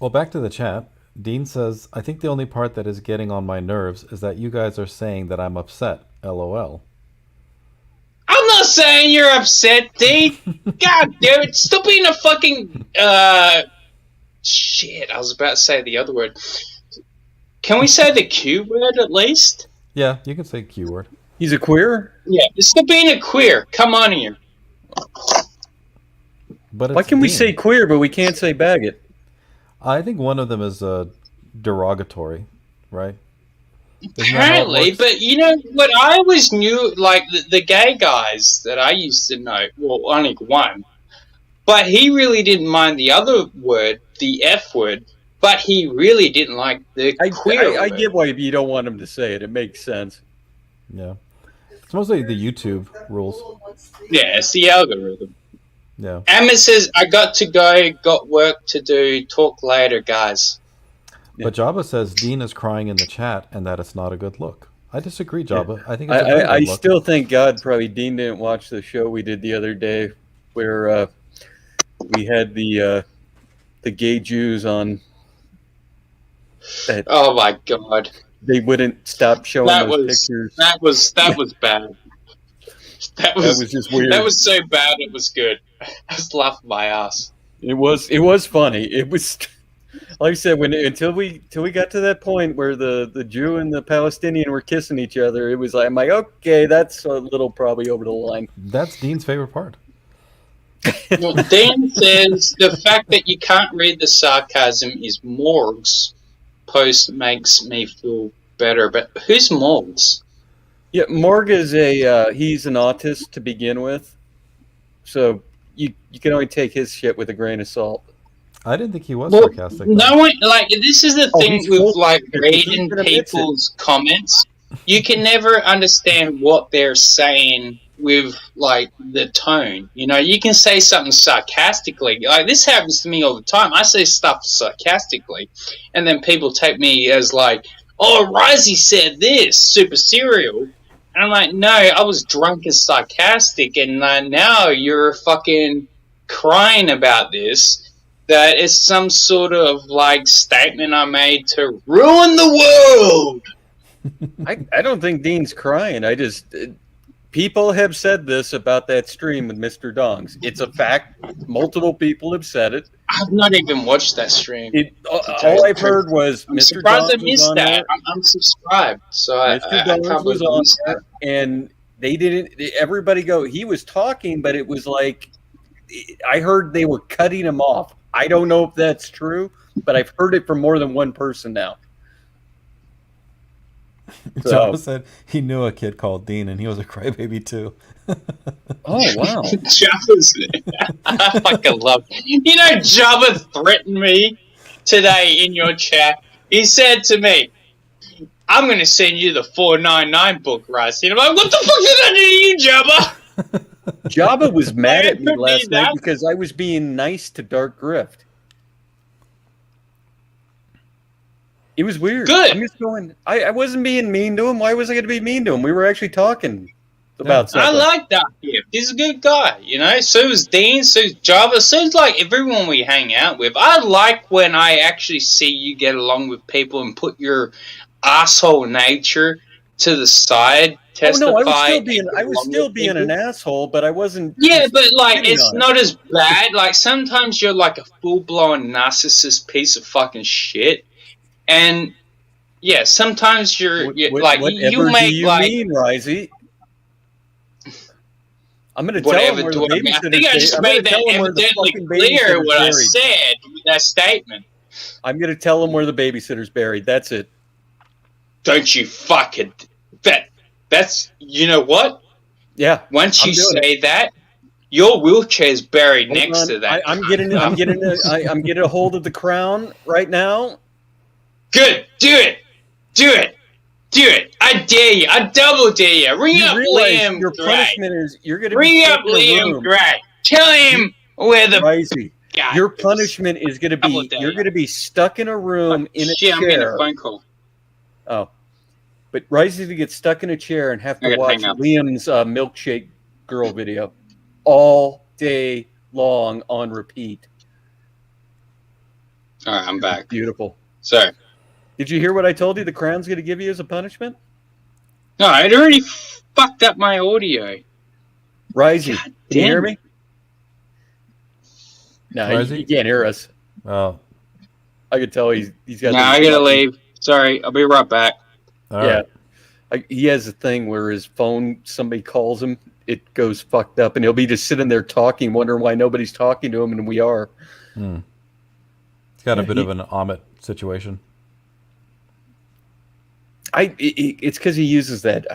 Well, back to the chat. Dean says, I think the only part that is getting on my nerves is that you guys are saying that I'm upset. LOL. I'm not saying you're upset, Dean. God damn it. Stop being a fucking... Shit, I was about to say the other word. Can we say the Q word at least? Yeah, you can say Q word. He's a queer? Yeah, stop being a queer. Come on here. But why can we say queer, but we can't say baggot? I think one of them is derogatory, right? Apparently, but you know what? I always knew, like, the gay guys that I used to know, well, only one, but he really didn't mind the other word, the F word, but he really didn't like the queer I word. get why you don't want him to say it. It makes sense. Yeah. It's mostly the YouTube rules. Yeah, it's the algorithm. Yeah. Emmett says, I got to go, got work to do, talk later, guys. But Jabba says Dean is crying in the chat and that it's not a good look. I disagree, Jabba. I think it's a very good I look. still think God probably Dean didn't watch the show we did the other day where we had the gay Jews on. Oh my God. They wouldn't stop showing those pictures. That was bad. That was just weird. That was so bad it was good. I was laughing my ass. It was funny. It was like I said, until we got to that point where the Jew and the Palestinian were kissing each other, it was like, I'm like, okay, that's a little probably over the line. That's Dean's favorite part. Well, Dan says the fact that you can't read the sarcasm is Morg's post makes me feel better. But who's Morg's? Yeah, Morg is he's an autist to begin with, so you can only take his shit with a grain of salt. I didn't think he was sarcastic. No one, like, this is the thing he's with cool. like He reading admits it. people's comments. You can never understand what they're saying with like the tone. You know, you can say something sarcastically. Like, this happens to me all the time. I say stuff sarcastically, and then people take me as like, "Oh, Risey said this, super serial," and I'm like, "No, I was drunk and sarcastic, and now you're fucking crying about this." That is some sort of like statement I made to ruin the world. I don't think Dean's crying. I just people have said this about that stream with Mr. Dongs. It's a fact. Multiple people have said it. I've not even watched that stream. All I've heard was I'm Mr. surprised I Dongs was missed on that. there. I'm subscribed, so I Dongs probably was on missed there, and they didn't. Everybody he was talking, but it was like I heard they were cutting him off. I don't know if that's true, but I've heard it from more than one person now. So- Jabba said he knew a kid called Dean, and he was a crybaby too. Oh wow! Jabba's. I fucking love. You know, Jabba threatened me today in your chat. He said to me, "I'm going to send you the 499 book, Rusty." And I'm like, "What the fuck did I do to you, Jabba?" Jabba was mad at me couldn't last eat night that. because I was being nice to Dark Grift. It was weird. Good. I'm just going. I wasn't being mean to him. Why was I going to be mean to him? We were actually talking about I something. like Dark Gift. He's a good guy, you know. So is Dean, so is Java, so is like everyone we hang out with. I like when I actually see you get along with people and put your asshole nature to the side. Oh no, Testify. I was still being an asshole, but I wasn't. Yeah, just but like shitting it's on it. not as bad. Like sometimes you're like a full blown narcissist piece of fucking shit, and yeah, sometimes you're like Whatever you make do you like. mean, Risey? I'm going to tell Whatever him where do the I mean? I babysitter's think I just I'm going made to that tell him where the evidently fucking clear babysitter's what I buried. said with that statement. I'm going to tell him where the babysitter's buried. That's it. Don't you fucking that's you know what? Yeah. Once I'm you doing say that, your wheelchair's buried Hold next on. to that. I'm getting a hold of the crown right now. Good. Do it. Do it. Do it. I dare you. I double dare you. Ring You up realize Liam your Gray. punishment is you're going to Ring be up stuck in a Liam room. Gray. Tell him where the Risey. God, Your punishment is going to double be dare you're you. going to be stuck in a room in a Shit, I'm getting chair. a phone call. Oh, but Risey to get stuck in a chair and have I to gotta watch hang up. Liam's milkshake girl video all day long on repeat. All right, I'm back. Beautiful. So, did you hear what I told you? The crown's going to give you as a punishment. no, it already fucked up my audio. Risey, can you hear damn me? No, Risey? you can't hear us. Oh, I could tell he's got. No, I gotta leave. Sorry, I'll be right back. all Yeah. right. He has a thing where his phone, somebody calls him, it goes fucked up, and he'll be just sitting there talking, wondering why nobody's talking to him, and we are. It's got a bit of an Amit situation. It's because he uses that.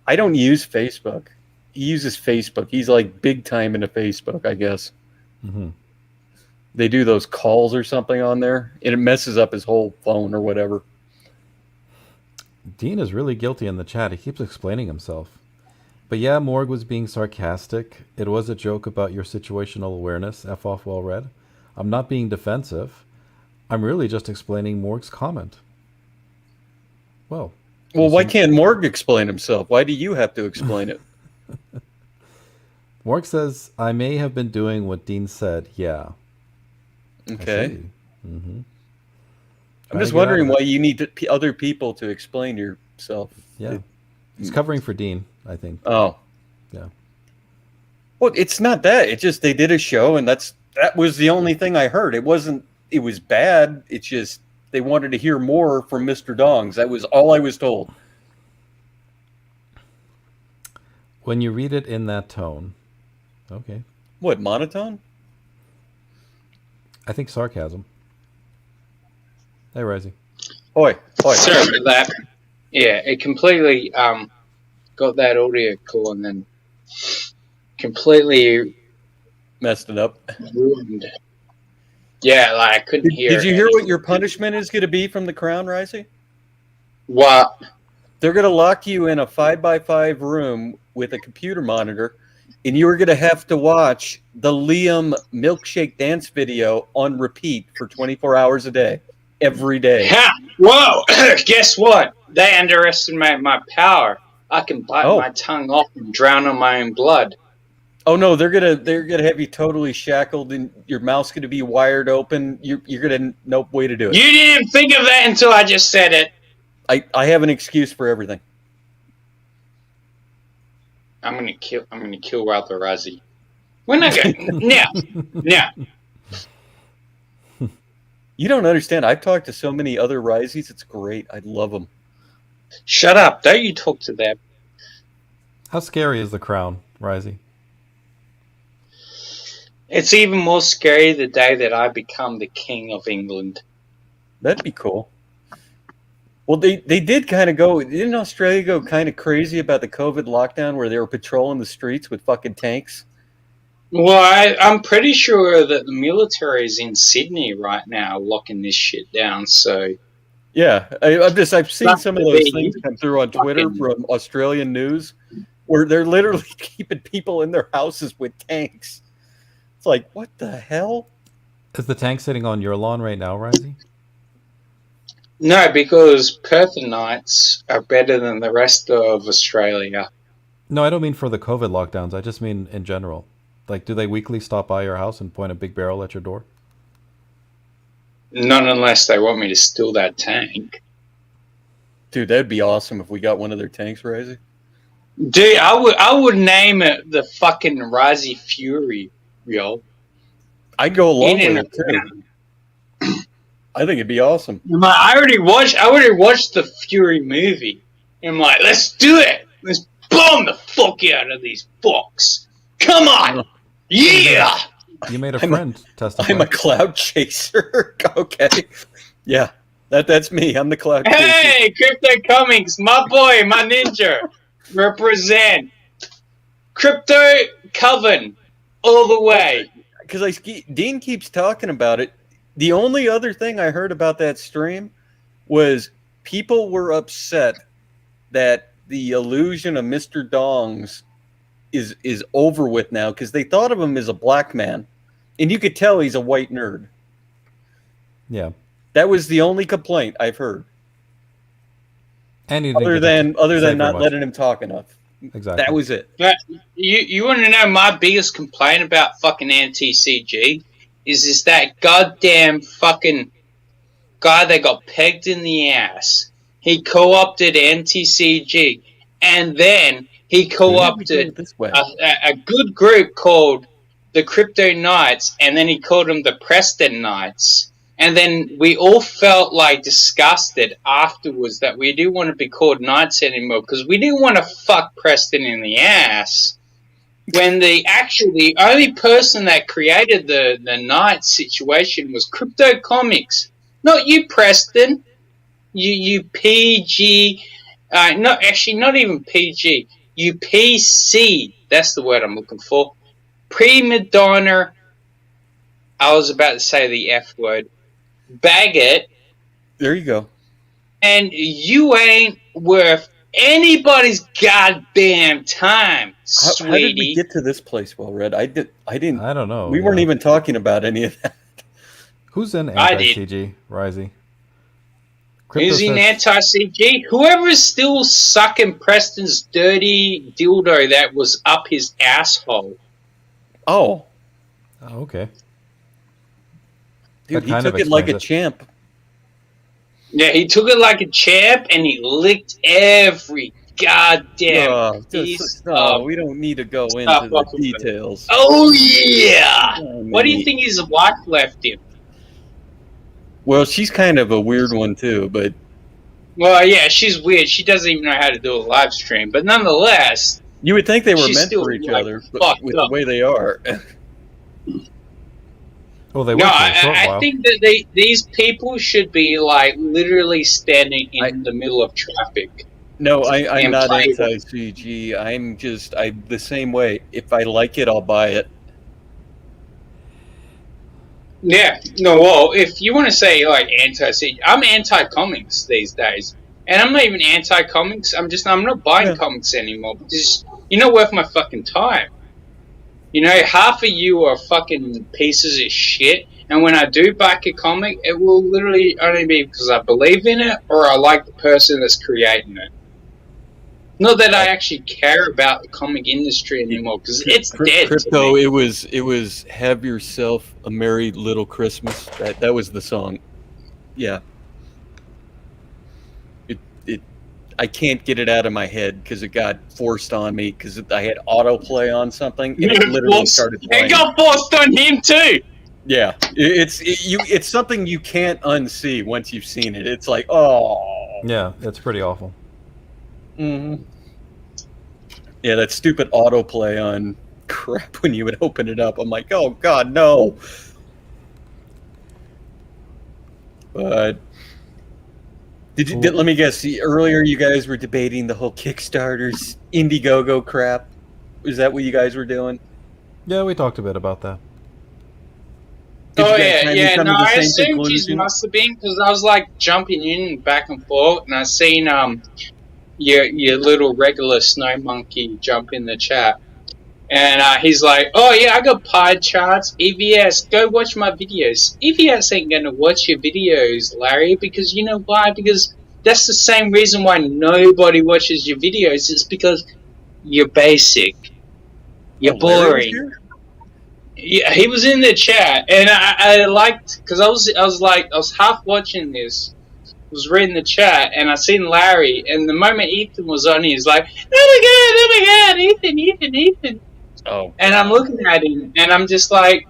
I don't use Facebook. He uses Facebook. He's like big time into Facebook, I guess. Mm-hmm. They do those calls or something on there, and it messes up his whole phone or whatever. Dean is really guilty in the chat. He keeps explaining himself. But yeah, Morg was being sarcastic. It was a joke about your situational awareness. F off, well read. I'm not being defensive. I'm really just explaining Morg's comment. Well, why can't Morg explain himself? Why do you have to explain it? Morg says, I may have been doing what Dean said. Yeah. Okay. Mm-hmm. I'm just wondering why you need other people to explain yourself. Yeah. He's covering for Dean, I think. Oh. Yeah. Well, it's not that. It's just they did a show, and that was the only thing I heard. It was bad. It's just they wanted to hear more from Mr. Dongs. That was all I was told. When you read it in that tone. Okay. What, monotone? I think sarcasm. Hey, Risey. Oi. Sorry about that. Yeah, it completely got that audio call and then completely messed it up. Ruined. Yeah, like I couldn't hear. Did you hear what your punishment is going to be from the Crown, Risey? What? They're going to lock you in a 5x5 room with a computer monitor, and you're going to have to watch the Liam milkshake dance video on repeat for 24 hours a day, every day. Ha! Whoa! Guess what? They underestimate my power. I can bite my tongue off and drown in my own blood. Oh no, they're gonna have you totally shackled, and your mouth's gonna be wired open. You're gonna no way to do it. You didn't think of that until I just said it. I have an excuse for everything. I'm gonna kill Walter Razzie. We're not gonna now. You don't understand. I've talked to so many other Riseys. It's great. I love them. Shut up! Don't you talk to them. How scary is the Crown, Risey? It's even more scary the day that I become the King of England. That'd be cool. Well, they did kind of go. Didn't Australia go kind of crazy about the COVID lockdown where they were patrolling the streets with fucking tanks? Well, I'm pretty sure that the military is in Sydney right now locking this shit down. So yeah, I've seen some of those things come through on Twitter fucking from Australian news where they're literally keeping people in their houses with tanks. It's like, what the hell? Is the tank sitting on your lawn right now, Risey? No, because Perthenites are better than the rest of Australia. No, I don't mean for the COVID lockdowns. I just mean in general. Like, do they weekly stop by your house and point a big barrel at your door? Not unless they want me to steal that tank. Dude, that'd be awesome if we got one of their tanks, Risey. Dude, I would name it the fucking Risey Fury, yo. I'd go along with it too. I think it'd be awesome. I already watched the Fury movie. I'm like, let's do it. Let's bomb the fuck out of these fucks. Come on. Yeah. You made a friend testify. I'm a cloud chaser. Okay. Yeah. That's me. I'm the cloud chaser. Hey, Crypto Comics, my boy, my ninja. Represent. Crypto Coven. All the way. Because Dean keeps talking about it. The only other thing I heard about that stream was people were upset that the illusion of Mr. Dongs is over with now because they thought of him as a black man. And you could tell he's a white nerd. Yeah. That was the only complaint I've heard. And other than not letting him talk enough. Exactly. That was it. But you want to know my biggest complaint about fucking anti-CG? Is that goddamn fucking guy that got pegged in the ass. He co-opted anti-CG. And then he co-opted a good group called the Crypto Knights, and then he called them the Preston Knights. And then we all felt like disgusted afterwards that we didn't want to be called Knights anymore because we didn't want to fuck Preston in the ass. When the only person that created the Knights situation was Crypto Comics, not you, Preston. You PG, not even PG. You PC. That's the word I'm looking for. Prima donna. I was about to say the F word. Bag it. There you go. And you ain't worth anybody's goddamn time, sweetie. How did we get to this place, Well Red? I didn't. I don't know. We weren't even talking about any of that. Who's in anti-CG, Risey? Who's in anti-CG? Whoever's still sucking Preston's dirty dildo that was up his asshole. Oh. Oh, okay. Dude, he took it like a champ. Yeah, he took it like a champ, and he licked every goddamn piece. No, we don't need to go into the details. Oh, yeah! Oh, what do you think his wife left him? Well, she's kind of a weird one, too, but... Well, yeah, she's weird. She doesn't even know how to do a live stream, but nonetheless... You would think they were meant for each other, but with the way they are. Well, they no, I think that these people should be, like, literally standing in the middle of traffic. No, I'm not anti-CG. I'm the same way. If I like it, I'll buy it. Yeah, no, well, if you want to say, like, anti-CG, I'm anti-comics these days. And I'm not even anti-comics, I'm not buying comics anymore, because you're not worth my fucking time. You know, half of you are fucking pieces of shit, and when I do back a comic, it will literally only be because I believe in it, or I like the person that's creating it. Not that I actually care about the comic industry anymore, because it's dead. Crypto, it was "Have Yourself a Merry Little Christmas." That was the song. Yeah. I can't get it out of my head because it got forced on me because I had autoplay on something and it literally started playing. It got forced on him too. Yeah, it's something you can't unsee once you've seen it. It's like, oh. Yeah, it's pretty awful. Mm-hmm. Yeah, that stupid autoplay on crap when you would open it up. I'm like, oh god, no. But Let me guess. Earlier, you guys were debating the whole Kickstarter's Indiegogo crap. Is that what you guys were doing? Yeah, we talked a bit about that. Did you guys yeah, finally yeah. come No, to the I same assumed you conclusion? must have been because I was like jumping in back and forth, and I seen your little regular snow monkey jump in the chat, and he's like, "Oh yeah, I got pie charts. EVS, go watch my videos." EVS ain't gonna watch your videos, Larry, because you know why? Because that's the same reason why nobody watches your videos. It's because you're basic, you're Larry was boring. here? Yeah, he was in the chat, and I liked because I was half watching this, was reading the chat, and I seen Larry, and the moment Ethan was on, he's like, oh my god, Ethan. Oh, and I'm looking at him, and I'm just like,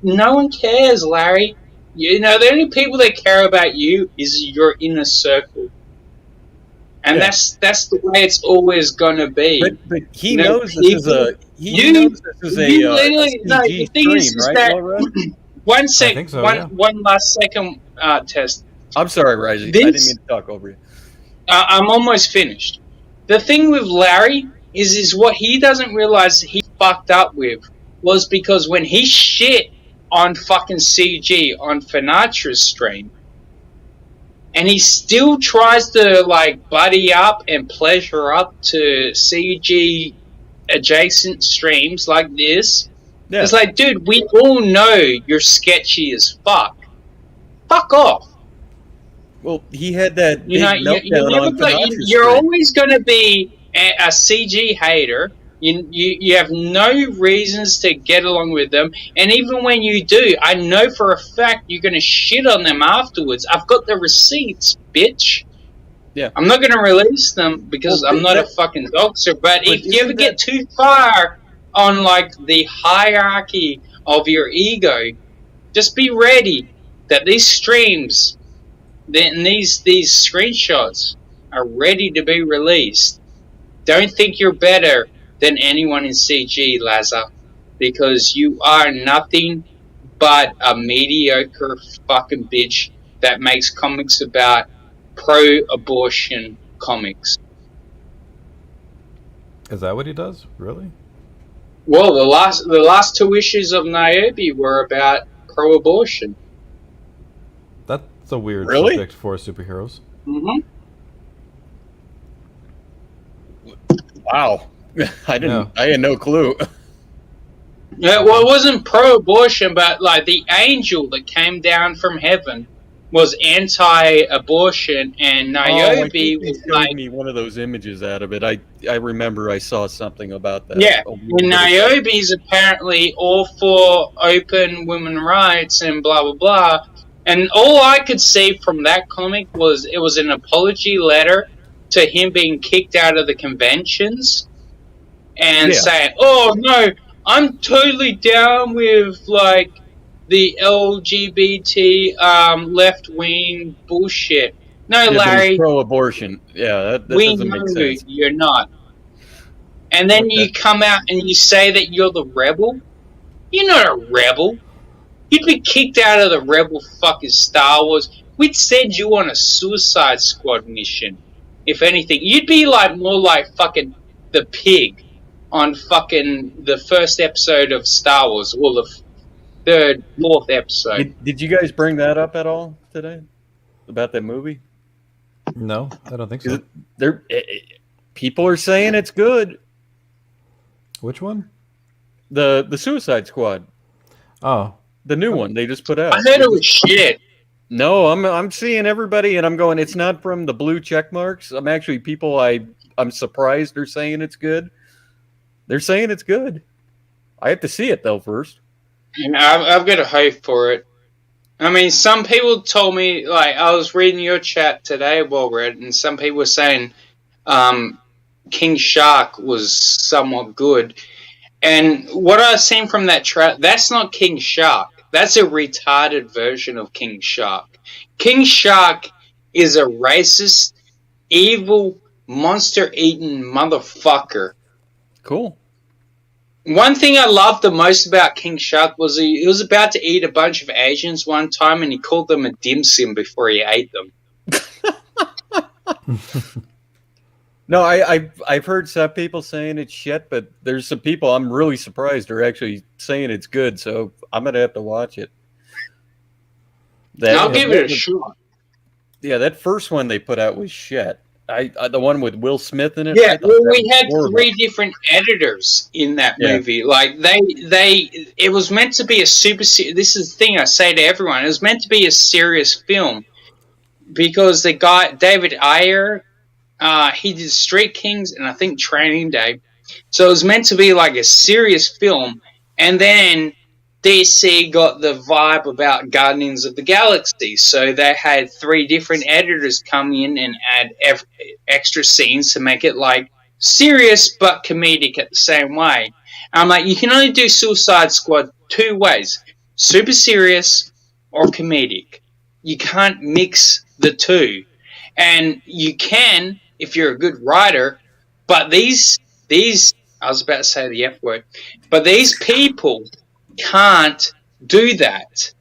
no one cares, Larry. You know, the only people that care about you is your inner circle. And that's the way it's always gonna be. But he You know, knows this is a you literally, no, the CG thing is stream, right, that Laura? one last second test. I'm sorry, Rising. I didn't mean to talk over you. I'm almost finished. The thing with Larry is what he doesn't realize he fucked up with was because when he shit on fucking CG on Finatra's stream, and he still tries to like buddy up and pleasure up to CG adjacent streams like this. Yeah. It's like, dude, we all know you're sketchy as fuck. Fuck off. Well, he had that You big know, meltdown on Finatra's you're stream. always going to be a CG hater. You have no reasons to get along with them, and even when you do, I know for a fact you're going to shit on them afterwards. I've got the receipts, bitch. Yeah. I'm not going to release them because I'm not a fucking doxer, but if you ever get too far on like the hierarchy of your ego, just be ready that these streams and these screenshots are ready to be released. Don't think you're better than anyone in CG, Lazar, because you are nothing but a mediocre fucking bitch that makes comics about pro-abortion comics. Is that what he does? Really? Well, the last two issues of Niobe were about pro-abortion. That's a weird Really? subject for superheroes. Mm-hmm. Wow. I had no clue. Yeah, well, it wasn't pro-abortion, but like the angel that came down from heaven was anti-abortion, and Niobe he was showed like, me one of those images out of it. I remember I saw something about that. yeah, and Niobe's apparently all for open women rights and blah blah blah. And all I could see from that comic was it was an apology letter to him being kicked out of the conventions and saying, "Oh no, I'm totally down with like the LGBT left wing bullshit." No, Yeah, but Larry, he's pro-abortion. Yeah, that we doesn't know make sense. you're not. And then you come out and you say that you're the rebel. You're not a rebel. You'd be kicked out of the rebel fucking Star Wars. We'd send you on a Suicide Squad mission. If anything, you'd be like more like fucking the pig on fucking the first episode of Star Wars, or the third, fourth episode. Did you guys bring that up at all today? About that movie? No, I don't think so. People are saying it's good. Which one? The Suicide Squad. Oh. The new one they just put out. I heard it was shit. No, I'm seeing everybody, and I'm going. It's not from the blue check marks. I'm actually I'm surprised they're saying it's good. They're saying it's good. I have to see it though first. And I've got a hope for it. I mean, some people told me, like, I was reading your chat today, well read, and some people were saying King Shark was somewhat good. And what I've seen from that track, that's not King Shark. That's a retarded version of King Shark. King Shark is a racist, evil, monster-eating motherfucker. Cool. One thing I loved the most about King Shark was he was about to eat a bunch of Asians one time, and he called them a dim sum before he ate them. No, I've heard some people saying it's shit, but there's some people I'm really surprised are actually saying it's good. So I'm gonna have to watch it. I'll give it a shot. Yeah, that first one they put out was shit. The one with Will Smith in it. Yeah, I thought well, that we was had horrible. 3 different editors in that Yeah. movie. Like it was meant to be a super. This is the thing I say to everyone. It was meant to be a serious film because the guy David Ayer, he did Street Kings and I think Training Day. So it was meant to be like a serious film, and then DC got the vibe about Guardians of the Galaxy, so they had 3 different editors come in and add extra scenes to make it like serious but comedic at the same way. And I'm like, you can only do Suicide Squad 2 ways: super serious or comedic. You can't mix the two, and you can if you're a good writer. But these I was about to say the F word, but these people can't do that.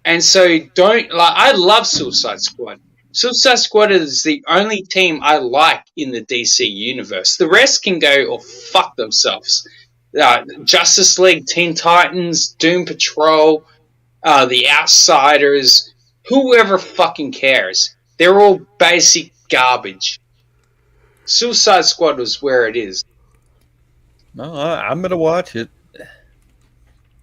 And so I love Suicide Squad. Suicide Squad is the only team I like in the DC universe. The rest can go or fuck themselves. Justice League, Teen Titans, Doom Patrol, The Outsiders, whoever fucking cares. They're all basic garbage. Suicide Squad was where it is. No, I'm gonna watch it.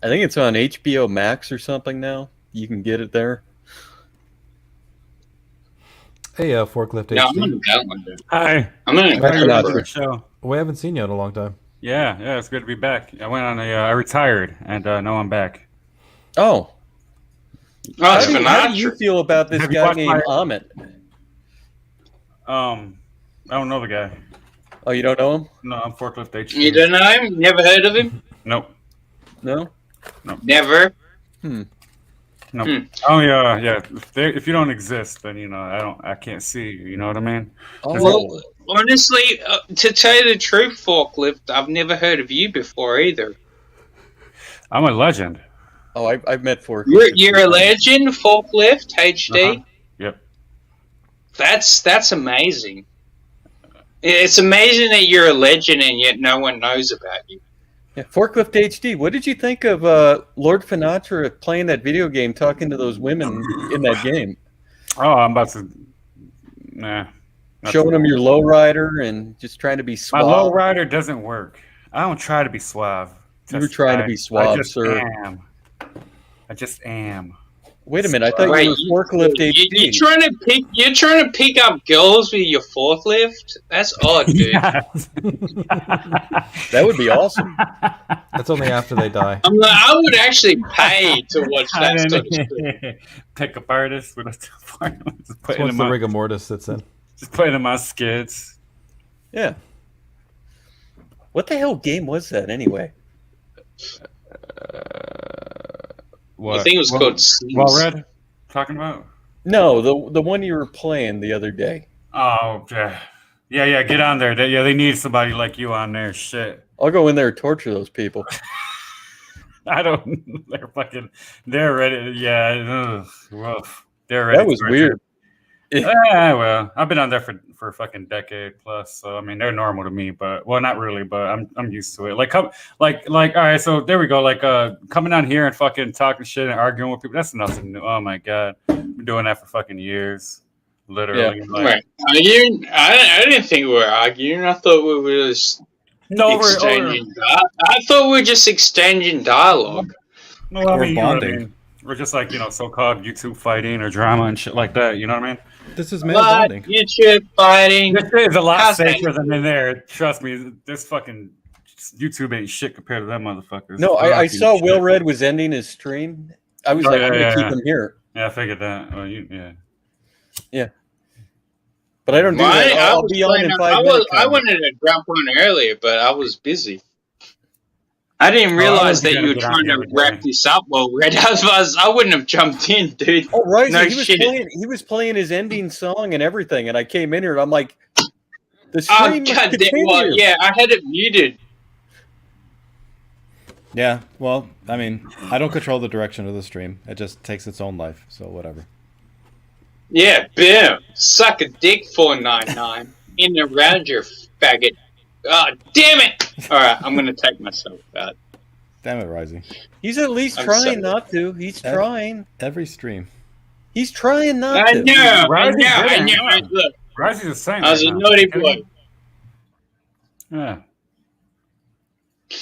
I think it's on HBO Max or something now. You can get it there. Hey, Forklift No, I'm HD. gonna download it. Hi. I'm gonna Welcome not to sure. the show. We haven't seen you in a long time. Yeah, it's good to be back. I went on I retired, and now I'm back. Oh. Oh, it's How do you feel about this Have you guy watched named my- Amit? I don't know the guy. Oh, you don't know him? No, I'm Forklift HD. You don't know him? Never heard of him? Nope. No? Never? Hmm. Nope. Oh yeah. If you don't exist, then I can't see you. You know what I mean? Well, honestly, to tell you the truth, Forklift, I've never heard of you before either. I'm a legend. Oh, I've met Forklift. You're a legend, Forklift HD. Yep. That's amazing. It's amazing that you're a legend and yet no one knows about you. Yeah, Forklift HD. What did you think of Lord Finatra playing that video game, talking to those women in that game? Oh, I'm about to. Nah. Showing them your lowrider and just trying to be My suave. lowrider doesn't work. I don't try to be suave. You were trying to be suave, I just sir. Am. I just am. Wait a minute, I thought you were Forklift HD. You're trying to pick up girls with your forklift? That's odd, dude. That would be awesome. That's only after they die. I'm like, I would actually pay to watch that sort of stuff. Pickup artist with That's once the rigor mortis sits in. Just putting them on skids. Yeah. What the hell game was that anyway? What? I think it was called Sims. Well Red? Talking about? No, the one you were playing the other day. Oh, yeah. Get on there. They need somebody like you on there. Shit. I'll go in there and torture those people. I don't. They're ready. Yeah. Rough. They're ready. That was weird. Yeah, well, I've been on there for a fucking decade plus, so I mean they're normal to me, but not really, but I'm used to it. Like all right, so there we go. Like coming on here and fucking talking shit and arguing with people, that's nothing new. Oh my god, been doing that for fucking years, literally. Yeah. Like, Right. Arguing? I didn't think we were arguing. I thought we were just exchanging. I thought we were just exchanging dialogue. No, I Or mean, you know what I bonding. mean? We're just like so-called YouTube fighting or drama and shit like that. You know what I mean? This is male What? bonding. YouTube fighting. This is a lot How's that? safer than in there. Trust me, this fucking YouTube ain't shit compared to them motherfuckers. No, I Fucking saw shit. Will Red was ending his stream. I was like, I'm gonna keep him here. Yeah, I figured that. Well, yeah. Yeah. But I don't do that. I'll be on in 5 minutes. I wanted to jump on earlier, but I was busy. I didn't I realize was that gonna you were get on trying the to other wrap day. this up well, Red. I wouldn't have jumped in, dude. Oh, right. No he was shit. playing his ending song and everything, and I came in here and I'm like, the Oh, stream must God damn. continue. Well, yeah, I had it muted. Yeah, well, I mean, I don't control the direction of the stream. It just takes its own life, so whatever. Yeah, boom. Suck a dick 499 in the round your faggot. Ah, damn it! Alright, I'm gonna take myself out. Damn it, Rising. He's at least I'm trying sorry. not to. He's trying. Every stream. He's trying not I to. know, Rising's I good know. at it. Look, Rising's a saint. I was right a now. naughty You kidding boy. me? Yeah.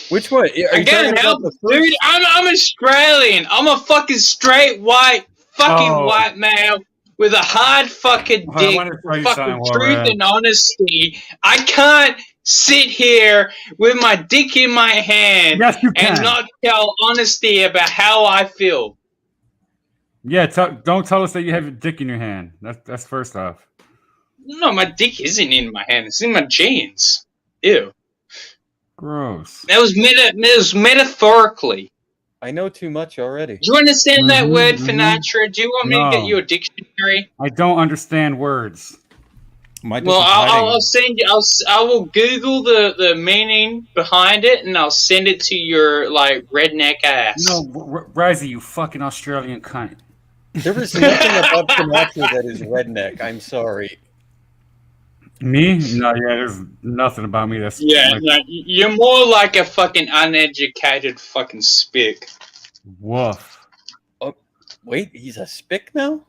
Which one? Are you I talking can't about help the it, first? dude. I'm Australian. I'm a fucking straight white fucking Oh. white male with a hard fucking Hold on, I dick wanted to for tell you fucking something, truth Warren. and honesty. I can't sit here with my dick in my hand Yes, you and can. not tell honesty about how I feel. Yeah, don't tell us that you have a dick in your hand. That's first off. No, my dick isn't in my hand. It's in my jeans. Ew. Gross. That was metaphorically. I know too much already. Do you understand that word, mhm. Finatra? Do you want me to get No. you a dictionary? I don't understand words. My dick Well, is hiding. I'll send you. I will Google the meaning behind it, and I'll send it to your like redneck ass. No, Risey, you fucking Australian cunt. There is nothing about Sinatra that is redneck. I'm sorry. Me? No, yeah, there's nothing about me that's Yeah, like, no, you're more like a fucking uneducated fucking spick. woof. Oh, wait, he's a spick now?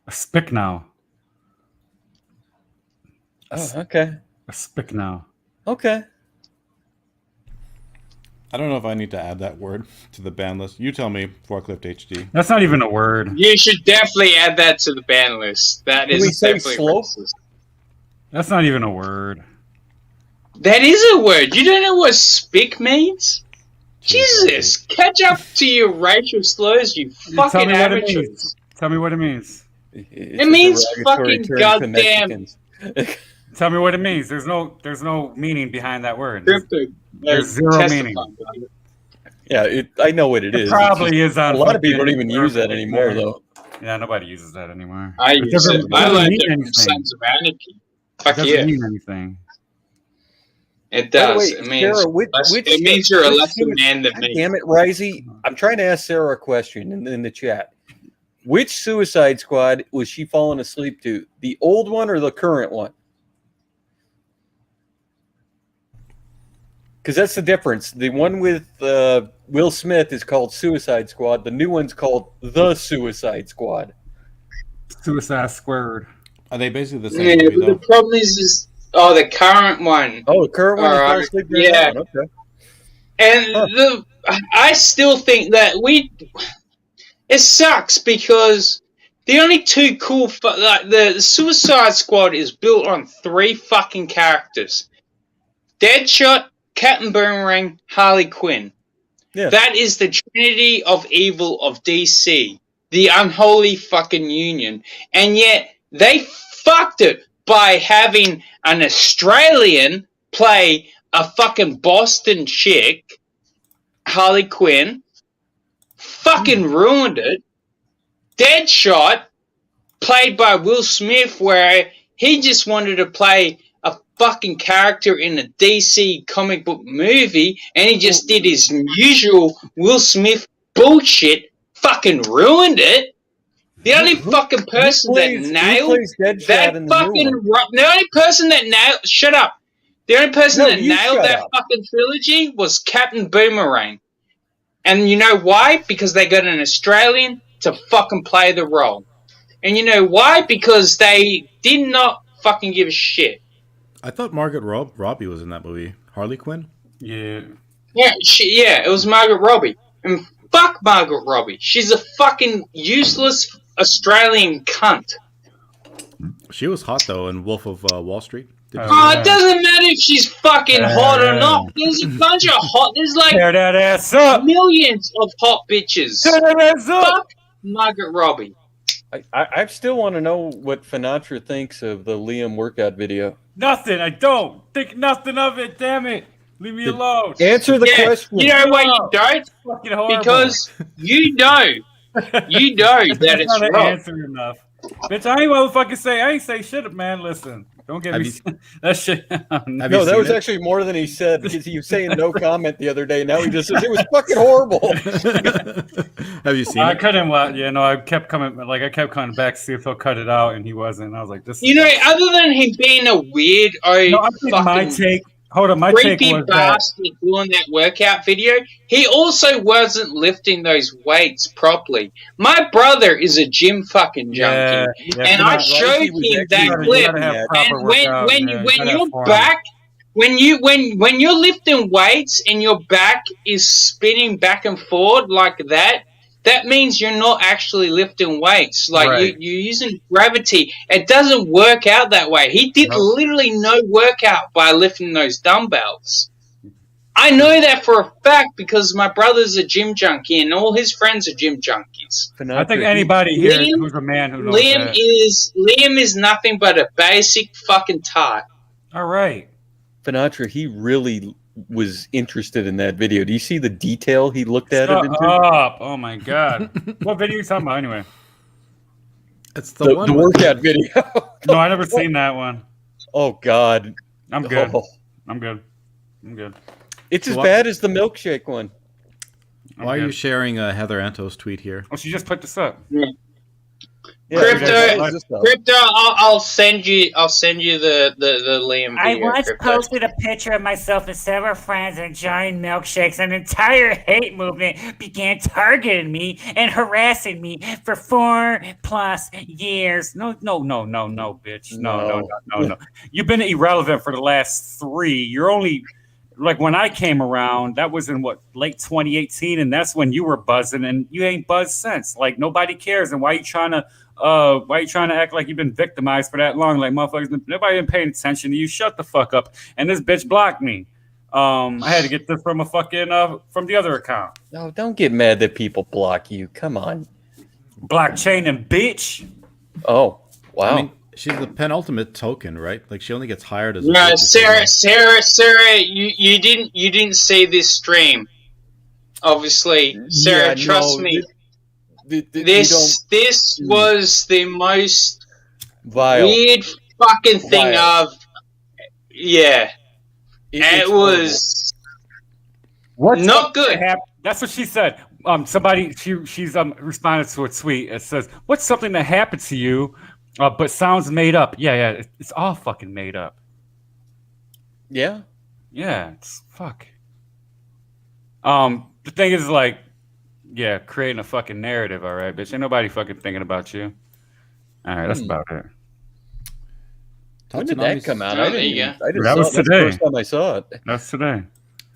A spick now. Oh, okay. A spick now. Okay. I don't know if I need to add that word to the ban list. You tell me, Forklift HD. That's not even a word. You should definitely add that to the ban list. That Can is we say definitely slope? racist. That's not even a word. That is a word. You don't know what spick means? Jesus, catch up to your racial slurs, you Tell fucking me what it amateurs. means. Tell me what it means. It means fucking goddamn. Tell me what it means. There's no meaning behind that word. Crypto. There's zero testify, meaning. brother. Yeah, I know what it It is. probably It's is on a lot of people don't fucking even use that anymore, though. Yeah, nobody uses that anymore. I It use doesn't- it. it I doesn't learned mean it from anything. Sons of Anarchy. It Fuck doesn't yeah. mean anything. It By the does. way, It means Sarah, it means you're a which lesser man than God me. damn it, Risey. I'm trying to ask Sarah a question in the chat. Which Suicide Squad was she falling asleep to? The old one or the current one? Because that's the difference. The one with Will Smith is called Suicide Squad. The new one's called The Suicide Squad. Suicide Squared. Are they basically the Yeah, same movie, but the though? problem is the current one. Oh, the current one you fell Alright, asleep during yeah. that one. Okay. And I still think that it sucks because the only two cool like the Suicide Squad is built on three fucking characters: Deadshot, Captain Boomerang, Harley Quinn. Yeah. That is the trinity of evil of DC, the unholy fucking union, and yet they fucked it by having an Australian play a fucking Boston chick, Harley Quinn. Fucking ruined it. Deadshot, played by Will Smith, where he just wanted to play a fucking character in a DC comic book movie, and he just did his usual Will Smith bullshit. Fucking ruined it. The only fucking person that nailed that fucking the only person that nailed shut up. The only person that nailed that fucking trilogy was Captain Boomerang. And you know why? Because they got an Australian to fucking play the role. And you know why? Because they did not fucking give a shit. I thought Margaret Robbie was in that movie. Harley Quinn? Yeah. Yeah, it was Margaret Robbie. And fuck Margaret Robbie. She's a fucking useless Australian cunt. She was hot, though, in Wolf of Wall Street. It doesn't matter if she's fucking hot or not. There's a bunch of hot. There's like Tear that ass up. millions of hot bitches. Tear that ass up. Fuck Margaret Robbie. I still want to know what Finatra thinks of the Liam workout video. Nothing. I don't think nothing of it. Damn it. Leave me alone. Answer the question. You know why you don't? Fucking horrible. Because you know that That's it's not an wrong. answer enough. Bitch, I ain't motherfucking say. I ain't say shit, man. Listen, don't get me. That shit. No, that was actually more than he said because he was saying no comment the other day. Now he just says it was fucking horrible. Have you seen I it? couldn't watch. Yeah, no, I kept coming back to see if he'll cut it out, and he wasn't. I was like, this. You know, other than him being a weird, No, I think my take. Hold on, my take creepy was that. bastard doing that workout video, he also wasn't lifting those weights properly. My brother is a gym fucking junkie, and I showed him that clip. And when your back, when you're lifting weights and your back is spinning back and forward like that. That means you're not actually lifting weights. Like you're using gravity. It doesn't work out that way. He did literally no workout by lifting those dumbbells. I know that for a fact because my brother's a gym junkie and all his friends are gym junkies. I think anybody here who's a man who knows that. Liam is nothing but a basic fucking tart. All right. Sinatra, he really was interested in that video. Do you see the detail he looked at it into? Oh my god! What video are you talking about anyway? It's the one workout video. No, I never seen that one. Oh god, I'm good. Oh. I'm good. It's as bad as the milkshake one. Why are you sharing Heather Anto's tweet here? Oh, she just put this up. Crypto, I'll send you the Liam video. I once Crypto. posted a picture of myself and several friends enjoying milkshakes. An entire hate movement began targeting me and harassing me for 4+ years. No, bitch. No. You've been irrelevant for the last 3. You're only like when I came around, that was in late 2018, and that's when you were buzzing, and you ain't buzzed since. Like nobody cares, and why you trying to act like you've been victimized for that long? Like motherfuckers, nobody been paying attention to you. Shut the fuck up. And this bitch blocked me. I had to get this from a fucking from the other account. No, don't get mad that people block you. Come on. Blockchain and bitch. Oh, wow. I mean, she's the penultimate token, right? Like she only gets hired as. No, Sarah, you didn't see this stream. Obviously, Sarah, trust me. This was the most weird fucking thing it was not good. That's what she said. She's responded to a tweet. It says, "What's something that happened to you, but sounds made up?" Yeah, it's all fucking made up. Yeah, it's fuck. The thing is, like, creating a fucking narrative. All right, bitch. Ain't nobody fucking thinking about you. All right, that's about it. When did that come out? That was today. That's the first time I saw it. That's today.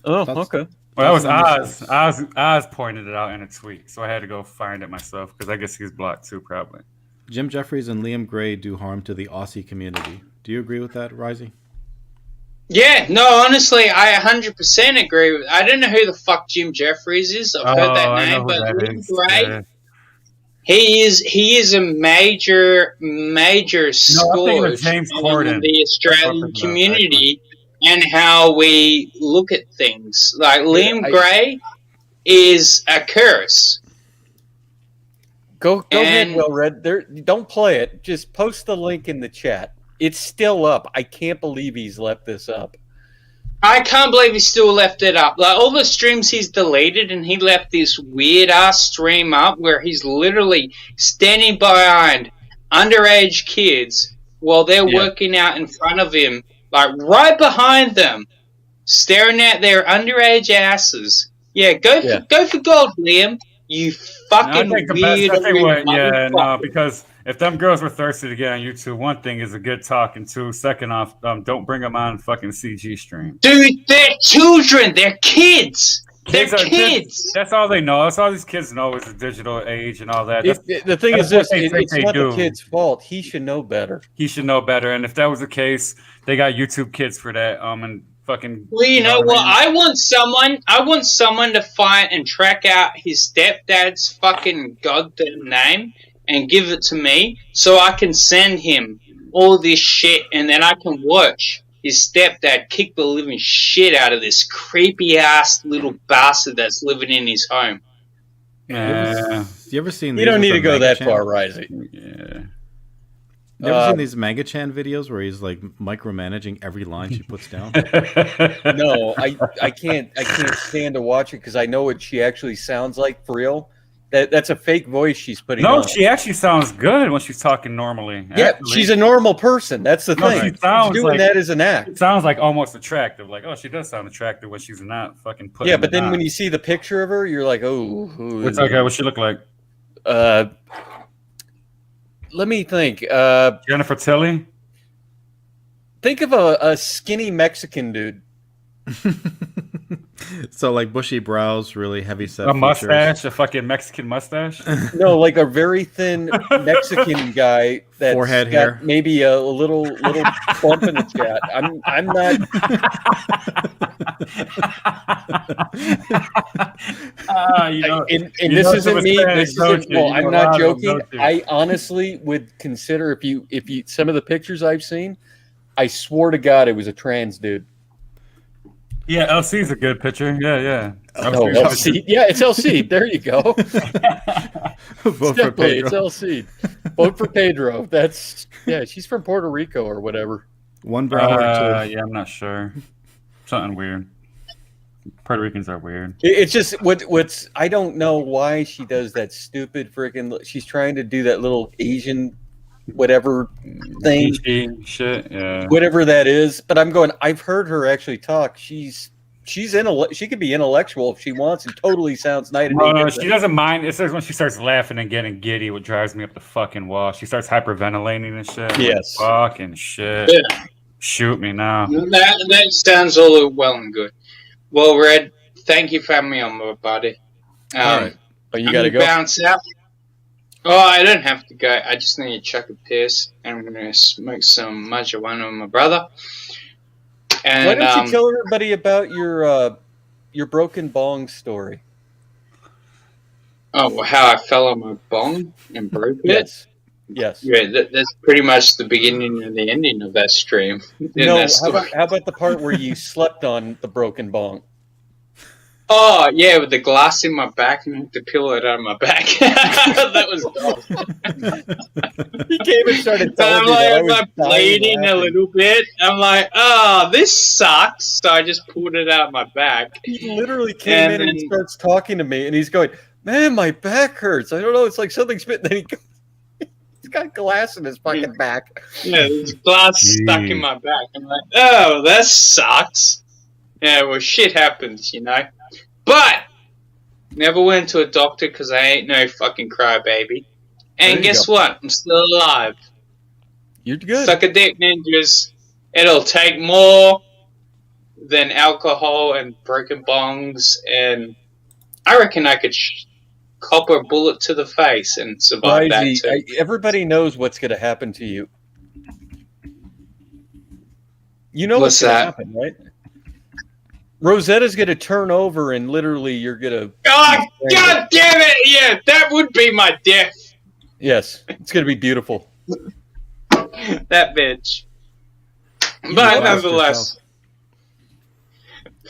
Oh, okay. Well, that was Oz. Oz pointed it out in a tweet, so I had to go find it myself because I guess he's blocked too, probably. Jim Jeffries and Liam Gray do harm to the Aussie community. Do you agree with that, Risey? Yeah, no, honestly, I 100% agree with. I don't know who the fuck Jim Jeffries is. I've heard that name, but Liam Gray, he is a major scourge on the Australian community and how we look at things. Like Liam Gray is a curse. Go ahead, Well Red. Don't play it. Just post the link in the chat. It's still up. I can't believe he's left this up. I can't believe he still left it up. Like all the streams he's deleted, and he left this weird ass stream up where he's literally standing behind underage kids while they're working out in front of him, like right behind them, staring at their underage asses. Yeah, go for gold, Liam. You fucking weird. Because if them girls were thirsty to get on YouTube, one thing is a good talk, and two, second off, don't bring them on fucking CG stream. Dude, they're children. They're kids. They're kids. That's all they know. That's all these kids know is the digital age and all that. The thing is this, it's not the kid's fault. He should know better. He should know better. And if that was the case, they got YouTube Kids for that. And fucking. Well, you know what? I want someone to find and track out his stepdad's fucking goddamn name and give it to me so I can send him all this shit and then I can watch his stepdad kick the living shit out of this creepy ass little bastard that's living in his home. You ever seen? You don't need to go that far, Risey. Yeah. You ever seen these Manga-chan videos where he's like micromanaging every line she puts down? No, I can't stand to watch it because I know what she actually sounds like for real. That's a fake voice she's putting on. No, she actually sounds good when she's talking normally. Yeah, actually. she's a normal person. That's the thing. She sounds She's doing like, that as an act. It sounds like almost attractive. Like, oh, she does sound attractive when she's not fucking putting. Yeah, but then when you see the picture of her, you're like, oh. What's okay? What she look like? Let me think. Jennifer Tilly. Think of a skinny Mexican dude. So like bushy brows, really heavy set. A mustache, a fucking Mexican mustache. No, like a very thin Mexican guy that's Forehead got hair. maybe a little bump in the chat. I'm not. And this isn't me. This isn't. Well, I'm not joking. I honestly would consider if you some of the pictures I've seen, I swear to God, it was a trans dude. Yeah, LC's a good picture. Yeah. LC. Yeah, it's LC. There you go. Vote for Pedro. It's LC. Vote for Pedro. She's from Puerto Rico or whatever. One brow or two. Yeah, I'm not sure. Something weird. Puerto Ricans are weird. It's just what's I don't know why she does that stupid freaking. She's trying to do that little Asian whatever thing, shit, yeah. Whatever that is. But I'm going. I've heard her actually talk. She could be intellectual if she wants and totally sounds nice. No, she doesn't mind. It's when she starts laughing and getting giddy, what drives me up the fucking wall. She starts hyperventilating and shit. Yes. Fucking shit. Yeah. Shoot me now. That sounds all well and good. Well, Red, thank you for having me on, my buddy. All right. Oh, you got to go? Bounce out. Oh, I don't have to go. I just need to chuck a piss, and I'm going to smoke some marijuana with my brother. And, why don't you tell everybody about your broken bong story? Oh, how I fell on my bong and broke it? Yes. Yeah, that's pretty much the beginning and the ending of that stream. No, how about the part where you slept on the broken bong? Oh, yeah, with the glass in my back and I had to peel it out of my back. That was dope. He came and started telling me I'm like bleeding a little bit. I'm like, oh, this sucks. So I just pulled it out of my back. He literally came in and he starts talking to me and he's going, man, my back hurts. I don't know. It's like something's bit. Then he's got glass in his fucking back. Yeah, there's glass stuck in my back. I'm like, oh, that sucks. Yeah, well, shit happens, you know. But never went to a doctor because I ain't no fucking crybaby. And guess what? I'm still alive. You're good. Suck a dick, ninjas. It'll take more than alcohol and broken bongs, and I reckon I could cop a bullet to the face and survive that too. Everybody knows what's going to happen to you. You know What's what's going to that? happen, right? Rosetta's going to turn over and literally you're going to... Oh, God damn it! Yeah, that would be my death. Yes, it's going to be beautiful. That bitch. But nonetheless,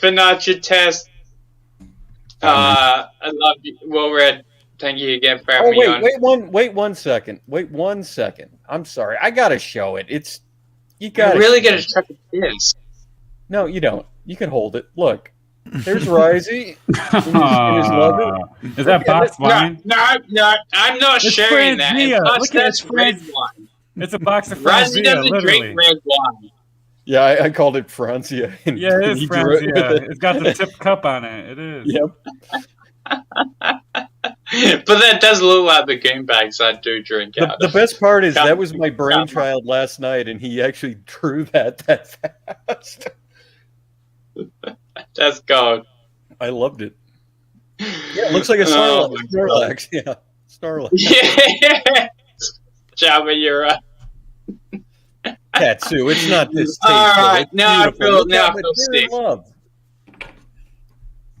SUPERCHATS. I love you. Well read. Thank you again for having me on. Wait one second. Wait 1 second. I'm sorry. I got to show it. You got to really got to check this. No, you don't. You can hold it. Look. There's Risey. in his lover. Is that box wine? No, I'm not It's sharing that. Franzia. And plus, Look at that's it, red Franz- wine. It's a box of Risey Franzia, doesn't literally. drink red wine. Yeah, I called it Franzia. Yeah, it is Franzia. It's got the tip cup on it. It is. Yep. But that does look like the game bags I do drink out The of. best part is that was my brainchild last night, and he actually drew that fast. That's gold. I loved it. Yeah, it looks like a Snorlax. Yeah, Snorlax. Yeah. Jabba, you're right. Katsu, it's not this tasteful. All right, It's now I beautiful. feel sick. Love.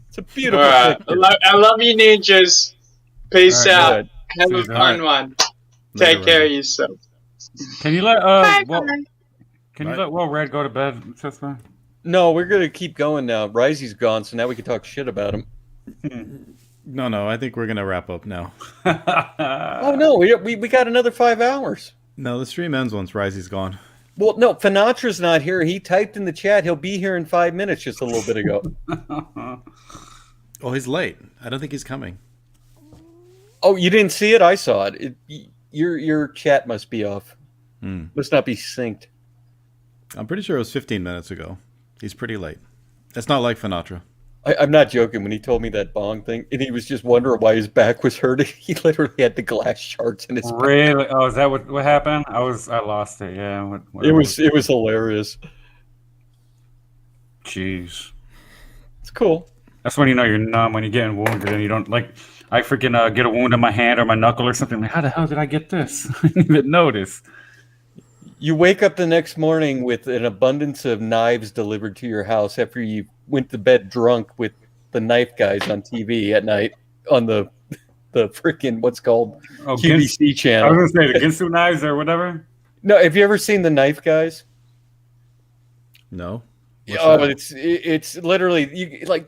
It's a beautiful All right. picture. I love you, ninjas. Peace All right, out. good. Have a All fun right. one. Later, Take care Red. of yourself. Can you let Bye, Well, bye. can you let Red go to bed, Sister? No, we're gonna keep going now. Risey's gone, so now we can talk shit about him. No, I think we're gonna wrap up now. Oh no, we got another 5 hours. No, the stream ends once Risey's gone. Well, no, Finatra's not here. He typed in the chat. He'll be here in 5 minutes just a little bit ago. Oh, he's late. I don't think he's coming. Oh, you didn't see it? I saw it. Your chat must be off. Must not be synced. I'm pretty sure it was 15 minutes ago. He's pretty late. It's not like Finatra. I'm not joking when he told me that bong thing, and he was just wondering why his back was hurting. He literally had the glass shards in his back. Really? Oh, is that what happened? I lost it. Yeah. It was hilarious. Jeez. It's cool. That's when you know you're numb, when you're getting wounded and you don't like. I freaking get a wound in my hand or my knuckle or something. Like, how the hell did I get this? I didn't even notice. You wake up the next morning with an abundance of knives delivered to your house after you went to bed drunk with the knife guys on TV at night on the freaking what's called QVC channel. I was going to say the Ginsu knives or whatever. No, have you ever seen the knife guys? No. It's literally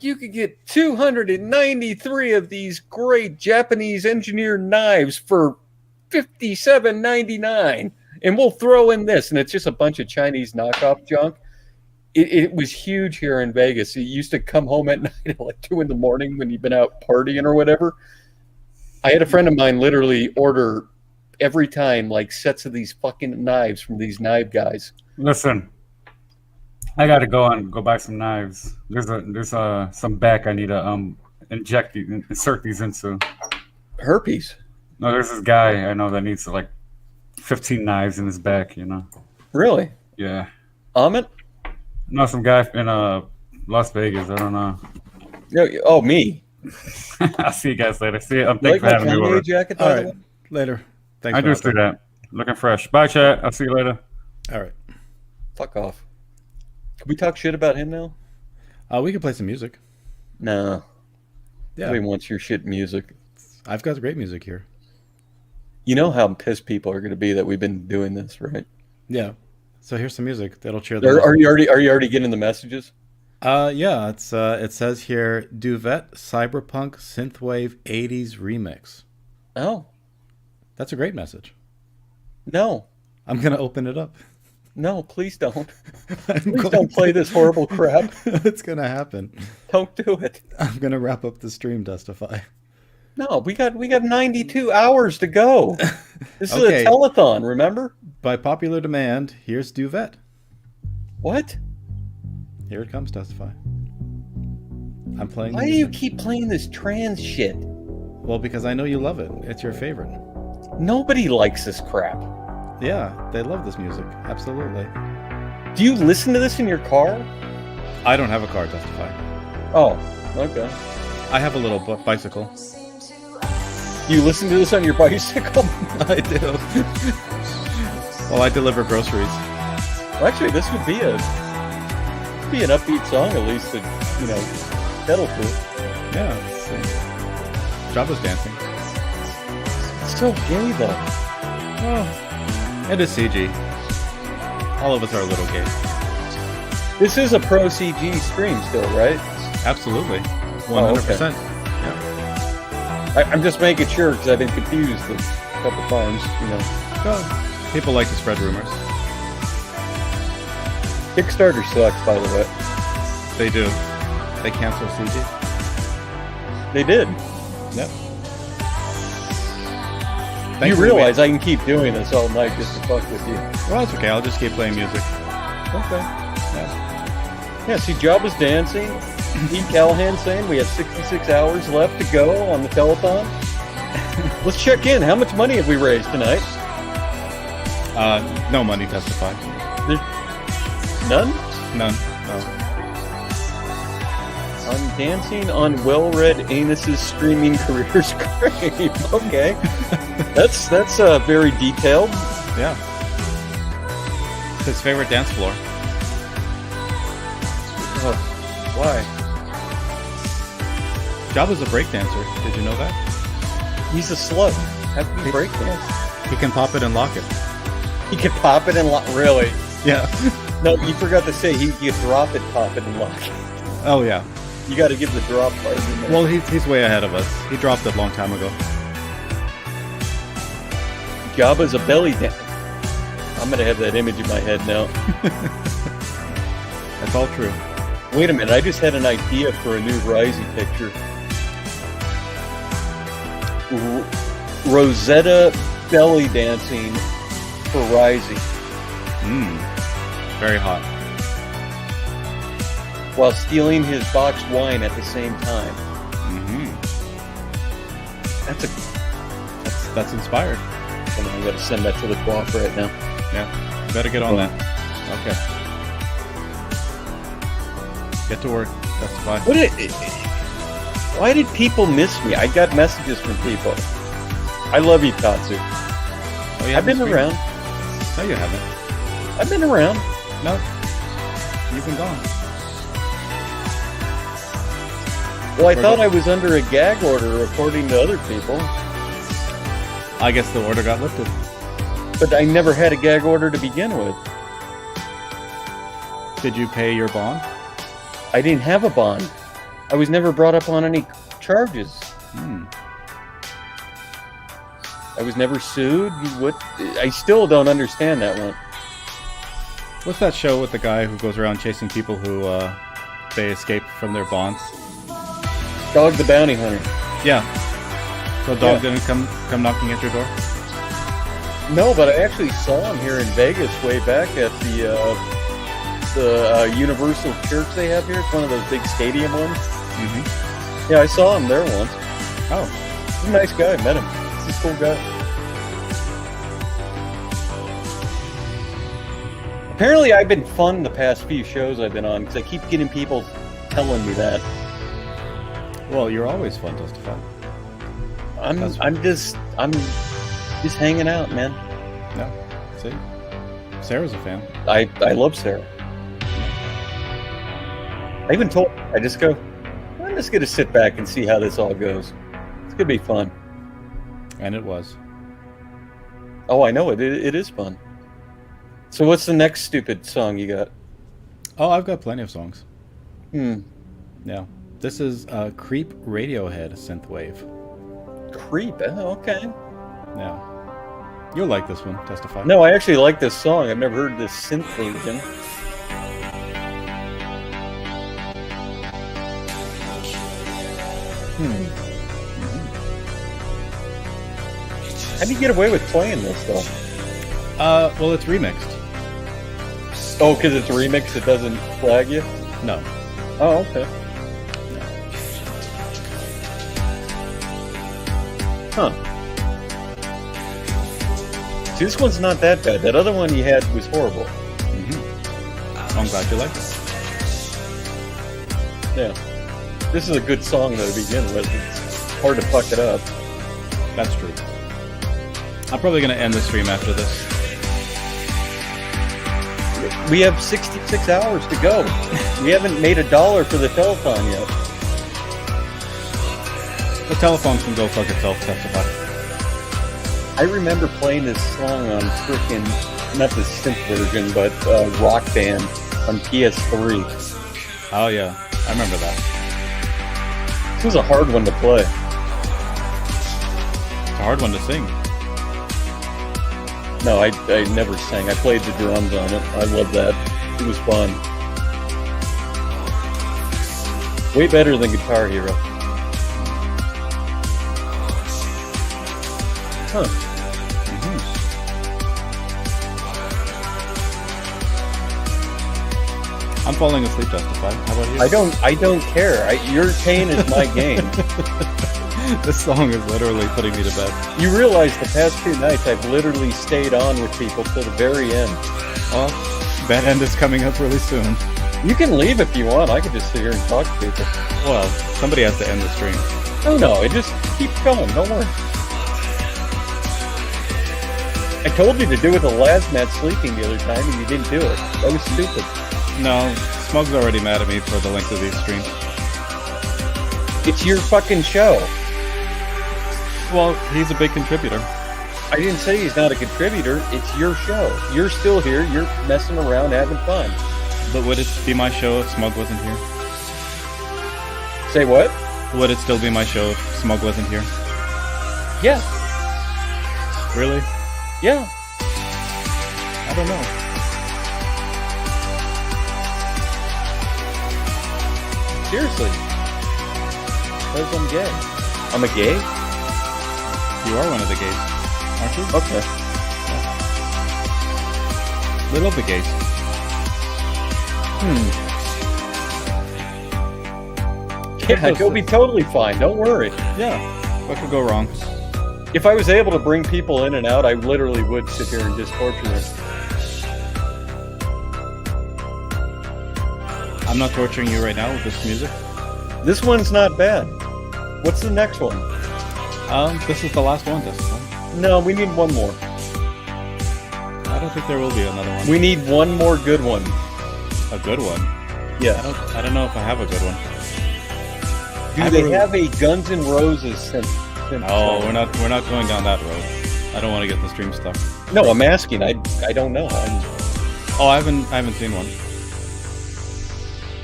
you could get 293 of these great Japanese engineered knives for $57.99. And we'll throw in this, and it's just a bunch of Chinese knockoff junk. It was huge here in Vegas. He used to come home at night at like 2 in the morning when he'd been out partying or whatever. I had a friend of mine literally order every time like sets of these fucking knives from these knife guys. Listen, I got to go buy some knives. There's some back I need to insert these into. Herpes? No, there's this guy I know that needs like 15 knives in his back, you know. Really? Yeah. Amit? No, some guy in Las Vegas. I don't know. Oh, me. I'll see you guys later. See you. I'm Like thankful for having me over. jacket, All right. Later. Thanks. I just do that. Looking fresh. Bye, chat. I'll see you later. All right. Fuck off. Can we talk shit about him now? We can play some music. No. Yeah. Nobody wants your shit music. I've got great music here. You know how pissed people are going to be that we've been doing this, right? Yeah. So here's some music that'll cheer Are them up. you already getting the messages? Yeah. It says here Duvet Cyberpunk Synthwave 80s Remix. Oh. That's a great message. No. I'm gonna open it up. No, please don't. Please don't play this horrible crap. It's gonna happen. Don't do it. I'm gonna wrap up the stream, Testify. No, we got 92 hours to go. This is Okay. a telethon, remember? By popular demand, here's Duvet. What? Here it comes, Testify. I'm playing. Why do you keep playing this trans shit? Well, because I know you love it. It's your favorite. Nobody likes this crap. Yeah, they love this music. Absolutely. Do you listen to this in your car? I don't have a car, Testify. Oh, okay. I have a little bicycle. You listen to this on your bicycle? I do. Well, I deliver groceries. Well, actually, this would be an upbeat song, at least to, pedal to. Yeah. Jabba's dancing. It's so gay, though. Oh, it is CG. All of us are a little gay. This is a pro CG stream still, right? Absolutely. 100%. Oh, okay. Yeah. I'm just making sure because I've been confused a couple times, Oh, people like to spread rumors. Kickstarter sucks, by the way. They do. They cancel CG. They did. Yep. You Thankfully, realize I can keep doing this all night just to fuck with you. Well, that's okay. I'll just keep playing music. Okay. Yeah. Yeah, see, Jabba's dancing. Pete Callahan saying we have 66 hours left to go on the telethon. Let's check in. How much money have we raised tonight? No money, Testify. None? None. No. I'm dancing on well-read anuses streaming career's grave. Okay. That's very detailed. Yeah. His favorite dance floor. Why? Jabba's a breakdancer. Did you know that? He's a slut. How can he breakdance? He can pop it and lock it. He can pop it and lock. Really? Yeah. No, you forgot to say he can drop it, pop it, and lock it. Oh yeah. You got to give the drop part. Well, he's way ahead of us. He dropped it a long time ago. Jabba's a belly dancer. I'm gonna have that image in my head now. That's all true. Wait a minute, I just had an idea for a new Risey picture. Rosetta belly dancing for Risey. Very hot. While stealing his boxed wine at the same time. That's inspired. And I'm gonna send that to the co-op right now. Yeah, you better get on that. Okay. Get to work. Testify. Why did people miss me? I got messages from people. I love you, Tatsu. Oh, you I've been haven't around. No, you haven't. I've been around. No, you've been gone. Well, I thought I was under a gag order, according to other people. I guess the order got lifted. But I never had a gag order to begin with. Did you pay your bond? I didn't have a bond. I was never brought up on any charges. I was never sued. What? I still don't understand that one. What's that show with the guy who goes around chasing people who they escape from their bonds? Dog the Bounty Hunter. Yeah. So Dog didn't come knocking at your door? No, but I actually saw him here in Vegas way back at the Universal Church they have here. It's one of those big stadium ones. Yeah, I saw him there once. Oh. He's a nice guy. I met him. He's a cool guy. Apparently, I've been fun the past few shows I've been on because I keep getting people telling me that. Well, you're always fun, Testify. I'm just hanging out, man. No, see, Sarah's a fan. I love Sarah. I even told her, I just go, I'm just gonna sit back and see how this all goes. It's gonna be fun. And it was. Oh, I know it. It is fun. So what's the next stupid song you got? Oh, I've got plenty of songs. Yeah. This is Creep Radiohead Synthwave. Creep? Oh, okay. Yeah. You'll like this one, Testify. No, I actually like this song. I've never heard this synth version. How do you get away with playing this, though? Well, it's remixed. Oh, because it's remixed, it doesn't flag you? No. Oh, okay. Huh. See, this one's not that bad. That other one you had was horrible. I'm glad you liked it. Yeah. This is a good song, though, to begin with. It's hard to fuck it up. That's true. I'm probably going to end the stream after this. We have 66 hours to go. We haven't made $1 for the telethon yet. The telephone can go fuck itself, Testify. I remember playing this song on frickin', not the synth version, but Rock Band on PS3. Oh yeah, I remember that. This was a hard one to play. It's a hard one to sing. No, I never sang. I played the drums on it. I love that. It was fun. Way better than Guitar Hero. Huh. I'm falling asleep, Testify. How about you? I don't care. Your pain is my gain. This song is literally putting me to bed. You realize the past 2 nights I've literally stayed on with people till the very end. Well, that end is coming up really soon. You can leave if you want. I could just sit here and talk to people. Well, somebody has to end the stream. No, it just keeps going. Don't worry. I told you to do it with a lasmat sleeping the other time, and you didn't do it. That was stupid. No, Smug's already mad at me for the length of these streams. It's your fucking show. Well, he's a big contributor. I didn't say he's not a contributor. It's your show. You're still here. You're messing around, having fun. But would it be my show if Smug wasn't here? Say what? Would it still be my show if Smug wasn't here? Yeah. Really? Yeah. I don't know. Seriously. Because I'm gay. I'm a gay? You are one of the gays, aren't you? Okay. They love the gays. Yeah, it'll be totally fine. Don't worry. Yeah. What could go wrong? If I was able to bring people in and out, I literally would sit here and just torture them. I'm not torturing you right now with this music. This one's not bad. What's the next one? This is the last one. No, we need one more. I don't think there will be another one. We need one more good one. A good one? Yeah. I don't know if I have a good one. Do they have a Guns N' Roses synth? No, we're not going down that road. I don't want to get the stream stuck. No, I'm asking. I don't know. I haven't seen one.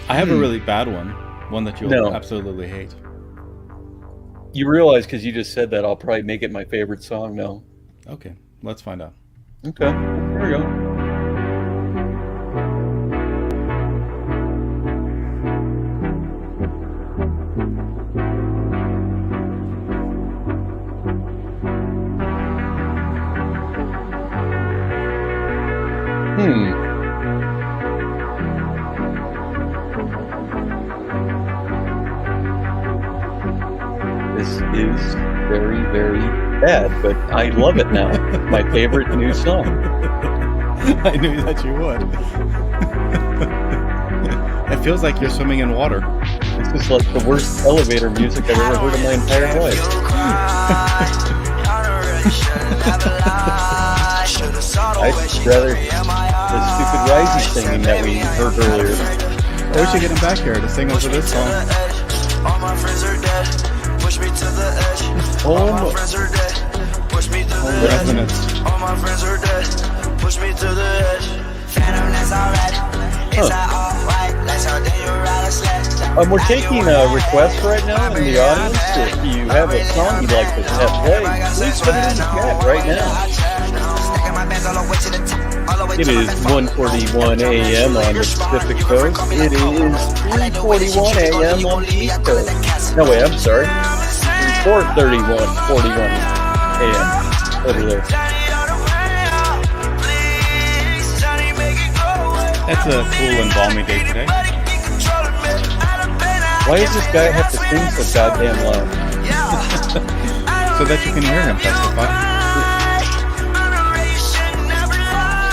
I have a really bad one that you'll absolutely hate. You realize because you just said that I'll probably make it my favorite song now. Okay, let's find out. Okay, here we go. This is very, very bad, but I love it now. My favorite new song. I knew that you would. It feels like you're swimming in water. This is like the worst elevator music I've ever heard in my entire life. I'd rather the stupid Risey singing that we heard earlier. I wish you get him back here to sing over this song. All my friends are dead. Push me to the edge. All my friends are dead. Push me to the edge. All my friends are dead. Push me to the edge. Phantom, that's alright. Is that alright? That's how then you ride a sled. We're taking requests right now in the audience. If you have a song you'd like to have played, please put it in the chat right now. It is 1:41 a.m. on the Pacific Coast. It is 3:41 a.m. on the East Coast. No, wait, I'm sorry. 4:41 a.m. over there. That's a cool and balmy day today. Why does this guy have to sing so goddamn loud? So that you can hear him testify.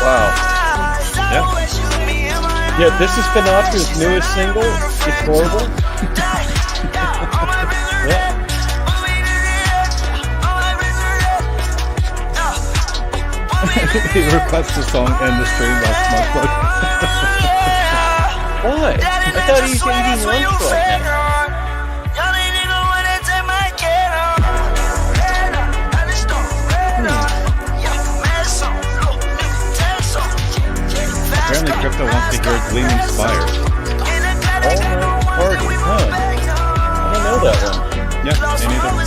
Wow. Yeah. Yeah, this is Pinacha's newest single. It's horrible. Yeah. He requests a song in the stream by Smug Pug. Why? I thought he was eating lunch right now. Apparently Crypto wants to hear Gleaming Spires. All Night Party, huh? I don't know that one. Yeah, me neither.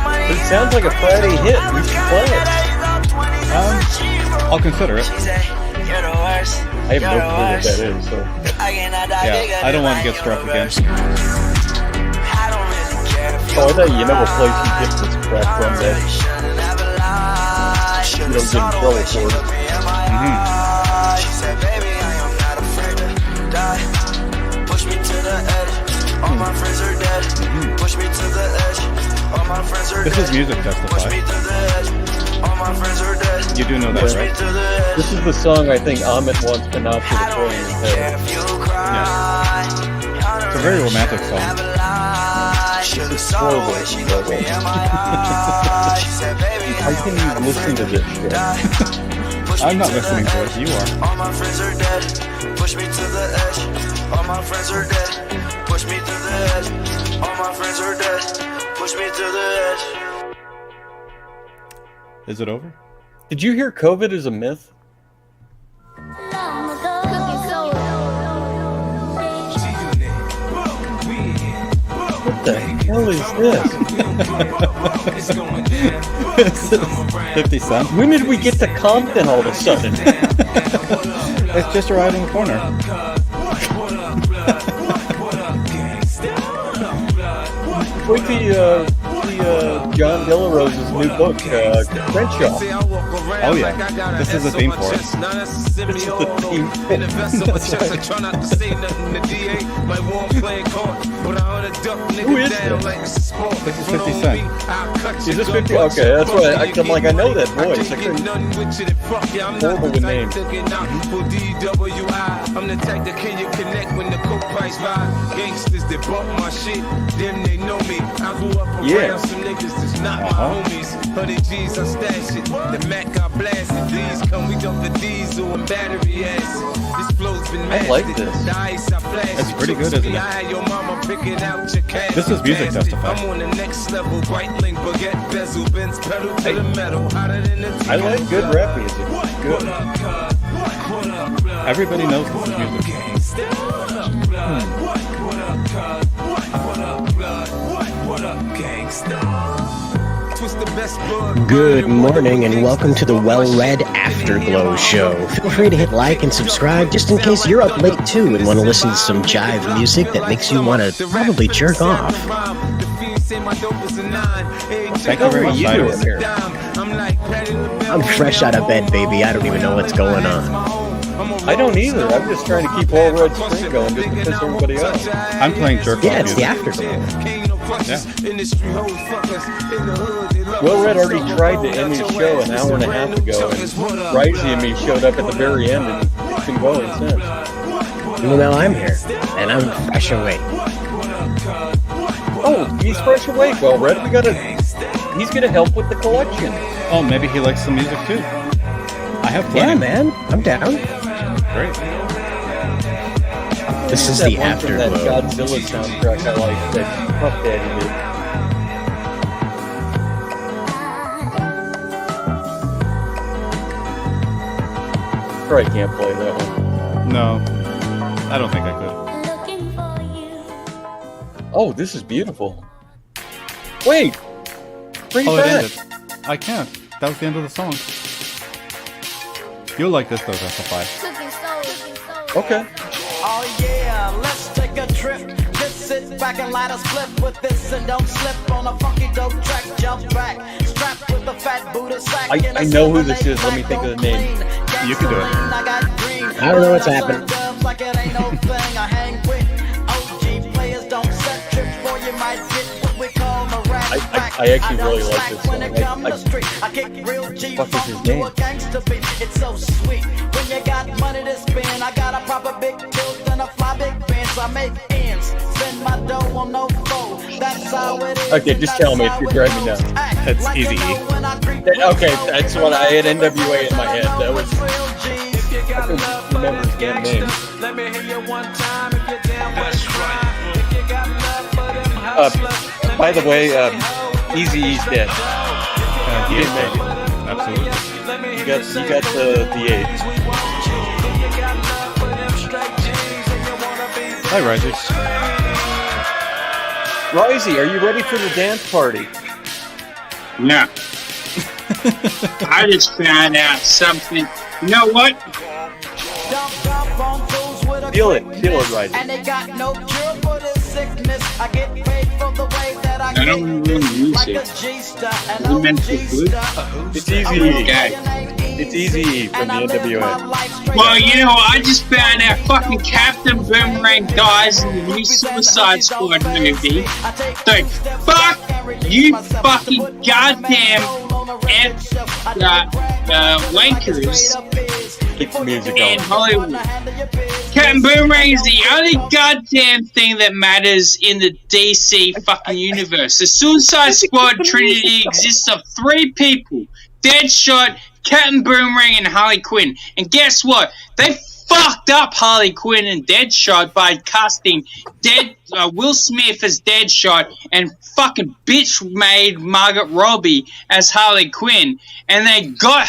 But it sounds like a Friday hit. We should play it. I'll consider it. I have no clue what that is, so. Yeah, I don't want to get struck again. Oh, I thought you never played some hit this crap from that. You don't get in trouble for it. Push me to the edge. All my friends are dead. Push me to the edge. All my friends are dead. This is music testify. All my friends are dead. You do know that, right? This is the song I think Amit wants Pinacha to play in his head. Yeah. It's a very romantic song. It's horrible. How can you listen to this shit? I'm not listening to it, you are. All my friends are dead. Push me to the edge. All my friends are dead. Push me to the edge. All my friends are dead. Push me to the edge. Is it over? Did you hear COVID is a myth? What the hell is this? 50 Cent. When did we get to Compton all of a sudden? It's just around the corner. Wait till John Villarose's new book, Crenshaw. Oh yeah, this is a theme for it. This is the theme for it. Who is this? This is 50 Cent. Is this 50? Okay, that's why I'm like, I know that voice. I couldn't. Horrible with names. I'm the type that can you connect when the coke price rise. Gangsters that bump my shit, them they know me. I grew up around some niggas that's not my homies. 100 G's, I stash it. The Mac I blasted. These come, we dump the diesel and battery acid. This flow's been mastered. I like this. The ice I flashed. That's pretty good, isn't it? I had your mama picking out your cash. This is music testify. I'm on the next level. Right link, baguette, bezel, Benz, pedal to the metal. Hotter than the I like good rap music. Good. Everybody knows this is music. Good morning and welcome to the Well-Read Afterglow Show. Feel free to hit like and subscribe just in case you're up late too and want to listen to some jive music that makes you want to probably jerk off. Thank you very much, Cyrus. I'm fresh out of bed, baby. I don't even know what's going on. I don't either. I'm just trying to keep All Red Spring going just to piss everybody off. I'm playing jerk off. Yeah, it's the Afterglow. Yeah. Well, Red already tried to end his show an hour and a half ago, and Risey and me showed up at the very end, and it's been going since. Well, now I'm here, and I'm fresh awake. Oh, he's fresh awake. Well, Red, he's gonna help with the collection. Oh, maybe he likes some music too. I have plenty. Yeah, man, I'm down. Great. This is the Afterglow. That Godzilla soundtrack I like that Puff Daddy did. Probably can't play that one. No, I don't think I could. Oh, this is beautiful. Wait! Bring it it back! ended. I can't. That was the end of the song. You'll like this though, Testify. Okay. Oh yeah, let's take a trip. Just sit back and light a split with this and don't slip on a funky dope track. Jump back, strapped with a fat Buddha sack. I know who this is. Let me think of the name. You can do it. I don't know what's happening. Like it ain't no thing. I hang with OG players, don't set trips for you might get what we call a rap. I actually really like this song. I kick real G What is his funk name? to a gangster beat. It's so sweet. When you got money to spend, I got a proper big tilt and a fly big bench. I make ends, spend my dough on no foe. That's how it is. Okay, just tell me if you're driving me down. That's easy. Okay, that's what I had NWA in my head. That was. I couldn't remember his damn name. Let me hear you one time if you're down with If you got love for them hustlers. By the way, Eazy-E's dead. He didn't make it. Absolutely. He got the AIDS. Hi, Risey. Risey, are you ready for the dance party? No. I just found out something. You know what? Feel it, Risey. And they got no cure for this sickness. I get paid for the way that I don't really use it. It's Eazy-E. It's Eazy-E from the NWA. Well, you know, I just found out fucking Captain Boomerang dies in the new Suicide Squad movie. So, fuck you fucking goddamn wankers Keep the music in going. Hollywood. Captain Boomerang is the only goddamn thing that matters in the DC fucking universe. The Suicide Squad Trinity exists of 3 people: Deadshot, Captain Boomerang, and Harley Quinn. And guess what? They fucked up Harley Quinn and Deadshot by casting Will Smith as Deadshot and fucking bitch made Margot Robbie as Harley Quinn. And they got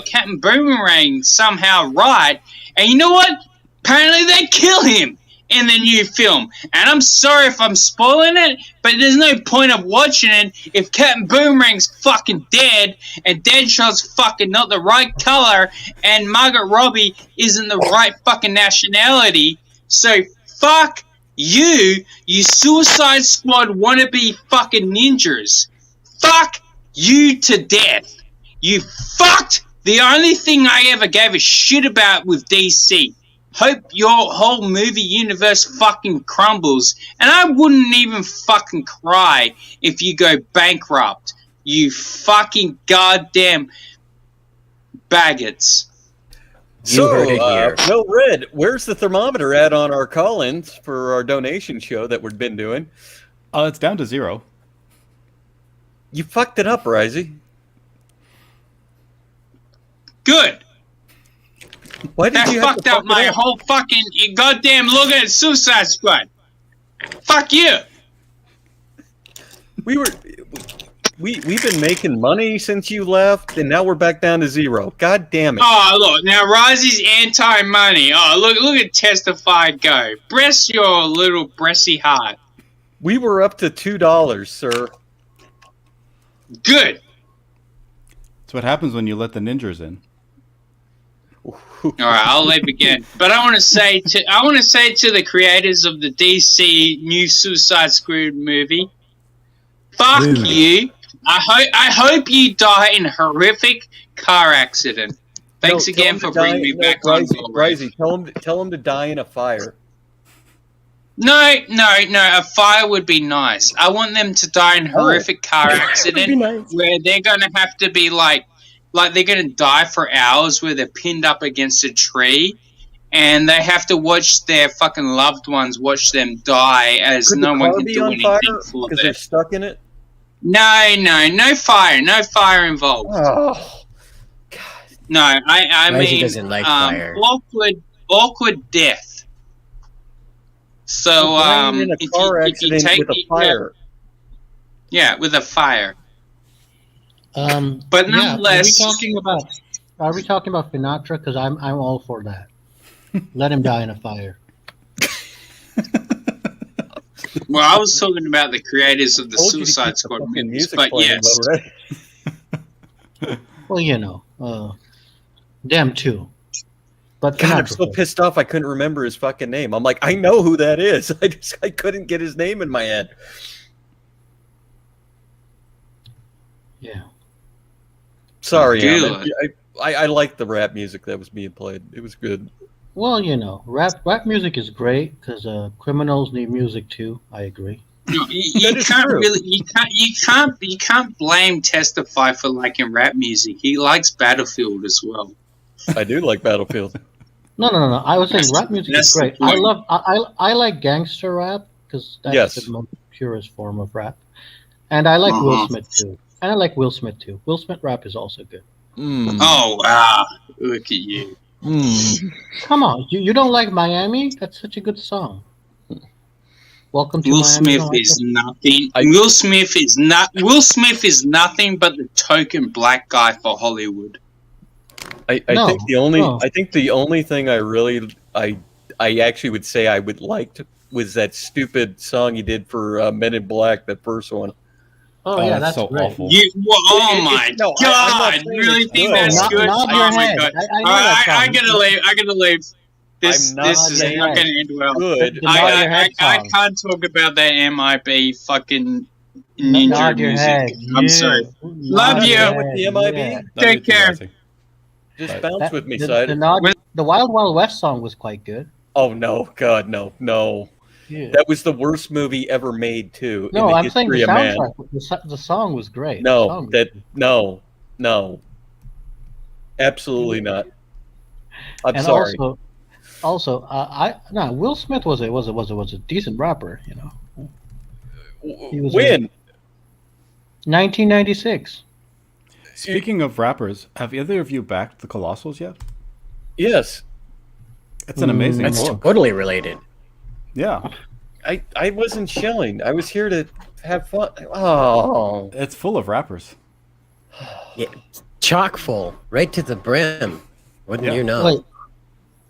Captain Boomerang somehow right. And you know what? Apparently they kill him in the new film. And I'm sorry if I'm spoiling it, but there's no point of watching it if Captain Boomerang's fucking dead and Deadshot's fucking not the right color and Margot Robbie isn't the right fucking nationality. So fuck you Suicide Squad wannabe fucking ninjas. Fuck you to death. You fucked the only thing I ever gave a shit about with DC. Hope your whole movie universe fucking crumbles. And I wouldn't even fucking cry if you go bankrupt. You fucking goddamn baggots. So, Well Red, where's the thermometer at on our call-ins for our donation show that we've been doing? It's down to 0. You fucked it up, Risey. Good. Why did that you have fucked to up fuck it my up? whole fucking goddamn look at Suicide Squad. Fuck you. We've been making money since you left, and now we're back down to 0. God damn it! Oh look, now Risey's anti-money. Oh look at Testified go. Bless your little breasty heart. We were up to $2, sir. Good. That's what happens when you let the ninjas in. All right, I'll leave again. But I want to say to the creators of the DC new Suicide Squad movie, fuck you. I hope you die in a horrific car accident. Thanks again for bringing me back on board. Risey, tell him to die in a fire. No, a fire would be nice. I want them to die in a horrific car accident where they're going to have to be like they're going to die for hours where they're pinned up against a tree and they have to watch their fucking loved ones watch them die as Could no the one car can be do on anything fire for because them. they're stuck in it? No fire involved. Oh, no, I Risey mean doesn't like fire. awkward death. So Dying in a car if you accident take with a fire. Yeah, with a fire. But Yeah, nonetheless, Are we talking about Sinatra? Because I'm all for that. Let him die in a fire. well, I was talking about the creators of the Suicide Squad movies, but yes. Well, them too. But God, I'm Sinatra so pissed off I couldn't remember his fucking name. I'm like, I know who that is. I couldn't get his name in my head. Yeah. Sorry, Dude. Ahmed. I liked the rap music that was being played. It was good. Well, rap music is great because criminals need music too. I agree. No, you can't really you can't blame Testify for liking rap music. He likes Battlefield as well. I do like Battlefield. No. I was saying rap music is great. the point. I like gangster rap because that's Yes. the most purest form of rap, and I like Will Uh-huh. Smith too. And I like Will Smith too. Will Smith rap is also good. Oh wow! Look at you. Come on, you don't like Miami? That's such a good song. Welcome to Will Miami. Smith is nothing. Will Smith is nothing but the token black guy for Hollywood. I think the only thing I actually would say I would like was that stupid song he did for Men in Black, that first one. Oh yeah, that's so great. awful. Oh my No, god! I'm not I saying really it's think good. that's Nod- good. nod Oh your my head. god! I know that I song. gotta leave. I gotta leave. This I'm not is saying not gonna it's end well. good. The nod your head I song. can't talk about that MIB fucking Nod ninja your music. head. I'm Yeah. sorry. Nod Love your you. head. With the MIB? Yeah. Take care. Just bounce with me, The Side. Wild Wild West song was quite good. Oh no, God, no. Yeah. That was the worst movie ever made, too. No, in the I'm saying the history of man. soundtrack. The song was great. The song No, was no, absolutely not. I'm and sorry. Also, Will Smith was a decent rapper. He was When? 1996. Speaking of rappers, have either of you backed the Colossals yet? Yes. It's an amazing That's book. totally related. Yeah. I wasn't chilling. I was here to have fun. Oh. It's full of rappers. Yeah, chock full, right to the brim. Wouldn't you know? Wait,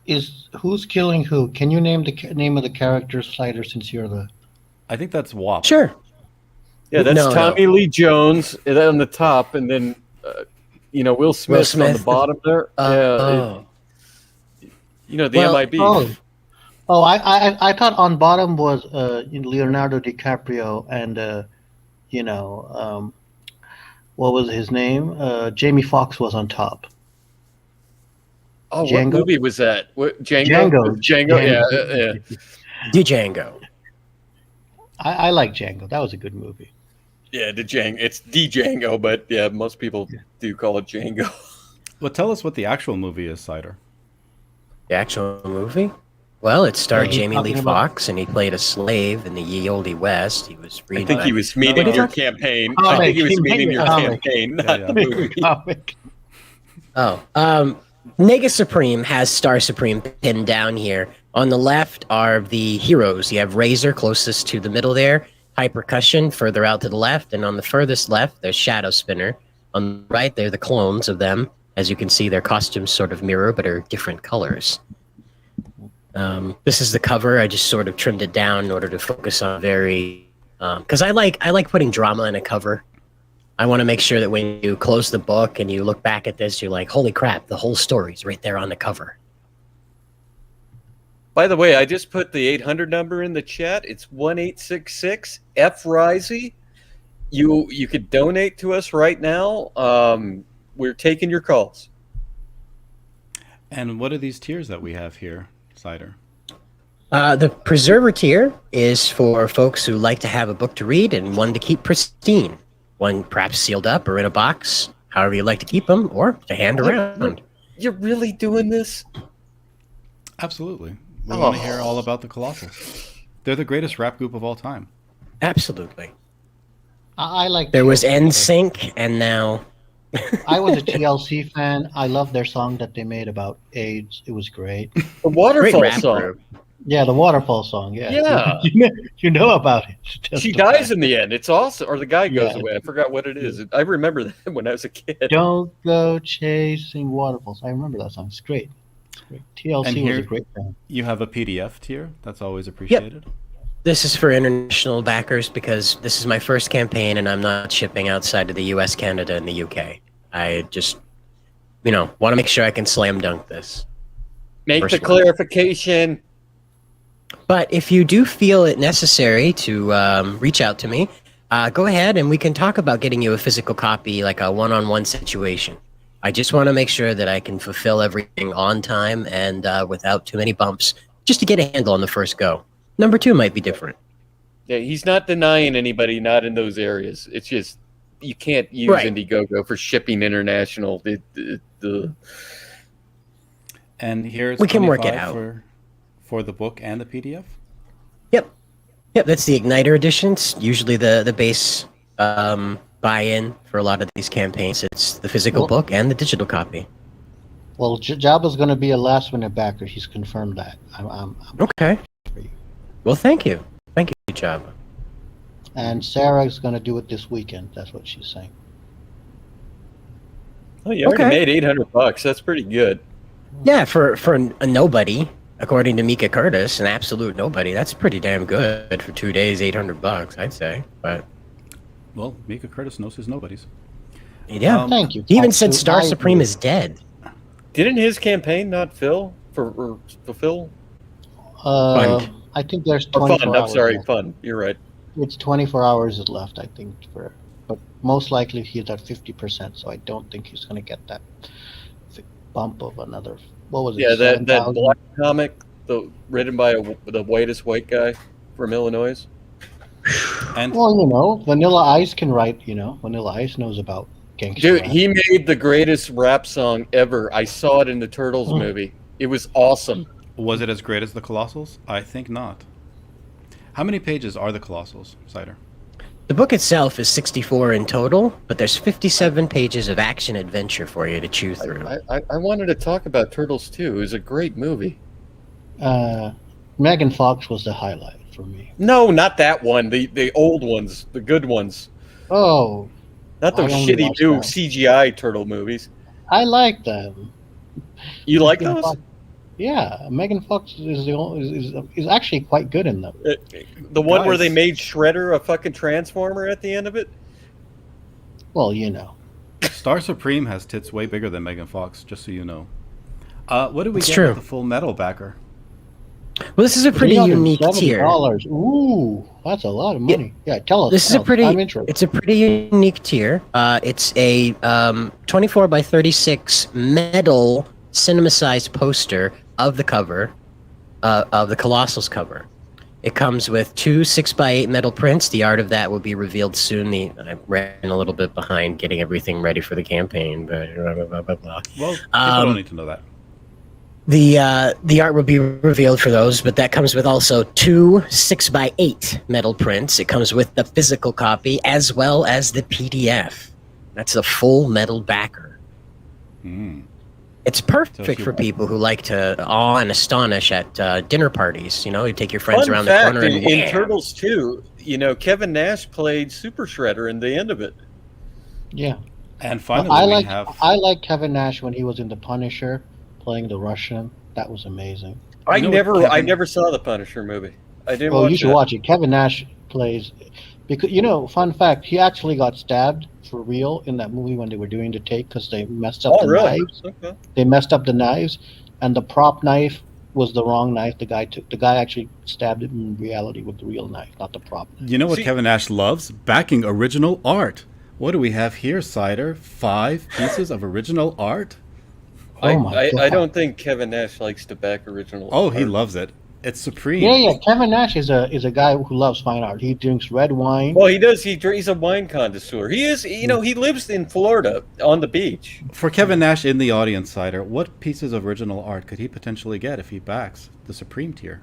who's killing who? Can you name the name of the character, Slider, since you're the... I think that's WAP. Sure. Yeah, that's No, Tommy Lee Jones on the top, and then Will Smith's on the Smith. bottom there. Oh. The Well, MIB. Oh, I thought on bottom was Leonardo DiCaprio and what was his name? Jamie Foxx was on top. Oh, Django? what movie was that? What, Django? Django. Yeah. Django. I like Django. That was a good movie. Yeah, Django. It's Django, but yeah, most people do call it Django. Well, tell us what the actual movie is, Cider. The actual movie? Well, it starred Yeah, he's Jamie Lee talking about- Foxx, and he played a slave in the ye olde West. He was I think he was meaning your campaign. Oh, I think he was he meaning made your a comic. campaign, not the movie. Nega Supreme has Star Supreme pinned down here. On the left are the heroes. You have Razor closest to the middle there, Hypercussion further out to the left, and on the furthest left, there's Shadow Spinner. On the right, they're the clones of them. As you can see, their costumes sort of mirror, but are different colors. This is the cover. I just sort of trimmed it down in order to focus on very... Because I like putting drama in a cover. I want to make sure that when you close the book and you look back at this, you're like, holy crap, the whole story's right there on the cover. By the way, I just put the 800 number in the chat. It's 1-866 FRISY. You could donate to us right now. We're taking your calls. And what are these tiers that we have here, Cider? The Preserver tier is for folks who like to have a book to read and one to keep pristine. One perhaps sealed up or in a box, however you like to keep them, or to hand around. You're really doing this? Absolutely. We want to hear all about the Colossals. They're the greatest rap group of all time. Absolutely. I like. There was TLC. NSYNC, and now... I was a TLC fan. I loved their song that they made about AIDS. It was great. The Waterfall song. Yeah, the Waterfall song. Yeah. Yeah. you know about it. Just She the dies fact. in the end. It's awesome. Or the guy goes Yeah. away. I forgot what it is. I remember that when I was a kid. Don't go chasing waterfalls. I remember that song. It's great. It's great. TLC And was here a great band. you have a PDF tier. That's always appreciated. This is for international backers because this is my first campaign and I'm not shipping outside of the US, Canada, and the UK. I just, want to make sure I can slam dunk this. Make First the one. clarification. But if you do feel it necessary to reach out to me, go ahead and we can talk about getting you a physical copy, like a one-on-one situation. I just want to make sure that I can fulfill everything on time and without too many bumps, just to get a handle on the first go. Number 2 might be different. Yeah, he's not denying anybody not in those areas. It's just you can't use Right. Indiegogo for shipping international. And here's We can work it 25 out. for the book and the PDF. Yep, that's the Igniter editions. Usually the base buy-in for a lot of these campaigns. It's the physical Well- book and the digital copy. Well, Jabba's going to be a last-minute backer. He's confirmed that. I'm Okay. Well, thank you. Thank you, Jabba. And Sarah's going to do it this weekend. That's what she's saying. Oh, you already Okay. made $800. That's pretty good. Yeah, for a nobody, according to Mika Curtis, an absolute nobody. That's pretty damn good for 2 days, $800, I'd say. But Well, Mika Curtis knows his nobodies. yeah, Thank you. He even said Absolute- Star I Supreme agree. is dead. Didn't his campaign not fulfill? Fund. I think there's Or 24 fund. I'm hours sorry, left. fund. You're right. It's 24 hours is left, I think, but most likely he's at 50%, so I don't think he's going to get that bump of another. What was it? Yeah, that 7,000? black comic, written by the whitest white guy from Illinois. And Well, Vanilla Ice can write. Vanilla Ice knows about gangster Dude, rap. he made the greatest rap song ever. I saw it in the Turtles Oh. movie. It was awesome. was it as great as the Colossals? I think not. How many pages are the Colossals, Cider? The book itself is 64 in total, but there's 57 pages of action adventure for you to chew through. I wanted to talk about Turtles too. It was a great movie. Megan Fox was the highlight for me. No, not that one. The old ones, the good ones. Oh, Not those I only shitty watched new that. CGI turtle movies. I like them. You like Megan those? Fox- Yeah, Megan Fox is actually quite good in them. The one where they Guys. made Shredder a fucking transformer at the end of it. Well, you know. Star Supreme has tits way bigger than Megan Fox, just so you know. What do we It's get true. with the Full Metal backer? Well, this is a pretty unique tier. Ooh, that's a lot of money. Yeah, tell us. This is a tell us. I'm pretty. interested. It's a pretty unique tier. It's a 24 by 36 metal cinema-sized poster of the cover, of the Colossal's cover. It comes with 2 6x8 metal prints. The art of that will be revealed soon. I ran a little bit behind getting everything ready for the campaign, but blah, blah, blah, blah. Well, people don't need to know that. The art will be revealed for those, but that comes with also 2 6x8 metal prints. It comes with the physical copy as well as the PDF. That's a full metal backer. It's perfect for people who like to awe and astonish at dinner parties. You know, you take your friends Fun around fact, the corner and in wham! Turtles 2, you know, Kevin Nash played Super Shredder in the end of it. Yeah. And I like Kevin Nash when he was in The Punisher, playing the Russian. That was amazing. I never saw the Punisher movie. I didn't Well, watch you should it. watch it. Kevin Nash plays because fun fact, he actually got stabbed for real in that movie when they were doing the take because they messed up the knives. Okay. They messed up the knives, and the prop knife was the wrong knife. The guy actually stabbed it in reality with the real knife, not the prop. You know what Kevin Nash loves? Backing original art. What do we have here, Cider? 5 pieces of original art? I don't think Kevin Nash likes to back original. Oh, he art. loves it. It's supreme. Yeah. Kevin Nash is a guy who loves fine art. He drinks red wine. Well, he does. He's a wine connoisseur. He is. You know, he lives in Florida on the beach. For Kevin Nash in the audience, Cider, what pieces of original art could he potentially get if he backs the supreme tier?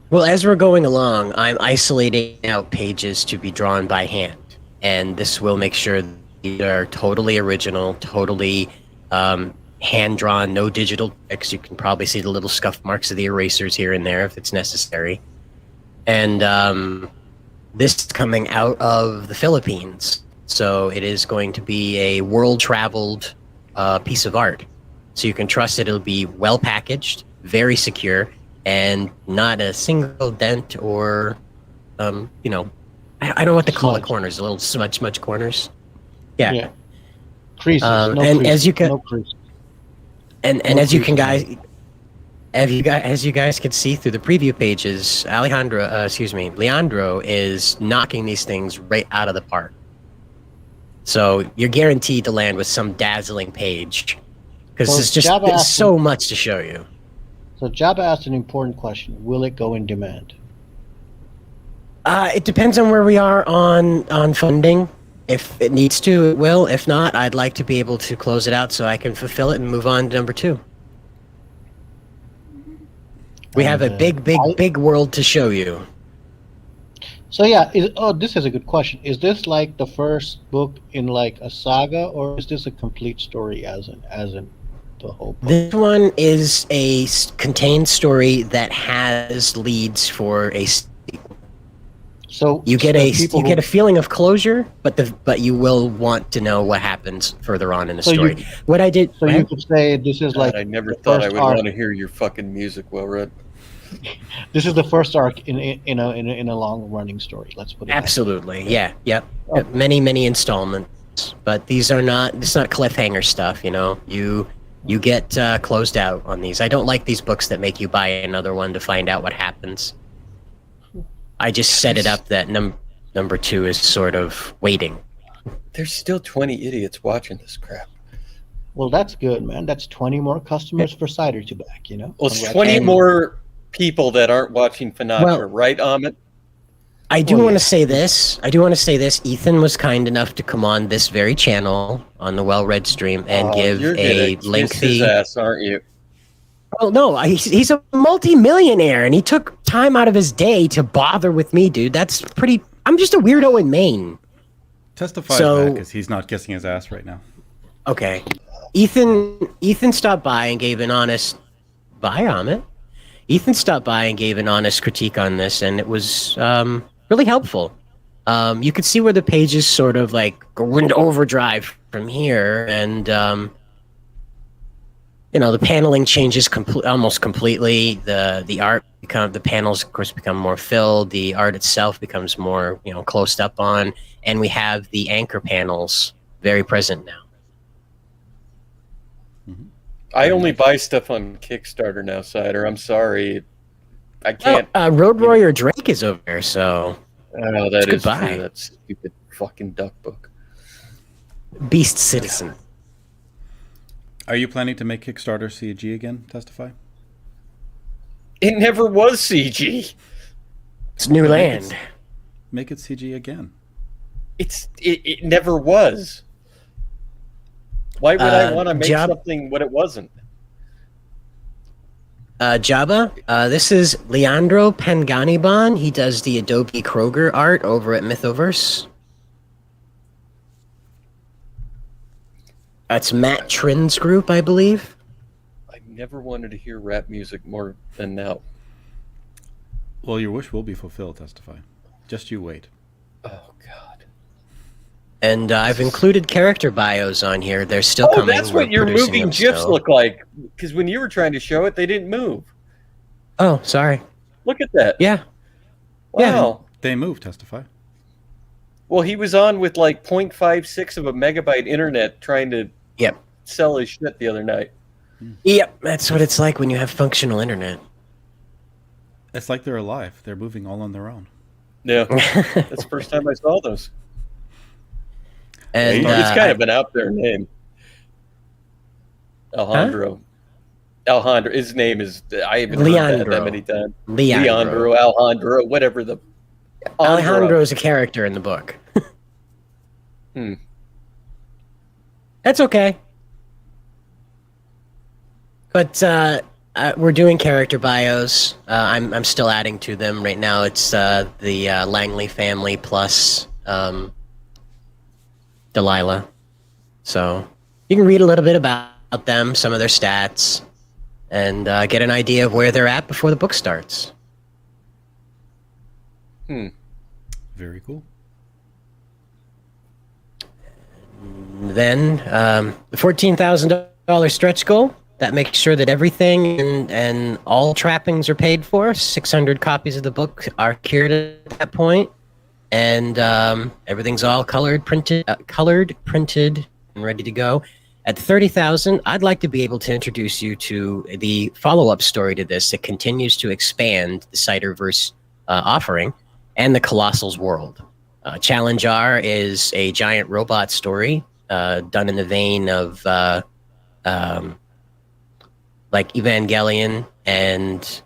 Well, as we're going along, I'm isolating out pages to be drawn by hand, and this will make sure these are totally original, totally hand-drawn, no digital text. You can probably see the little scuff marks of the erasers here and there if it's necessary. And this is coming out of the Philippines, so it is going to be a world-traveled piece of art. So you can trust it'll be well-packaged, very secure, and not a single dent or, I don't know what to call it, corners, a little smudge corners. Yeah. Creases. And creases, as you can, no creases. and as you can as you guys can see through the preview pages, Leandro is knocking these things right out of the park. So you're guaranteed to land with some dazzling page because there's so much to show you. So Jabba asked an important question: will it go in demand? It depends on where we are on funding. If it needs to, it will. If not, I'd like to be able to close it out so I can fulfill it and move on to number 2. We have a big world to show you. So yeah, this is a good question. Is this like the first book in like a saga, or is this a complete story as in the whole book? This one is a contained story that has leads for a sequel. So you get a feeling of closure, but you will want to know what happens further on in the story. You could say this is like I never thought I would want to hear your fucking music, well read. This is the first arc in a long running story. Let's put it. Absolutely, yeah. Many installments, but these are not. It's not cliffhanger stuff. You get closed out on these. I don't like these books that make you buy another one to find out what happens. I just set it up that number 2 is sort of waiting. There's still 20 idiots watching this crap. Well, that's good, man. That's 20 more customers for Cider to back. Well, it's 20 more people that aren't watching Finatra, right, Amit? I do want to say this. Ethan was kind enough to come on this very channel on the Well-Read stream and give a lengthy. His ass, aren't you? Well, no, he's a multi-millionaire, and he took time out of his day to bother with me, dude. That's pretty. I'm just a weirdo in Maine. Testifies back because he's not kissing his ass right now. Okay, Ethan stopped by and gave an honest. Bye, Amit. Ethan stopped by and gave an honest critique on this, and it was really helpful. You could see where the pages sort of like go into overdrive from here, and You know, the paneling changes almost completely. The art the panels, of course, become more filled. The art itself becomes more, closed up on, and we have the anchor panels very present now. I only buy stuff on Kickstarter now, Cider. I'm sorry. I can't. Road Warrior Drake is over there, so. Oh, that is goodbye. true. That stupid fucking duck book. Beast Citizen. Are you planning to make Kickstarter CG again? Testify. It never was CG. It's new land. Make it CG again. It never was. Why would I want to make something what it wasn't? Jabba, this is Leandro Panganiban. He does the Adobe Kroger art over at Mythoverse. It's Matt Trin's group, I believe. I never wanted to hear rap music more than now. Well, your wish will be fulfilled, Testify. Just you wait. Oh, God. And I've included character bios on here. They're still coming. That's what your moving GIFs look like. Because when you were trying to show it, they didn't move. Oh, sorry. Look at that. Yeah. Wow. Yeah. They moved, Testify. Well, he was on with like 0.56 of a megabyte internet trying to sell his shit the other night. Yep, that's what it's like when you have functional internet. It's like they're alive. They're moving all on their own. Yeah. That's the first time I saw those. And it's kind of an out there name. Alejandro. Huh? Alejandro. His name is, I haven't heard that many times. Leandro, Alejandro, whatever the... Alejandro is a character in the book. That's okay. But we're doing character bios. I'm still adding to them. Right now it's the Langley family plus Delilah. So you can read a little bit about them, some of their stats, and get an idea of where they're at before the book starts. Very cool. Then the $14,000 stretch goal, that makes sure that everything and all trappings are paid for. 600 copies of the book are cured at that point, and everything's all colored, printed, and ready to go. At 30,000, I'd like to be able to introduce you to the follow-up story to this that continues to expand the Ciderverse offering and the Colossal's world. Challenge R is a giant robot story done in the vein of like Evangelion and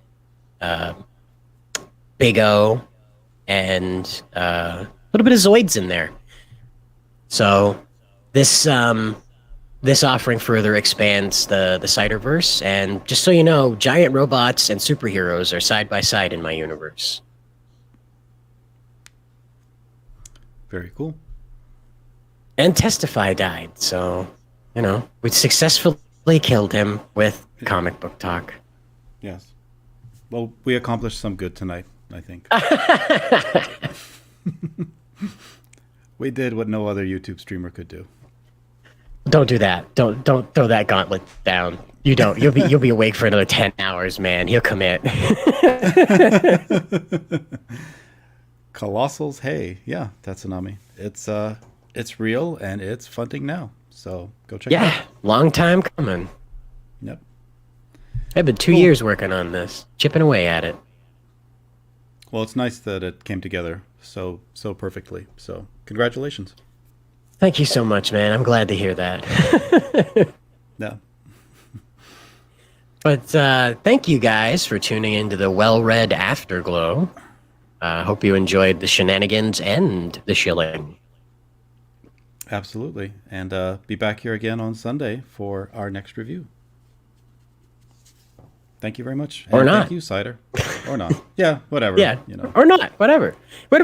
Big O and a little bit of Zoids in there. So this offering further expands the Ciderverse, and just so you know, giant robots and superheroes are side by side in my universe. Very cool. And Testify died, so, we successfully killed him with comic book talk. Yes. Well, we accomplished some good tonight, I think. We did what no other YouTube streamer could do. Don't do that. Don't throw that gauntlet down. You don't. You'll be awake for another 10 hours, man. He'll commit. Colossals, hey, yeah, Tatsunami. It's real and it's funding now. So go check it out. Yeah, long time coming. Yep. I've been 2 years working on this, chipping away at it. Well, it's nice that it came together so perfectly. So congratulations. Thank you so much, man. I'm glad to hear that. Yeah. But thank you guys for tuning into the well-read Afterglow. Hope you enjoyed the shenanigans and the shilling. Absolutely. And be back here again on Sunday for our next review. Thank you very much. Or and not. Thank you, Cider. Or not. Yeah, whatever. Yeah, or not. Whatever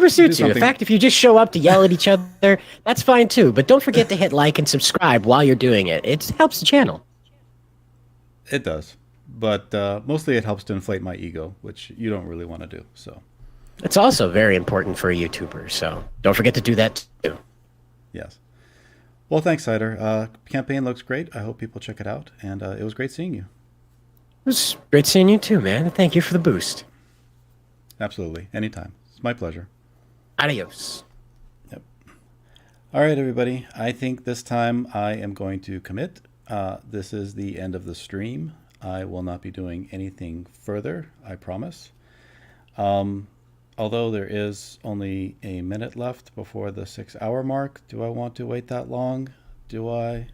suits you. In something. fact, if you just show up to yell at each other, that's fine too. But don't forget to hit like and subscribe while you're doing it. It helps the channel. It does. But mostly it helps to inflate my ego, which you don't really want to do. So it's also very important for a YouTuber. So don't forget to do that too. Yes. Well, thanks, Cider. Campaign looks great. I hope people check it out, and it was great seeing you. It was great seeing you too, man. Thank you for the boost. Absolutely. Anytime. It's my pleasure. Adios. Yep. All right, everybody. I think this time I am going to commit. This is the end of the stream. I will not be doing anything further, I promise. Although there is only a minute left before the 6-hour mark, do I want to wait that long? Do I?